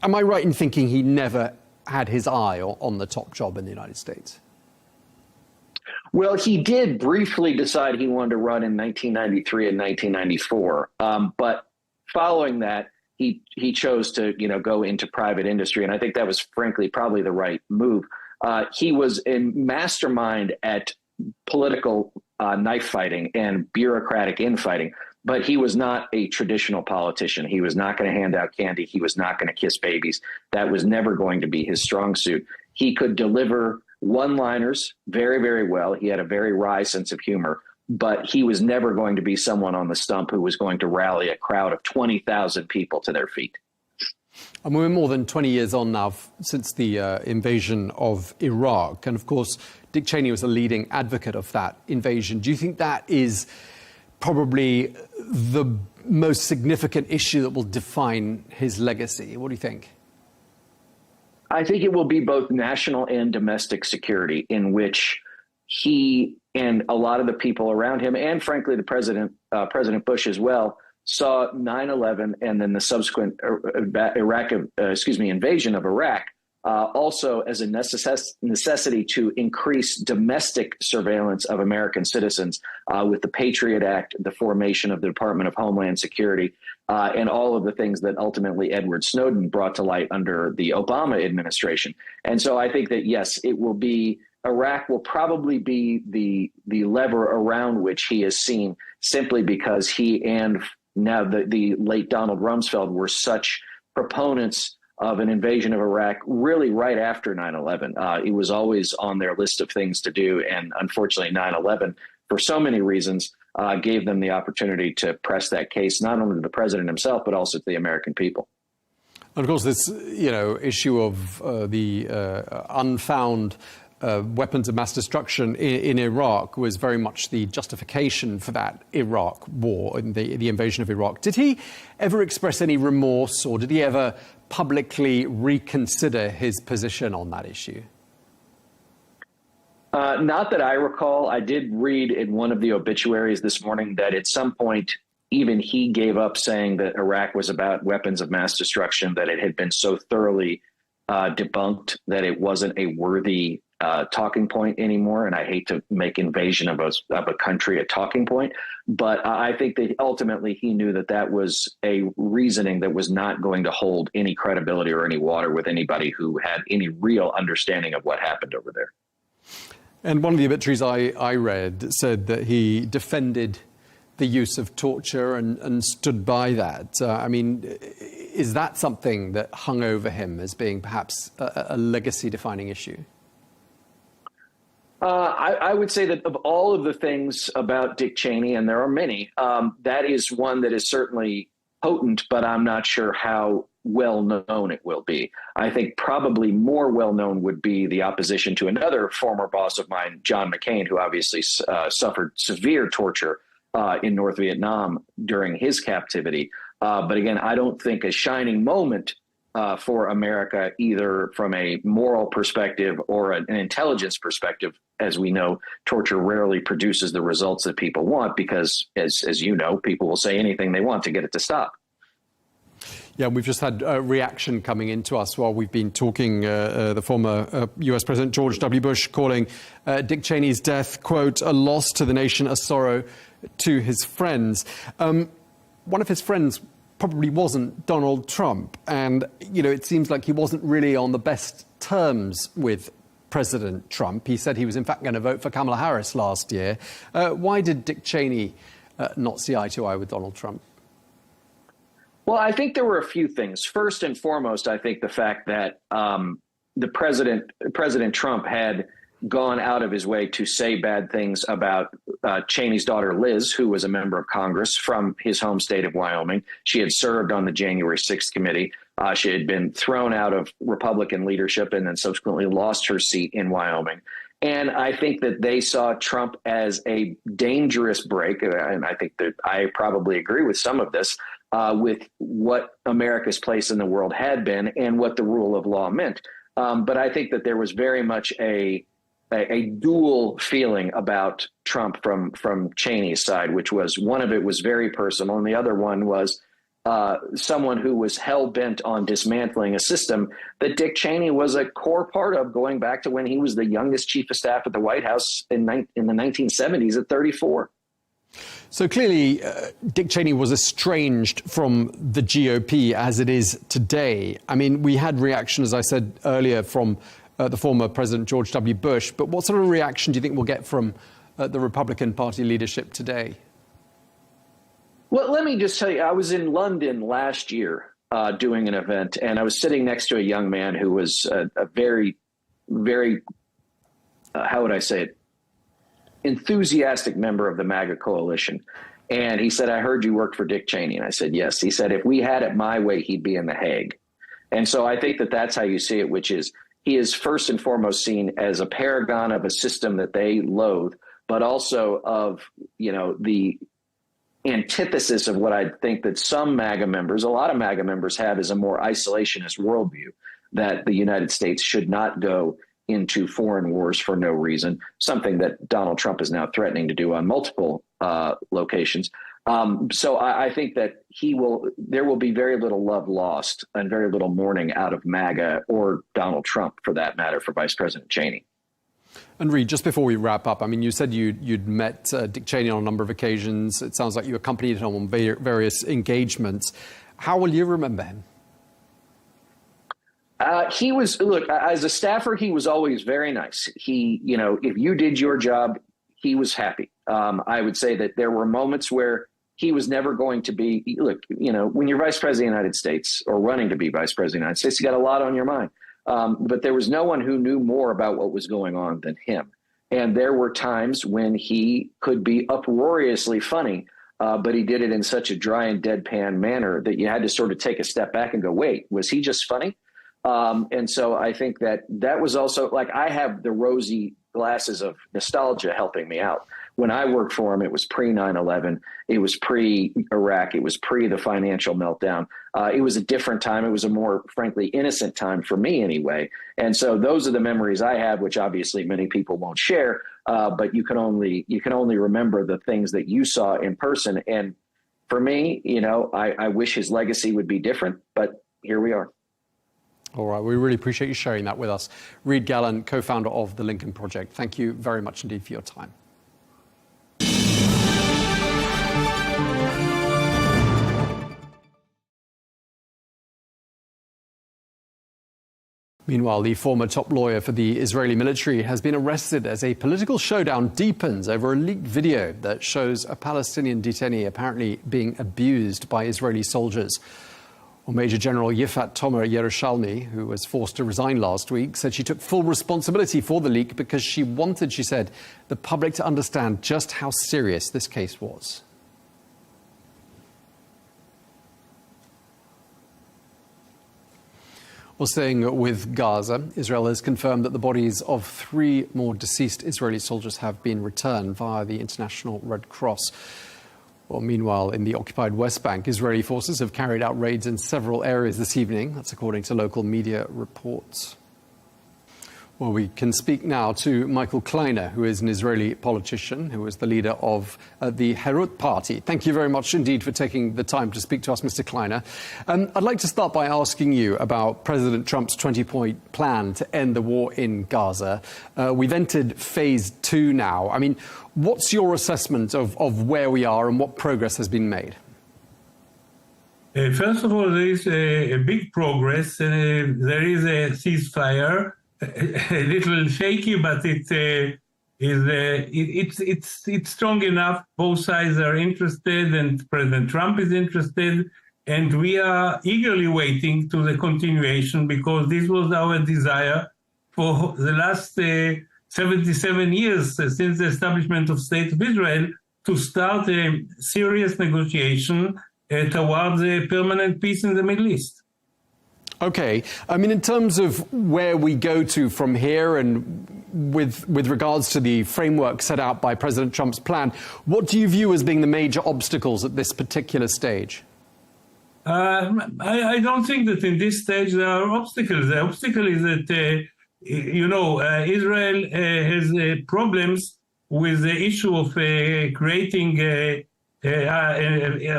am I right in thinking he never had his eye on the top job in the United States? Well, he did briefly decide he wanted to run in 1993 and 1994. But following that, he chose to, go into private industry. And I think that was, frankly, probably the right move. He was a mastermind at political knife fighting and bureaucratic infighting, but he was not a traditional politician. He was not going to hand out candy. He was not going to kiss babies. That was never going to be his strong suit. He could deliver one-liners very, very well. He had a very wry sense of humor, but he was never going to be someone on the stump who was going to rally a crowd of 20,000 people to their feet. And we're more than 20 years on now since the invasion of Iraq. And of course, Dick Cheney was a leading advocate of that invasion. Do you think that is probably the most significant issue that will define his legacy? What do you think? I think it will be both national and domestic security, in which he and a lot of the people around him, and frankly, the President Bush as well, saw 9/11 and then the subsequent invasion of Iraq also as a necessity to increase domestic surveillance of American citizens with the Patriot Act, the formation of the Department of Homeland Security, and all of the things that ultimately Edward Snowden brought to light under the Obama administration. And so I think that, yes, Iraq will probably be the lever around which he is seen, simply because he and now the late Donald Rumsfeld were such proponents of an invasion of Iraq really right after 9/11. It was always on their list of things to do. And unfortunately, 9/11, for so many reasons, gave them the opportunity to press that case, not only to the president himself, but also to the American people. And of course, this issue of the unfound weapons of mass destruction in Iraq was very much the justification for that Iraq war and the invasion of Iraq. Did he ever express any remorse, or did he ever publicly reconsider his position on that issue? Not that I recall. I did read in one of the obituaries this morning that at some point even he gave up saying that Iraq was about weapons of mass destruction, that it had been so thoroughly debunked that it wasn't a worthy talking point anymore. And I hate to make invasion of a country a talking point, but I think that ultimately he knew that that was a reasoning that was not going to hold any credibility or any water with anybody who had any real understanding of what happened over there. And one of the obituaries I read said that he defended the use of torture and stood by that. I mean, is that something that hung over him as being perhaps a legacy-defining issue? I would say that of all of the things about Dick Cheney, and there are many, that is one that is certainly potent, but I'm not sure how well known it will be. I think probably more well known would be the opposition to another former boss of mine, John McCain, who obviously suffered severe torture in North Vietnam during his captivity. But again, I don't think a shining moment for America, either from a moral perspective or an intelligence perspective. As we know, torture rarely produces the results that people want because, as you know, people will say anything they want to get it to stop. Yeah, we've just had a reaction coming into us while we've been talking. The former US President George W. Bush calling Dick Cheney's death, quote, a loss to the nation, a sorrow to his friends. One of his friends probably wasn't Donald Trump. And, you know, it seems like he wasn't really on the best terms with President Trump. He said he was, in fact, going to vote for Kamala Harris last year. Why did Dick Cheney not see eye to eye with Donald Trump? Well, I think there were a few things. First and foremost, I think the fact that President Trump had gone out of his way to say bad things about Cheney's daughter, Liz, who was a member of Congress from his home state of Wyoming. She had served on the January 6th committee. She had been thrown out of Republican leadership and then subsequently lost her seat in Wyoming. And I think that they saw Trump as a dangerous break. And I think that I probably agree with some of this, with what America's place in the world had been and what the rule of law meant. But I think that there was very much a dual feeling about Trump from Cheney's side, which was one of it was very personal, and the other one was someone who was hell-bent on dismantling a system that Dick Cheney was a core part of, going back to when he was the youngest chief of staff at the White House in the 1970s at 34. So clearly, Dick Cheney was estranged from the GOP as it is today. I mean, we had reaction, as I said earlier, from the former President George W. Bush. But what sort of reaction do you think we'll get from the Republican Party leadership today? Well, let me just tell you, I was in London last year doing an event, and I was sitting next to a young man who was a very, very, how would I say it, enthusiastic member of the MAGA coalition. And he said, I heard you worked for Dick Cheney. And I said, yes. He said, if we had it my way, he'd be in The Hague. And so I think that that's how you see it, which is he is first and foremost seen as a paragon of a system that they loathe, but also of, you know, the antithesis of what I think that some MAGA members, a lot of MAGA members have, is a more isolationist worldview, that the United States should not go into foreign wars for no reason, something that Donald Trump is now threatening to do on multiple locations. So I think that there will be very little love lost and very little mourning out of MAGA or Donald Trump, for that matter, for Vice President Cheney. And Reid, just before we wrap up, I mean, you said you'd met Dick Cheney on a number of occasions. It sounds like you accompanied him on various engagements. How will you remember him? He was, look, as a staffer, he was always very nice. He, you know, if you did your job, he was happy. I would say that there were moments where he was never going to be, look, you know, when you're vice president of the United States or running to be vice president of the United States, you got a lot on your mind. But there was no one who knew more about what was going on than him. And there were times when he could be uproariously funny, but he did it in such a dry and deadpan manner that you had to sort of take a step back and go, wait, was he just funny? And so I think that was also, like, I have the rosy glasses of nostalgia helping me out. When I worked for him, it was pre 9/11. It was pre-Iraq. It was pre the financial meltdown. It was a different time. It was a more, frankly, innocent time for me anyway. And so those are the memories I have, which obviously many people won't share. But you can only remember the things that you saw in person. And for me, you know, I wish his legacy would be different, but here we are. All right. We really appreciate you sharing that with us. Reid Gallant, co-founder of the Lincoln Project. Thank you very much indeed for your time. Meanwhile, the former top lawyer for the Israeli military has been arrested as a political showdown deepens over a leaked video that shows a Palestinian detainee apparently being abused by Israeli soldiers. Well, Major General Yifat Tomer Yerushalmi, who was forced to resign last week, said she took full responsibility for the leak because she wanted, she said, the public to understand just how serious this case was. Well, staying with Gaza, Israel has confirmed that the bodies of 3 more deceased Israeli soldiers have been returned via the International Red Cross. Well, meanwhile, in the occupied West Bank, Israeli forces have carried out raids in several areas this evening. That's according to local media reports. Well, we can speak now to Michael Kleiner, who is an Israeli politician, who is the leader of the Herut Party. Thank you very much indeed for taking the time to speak to us, Mr. Kleiner. I'd like to start by asking you about President Trump's 20-point plan to end the war in Gaza. We've entered phase 2 now. I mean, what's your assessment of where we are and what progress has been made? First of all, there is a big progress. There is a ceasefire. A little shaky, but it's strong enough. Both sides are interested, and President Trump is interested, and we are eagerly waiting to the continuation because this was our desire for the last 77 years since the establishment of State of Israel to start a serious negotiation towards a permanent peace in the Middle East. Okay. I mean, in terms of where we go to from here and with regards to the framework set out by President Trump's plan, what do you view as being the major obstacles at this particular stage? I don't think that in this stage there are obstacles. The obstacle is that, Israel has problems with the issue of creating a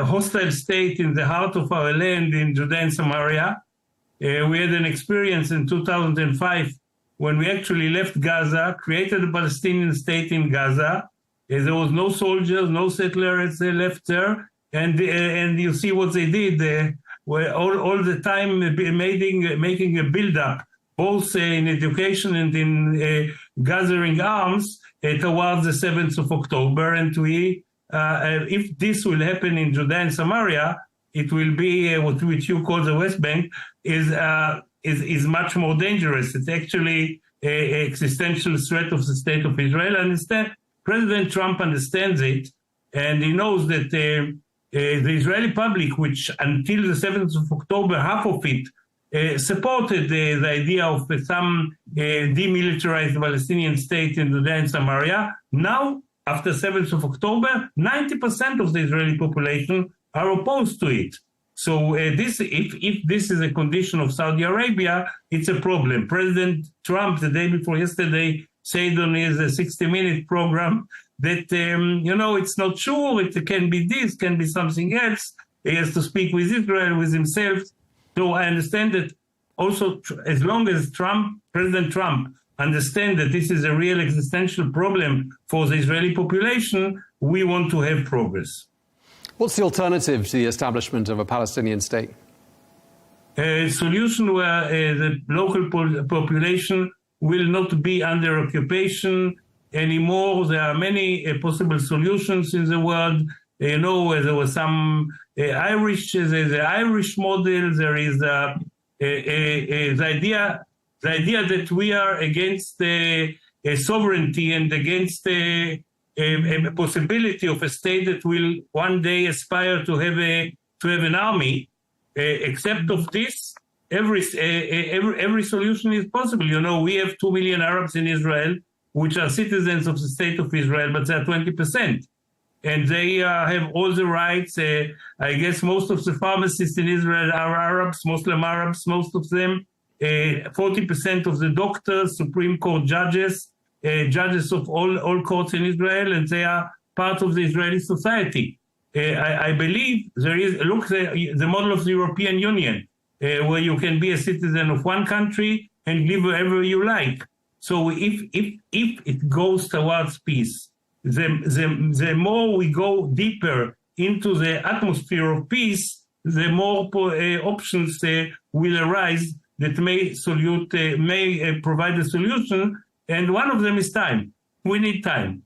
hostile state in the heart of our land in Judea and Samaria. We had an experience in 2005 when we actually left Gaza, created a Palestinian state in Gaza. There was no soldiers, no settlers left there. And you see what they did. Were all the time making a build-up, both in education and in gathering arms towards the 7th of October. And if this will happen in Judea and Samaria, it will be what you call the West Bank is much more dangerous. It's actually an existential threat of the state of Israel. And President Trump understands it, and he knows that the Israeli public, which until the 7th of October, half of it supported the idea of some demilitarized Palestinian state in Judea and Samaria, now, after 7th of October, 90% of the Israeli population are opposed to it. So if this is a condition of Saudi Arabia, it's a problem. President Trump, the day before yesterday, said on his 60-minute program that, it's not sure, it can be this, can be something else. He has to speak with Israel, with himself. So I understand that also as long as President Trump understands that this is a real existential problem for the Israeli population, we want to have progress. What's the alternative to the establishment of a Palestinian state? A solution where the local population will not be under occupation anymore. There are many possible solutions in the world. There was some Irish, there's the Irish model. There is the idea that we are against sovereignty and against a possibility of a state that will one day aspire to have an army. Except of this, every solution is possible. We have 2 million Arabs in Israel, which are citizens of the state of Israel, but they are 20%. And they have all the rights. I guess most of the pharmacists in Israel are Arabs, Muslim Arabs, most of them. 40% of the doctors, Supreme Court judges, judges of all courts in Israel, and they are part of the Israeli society. I believe there is, the model of the European Union, where you can be a citizen of one country and live wherever you like. So if it goes towards peace, the more we go deeper into the atmosphere of peace, the more options will arise that may provide a solution. And one of them is time. We need time.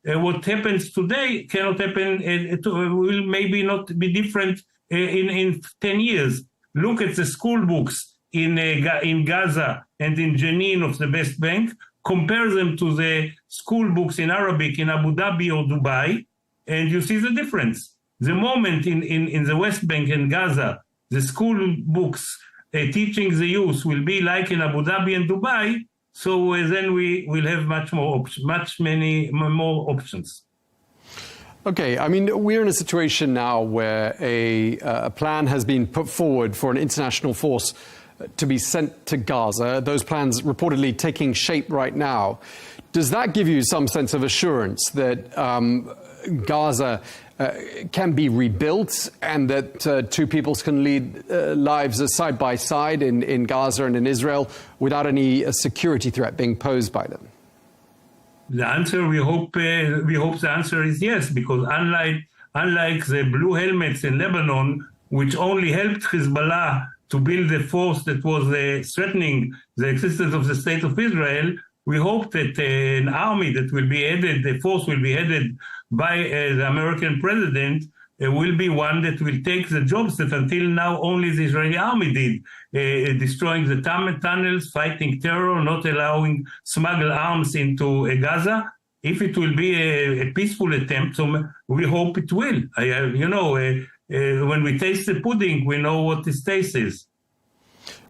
What happens today cannot happen, will maybe not be different in 10 years. Look at the school books in Gaza and in Jenin of the West Bank. Compare them to the school books in Arabic in Abu Dhabi or Dubai, and you see the difference. The moment in the West Bank and Gaza, the school books teaching the youth will be like in Abu Dhabi and Dubai, so then we will have many more options. Okay, I mean, we're in a situation now where a plan has been put forward for an international force to be sent to Gaza. Those plans reportedly taking shape right now. Does that give you some sense of assurance that Gaza can be rebuilt and that two peoples can lead lives side by side in Gaza and in Israel without any security threat being posed by them? The answer, we hope the answer is yes, because unlike the blue helmets in Lebanon, which only helped Hezbollah to build a force that was threatening the existence of the state of Israel, we hope that an army that will be headed, the force will be headed by the American president, will be one that will take the jobs that until now only the Israeli army did, destroying the tunnels, fighting terror, not allowing smuggled arms into Gaza. If it will be a peaceful attempt, so we hope it will. When we taste the pudding, we know what this taste is.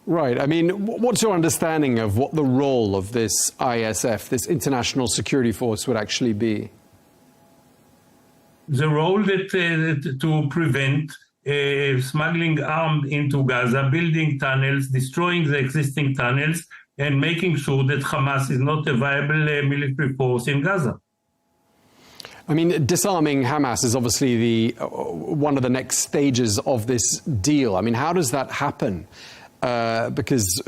Right. I mean, what's your understanding of what the role of this ISF, this International Security Force, would actually be? The role that to prevent smuggling arms into Gaza, building tunnels, destroying the existing tunnels, and making sure that Hamas is not a viable military force in Gaza. I mean, disarming Hamas is obviously one of the next stages of this deal. I mean, how does that happen? Because,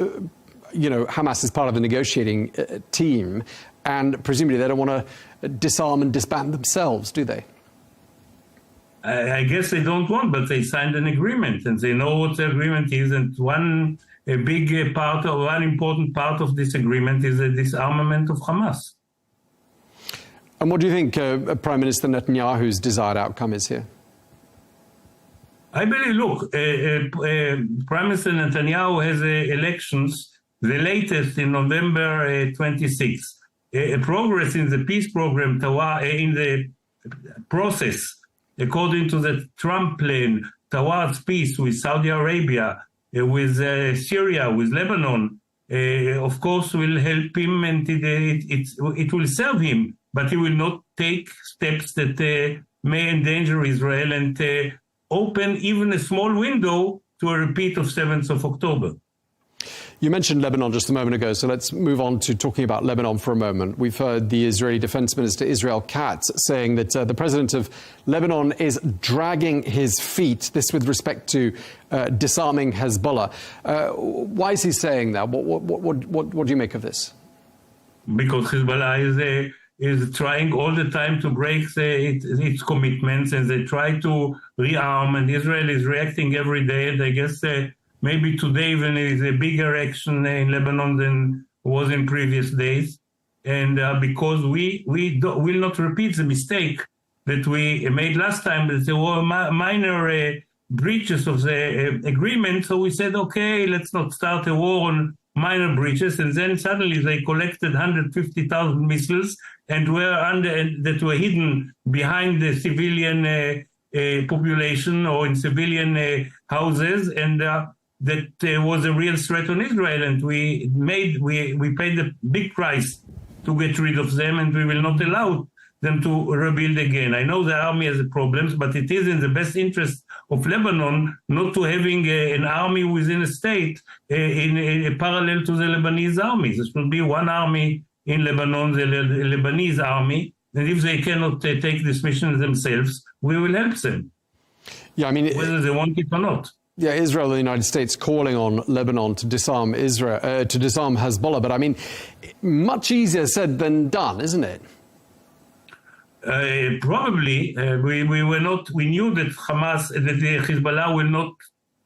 Hamas is part of the negotiating team, and presumably they don't want to disarm and disband themselves, do they? I guess they don't want, but they signed an agreement, and they know what the agreement is. And one important part of this agreement is the disarmament of Hamas. And what do you think Prime Minister Netanyahu's desired outcome is here? I believe, look, Prime Minister Netanyahu has elections, the latest in November 26. Progress in the peace program, in the process, according to the Trump plan, towards peace with Saudi Arabia, with Syria, with Lebanon, of course, will help him, and it will serve him, but he will not take steps that may endanger Israel and open even a small window to a repeat of 7th of October. You mentioned Lebanon just a moment ago, so let's move on to talking about Lebanon for a moment. We've heard the Israeli Defense Minister Israel Katz saying that the president of Lebanon is dragging his feet, this with respect to disarming Hezbollah. Why is he saying that? What do you make of this? Because Hezbollah is trying all the time to break its commitments, and they try to rearm, and Israel is reacting every day, and I guess maybe today even is a bigger action in Lebanon than was in previous days. And because we will not repeat the mistake that we made last time, that there were minor breaches of the agreement. So we said, okay, let's not start a war on minor breaches. And then suddenly they collected 150,000 missiles and that were hidden behind the civilian population or in civilian houses. And that was a real threat on Israel, and we paid a big price to get rid of them, and we will not allow them to rebuild again. I know the army has problems, but it is in the best interest of Lebanon not to having an army within a state in parallel to the Lebanese army. There should be one army in Lebanon, the Lebanese army, and if they cannot take this mission themselves, we will help them. Yeah, I mean, whether they want it or not. Yeah, Israel and the United States calling on Lebanon to disarm Hezbollah, but I mean, much easier said than done, isn't it? Probably. We knew that that Hezbollah will not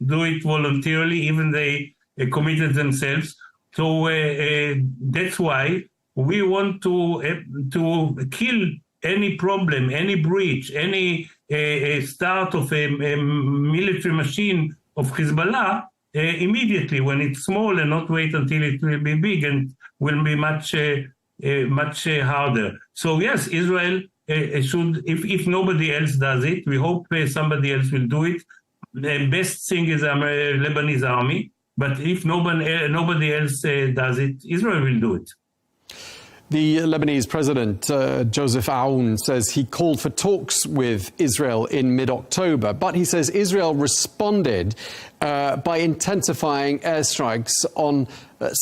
do it voluntarily, even they committed themselves. So that's why we want to kill any problem, any breach, any start of a military machine of Hezbollah immediately when it's small, and not wait until it will be big and will be much harder. So yes, Israel should, if nobody else does it, we hope somebody else will do it. The best thing is the Lebanese army. But if nobody else does it, Israel will do it. The Lebanese president, Joseph Aoun, says he called for talks with Israel in mid-October, but he says Israel responded by intensifying airstrikes on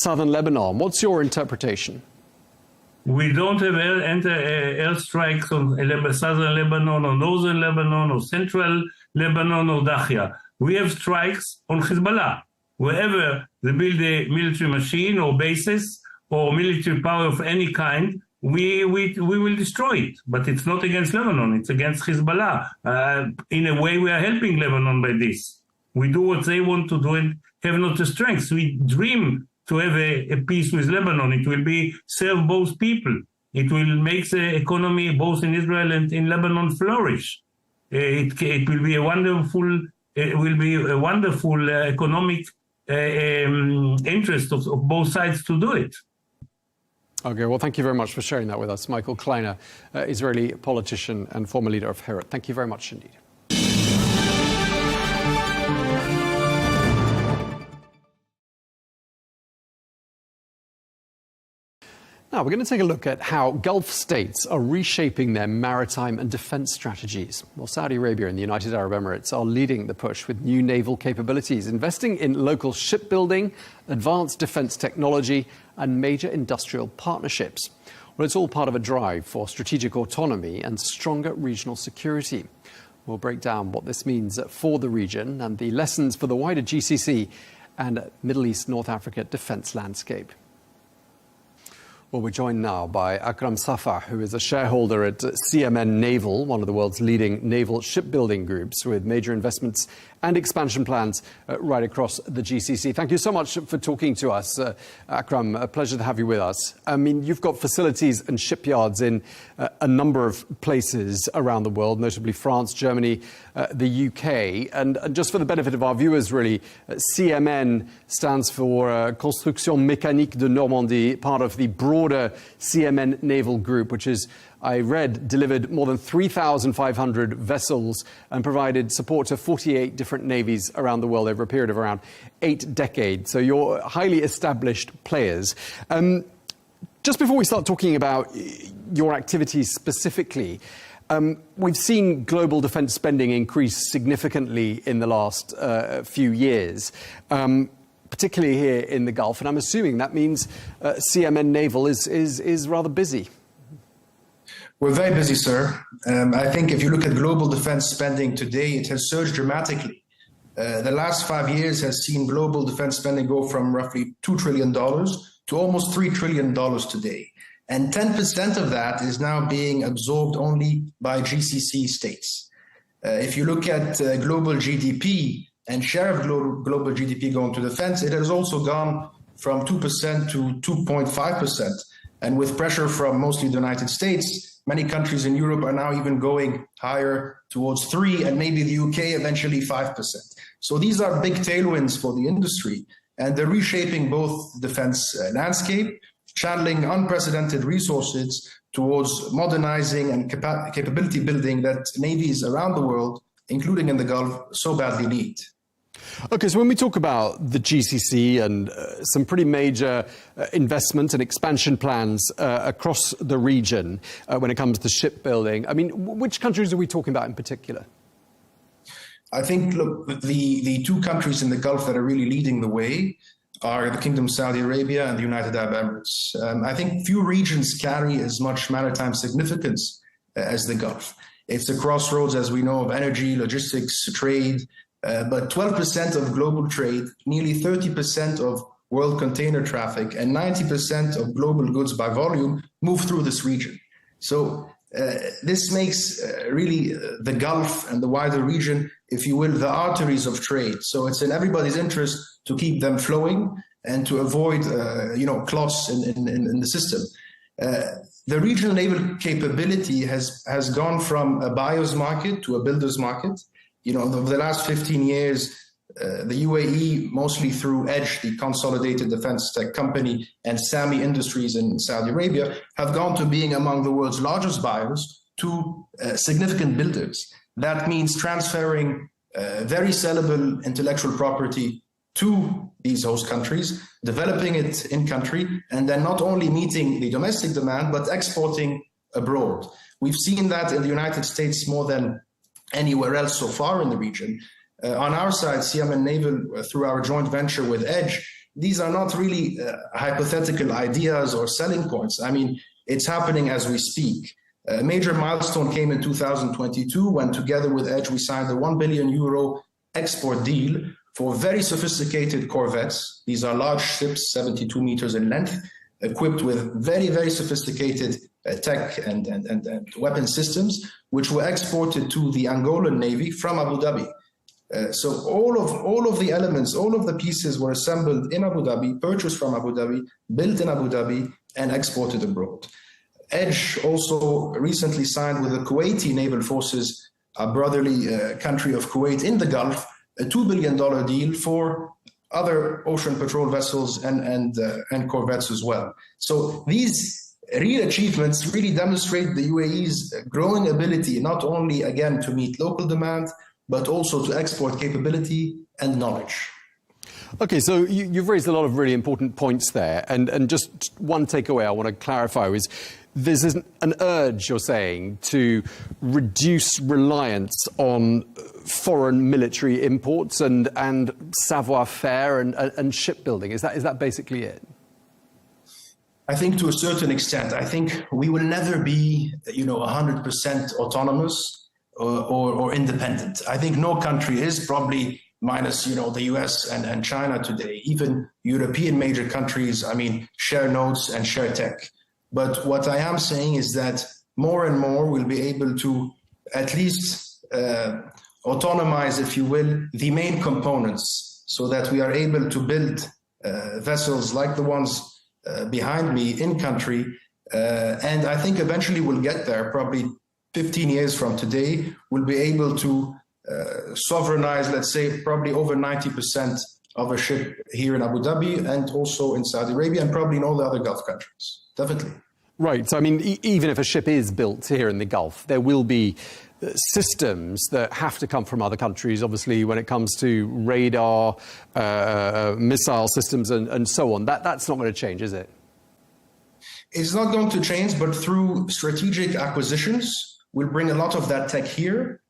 southern Lebanon. What's your interpretation? We don't have airstrikes on southern Lebanon or northern Lebanon or central Lebanon or Dahia. We have strikes on Hezbollah. Wherever they build a military machine or bases or military power of any kind, we will destroy it. But it's not against Lebanon, it's against Hezbollah. In a way, we are helping Lebanon by this. We do what they want to do and have not the strength. We dream to have a peace with Lebanon. It will serve both people. It will make the economy both in Israel and in Lebanon flourish. It will be a wonderful economic interest of both sides to do it. Okay, well, thank you very much for sharing that with us. Michael Kleiner, Israeli politician and former leader of Herut. Thank you very much indeed. Now, we're going to take a look at how Gulf states are reshaping their maritime and defense strategies. Well, Saudi Arabia and the United Arab Emirates are leading the push with new naval capabilities, investing in local shipbuilding, advanced defense technology, and major industrial partnerships. Well, it's all part of a drive for strategic autonomy and stronger regional security. We'll break down what this means for the region and the lessons for the wider GCC and Middle East North Africa defense landscape. Well, we're joined now by Akram Safar, who is a shareholder at CMN Naval, one of the world's leading naval shipbuilding groups with major investments and expansion plans right across the GCC. Thank you so much for talking to us, Akram. A pleasure to have you with us. I mean, you've got facilities and shipyards in a number of places around the world, notably France, Germany, the UK. And just for the benefit of our viewers, really, CMN stands for Construction Mécanique de Normandie, part of the broader CMN Naval Group, which is, I read, delivered more than 3,500 vessels and provided support to 48 different navies around the world over a period of around 8 decades. So you're highly established players. Just before we start talking about your activities specifically, we've seen global defense spending increase significantly in the last few years, particularly here in the Gulf. And I'm assuming that means CMN Naval is rather busy. We're very busy, sir. I think if you look at global defense spending today, it has surged dramatically. The last 5 years has seen global defense spending go from roughly $2 trillion to almost $3 trillion today. And 10% of that is now being absorbed only by GCC states. If you look at global GDP and share of global GDP going to defense, it has also gone from 2% to 2.5%. And with pressure from mostly the United States, many countries in Europe are now even going higher towards 3%, and maybe the UK eventually 5%. So these are big tailwinds for the industry, and they're reshaping both the defense landscape, channeling unprecedented resources towards modernizing and capability building that navies around the world, including in the Gulf, so badly need. Okay, so when we talk about the GCC and some pretty major investment and expansion plans across the region when it comes to shipbuilding, I mean, which countries are we talking about in particular? I think, look, the two countries in the Gulf that are really leading the way are the Kingdom of Saudi Arabia and the United Arab Emirates. I think few regions carry as much maritime significance as the Gulf. It's a crossroads, as we know, of energy, logistics, trade, but 12% of global trade, nearly 30% of world container traffic, and 90% of global goods by volume move through this region. So this makes really the Gulf and the wider region, if you will, the arteries of trade. So it's in everybody's interest to keep them flowing and to avoid, clots in the system. The regional naval capability has gone from a buyer's market to a builder's market. Over the last 15 years, the UAE, mostly through Edge, the consolidated defense tech company, and Sami Industries in Saudi Arabia, have gone to being among the world's largest buyers to significant builders. That means transferring very sellable intellectual property to these host countries, developing it in country, and then not only meeting the domestic demand, but exporting abroad. We've seen that in the United States more than anywhere else so far in the region. On our side, CMN Naval, through our joint venture with Edge, these are not really hypothetical ideas or selling points. I mean, it's happening as we speak. A major milestone came in 2022 when, together with Edge, we signed a €1 billion export deal for very sophisticated corvettes. These are large ships, 72 meters in length, equipped with very, very sophisticated tech and weapon systems, which were exported to the Angolan Navy from Abu Dhabi. So all of the elements, all of the pieces were assembled in Abu Dhabi, purchased from Abu Dhabi, built in Abu Dhabi, and exported abroad. Edge also recently signed with the Kuwaiti Naval Forces, a brotherly country of Kuwait in the Gulf, a $2 billion deal for other ocean patrol vessels and corvettes as well. So these real achievements really demonstrate the UAE's growing ability, not only, again, to meet local demand, but also to export capability and knowledge. Okay, so you've raised a lot of really important points there. And just one takeaway I want to clarify is there's an urge, you're saying, to reduce reliance on foreign military imports and savoir-faire and shipbuilding. Is that basically it? I think to a certain extent. I think we will never be, 100% autonomous or independent. I think no country is, probably minus, the US and China today. Even European major countries, share nodes and share tech. But what I am saying is that more and more we'll be able to at least autonomize, if you will, the main components, so that we are able to build vessels like the ones behind me in country. And I think eventually we'll get there, probably 15 years from today, we'll be able to sovereignize, let's say, probably over 90% of a ship here in Abu Dhabi and also in Saudi Arabia and probably in all the other Gulf countries. Definitely. Right. So, even if a ship is built here in the Gulf, there will be systems that have to come from other countries, obviously, when it comes to radar, missile systems and so on. That's not going to change, is it? It's not going to change, but through strategic acquisitions, we'll bring a lot of that tech here.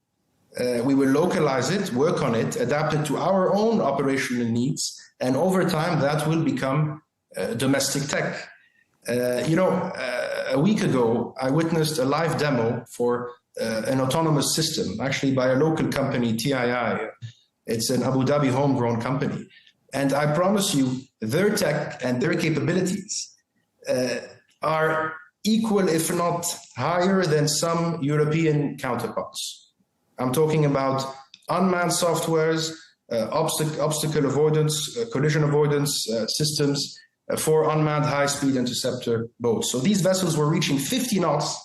We will localize it, work on it, adapt it to our own operational needs, and over time that will become domestic tech. A week ago, I witnessed a live demo for an autonomous system, actually by a local company, TII. It's an Abu Dhabi homegrown company. And I promise you, their tech and their capabilities are equal, if not higher, than some European counterparts. I'm talking about unmanned softwares, obstacle avoidance, collision avoidance systems for unmanned high-speed interceptor boats. So these vessels were reaching 50 knots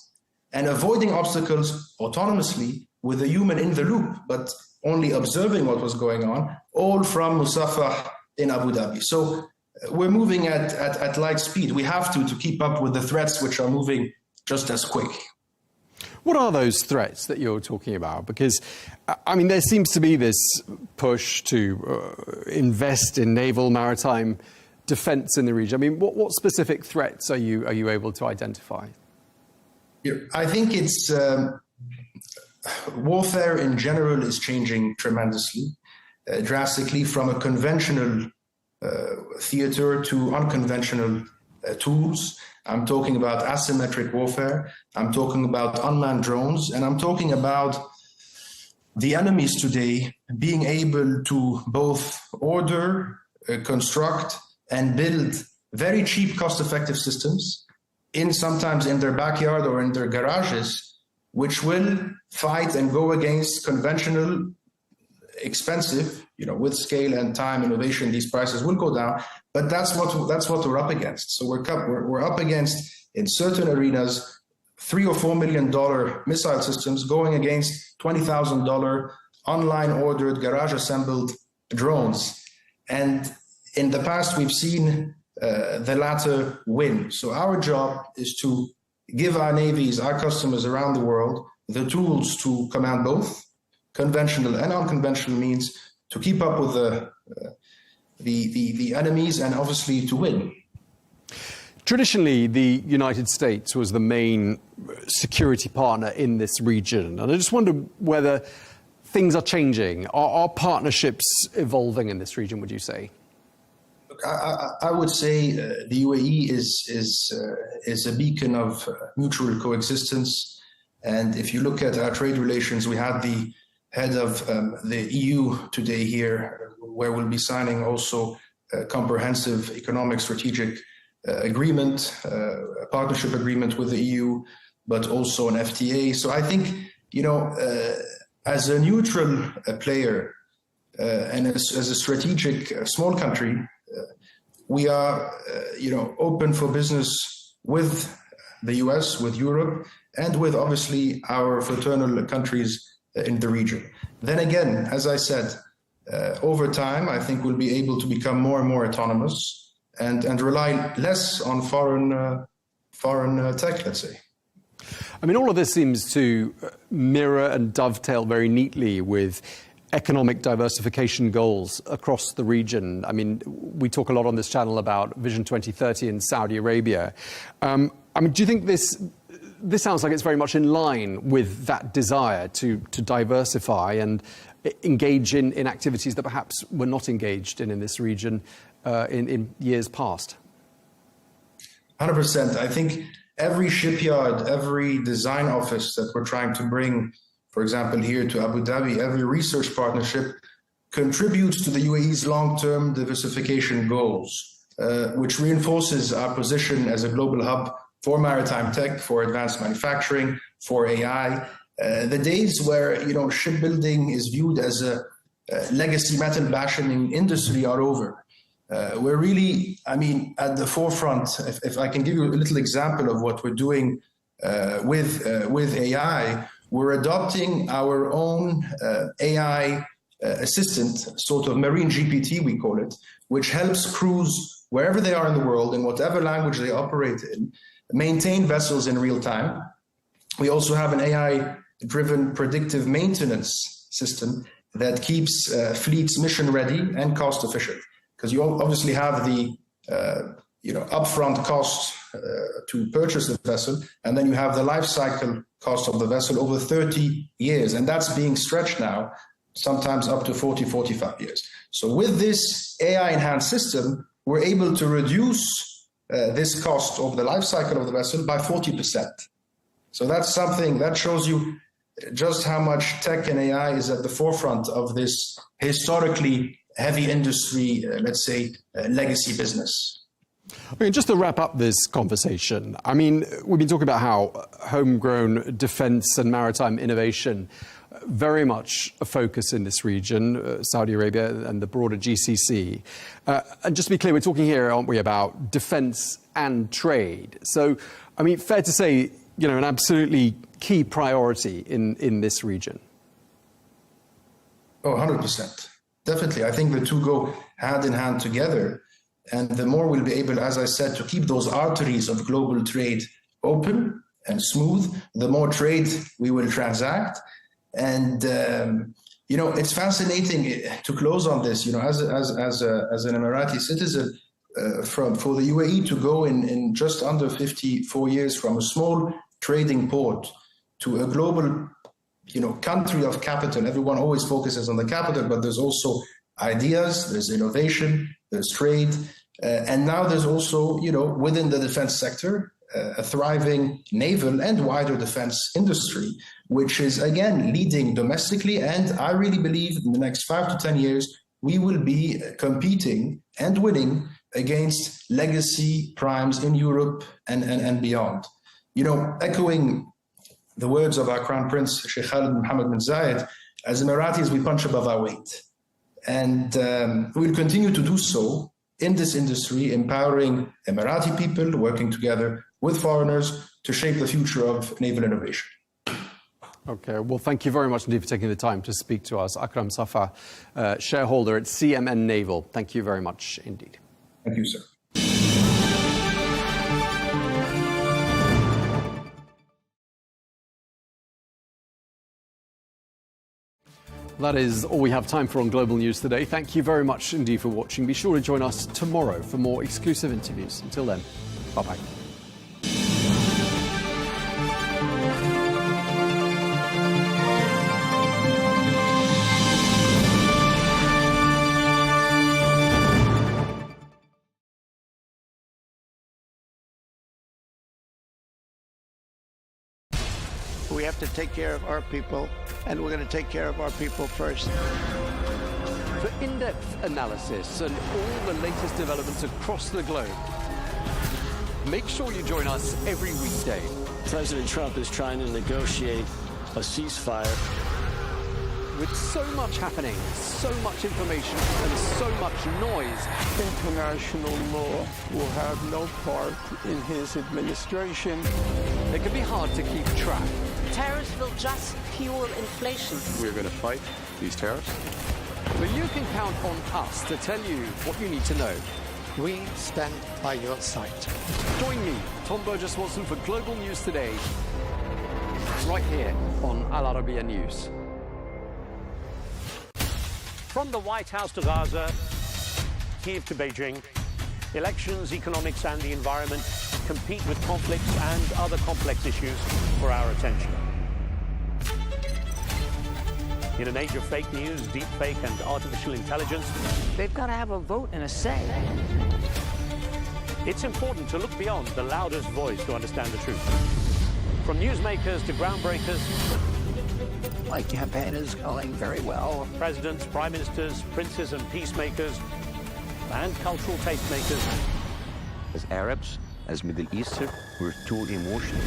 and avoiding obstacles autonomously with a human in the loop, but only observing what was going on, all from Musafah in Abu Dhabi. So we're moving at light speed. We have to keep up with the threats which are moving just as quick. What are those threats that you're talking about? Because, there seems to be this push to invest in naval maritime defense in the region. What specific threats are you able to identify? I think it's warfare in general is changing tremendously, drastically, from a conventional theater to unconventional tools. I'm talking about asymmetric warfare. I'm talking about unmanned drones, and I'm talking about the enemies today being able to both order, construct, and build very cheap, cost-effective systems sometimes in their backyard or in their garages, which will fight and go against conventional, expensive, with scale and time innovation, these prices will go down. But that's what we're up against. So we're up against, in certain arenas, $3 or $4 million missile systems going against $20,000 online ordered, garage assembled drones. And in the past, we've seen the latter win. So our job is to give our navies, our customers around the world, the tools to command both conventional and unconventional means to keep up with the enemies and obviously to win. Traditionally, the United States was the main security partner in this region. And I just wonder whether things are changing. Are partnerships evolving in this region, would you say? Look, I would say the UAE is a beacon of mutual coexistence. And if you look at our trade relations, we had the head of the EU today here, where we'll be signing also a comprehensive economic strategic agreement, a partnership agreement with the EU, but also an FTA. So I think, as a neutral player and as a strategic small country, we are, open for business with the US, with Europe, and with obviously our fraternal countries in the region. Then again, as I said, over time, I think we'll be able to become more and more autonomous and rely less on foreign tech, let's say. I mean, all of this seems to mirror and dovetail very neatly with economic diversification goals across the region. I mean, we talk a lot on this channel about Vision 2030 in Saudi Arabia. Do you think this sounds like it's very much in line with that desire to diversify and engage in activities that perhaps were not engaged in this region in years past? 100%. I think every shipyard, every design office that we're trying to bring, for example, here to Abu Dhabi, every research partnership contributes to the UAE's long-term diversification goals, which reinforces our position as a global hub for maritime tech, for advanced manufacturing, for AI. The days where shipbuilding is viewed as a legacy metal bashing industry are over. We're really, at the forefront. If I can give you a little example of what we're doing with AI, we're adopting our own AI assistant, sort of marine GPT, we call it, which helps crews wherever they are in the world, in whatever language they operate in, maintain vessels in real time. We also have an AI-driven predictive maintenance system that keeps fleets mission ready and cost efficient. Because you obviously have the upfront cost to purchase the vessel, and then you have the life cycle cost of the vessel over 30 years, and that's being stretched now, sometimes up to 40, 45 years. So with this AI-enhanced system, we're able to reduce this cost of the life cycle of the vessel by 40%. So that's something that shows you just how much tech and AI is at the forefront of this historically heavy industry, let's say, legacy business. Just to wrap up this conversation, we've been talking about how homegrown defense and maritime innovation very much a focus in this region, Saudi Arabia and the broader GCC. And just to be clear, we're talking here, aren't we, about defense and trade. So, fair to say, an absolutely key priority in this region. Oh, 100%. Definitely. I think the two go hand in hand together. And the more we'll be able, as I said, to keep those arteries of global trade open and smooth, the more trade we will transact. And, it's fascinating to close on this, as an Emirati citizen, for the UAE to go in just under 54 years from a small trading port to a global country of capital. Everyone always focuses on the capital, but there's also ideas, there's innovation, there's trade. And now there's also, within the defense sector, a thriving naval and wider defense industry, which is, again, leading domestically. And I really believe in the next 5 to 10 years, we will be competing and winning against legacy primes in Europe and beyond. Echoing the words of our Crown Prince, Sheikh Khalid bin Mohammed bin Zayed, as Emiratis, we punch above our weight. And we'll continue to do so in this industry, empowering Emirati people, working together with foreigners to shape the future of naval innovation. Okay, well, thank you very much indeed for taking the time to speak to us. Akram Safa, shareholder at CMN Naval. Thank you very much indeed. Thank you, sir. That is all we have time for on Global News today. Thank you very much indeed for watching. Be sure to join us tomorrow for more exclusive interviews. Until then, bye-bye. We have to take care of our people, and we're going to take care of our people first. For in-depth analysis and all the latest developments across the globe, make sure you join us every weekday. President Trump is trying to negotiate a ceasefire. With so much happening, so much information, and so much noise, International law will have no part in his administration. It can be hard to keep track. Tariffs will just fuel inflation. We're going to fight these tariffs. But you can count on us to tell you what you need to know. We stand by your side. Join me, Tom Burges Watson, for Global News Today, right here on Al Arabiya News. From the White House to Gaza, Kiev to Beijing, elections, economics and the environment compete with conflicts and other complex issues for our attention. In an age of fake news, deep fake and artificial intelligence, They've got to have a vote and a say. it's important to look beyond the loudest voice to understand the truth. From newsmakers to groundbreakers, My campaign is going very well. presidents, prime ministers, princes and peacemakers, and cultural tastemakers. As Arabs, as Middle Eastern, we're too emotional.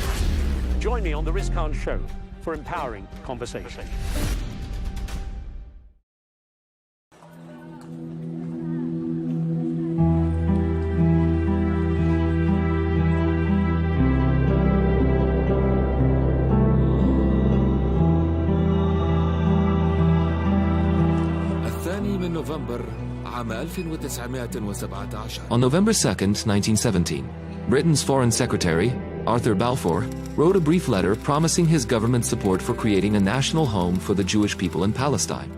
Join me on the Riz Khan Show for empowering conversation. On November 2nd, 1917, Britain's Foreign Secretary, Arthur Balfour, wrote a brief letter promising his government support for creating a national home for the Jewish people in Palestine.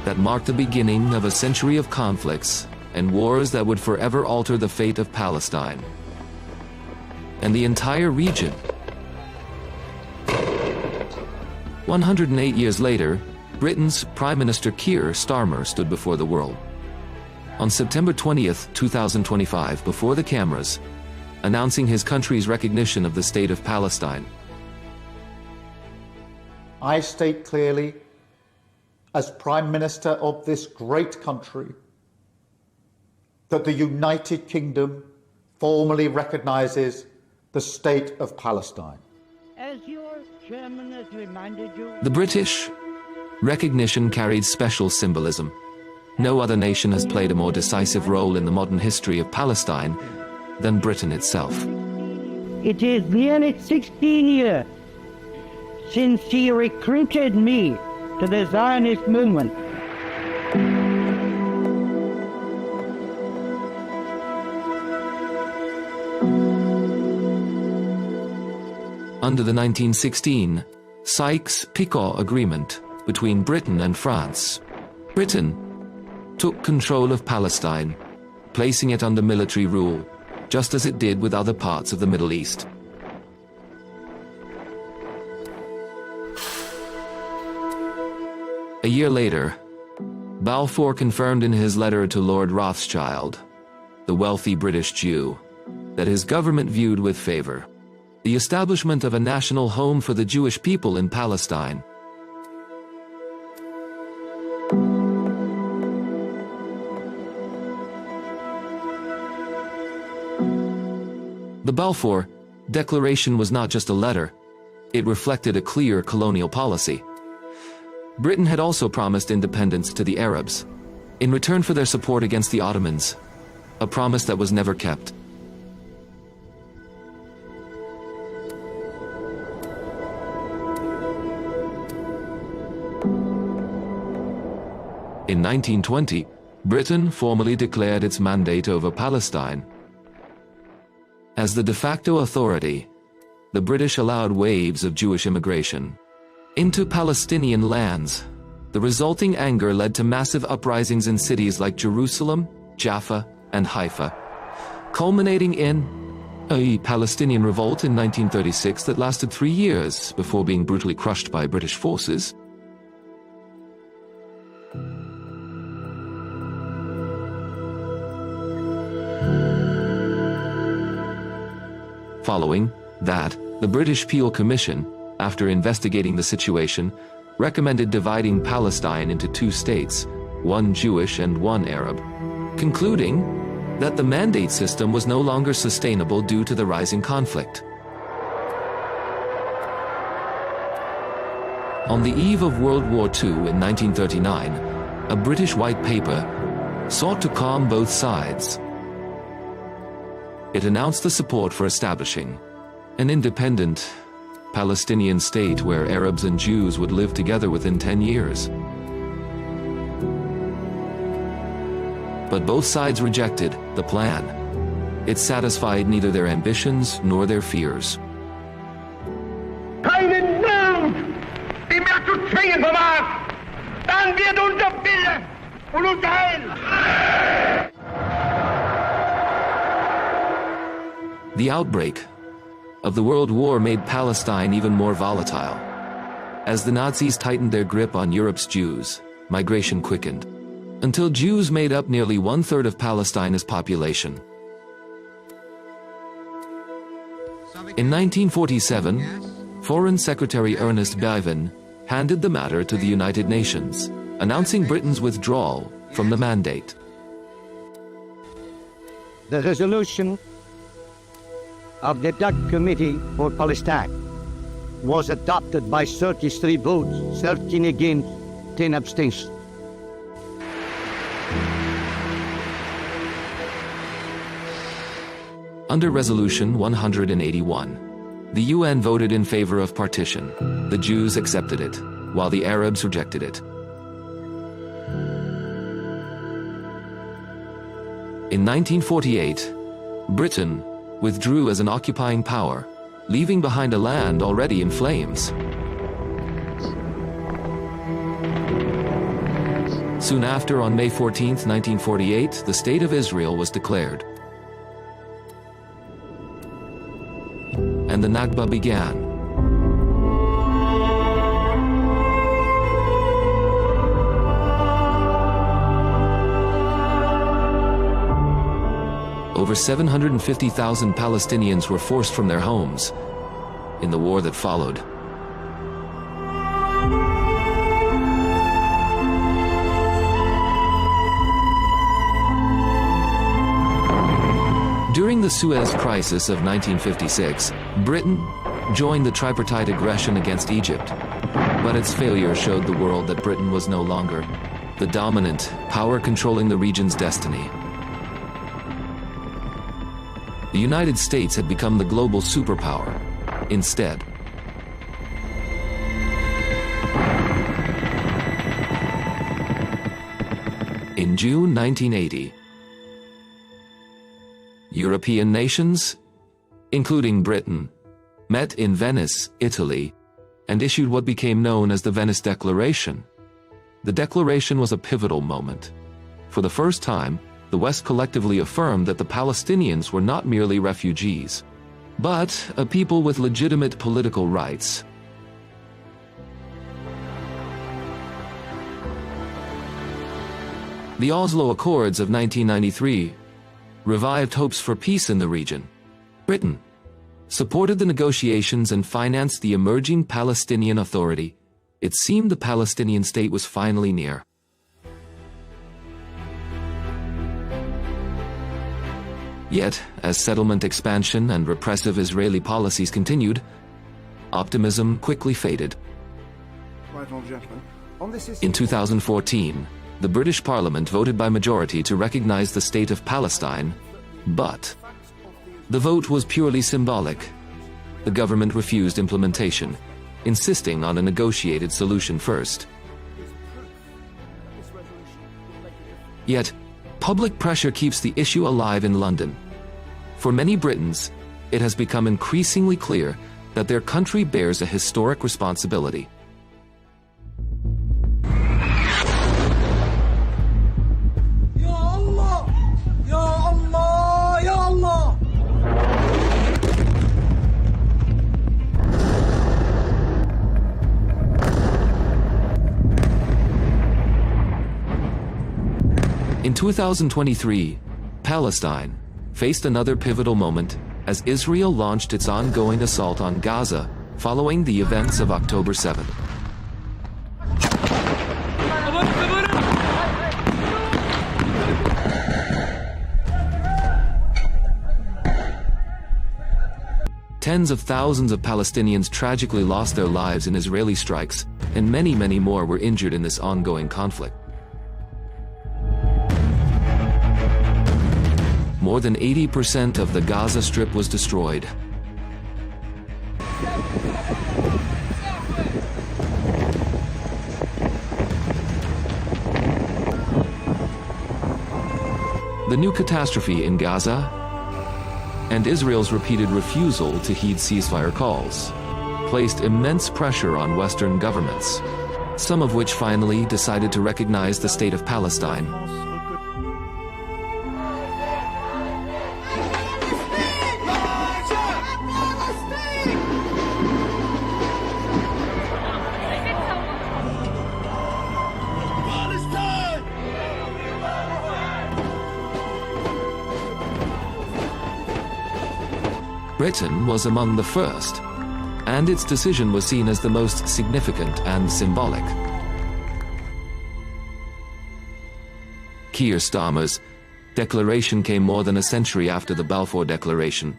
That marked the beginning of a century of conflicts and wars that would forever alter the fate of Palestine and the entire region. 108 years later, Britain's Prime Minister Keir Starmer stood before the world. On September 20th, 2025, before the cameras, announcing his country's recognition of the state of Palestine. I state clearly, as Prime Minister of this great country, that the United Kingdom formally recognises the state of Palestine. As your chairman has reminded you, The British recognition carried special symbolism. No other nation has played a more decisive role in the modern history of Palestine than Britain itself. it is nearly 16 years since he recruited me to the Zionist movement. Under the 1916 Sykes-Picot Agreement between Britain and France, Britain took control of Palestine, placing it under military rule, just as it did with other parts of the Middle East. A year later, Balfour confirmed in his letter to Lord Rothschild, the wealthy British Jew, that his government viewed with favor the establishment of a national home for the Jewish people in Palestine. The Balfour declaration was not just a letter, it reflected a clear colonial policy. Britain had also promised independence to the Arabs, in return for their support against the Ottomans, a promise that was never kept. In 1920, Britain formally declared its mandate over Palestine. As the de facto authority, the British allowed waves of Jewish immigration into Palestinian lands. The resulting anger led to massive uprisings in cities like Jerusalem, Jaffa, and Haifa, culminating in a Palestinian revolt in 1936 that lasted 3 years before being brutally crushed by British forces. Following that, the British Peel Commission, after investigating the situation, recommended dividing Palestine into 2 states, one Jewish and one Arab, concluding that the mandate system was no longer sustainable due to the rising conflict. On the eve of World War II in 1939, a British white paper sought to calm both sides. It announced the support for establishing an independent Palestinian state where Arabs and Jews would live together within 10 years. But both sides rejected the plan. It satisfied neither their ambitions nor their fears. Keinen Mut, die mehr zu zwingen vermag, dann wird unser Wille und unser Heil. The outbreak of the World War made Palestine even more volatile. As the Nazis tightened their grip on Europe's Jews, migration quickened, until Jews made up nearly 1/3 of Palestine's population. In 1947, Foreign Secretary Ernest Bevin handed the matter to the United Nations, announcing Britain's withdrawal from the mandate. The resolution of the Dutch Committee for Palestine was adopted by 33 votes, 13 against, 10 abstentions. Under Resolution 181, the UN voted in favor of partition. The Jews accepted it, while the Arabs rejected it. In 1948, Britain withdrew as an occupying power, leaving behind a land already in flames. Soon after, on May 14, 1948, the State of Israel was declared. And the Nakba began. Over 750,000 Palestinians were forced from their homes in the war that followed. During the Suez Crisis of 1956, Britain joined the tripartite aggression against Egypt, but its failure showed the world that Britain was no longer the dominant power controlling the region's destiny. The United States had become the global superpower instead. In June 1980, European nations, including Britain, met in Venice, Italy, and issued what became known as the Venice Declaration. The declaration was a pivotal moment. For the first time, the West collectively affirmed that the Palestinians were not merely refugees, but a people with legitimate political rights. The Oslo Accords of 1993 revived hopes for peace in the region. Britain supported the negotiations and financed the emerging Palestinian Authority. It seemed the Palestinian state was finally near. Yet, as settlement expansion and repressive Israeli policies continued, optimism quickly faded. Right, gentlemen. On this issue... In 2014, the British Parliament voted by majority to recognize the state of Palestine, but the vote was purely symbolic. The government refused implementation, insisting on a negotiated solution first. Yet, public pressure keeps the issue alive in London. For many Britons, it has become increasingly clear that their country bears a historic responsibility. In 2023, Palestine faced another pivotal moment as Israel launched its ongoing assault on Gaza following the events of October 7th. Tens of thousands of Palestinians tragically lost their lives in Israeli strikes, and many, many more were injured in this ongoing conflict. More than 80% of the Gaza Strip was destroyed. The new catastrophe in Gaza and Israel's repeated refusal to heed ceasefire calls placed immense pressure on Western governments, some of which finally decided to recognize the state of Palestine. Britain was among the first, and its decision was seen as the most significant and symbolic. Keir Starmer's declaration came more than a century after the Balfour Declaration.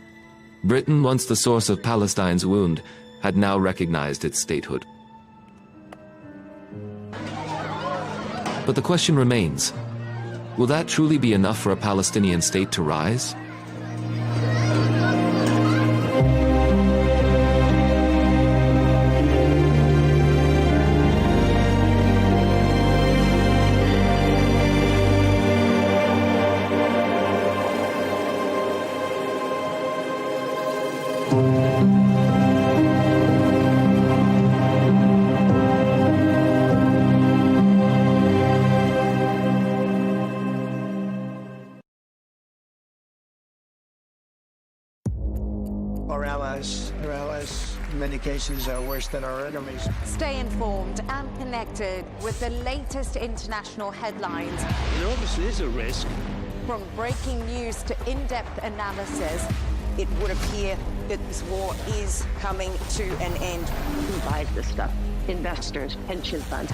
Britain, once the source of Palestine's wound, had now recognized its statehood. But the question remains, will that truly be enough for a Palestinian state to rise? Our allies, in many cases, are worse than our enemies. Stay informed and connected with the latest international headlines. There obviously is a risk. From breaking news to in-depth analysis, it would appear that this war is coming to an end. Who buys this stuff? Investors, pension funds.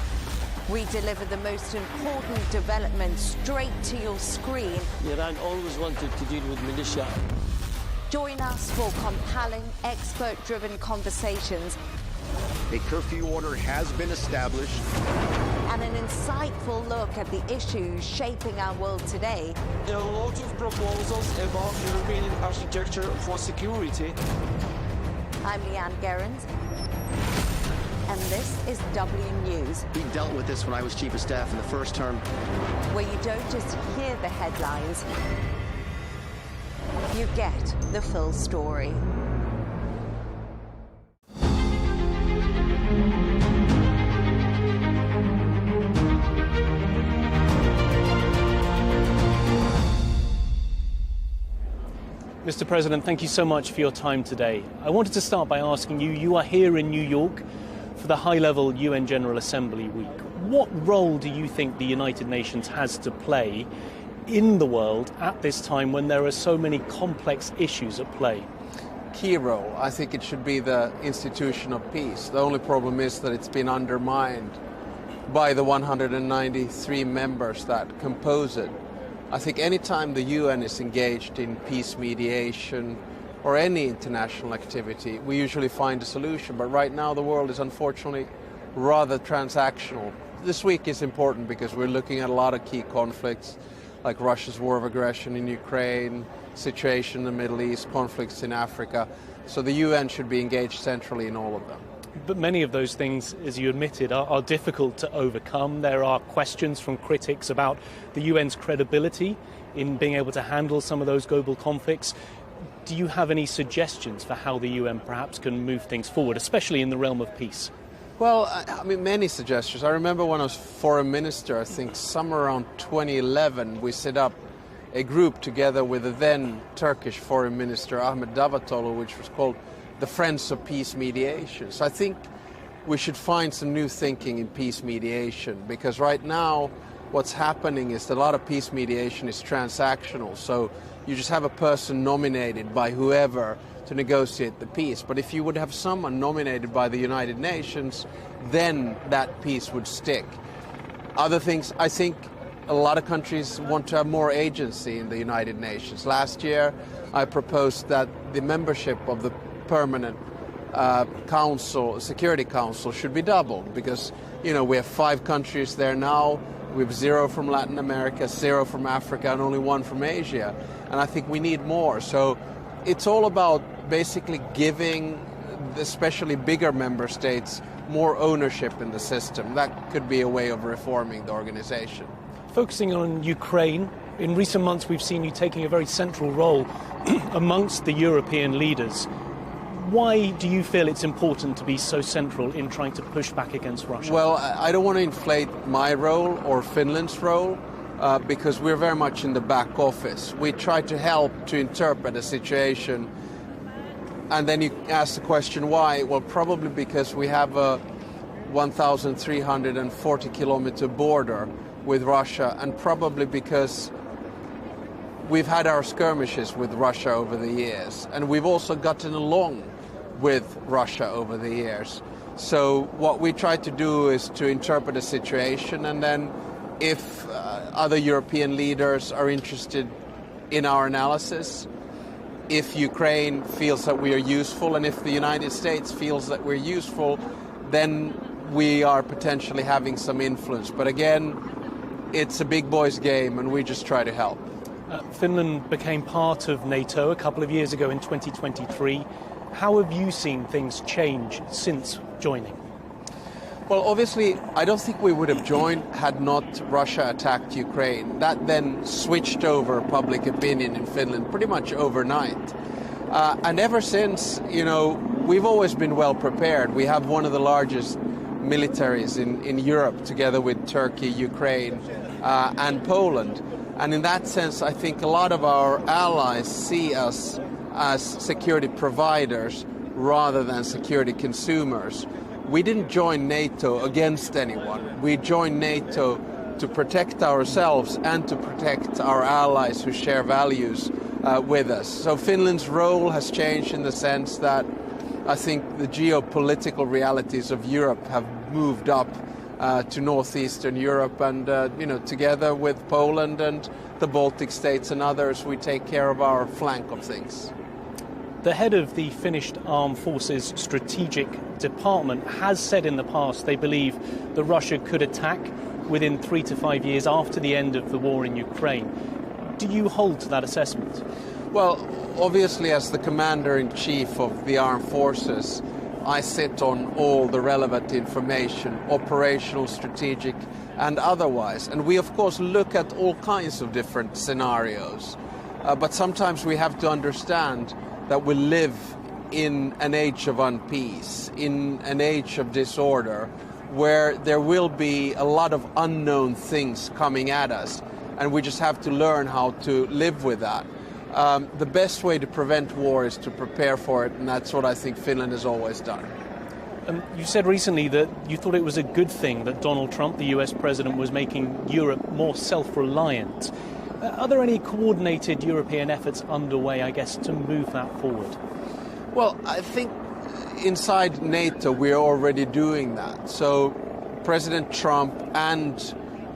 We deliver the most important developments straight to your screen. Iran always wanted to deal with militia. Join us for compelling, expert-driven conversations. A curfew order has been established. And an insightful look at the issues shaping our world today. There are a lot of proposals about European architecture for security. I'm Leigh Ann Gerrans, and this is W News. We dealt with this when I was Chief of Staff in the first term. Where you don't just hear the headlines, you get the full story. Mr. President, thank you so much for your time today. I wanted to start by asking you, you are here in New York for the high-level UN General Assembly week. What role do you think the United Nations has to play in the world at this time when there are so many complex issues at play? Key role. I think it should be the institution of peace. The only problem is that it's been undermined by the 193 members that compose it. I think any time the UN is engaged in peace mediation or any international activity, we usually find a solution. But right now the world is unfortunately rather transactional. This week is important because we're looking at a lot of key conflicts, like Russia's war of aggression in Ukraine, situation in the Middle East, conflicts in Africa. So the UN should be engaged centrally in all of them. But many of those things, as you admitted, are difficult to overcome. There are questions from critics about the UN's credibility in being able to handle some of those global conflicts. Do you have any suggestions for how the UN perhaps can move things forward, especially in the realm of peace? Well, I mean, many suggestions. I remember when I was foreign minister, I think somewhere around 2011, we set up a group together with the then Turkish foreign minister Ahmet Davutoglu, which was called the Friends of Peace Mediation. So I think we should find some new thinking in peace mediation, because right now what's happening is that a lot of peace mediation is transactional. So you just have a person nominated by whoever to negotiate the peace. But if you would have someone nominated by the United Nations, then that peace would stick. Other things, I think a lot of countries want to have more agency in the United Nations. Last year, I proposed that the membership of the permanent Security Council should be doubled, because, you know, we have 5 countries there now. We have 0 from Latin America, 0 from Africa, and only 1 from Asia. And I think we need more. So it's all about basically giving especially bigger member states more ownership in the system. That could be a way of reforming the organization. Focusing on Ukraine, in recent months we've seen you taking a very central role amongst the European leaders. Why do you feel it's important to be so central in trying to push back against Russia? Well, I don't want to inflate my role or Finland's role, because we're very much in the back office. We try to help to interpret a situation, and then you ask the question why. Well, probably because we have a 1,340-kilometer border with Russia, and probably because we've had our skirmishes with Russia over the years, and we've also gotten along with Russia over the years. So what we try to do is to interpret a situation, and then if other European leaders are interested in our analysis, if Ukraine feels that we are useful, and if the United States feels that we're useful, then we are potentially having some influence. But again, it's a big boys game, and we just try to help. Finland became part of NATO a couple of years ago in 2023. How have you seen things change since joining? Well, obviously, I don't think we would have joined had not Russia attacked Ukraine. That then switched over public opinion in Finland pretty much overnight. And ever since, you know, we've always been well prepared. We have one of the largest militaries in Europe, together with Turkey, Ukraine, and Poland. And in that sense, I think a lot of our allies see us as security providers rather than security consumers. We didn't join NATO against anyone. We joined NATO to protect ourselves and to protect our allies who share values with us. So Finland's role has changed in the sense that I think the geopolitical realities of Europe have moved up to northeastern Europe, and you know, together with Poland and the Baltic states and others, we take care of our flank of things. The head of the Finnish Armed Forces Strategic Department has said in the past they believe that Russia could attack within 3 to 5 years after the end of the war in Ukraine. Do you hold to that assessment? Well, obviously, as the Commander-in-Chief of the Armed Forces, I sit on all the relevant information, operational, strategic, and otherwise. And we, of course, look at all kinds of different scenarios. But sometimes we have to understand that we live in an age of unpeace, in an age of disorder, where there will be a lot of unknown things coming at us, and we just have to learn how to live with that. The best way to prevent war is to prepare for it, and that's what I think Finland has always done. You said recently that you thought it was a good thing that Donald Trump, the US president, was making Europe more self-reliant. Are there any coordinated European efforts underway, I guess, to move that forward? Well, I think inside NATO we're already doing that. So President Trump and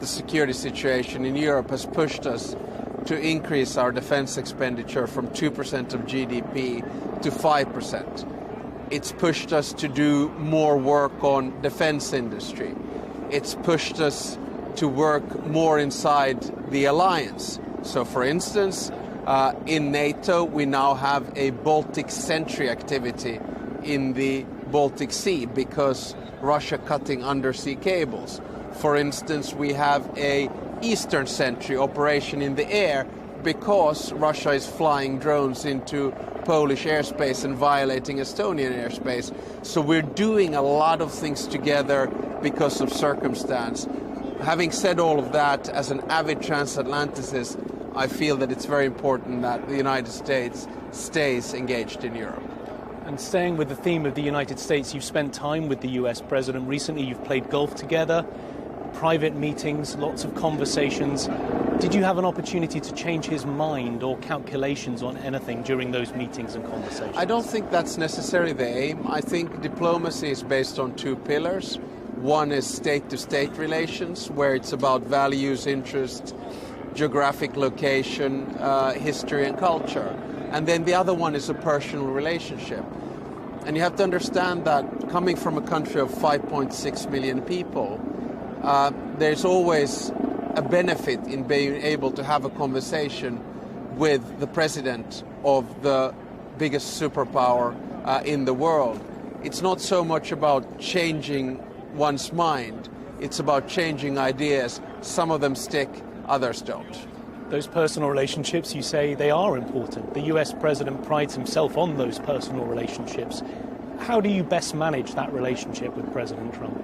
the security situation in Europe has pushed us to increase our defense expenditure from 2% of GDP to 5%. It's pushed us to do more work on defense industry. It's pushed us to work more inside the alliance. So, for instance, in NATO, we now have a Baltic sentry activity in the Baltic Sea because Russia cutting undersea cables. For instance, we have a Eastern sentry operation in the air because Russia is flying drones into Polish airspace and violating Estonian airspace. So we're doing a lot of things together because of circumstance. Having said all of that, as an avid transatlanticist, I feel that it's very important that the United States stays engaged in Europe. And staying with the theme of the United States, you've spent time with the US president recently. You've played golf together, private meetings, lots of conversations. Did you have an opportunity to change his mind or calculations on anything during those meetings and conversations? I don't think that's necessarily the aim. I think diplomacy is based on two pillars. One is state-to-state relations, where it's about values, interests, geographic location, history and culture. And then the other one is a personal relationship. And you have to understand that coming from a country of 5.6 million people, there's always a benefit in being able to have a conversation with the president of the biggest superpower in the world. It's not so much about changing one's mind, it's about changing ideas. Some of them stick, others don't. Those personal relationships, you say they are important. The US president prides himself on those personal relationships. How do you best manage that relationship with President Trump?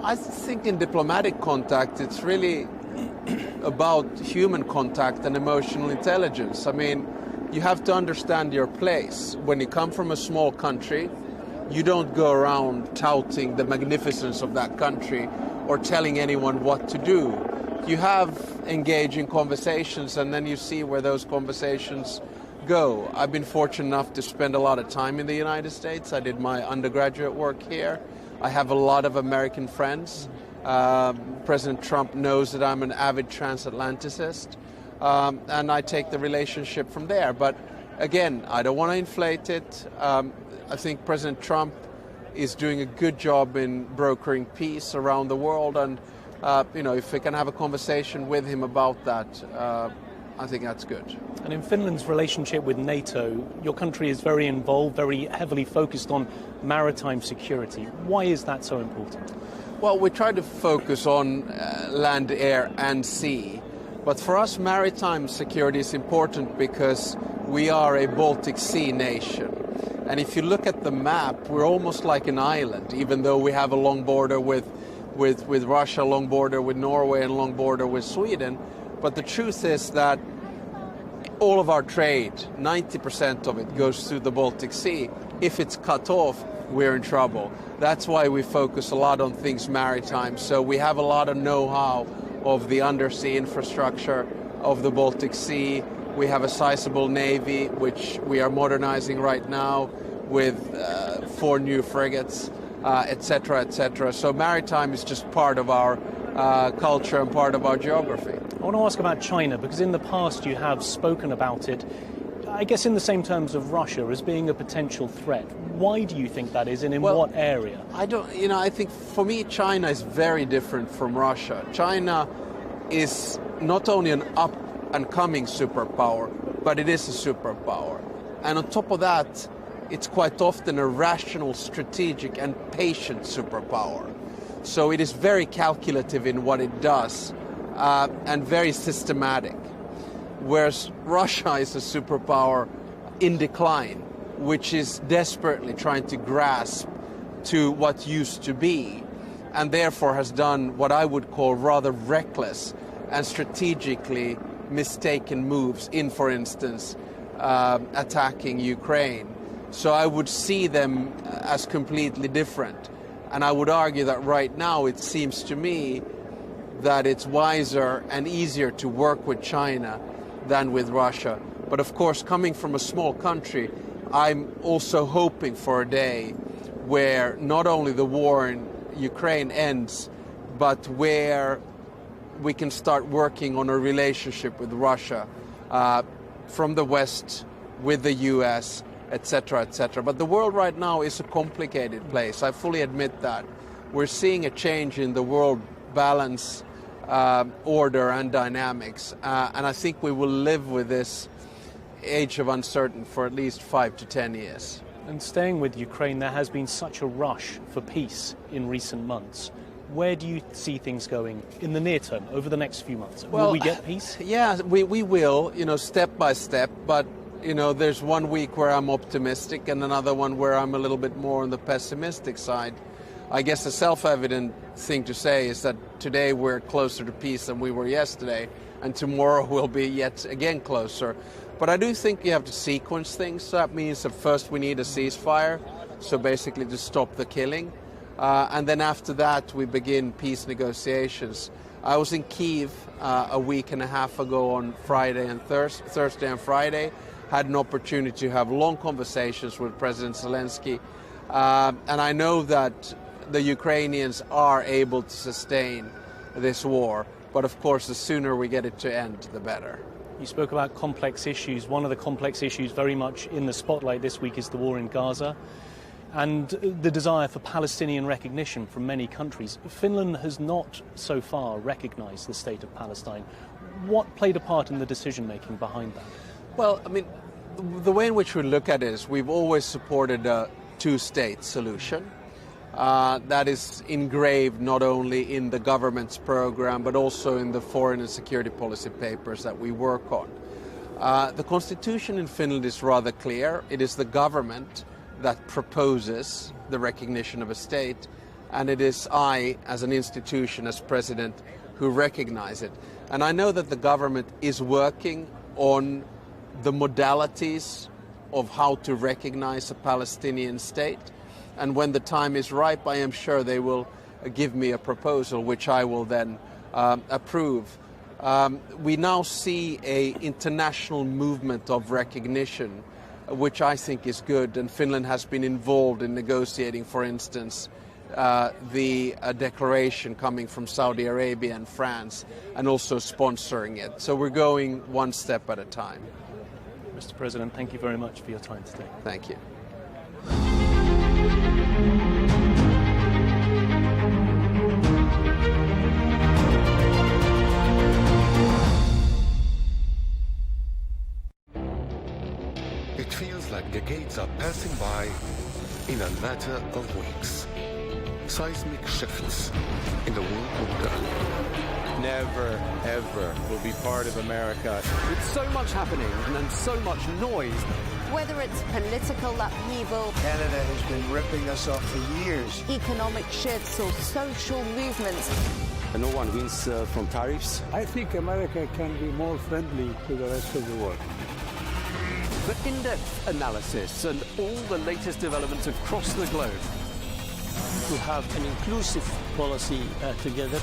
I think in diplomatic contact, it's really about human contact and emotional intelligence. I mean, you have to understand your place. When you come from a small country, you don't go around touting the magnificence of that country or telling anyone what to do. You have engaging conversations and then you see where those conversations go. I've been fortunate enough to spend a lot of time in the United States. I did my undergraduate work here. I have a lot of American friends. President Trump knows that I'm an avid transatlanticist, and I take the relationship from there. But again, I don't want to inflate it. I think President Trump is doing a good job in brokering peace around the world, and if we can have a conversation with him about that, I think that's good. And in Finland's relationship with NATO, your country is very involved, very heavily focused on maritime security. Why is that so important? Well, we try to focus on land, air and sea. But for us, maritime security is important because we are a Baltic Sea nation. And if you look at the map, we're almost like an island, even though we have a long border with Russia, a long border with Norway and a long border with Sweden. But the truth is that all of our trade, 90% of it, goes through the Baltic Sea. If it's cut off, we're in trouble. That's why we focus a lot on things maritime. So we have a lot of know-how of the undersea infrastructure of the Baltic Sea. We have a sizable navy, which we are modernizing right now with 4 new frigates, etc., etc. So maritime is just part of our culture and part of our geography. I want to ask about China, because in the past you have spoken about it, I guess in the same terms of Russia, as being a potential threat. Why do you think that is, and in what area? I think for me China is very different from Russia. China is not only an up-and-coming superpower, but it is a superpower. And on top of that, it's quite often a rational, strategic and patient superpower. So it is very calculative in what it does and very systematic. Whereas Russia is a superpower in decline, which is desperately trying to grasp to what used to be, and therefore has done what I would call rather reckless and strategically mistaken moves in, for instance, attacking Ukraine. So I would see them as completely different. And I would argue that right now it seems to me that it's wiser and easier to work with China than with Russia. But of course, coming from a small country, I'm also hoping for a day where not only the war in Ukraine ends, but where we can start working on a relationship with Russia from the West, with the US, etc., etc. But the world right now is a complicated place. I fully admit that. We're seeing a change in the world balance, order and dynamics. And I think we will live with this age of uncertainty for at least 5 to 10 years. And staying with Ukraine, there has been such a rush for peace in recent months. Where do you see things going in the near term, over the next few months? Will we get peace? Yeah, we will, step by step. But, there's one week where I'm optimistic and another one where I'm a little bit more on the pessimistic side. I guess the self-evident thing to say is that today we're closer to peace than we were yesterday, and tomorrow we'll be yet again closer. But I do think you have to sequence things. So that means that first we need a ceasefire, so basically to stop the killing. And then after that, we begin peace negotiations. I was in Kyiv a week and a half ago on Friday and Thursday and Friday. Had an opportunity to have long conversations with President Zelensky. And I know that the Ukrainians are able to sustain this war. But of course, the sooner we get it to end, the better. You spoke about complex issues. One of the complex issues very much in the spotlight this week is the war in Gaza and the desire for Palestinian recognition from many countries. Finland has not so far recognized the state of Palestine. What played a part in the decision-making behind that? Well, I mean, the way in which we look at it is we've always supported a two-state solution. That is engraved not only in the government's program, but also in the foreign and security policy papers that we work on. The constitution in Finland is rather clear. It is the government that proposes the recognition of a state, and it is I, as an institution, as president, who recognize it. And I know that the government is working on the modalities of how to recognize a Palestinian state. And when the time is ripe, I am sure they will give me a proposal, which I will then approve. We now see an international movement of recognition, which I think is good. And Finland has been involved in negotiating, for instance, the declaration coming from Saudi Arabia and France, and also sponsoring it. So we're going one step at a time. Mr. President, thank you very much for your time today. Thank you. It feels like decades are passing by in a matter of weeks. Seismic shifts in the world order. Never, ever will be part of America. With so much happening and so much noise. Whether it's political upheaval, Canada has been ripping us off for years. economic shifts or social movements, No one wins from tariffs. I think America can be more friendly to the rest of the world. The in-depth analysis and all the latest developments across the globe. To have an inclusive policy together.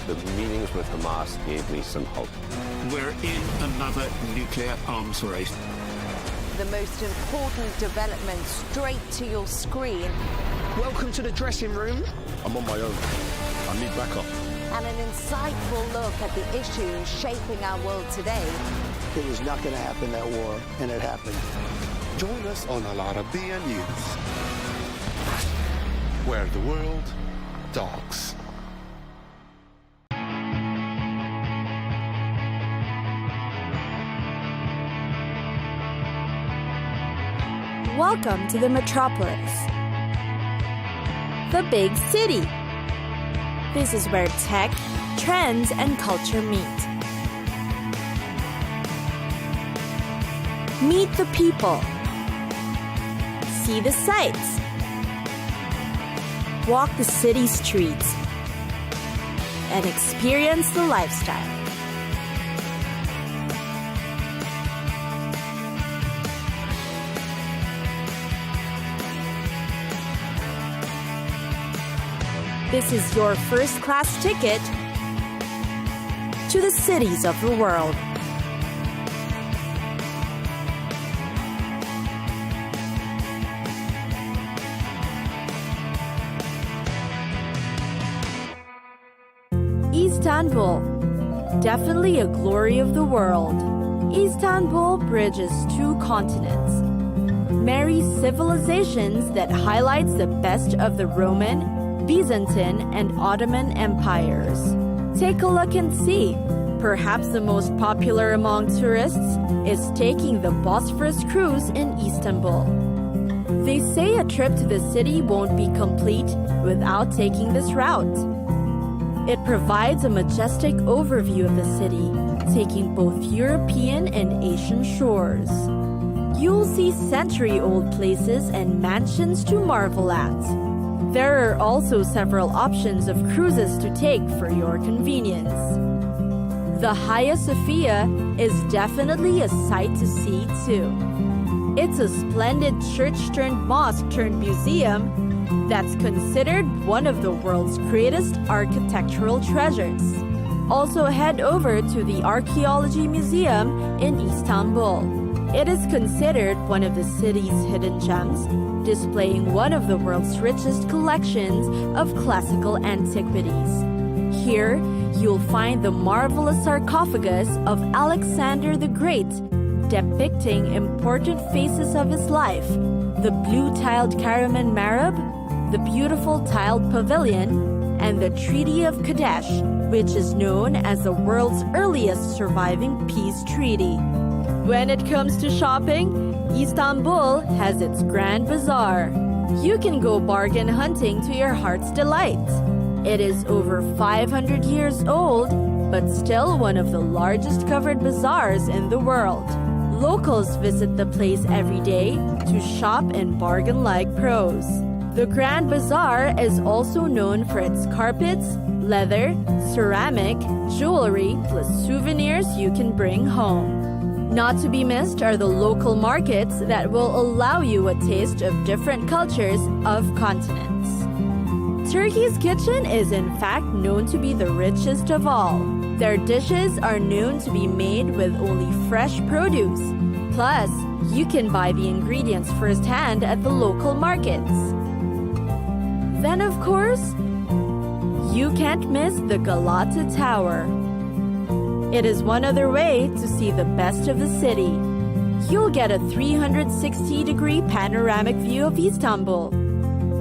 The meetings with Hamas gave me some hope. We're in another nuclear arms race. the most important development straight to your screen. Welcome to the dressing room. I'm on my own. I need backup. And an insightful look at the issues shaping our world today. It was not going to happen, that war, and it happened. Join us on Arabiya News, where the world talks. Welcome to the metropolis, the big city. This is where tech, trends, and culture meet. Meet the people. See the sights. Walk the city streets. And experience the lifestyle. This is your first-class ticket to the cities of the world. Istanbul, definitely a glory of the world. Istanbul bridges two continents, marries civilizations that highlights the best of the Roman, Byzantine, and Ottoman empires. Take a look and see. Perhaps the most popular among tourists is taking the Bosphorus cruise in Istanbul. They say a trip to the city won't be complete without taking this route. It provides a majestic overview of the city, taking both European and Asian shores. You'll see century-old places and mansions to marvel at. There are also several options of cruises to take for your convenience. The Hagia Sophia is definitely a sight to see too. It's a splendid church-turned-mosque-turned-museum that's considered one of the world's greatest architectural treasures. Also head over to the Archaeology Museum in Istanbul. It is considered one of the city's hidden gems, displaying one of the world's richest collections of classical antiquities. Here, you'll find the marvelous sarcophagus of Alexander the Great, depicting important phases of his life, the blue-tiled Karaman Marab, the beautiful tiled pavilion, and the Treaty of Kadesh, which is known as the world's earliest surviving peace treaty. When it comes to shopping, Istanbul has its Grand Bazaar. You can go bargain hunting to your heart's delight. It is over 500 years old, but still one of the largest covered bazaars in the world. Locals visit the place every day to shop and bargain like pros. The Grand Bazaar is also known for its carpets, leather, ceramic, jewelry, plus souvenirs you can bring home. Not to be missed are the local markets that will allow you a taste of different cultures of continents. Turkey's kitchen is in fact known to be the richest of all. Their dishes are known to be made with only fresh produce. Plus, you can buy the ingredients firsthand at the local markets. Then, of course, you can't miss the Galata Tower. It is one other way to see the best of the city. You'll get a 360-degree panoramic view of Istanbul.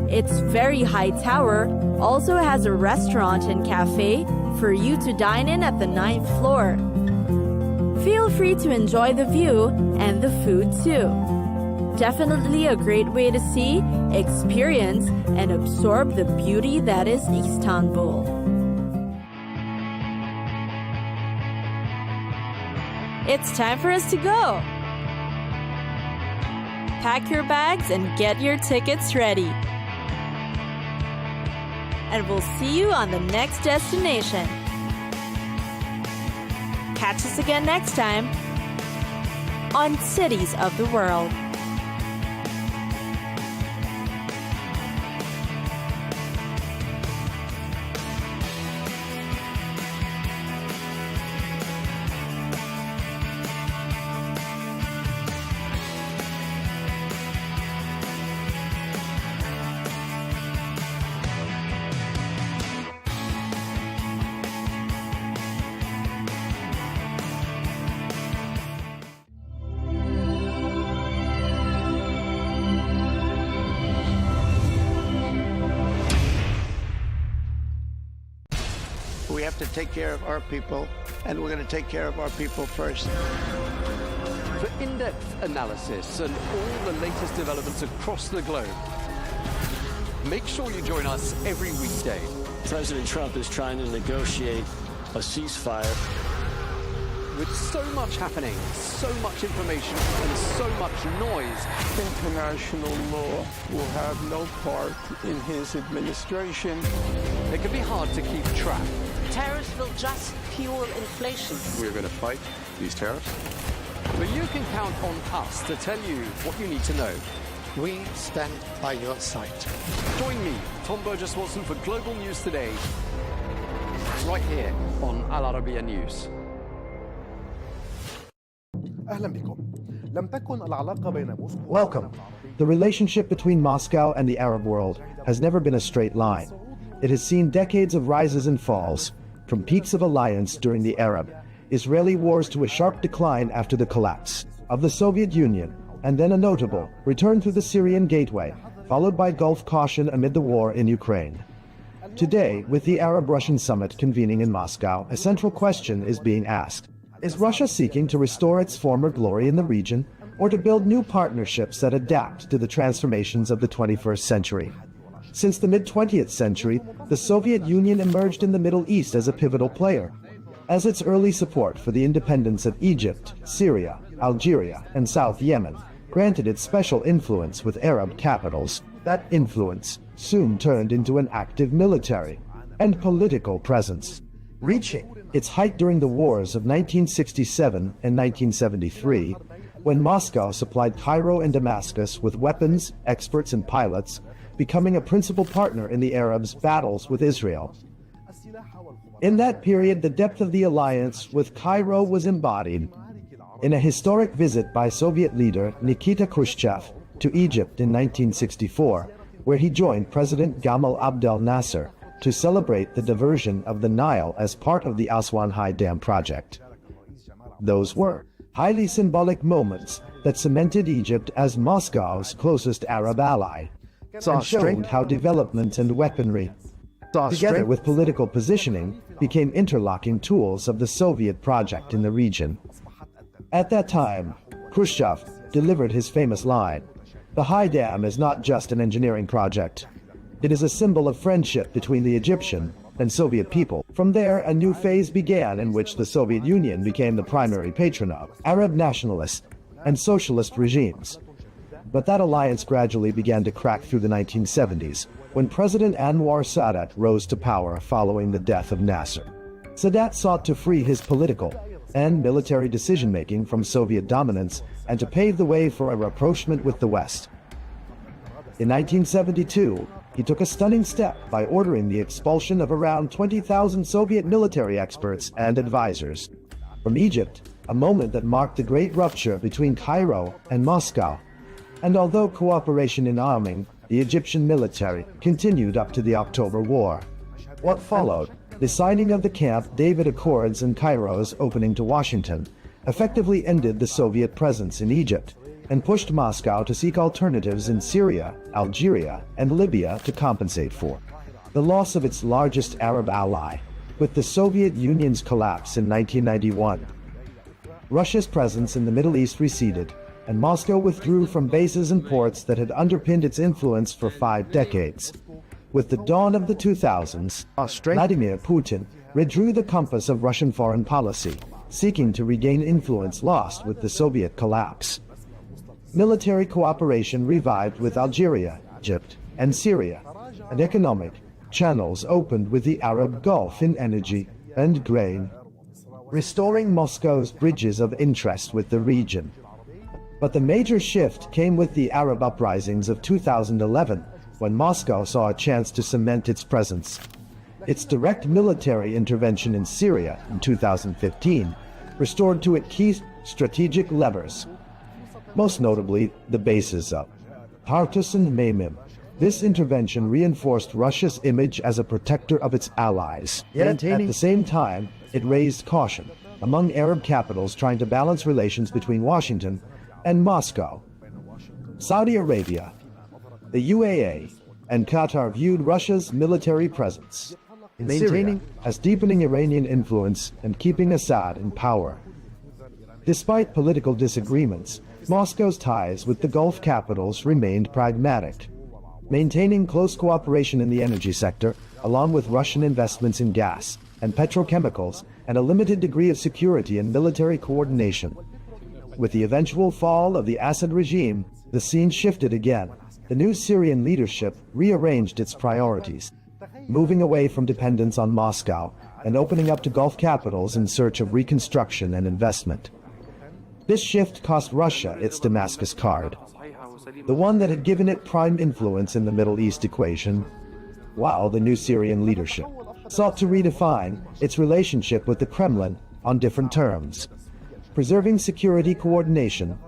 Its very high tower also has a restaurant and cafe for you to dine in at the 9th floor. Feel free to enjoy the view and the food too. Definitely a great way to see, experience, and absorb the beauty that is Istanbul. It's time for us to go. Pack your bags and get your tickets ready. And we'll see you on the next destination. Catch us again next time on Cities of the World. We have to take care of our people, and we're going to take care of our people first. For in-depth analysis and all the latest developments across the globe, make sure you join us every weekday. President Trump is trying to negotiate a ceasefire. With so much happening, so much information, and so much noise, international law will have no part in his administration. It can be hard to keep track. Tariffs will just fuel inflation. We're going to fight these tariffs. But you can count on us to tell you what you need to know. We stand by your side. Join me, Tom Burges Watson, for Global News Today, right here on Al Arabiya News. Welcome. The relationship between Moscow and the Arab world has never been a straight line. It has seen decades of rises and falls. from peaks of alliance during the Arab-Israeli wars to a sharp decline after the collapse of the Soviet Union, and then a notable return through the Syrian gateway, followed by Gulf caution amid the war in Ukraine. Today, with the Arab-Russian summit convening in Moscow, a central question is being asked. Is Russia seeking to restore its former glory in the region, or to build new partnerships that adapt to the transformations of the 21st century? Since the mid-20th century, the Soviet Union emerged in the Middle East as a pivotal player, as its early support for the independence of Egypt, Syria, Algeria, and South Yemen granted it special influence with Arab capitals. That influence soon turned into an active military and political presence, reaching its height during the wars of 1967 and 1973, when Moscow supplied Cairo and Damascus with weapons, experts, and pilots, becoming a principal partner in the Arabs' battles with Israel. In that period, the depth of the alliance with Cairo was embodied in a historic visit by Soviet leader Nikita Khrushchev to Egypt in 1964, where he joined President Gamal Abdel Nasser to celebrate the diversion of the Nile as part of the Aswan High Dam project. Those were highly symbolic moments that cemented Egypt as Moscow's closest Arab ally, and showed how development and weaponry, together with political positioning, became interlocking tools of the Soviet project in the region. At that time, Khrushchev delivered his famous line, "The High Dam is not just an engineering project. It is a symbol of friendship between the Egyptian and Soviet people." From there, a new phase began in which the Soviet Union became the primary patron of Arab nationalist and socialist regimes. But that alliance gradually began to crack through the 1970s, when President Anwar Sadat rose to power following the death of Nasser. Sadat sought to free his political and military decision-making from Soviet dominance and to pave the way for a rapprochement with the West. In 1972, he took a stunning step by ordering the expulsion of around 20,000 Soviet military experts and advisors from Egypt, a moment that marked the great rupture between Cairo and Moscow. And although cooperation in arming the Egyptian military continued up to the October War, what followed, the signing of the Camp David Accords and Cairo's opening to Washington, effectively ended the Soviet presence in Egypt and pushed Moscow to seek alternatives in Syria, Algeria, and Libya to compensate for the loss of its largest Arab ally. With the Soviet Union's collapse in 1991, Russia's presence in the Middle East receded, and Moscow withdrew from bases and ports that had underpinned its influence for 5 decades. With the dawn of the 2000s, Vladimir Putin redrew the compass of Russian foreign policy, seeking to regain influence lost with the Soviet collapse. Military cooperation revived with Algeria, Egypt, and Syria, and economic channels opened with the Arab Gulf in energy and grain, restoring Moscow's bridges of interest with the region. But the major shift came with the Arab uprisings of 2011, when Moscow saw a chance to cement its presence. Its direct military intervention in Syria in 2015 restored to it key strategic levers, most notably the bases of Tartus and Memim. This intervention reinforced Russia's image as a protector of its allies. Yet at the same time, it raised caution among Arab capitals trying to balance relations between Washington and Moscow. Saudi Arabia, the UAE, and Qatar viewed Russia's military presence in Syria as deepening Iranian influence and keeping Assad in power. Despite political disagreements, Moscow's ties with the Gulf capitals remained pragmatic, maintaining close cooperation in the energy sector, along with Russian investments in gas and petrochemicals, and a limited degree of security and military coordination. With the eventual fall of the Assad regime, the scene shifted again. The new Syrian leadership rearranged its priorities, moving away from dependence on Moscow and opening up to Gulf capitals in search of reconstruction and investment. This shift cost Russia its Damascus card, the one that had given it prime influence in the Middle East equation, while the new Syrian leadership sought to redefine its relationship with the Kremlin on different terms, preserving security coordination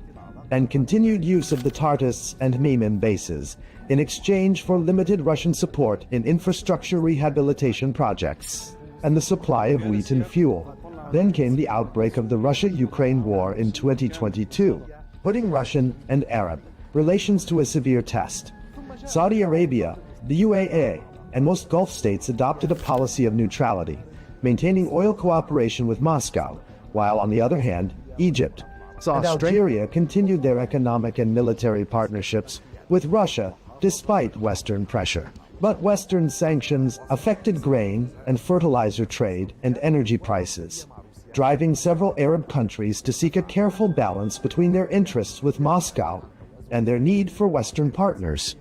and continued use of the Tartus and Memim bases in exchange for limited Russian support in infrastructure rehabilitation projects. and the supply of wheat and fuel. Then came the outbreak of the Russia-Ukraine war in 2022, putting Russian and Arab relations to a severe test. Saudi Arabia, the UAE, and most Gulf states adopted a policy of neutrality, maintaining oil cooperation with Moscow, while on the other hand, Egypt and Algeria continued their economic and military partnerships with Russia despite Western pressure. But Western sanctions affected grain and fertilizer trade and energy prices, driving several Arab countries to seek a careful balance between their interests with Moscow and their need for Western partners.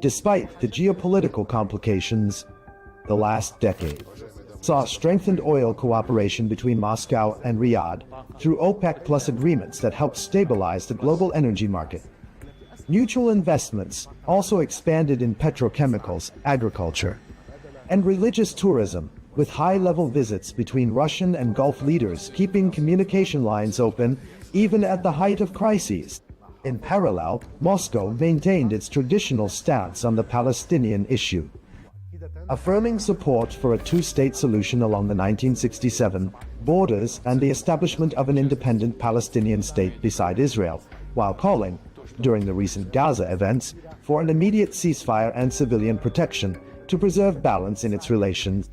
Despite the geopolitical complications, the last decade saw strengthened oil cooperation between Moscow and Riyadh through OPEC Plus agreements that helped stabilize the global energy market. Mutual investments also expanded in petrochemicals, agriculture, and religious tourism, with high-level visits between Russian and Gulf leaders keeping communication lines open even at the height of crises. In parallel, Moscow maintained its traditional stance on the Palestinian issue, affirming support for a two-state solution along the 1967 borders and the establishment of an independent Palestinian state beside Israel, while calling, during the recent Gaza events, for an immediate ceasefire and civilian protection to preserve balance in its relations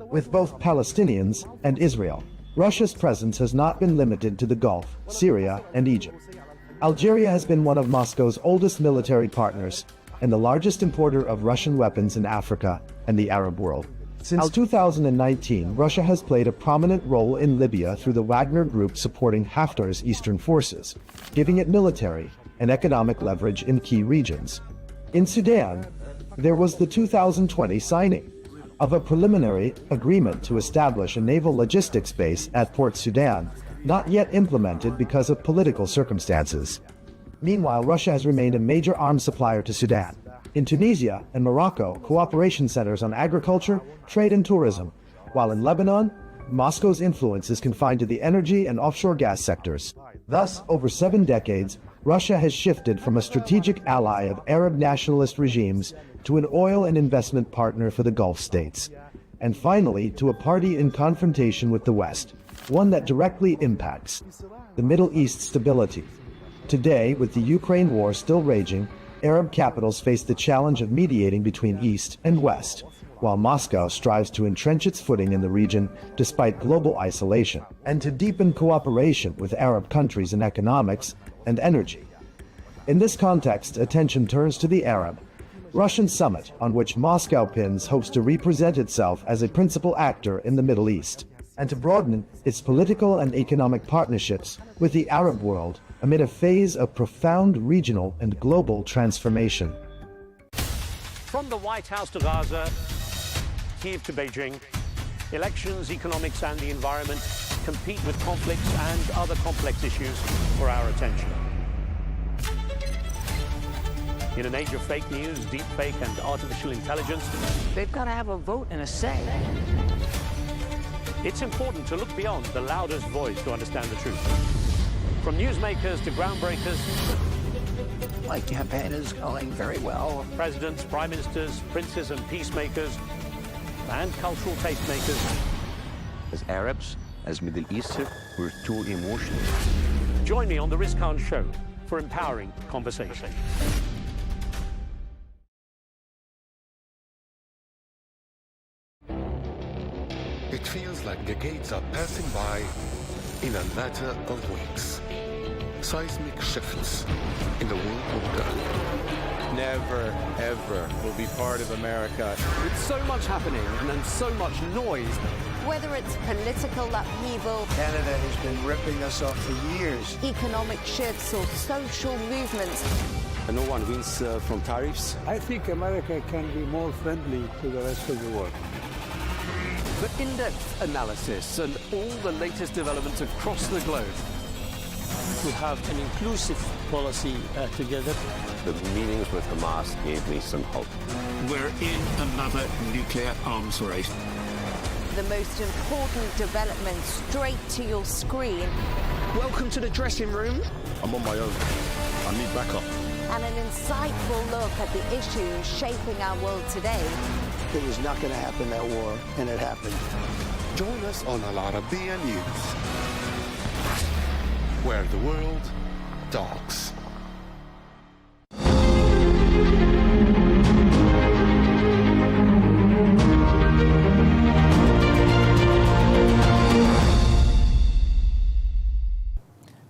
with both Palestinians and Israel. Russia's presence has not been limited to the Gulf, Syria, and Egypt. Algeria has been one of Moscow's oldest military partners and the largest importer of Russian weapons in Africa and the Arab world. Since 2019, Russia has played a prominent role in Libya through the Wagner Group supporting Haftar's eastern forces, giving it military and economic leverage in key regions. In Sudan, there was the 2020 signing of a preliminary agreement to establish a naval logistics base at Port Sudan, not yet implemented because of political circumstances. Meanwhile, Russia has remained a major arms supplier to Sudan. In Tunisia and Morocco, cooperation centers on agriculture, trade, and tourism, while in Lebanon, Moscow's influence is confined to the energy and offshore gas sectors. Thus, over 7 decades, Russia has shifted from a strategic ally of Arab nationalist regimes to an oil and investment partner for the Gulf states, and finally to a party in confrontation with the West, one that directly impacts the Middle East's stability. Today, with the Ukraine war still raging, Arab capitals face the challenge of mediating between East and West, while Moscow strives to entrench its footing in the region despite global isolation, and to deepen cooperation with Arab countries in economics and energy. In this context, attention turns to the Arab-Russian summit, on which Moscow hopes to represent itself as a principal actor in the Middle East, and to broaden its political and economic partnerships with the Arab world amid a phase of profound regional and global transformation. From the White House to Gaza, Kiev to Beijing, elections, economics, and the environment compete with conflicts and other complex issues for our attention. In an age of fake news, deepfake, and artificial intelligence, they've got to have a vote and a say. It's important to look beyond the loudest voice to understand the truth. From newsmakers to groundbreakers, my campaign is going very well. Presidents, prime ministers, princes and peacemakers, and cultural tastemakers. As Arabs, as Middle Eastern, we're too emotional. Join me on the Riz Khan Show for empowering conversation. It feels like decades are passing by in a matter of weeks. Seismic shifts in the world order. Never, ever will be part of America. With so much happening and so much noise. Whether it's political upheaval, Canada has been ripping us off for years. economic shifts, or social movements, And no one wins from tariffs. I think America can be more friendly to the rest of the world. The in-depth analysis and all the latest developments across the globe. To have an inclusive policy together. The meetings with Hamas gave me some hope. We're in another nuclear arms race. the most important development straight to your screen. Welcome to the dressing room. I'm on my own. I need backup. and an insightful look at the issues shaping our world today. It was not going to happen, that war, and it happened. Join us on Arabiya News, where the world talks.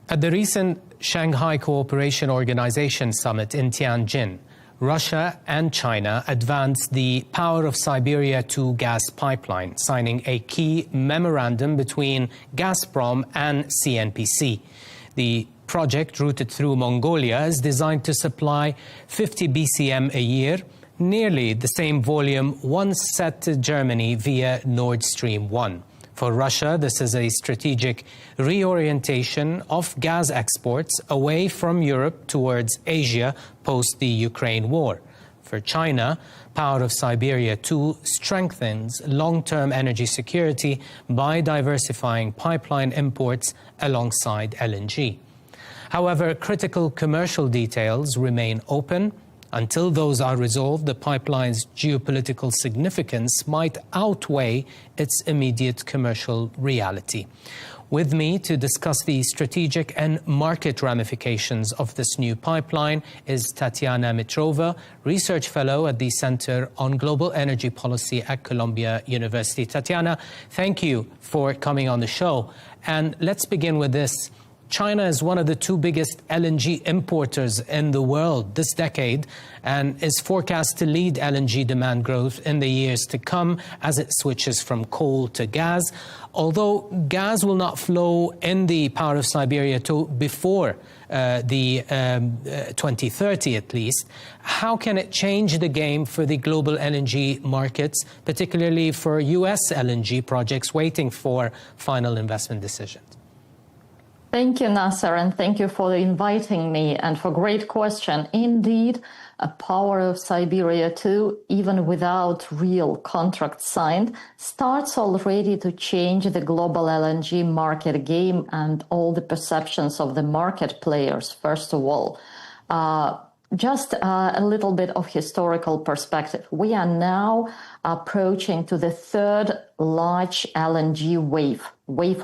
At the recent Shanghai Cooperation Organization summit in Tianjin, Russia and China advanced the Power of Siberia 2 gas pipeline, signing a key memorandum between Gazprom and CNPC. The project, routed through Mongolia, is designed to supply 50 BCM a year, nearly the same volume once set to Germany via Nord Stream 1. For Russia, this is a strategic reorientation of gas exports away from Europe towards Asia post the Ukraine war. For China, Power of Siberia 2 strengthens long-term energy security by diversifying pipeline imports alongside LNG. However, critical commercial details remain open. Until those are resolved, the pipeline's geopolitical significance might outweigh its immediate commercial reality. With me to discuss the strategic and market ramifications of this new pipeline is Tatiana Mitrova, Research Fellow at the Center on Global Energy Policy at Columbia University. Tatiana, thank you for coming on the show. And let's begin with this. China is one of the two biggest LNG importers in the world this decade and is forecast to lead LNG demand growth in the years to come as it switches from coal to gas. Although gas will not flow in the Power of Siberia 2 before 2030 at least, how can it change the game for the global LNG markets, particularly for US LNG projects waiting for final investment decisions? Thank you, Nasser, and thank you for inviting me and for great question. Indeed, a Power of Siberia 2, even without real contract signed, starts already to change the global LNG market game and all the perceptions of the market players, first of all. Just a little bit of historical perspective. We are now approaching to the third large LNG wave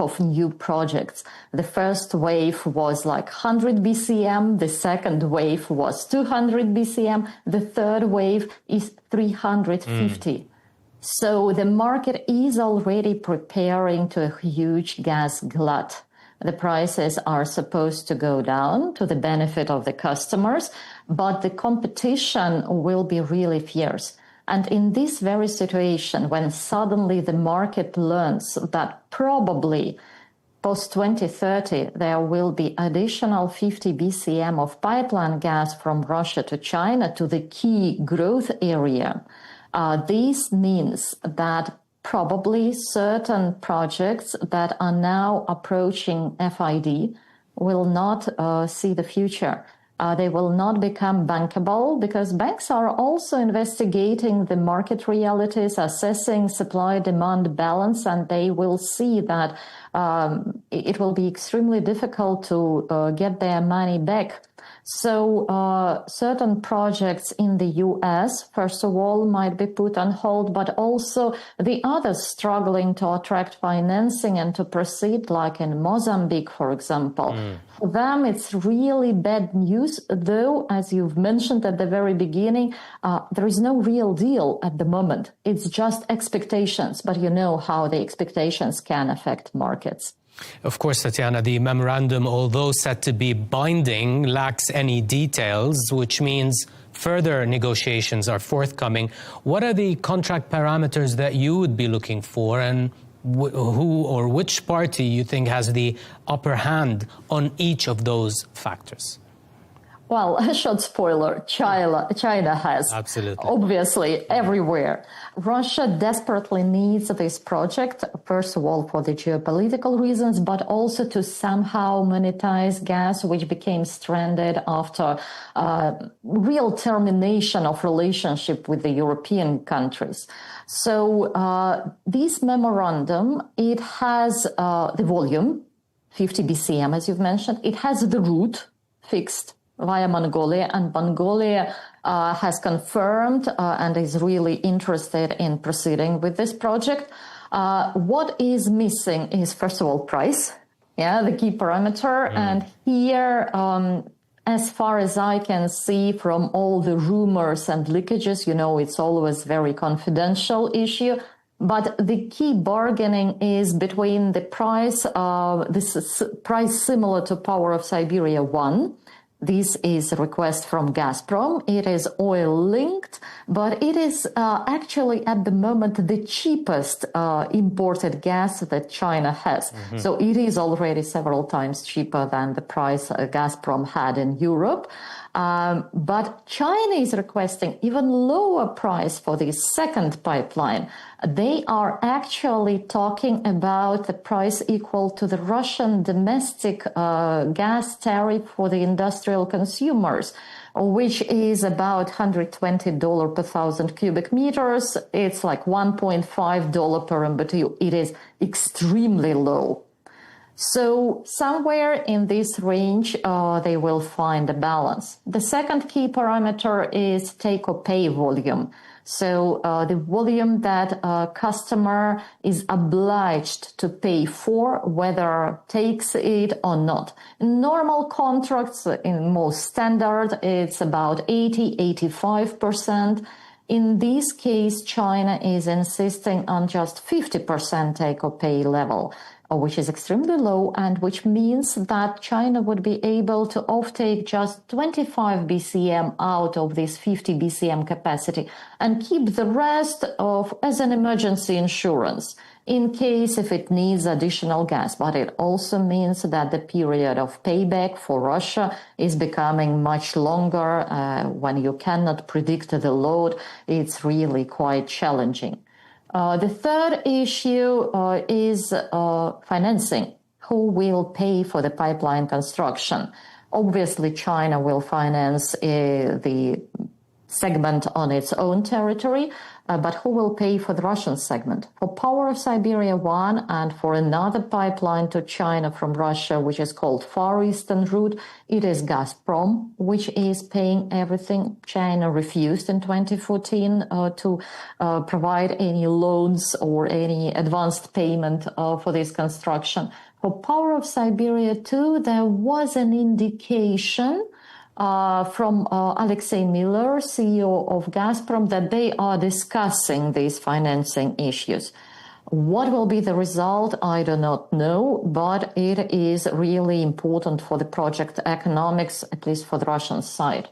of new projects. The first wave was like 100 BCM. The second wave was 200 BCM. The third wave is 350. So the market is already preparing to a huge gas glut. The prices are supposed to go down to the benefit of the customers, but the competition will be really fierce. And in this very situation, when suddenly the market learns that probably post-2030 there will be additional 50 BCM of pipeline gas from Russia to China to the key growth area, this means that probably certain projects that are now approaching FID will not see the future. They will not become bankable because banks are also investigating the market realities, assessing supply-demand balance, and they will see that it will be extremely difficult to get their money back. So certain projects in the US, first of all, might be put on hold, but also the others struggling to attract financing and to proceed, like in Mozambique, for example. For them, it's really bad news, though, as you've mentioned at the very beginning, there is no real deal at the moment. It's just expectations, but you know how the expectations can affect markets. Of course, Tatiana, the memorandum, although said to be binding, lacks any details, which means further negotiations are forthcoming. What are the contract parameters that you would be looking for, and who or which party you think has the upper hand on each of those factors? Well, a short spoiler, China has. Absolutely. Obviously, everywhere. Russia desperately needs this project, first of all, for the geopolitical reasons, but also to somehow monetize gas, which became stranded after real termination of relationship with the European countries. So this memorandum, it has the volume, 50 BCM, as you've mentioned. It has the route fixed. via Mongolia, and Mongolia has confirmed and is really interested in proceeding with this project. What is missing is, first of all, price, the key parameter. And here, as far as I can see from all the rumors and leakages, it's always very confidential issue. But the key bargaining is between the price, this is price similar to Power of Siberia 1. This is a request from Gazprom. It is oil-linked, but it is actually at the moment the cheapest imported gas that China has. So it is already several times cheaper than the price Gazprom had in Europe. But China is requesting even lower price for the second pipeline. They are actually talking about the price equal to the Russian domestic gas tariff for the industrial consumers, which is about $120 per 1,000 cubic meters. It's like $1.5 per MMBtu. It is extremely low. So somewhere in this range, they will find a balance. The second key parameter is take-or-pay volume. So the volume that a customer is obliged to pay for, whether takes it or not. In normal contracts, in most standard, it's about 80-85%. In this case, China is insisting on just 50% take-or-pay level, which is extremely low, and which means that China would be able to offtake just 25 BCM out of this 50 BCM capacity and keep the rest as an emergency insurance in case if it needs additional gas. But it also means that the period of payback for Russia is becoming much longer. When you cannot predict the load, it's really quite challenging. The third issue is financing. Who will pay for the pipeline construction? Obviously, China will finance the segment on its own territory, but who will pay for the Russian segment? For Power of Siberia 1 and for another pipeline to China from Russia, which is called Far Eastern Route, it is Gazprom, which is paying everything. China refused in 2014 to provide any loans or any advanced payment for this construction. For Power of Siberia 2, there was an indication from Alexei Miller, CEO of Gazprom, that they are discussing these financing issues. What will be the result? I do not know, but it is really important for the project economics, at least for the Russian side.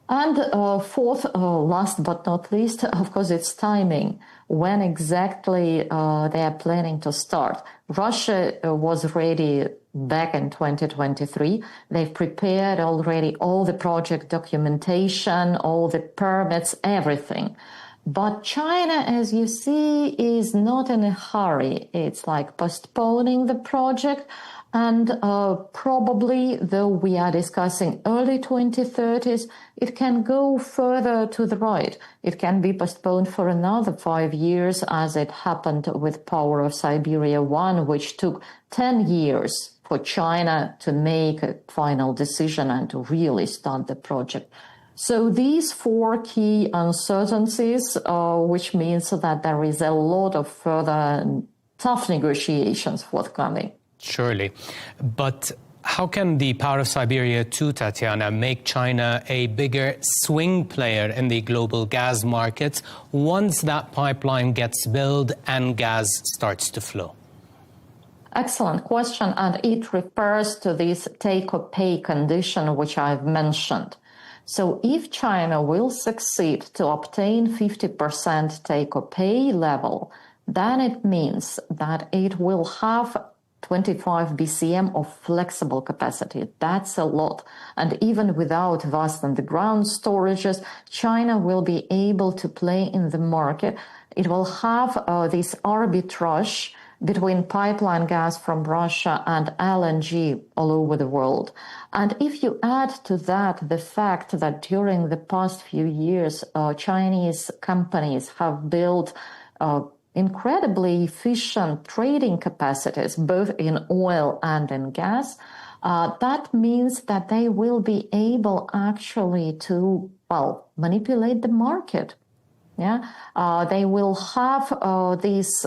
And fourth, last but not least, of course, it's timing. When exactly they are planning to start? Russia was ready back in 2023. They've prepared already all the project documentation, all the permits, everything. But China, as you see, is not in a hurry. It's like postponing the project. And probably, though we are discussing early 2030s, it can go further to the right. It can be postponed for another 5 years, as it happened with Power of Siberia 1, which took 10 years for China to make a final decision and to really start the project. So these four key uncertainties, which means that there is a lot of further tough negotiations forthcoming. Surely. But how can the Power of Siberia 2, Tatiana, make China a bigger swing player in the global gas markets once that pipeline gets built and gas starts to flow? Excellent question, and it refers to this take-or-pay condition which I've mentioned. So if China will succeed to obtain 50% take-or-pay level, then it means that it will have 25 BCM of flexible capacity. That's a lot. And even without vast underground storages, China will be able to play in the market. It will have this arbitrage between pipeline gas from Russia and LNG all over the world. And if you add to that the fact that during the past few years, Chinese companies have built incredibly efficient trading capacities, both in oil and in gas, that means that they will be able actually to, well, manipulate the market. Yeah, they will have this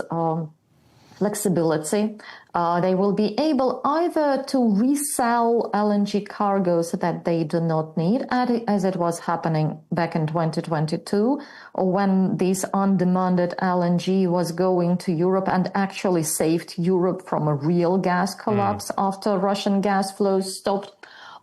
flexibility. They will be able either to resell LNG cargoes that they do not need, as it was happening back in 2022, or when this undemanded LNG was going to Europe and actually saved Europe from a real gas collapse after Russian gas flows stopped.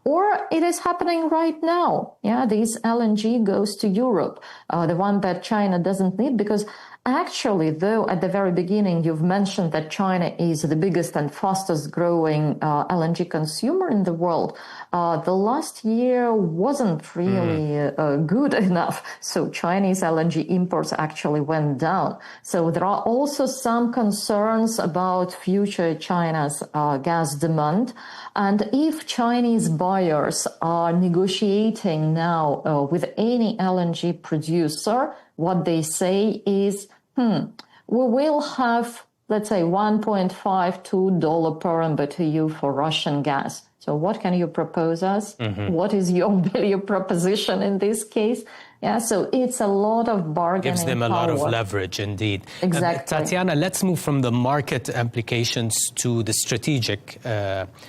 Or it is happening right now. Yeah, this LNG goes to Europe, the one that China doesn't need, because actually, though, at the very beginning, you've mentioned that China is the biggest and fastest growing LNG consumer in the world. The last year wasn't really good enough. So Chinese LNG imports actually went down. So there are also some concerns about future China's gas demand. And if Chinese buyers are negotiating now with any LNG producer, what they say is, we will have, let's say, $1.52 per MMBtu for Russian gas. So what can you propose us? What is your value proposition in this case? Yeah, so it's a lot of bargaining Gives them a lot of leverage, indeed. Exactly. Tatiana, let's move from the market implications to the strategic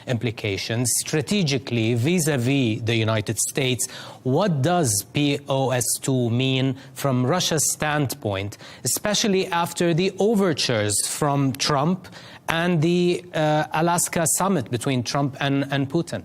implications. Strategically, vis-a-vis the United States, what does POS2 mean from Russia's standpoint, especially after the overtures from Trump and the Alaska summit between Trump and Putin?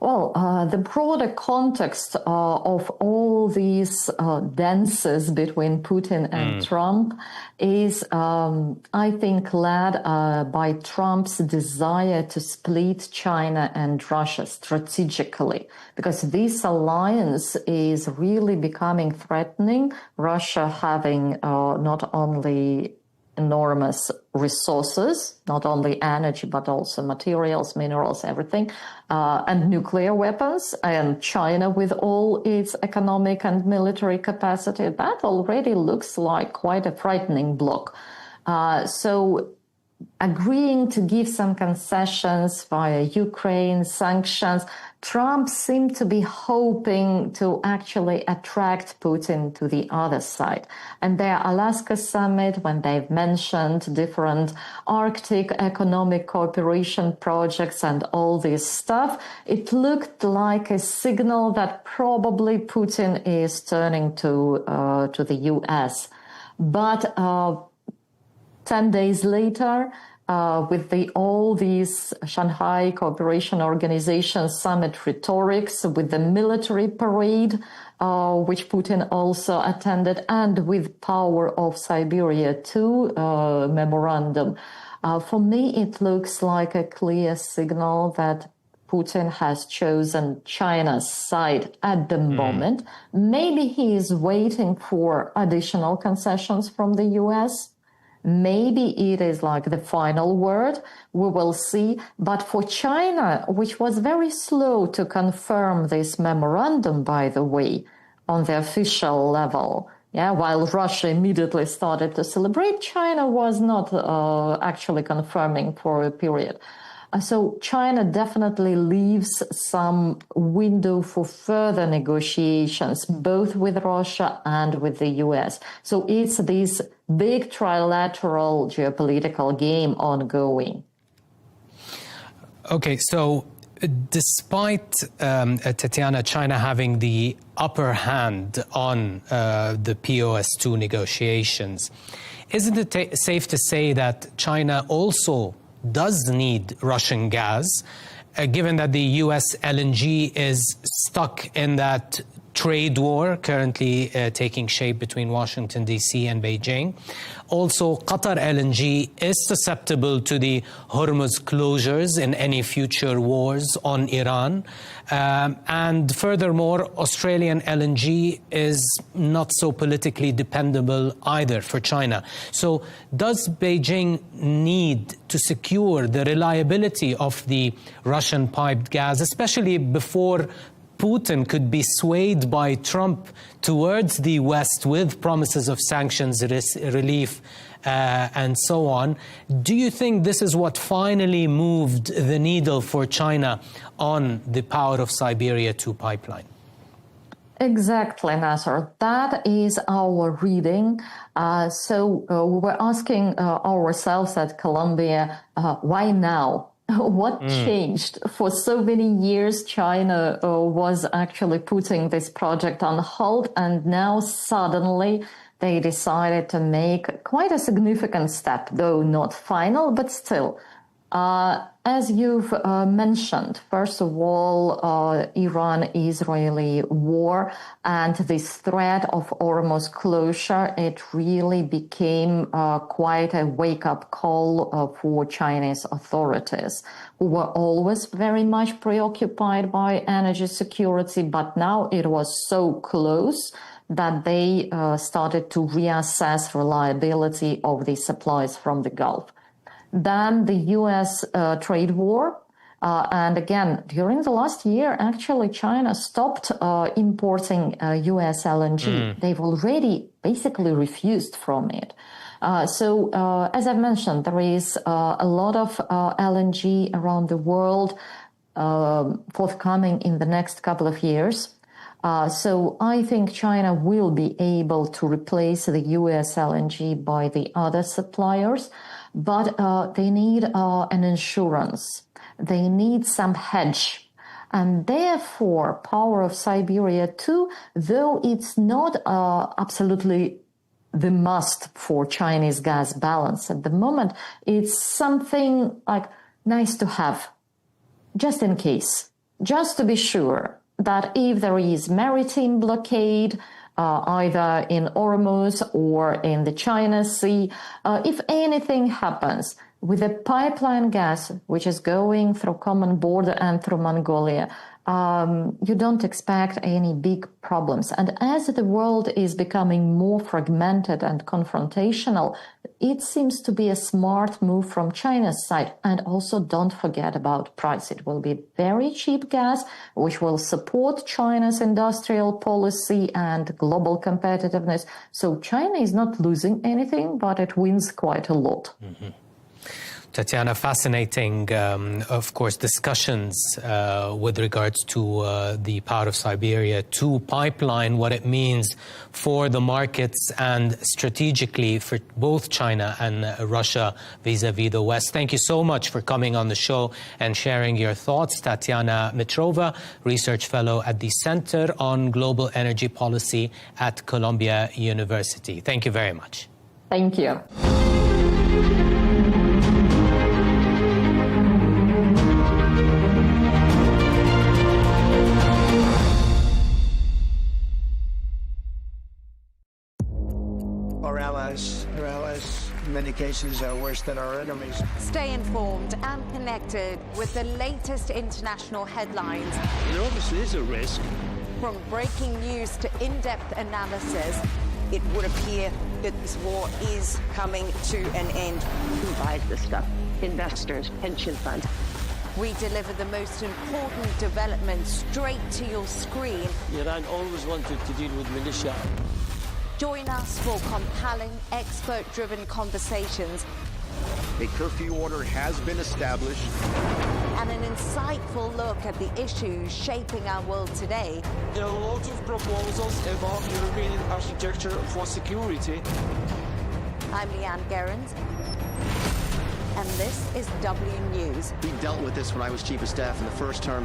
Well, the broader context of all these dances between Putin and Trump is, I think, led by Trump's desire to split China and Russia strategically, because this alliance is really becoming threatening. Russia having not only enormous resources, not only energy, but also materials, minerals, everything, and nuclear weapons, and China with all its economic and military capacity. That already looks like quite a frightening bloc. So agreeing to give some concessions via Ukraine, sanctions, Trump seemed to be hoping to actually attract Putin to the other side. And their Alaska summit, when they've mentioned different Arctic economic cooperation projects and all this stuff, it looked like a signal that probably Putin is turning to the US. But 10 days later, with all these Shanghai Cooperation Organization summit rhetorics, with the military parade, which Putin also attended, and with Power of Siberia 2 memorandum, for me it looks like a clear signal that Putin has chosen China's side at the moment. Maybe he is waiting for additional concessions from the US. Maybe it is like the final word. We will see. But for China, which was very slow to confirm this memorandum, by the way, on the official level, while Russia immediately started to celebrate, China was not actually confirming for a period. So China definitely leaves some window for further negotiations, both with Russia and with the US. So it's this big trilateral geopolitical game ongoing. Okay, so despite, Tatiana, China having the upper hand on the POS2 negotiations, isn't it safe to say that China also does need Russian gas, given that the US LNG is stuck in that trade war currently taking shape between Washington, D.C. and Beijing. Also, Qatar LNG is susceptible to the Hormuz closures in any future wars on Iran. And furthermore, Australian LNG is not so politically dependable either for China. So does Beijing need to secure the reliability of the Russian piped gas, especially before Putin could be swayed by Trump towards the West with promises of sanctions relief and so on. Do you think this is what finally moved the needle for China on the Power of Siberia 2 pipeline? Exactly, Nasser. That is our reading. So we were asking ourselves at Columbia, why now? What changed? For so many years, China was actually putting this project on hold, and now suddenly they decided to make quite a significant step, though not final, but still. As you've mentioned, first of all, Iran-Israeli war and this threat of Hormuz closure, it really became quite a wake-up call for Chinese authorities, who were always very much preoccupied by energy security, but now it was so close that they started to reassess reliability of the supplies from the Gulf. Then the U.S. trade war. And again, during the last year, actually, China stopped importing U.S. LNG. They've already basically refused from it. So, as I mentioned, there is a lot of LNG around the world forthcoming in the next couple of years. So I think China will be able to replace the U.S. LNG by the other suppliers. But they need an insurance. They need some hedge. And therefore, Power of Siberia 2, though it's not absolutely the must for Chinese gas balance at the moment, it's something like nice to have, just in case, just to be sure that if there is maritime blockade, either in Hormuz or in the China Sea, if anything happens with the pipeline gas, which is going through common border and through Mongolia, you don't expect any big problems. And as the world is becoming more fragmented and confrontational, it seems to be a smart move from China's side. And also don't forget about price. It will be very cheap gas, which will support China's industrial policy and global competitiveness. So China is not losing anything, but it wins quite a lot. Tatiana, fascinating, of course, discussions with regards to the Power of Siberia 2 pipeline, what it means for the markets and strategically for both China and Russia vis-a-vis the West. Thank you so much for coming on the show and sharing your thoughts. Tatiana Mitrova, Research Fellow at the Center on Global Energy Policy at Columbia University. Thank you very much. Thank you. Our allies, in many cases, are worse than our enemies. Stay informed and connected with the latest international headlines. There obviously is a risk. From breaking news to in-depth analysis, it would appear that this war is coming to an end. Who buys this stuff? Investors, pension funds. We deliver the most important developments straight to your screen. Iran always wanted to deal with militia. Join us for compelling, expert-driven conversations. A curfew order has been established. And an insightful look at the issues shaping our world today. There are a lot of proposals about European architecture for security. I'm Leigh Ann Gerrans, and this is W News. We dealt with this when I was Chief of Staff in the first term.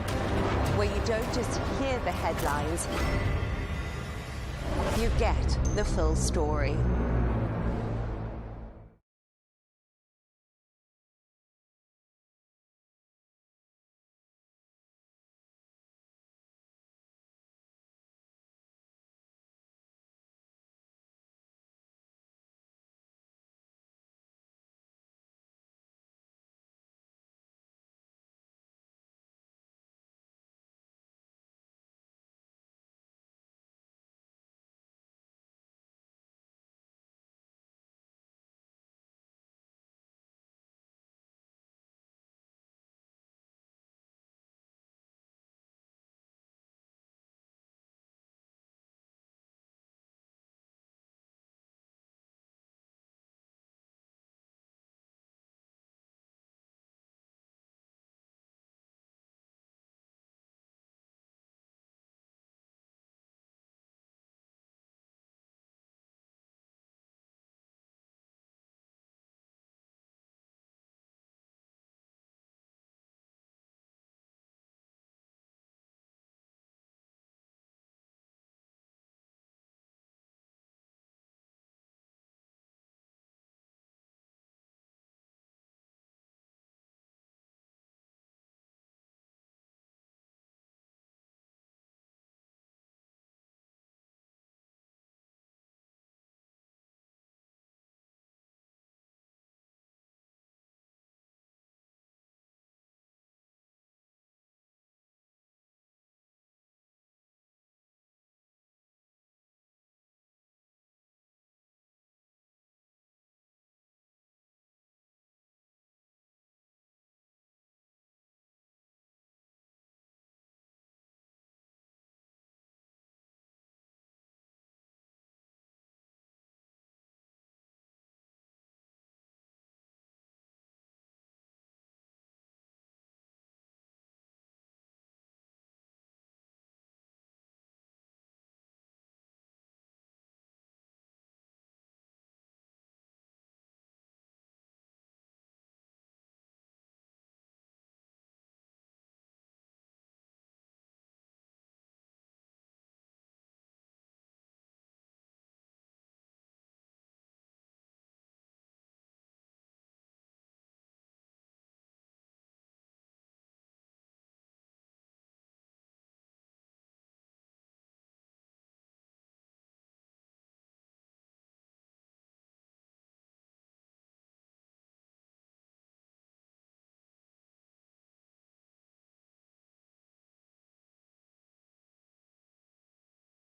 Where you don't just hear the headlines, you get the full story.